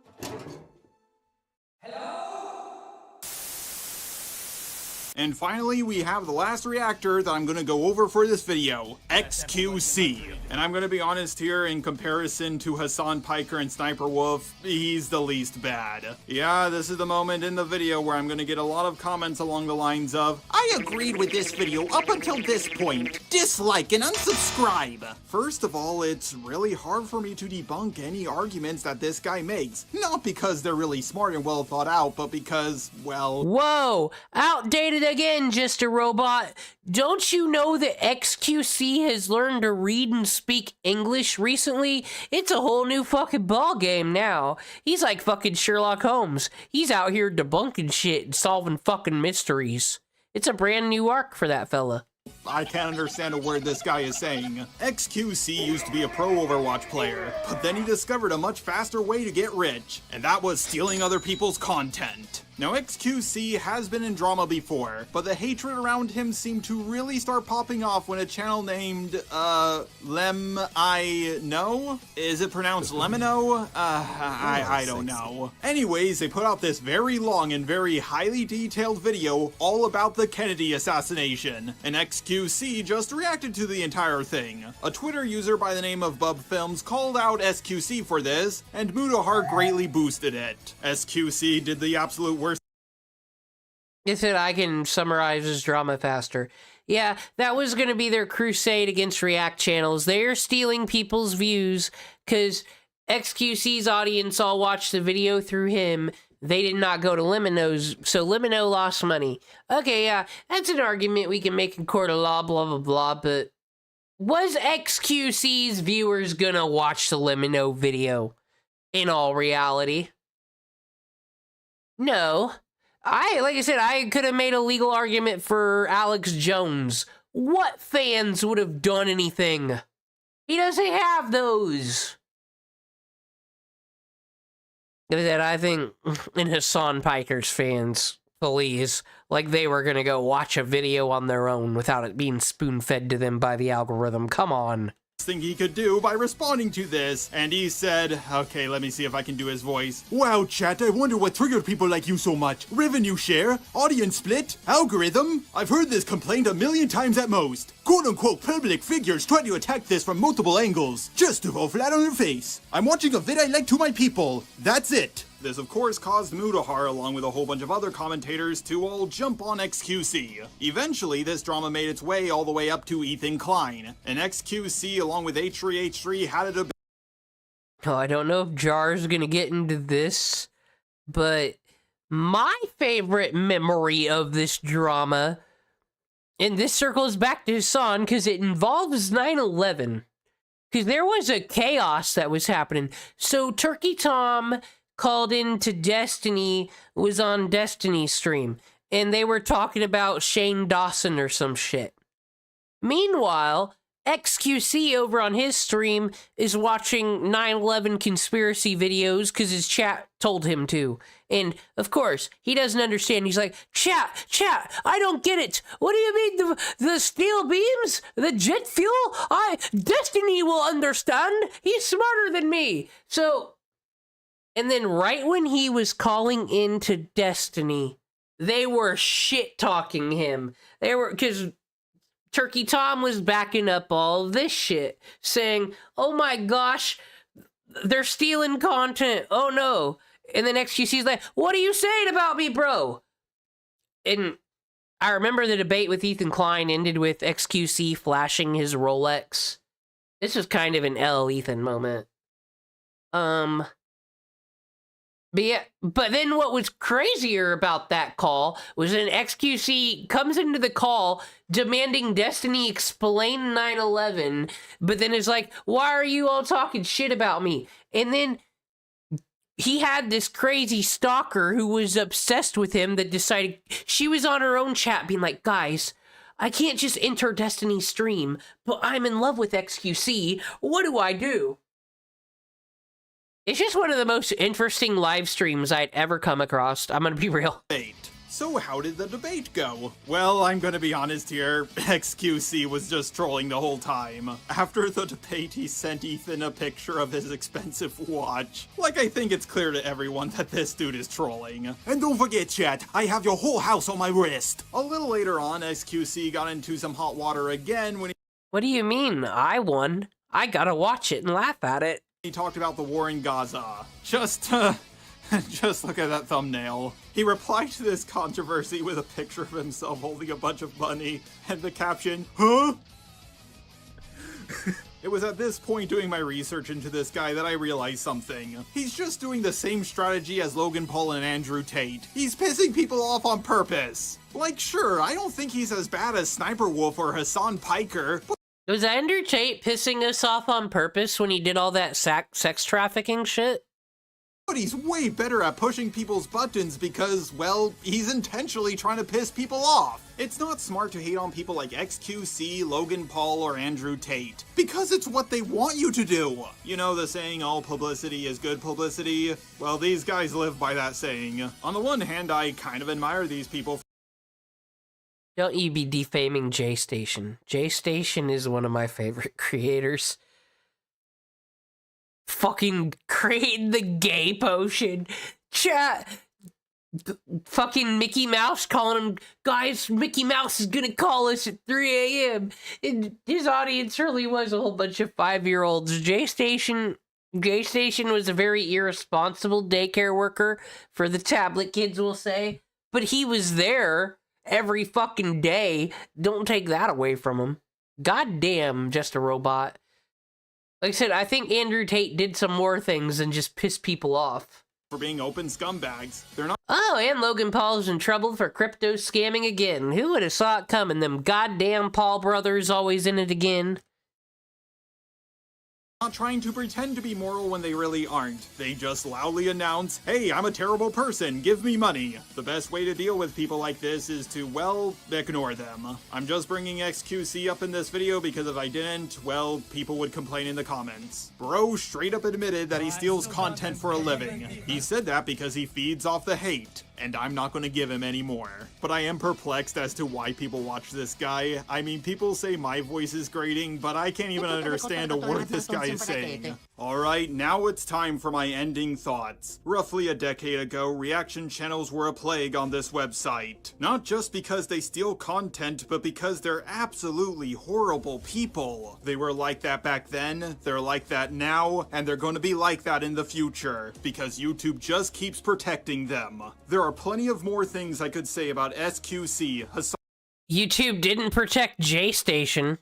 And finally, we have the last reactor that I'm gonna go over for this video, XQC. And I'm gonna be honest here, in comparison to Hasan Piker and Sniper Wolf, he's the least bad. Yeah, this is the moment in the video where I'm gonna get a lot of comments along the lines of, I agreed with this video up until this point. Dislike and unsubscribe. First of all, it's really hard for me to debunk any arguments that this guy makes. Not because they're really smart and well thought out, but because, well... Whoa! Outdated again, just a robot. Don't you know that XQC has learned to read and speak English recently? It's a whole new fucking ball game now. He's like fucking Sherlock Holmes. He's out here debunking shit and solving fucking mysteries. It's a brand new arc for that fella. I can't understand a word this guy is saying. XQC used to be a pro Overwatch player, but then he discovered a much faster way to get rich, and that was stealing other people's content. Now, XQC has been in drama before, but the hatred around him seemed to really start popping off when a channel named, Lem-I-No? Is it pronounced Lemino? I don't know. Anyways, they put out this very long and very highly detailed video all about the Kennedy assassination, and XQC just reacted to the entire thing. A Twitter user by the name of Bub Films called out SQC for this, and Mudahar greatly boosted it. SQC did the absolute worst. It said I can summarize his drama faster. Yeah, that was going to be their crusade against React channels. They're stealing people's views because XQC's audience all watched the video through him. They did not go to Lemino's, so Lemino lost money. Okay, yeah, that's an argument we can make in court of law, blah, blah, blah, but was XQC's viewers gonna watch the Lemino video in all reality? No. Like I said, I could have made a legal argument for Alex Jones. What fans would have done anything? He doesn't have those. I think in Hasan Piker's fans, please, like they were gonna go watch a video on their own without it being spoon-fed to them by the algorithm. Come on. Thing he could do by responding to this, and he said, okay, let me see if I can do his voice. Wow, chat, I wonder what triggered people like you so much. Revenue share? Audience split? Algorithm? I've heard this complaint 1,000,000 times at most. Quote-unquote public figures try to attack this from multiple angles, just to fall flat on their face. I'm watching a vid I like to my people. That's it. This, of course, caused Mudahar, along with a whole bunch of other commentators, to all jump on XQC. Eventually, this drama made its way all the way up to Ethan Klein, and XQC, along with H3H3, had a debate. Oh, I don't know if Jar's gonna get into this, but my favorite memory of this drama, and this circles back to Hasan, because it involves 9/11. Because there was a chaos that was happening. So Turkey Tom called into Destiny, was on Destiny's stream, and they were talking about Shane Dawson or some shit. Meanwhile, XQC over on his stream is watching 9/11 conspiracy videos because his chat told him to. And, of course, he doesn't understand. He's like, chat, I don't get it. What do you mean, the steel beams? The jet fuel? Destiny will understand. He's smarter than me. So... And then right when he was calling into Destiny, they were shit-talking him. They were, because Turkey Tom was backing up all this shit, saying, oh my gosh, they're stealing content, oh no. And then XQC's like, what are you saying about me, bro? And I remember the debate with Ethan Klein ended with XQC flashing his Rolex. This was kind of an L Ethan moment. But yeah, but then what was crazier about that call was an XQC comes into the call demanding Destiny explain 9/11, but then it's like, why are you all talking shit about me? And then he had this crazy stalker who was obsessed with him that decided, she was on her own chat being like, guys, I can't just enter Destiny's stream, but I'm in love with XQC. What do I do? It's just one of the most interesting live streams I'd ever come across. I'm gonna be real. So how did the debate go? Well, I'm gonna be honest here, XQC was just trolling the whole time. After the debate, he sent Ethan a picture of his expensive watch. Like, I think it's clear to everyone that this dude is trolling. And don't forget, chat, I have your whole house on my wrist. A little later on, XQC got into some hot water again when he— What do you mean, I won? I gotta watch it and laugh at it. He talked about the war in Gaza. Just look at that thumbnail. He replied to this controversy with a picture of himself holding a bunch of money, and the caption, huh? It was at this point doing my research into this guy that I realized something. He's just doing the same strategy as Logan Paul and Andrew Tate. He's pissing people off on purpose. Like, sure, I don't think he's as bad as Sniper Wolf or Hasan Piker, but was Andrew Tate pissing us off on purpose when he did all that sex trafficking shit? But he's way better at pushing people's buttons because, well, he's intentionally trying to piss people off. It's not smart to hate on people like XQC, Logan Paul, or Andrew Tate, because it's what they want you to do. You know the saying, all publicity is good publicity? Well, these guys live by that saying. On the one hand, I kind of admire these people. Don't you be defaming J-Station. J-Station is one of my favorite creators. Fucking creating the gay potion. Chat. Fucking Mickey Mouse calling him, guys, Mickey Mouse is gonna call us at 3 a.m. And his audience really was a whole bunch of 5-year-olds. J-Station was a very irresponsible daycare worker for the tablet kids, will say. But he was there every fucking day. Don't take that away from him. Goddamn, just a robot. Like I said, I think Andrew Tate did some more things than just piss people off. For being open scumbags. They're not— Oh, and Logan Paul's in trouble for crypto scamming again. Who would have saw it coming? Them goddamn Paul brothers always in it again. Not trying to pretend to be moral when they really aren't. They just loudly announce, hey, I'm a terrible person, give me money. The best way to deal with people like this is to, well, ignore them. I'm just bringing XQC up in this video because if I didn't, well, people would complain in the comments. Bro straight up admitted that he steals content for a living. He said that because he feeds off the hate, and I'm not going to give him any more. But I am perplexed as to why people watch this guy. I mean, people say my voice is grating, but I can't even understand a word this guy is saying. Alright, now it's time for my ending thoughts. Roughly a decade ago, reaction channels were a plague on this website. Not just because they steal content, but because they're absolutely horrible people. They were like that back then, they're like that now, and they're going to be like that in the future, because YouTube just keeps protecting them. There are plenty of more things I could say about SQC, Hasan— YouTube didn't protect J-Station.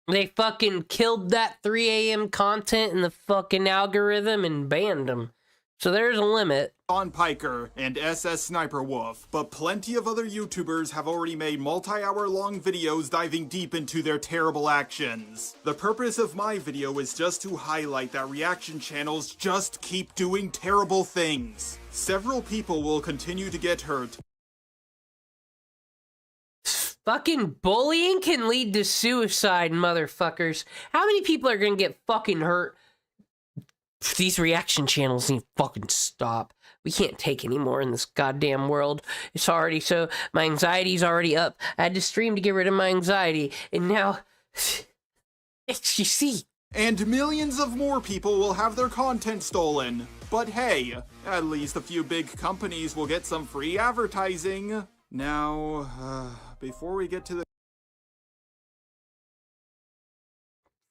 They fucking killed that 3 a.m. content in the fucking algorithm and banned them. So there's a limit. Hasan Piker and SS Sniper Wolf, but plenty of other YouTubers have already made multi-hour long videos diving deep into their terrible actions. The purpose of my video is just to highlight that reaction channels just keep doing terrible things. Several people will continue to get hurt. Fucking bullying can lead to suicide, motherfuckers. How many people are gonna get fucking hurt? These reaction channels need to fucking stop. We can't take any more in this goddamn world. It's already so... My anxiety's already up. I had to stream to get rid of my anxiety. And now... It's, you see. And millions of more people will have their content stolen. But hey, at least a few big companies will get some free advertising. Now, before we get to the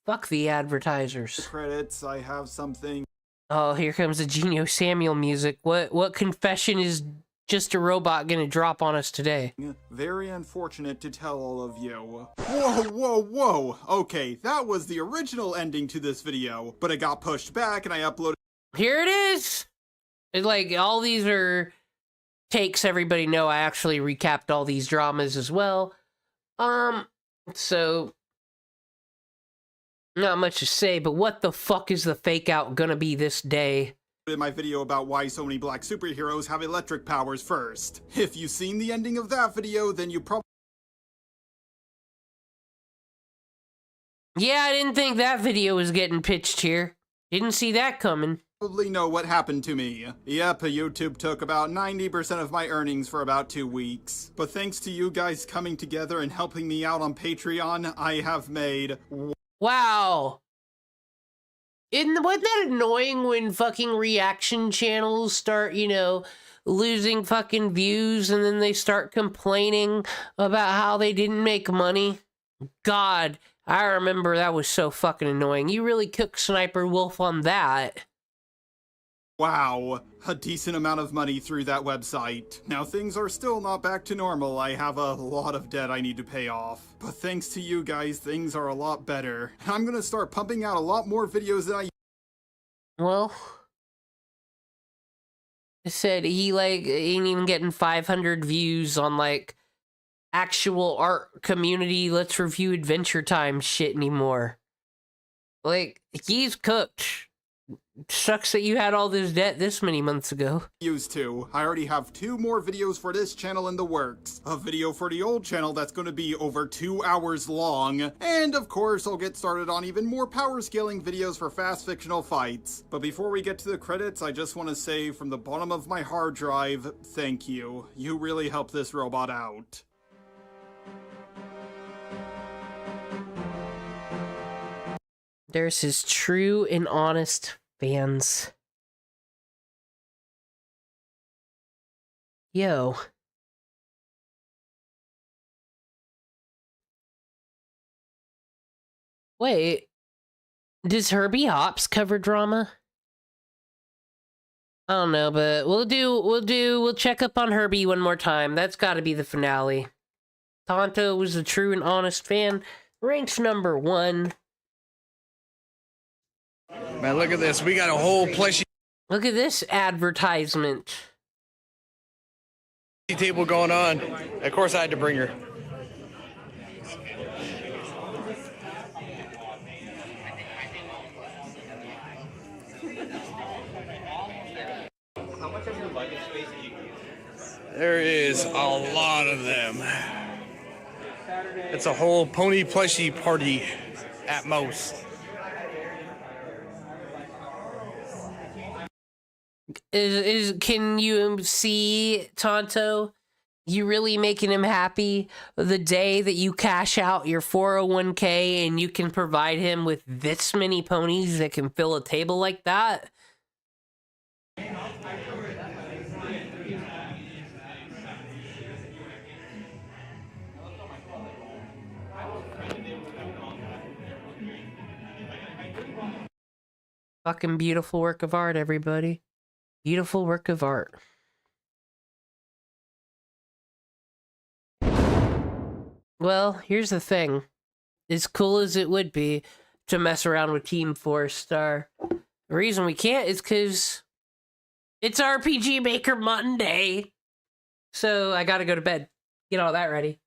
Fuck the advertisers. credits, I have something. Oh, here comes the Geno Samuel music. What confession is just a robot gonna drop on us today? Very unfortunate to tell all of you. Whoa, whoa, whoa! Okay, that was the original ending to this video, but it got pushed back and I uploaded— Here it is! It's like, all these are takes everybody know I actually recapped all these dramas as well. So... Not much to say, but what the fuck is the fake out gonna be this day? in my video about why so many black superheroes have electric powers first. If you've seen the ending of that video, then you probably— Yeah, I didn't think that video was getting pitched here. Didn't see that coming. probably know what happened to me. Yep, YouTube took about 90% of my earnings for about 2 weeks. But thanks to you guys coming together and helping me out on Patreon, I have made... Wow. Wasn't that annoying when fucking reaction channels start, you know, losing fucking views and then they start complaining about how they didn't make money? God, I remember that was so fucking annoying. You really cooked Sniper Wolf on that. Wow, a decent amount of money through that website. Now things are still not back to normal. I have a lot of debt I need to pay off. But thanks to you guys, things are a lot better. I'm gonna start pumping out a lot more videos than I... Well, I said he like ain't even getting 500 views on like actual art community let's review Adventure Time shit anymore. Like, he's cooked. Sucks that you had all this debt this many months ago. Used to. I already have 2 more videos for this channel in the works. A video for the old channel that's going to be over 2 hours long. And of course, I'll get started on even more power scaling videos for fast fictional fights. But before we get to the credits, I just want to say from the bottom of my hard drive, thank you. You really helped this robot out. There's his true and honest fans. Yo. Wait. Does Herbie Hopps cover drama? I don't know, but we'll check up on Herbie one more time. That's gotta be the finale. Tonto was a true and honest fan. Ranks number 1. Man, look at this. We got a whole plushie Look at this advertisement. table going on. Of course, I had to bring her. There is a lot of them. It's a whole pony plushie party at most. Can you see, Tonto, you really making him happy the day that you cash out your 401k and you can provide him with this many ponies that can fill a table like that? Fucking beautiful work of art, everybody. Beautiful work of art. Well, here's the thing. As cool as it would be to mess around with Team 4-Star, the reason we can't is because it's RPG Maker Monday. So I gotta go to bed. Get all that ready.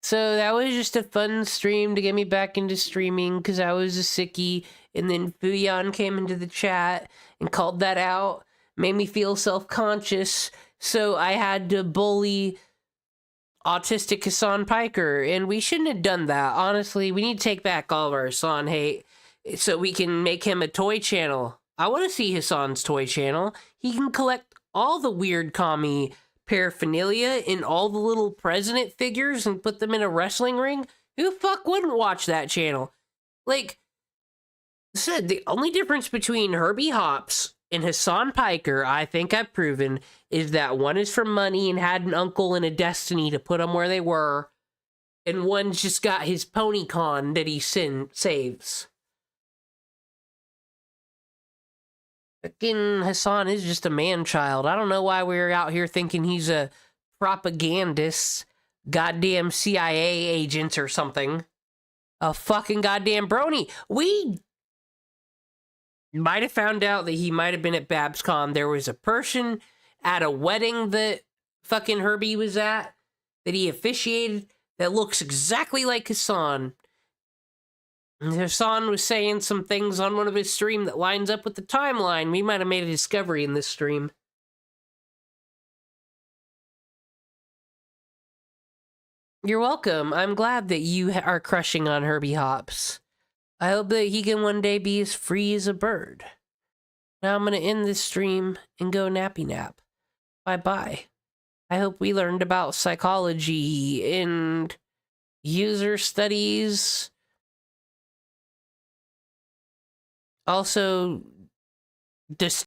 So that was just a fun stream to get me back into streaming because I was a sickie. And then Fuyan came into the chat and called that out. Made me feel self-conscious. So I had to bully autistic Hasan Piker. And we shouldn't have done that. Honestly, we need to take back all of our Hasan hate so we can make him a toy channel. I want to see Hasan's toy channel. He can collect all the weird commie paraphernalia and all the little president figures and put them in a wrestling ring. Who the fuck wouldn't watch that channel? Like, said the only difference between Herbie Hopps and Hasan Piker, I think I've proven, is that one is for money and had an uncle and a destiny to put them where they were, and one's just got his pony con that he saves. Fucking Hasan is just a man-child. I don't know why we're out here thinking he's a propagandist, goddamn CIA agent or something. A fucking goddamn brony. We might have found out that he might have been at BabsCon. There was a person at a wedding that fucking Herbie was at that he officiated that looks exactly like Hasan. And Hasan was saying some things on one of his streams that lines up with the timeline. We might have made a discovery in this stream. You're welcome. I'm glad that you are crushing on Herbie Hopps. I hope that he can one day be as free as a bird. Now I'm going to end this stream and go nappy nap. Bye-bye. I hope we learned about psychology and user studies. Also,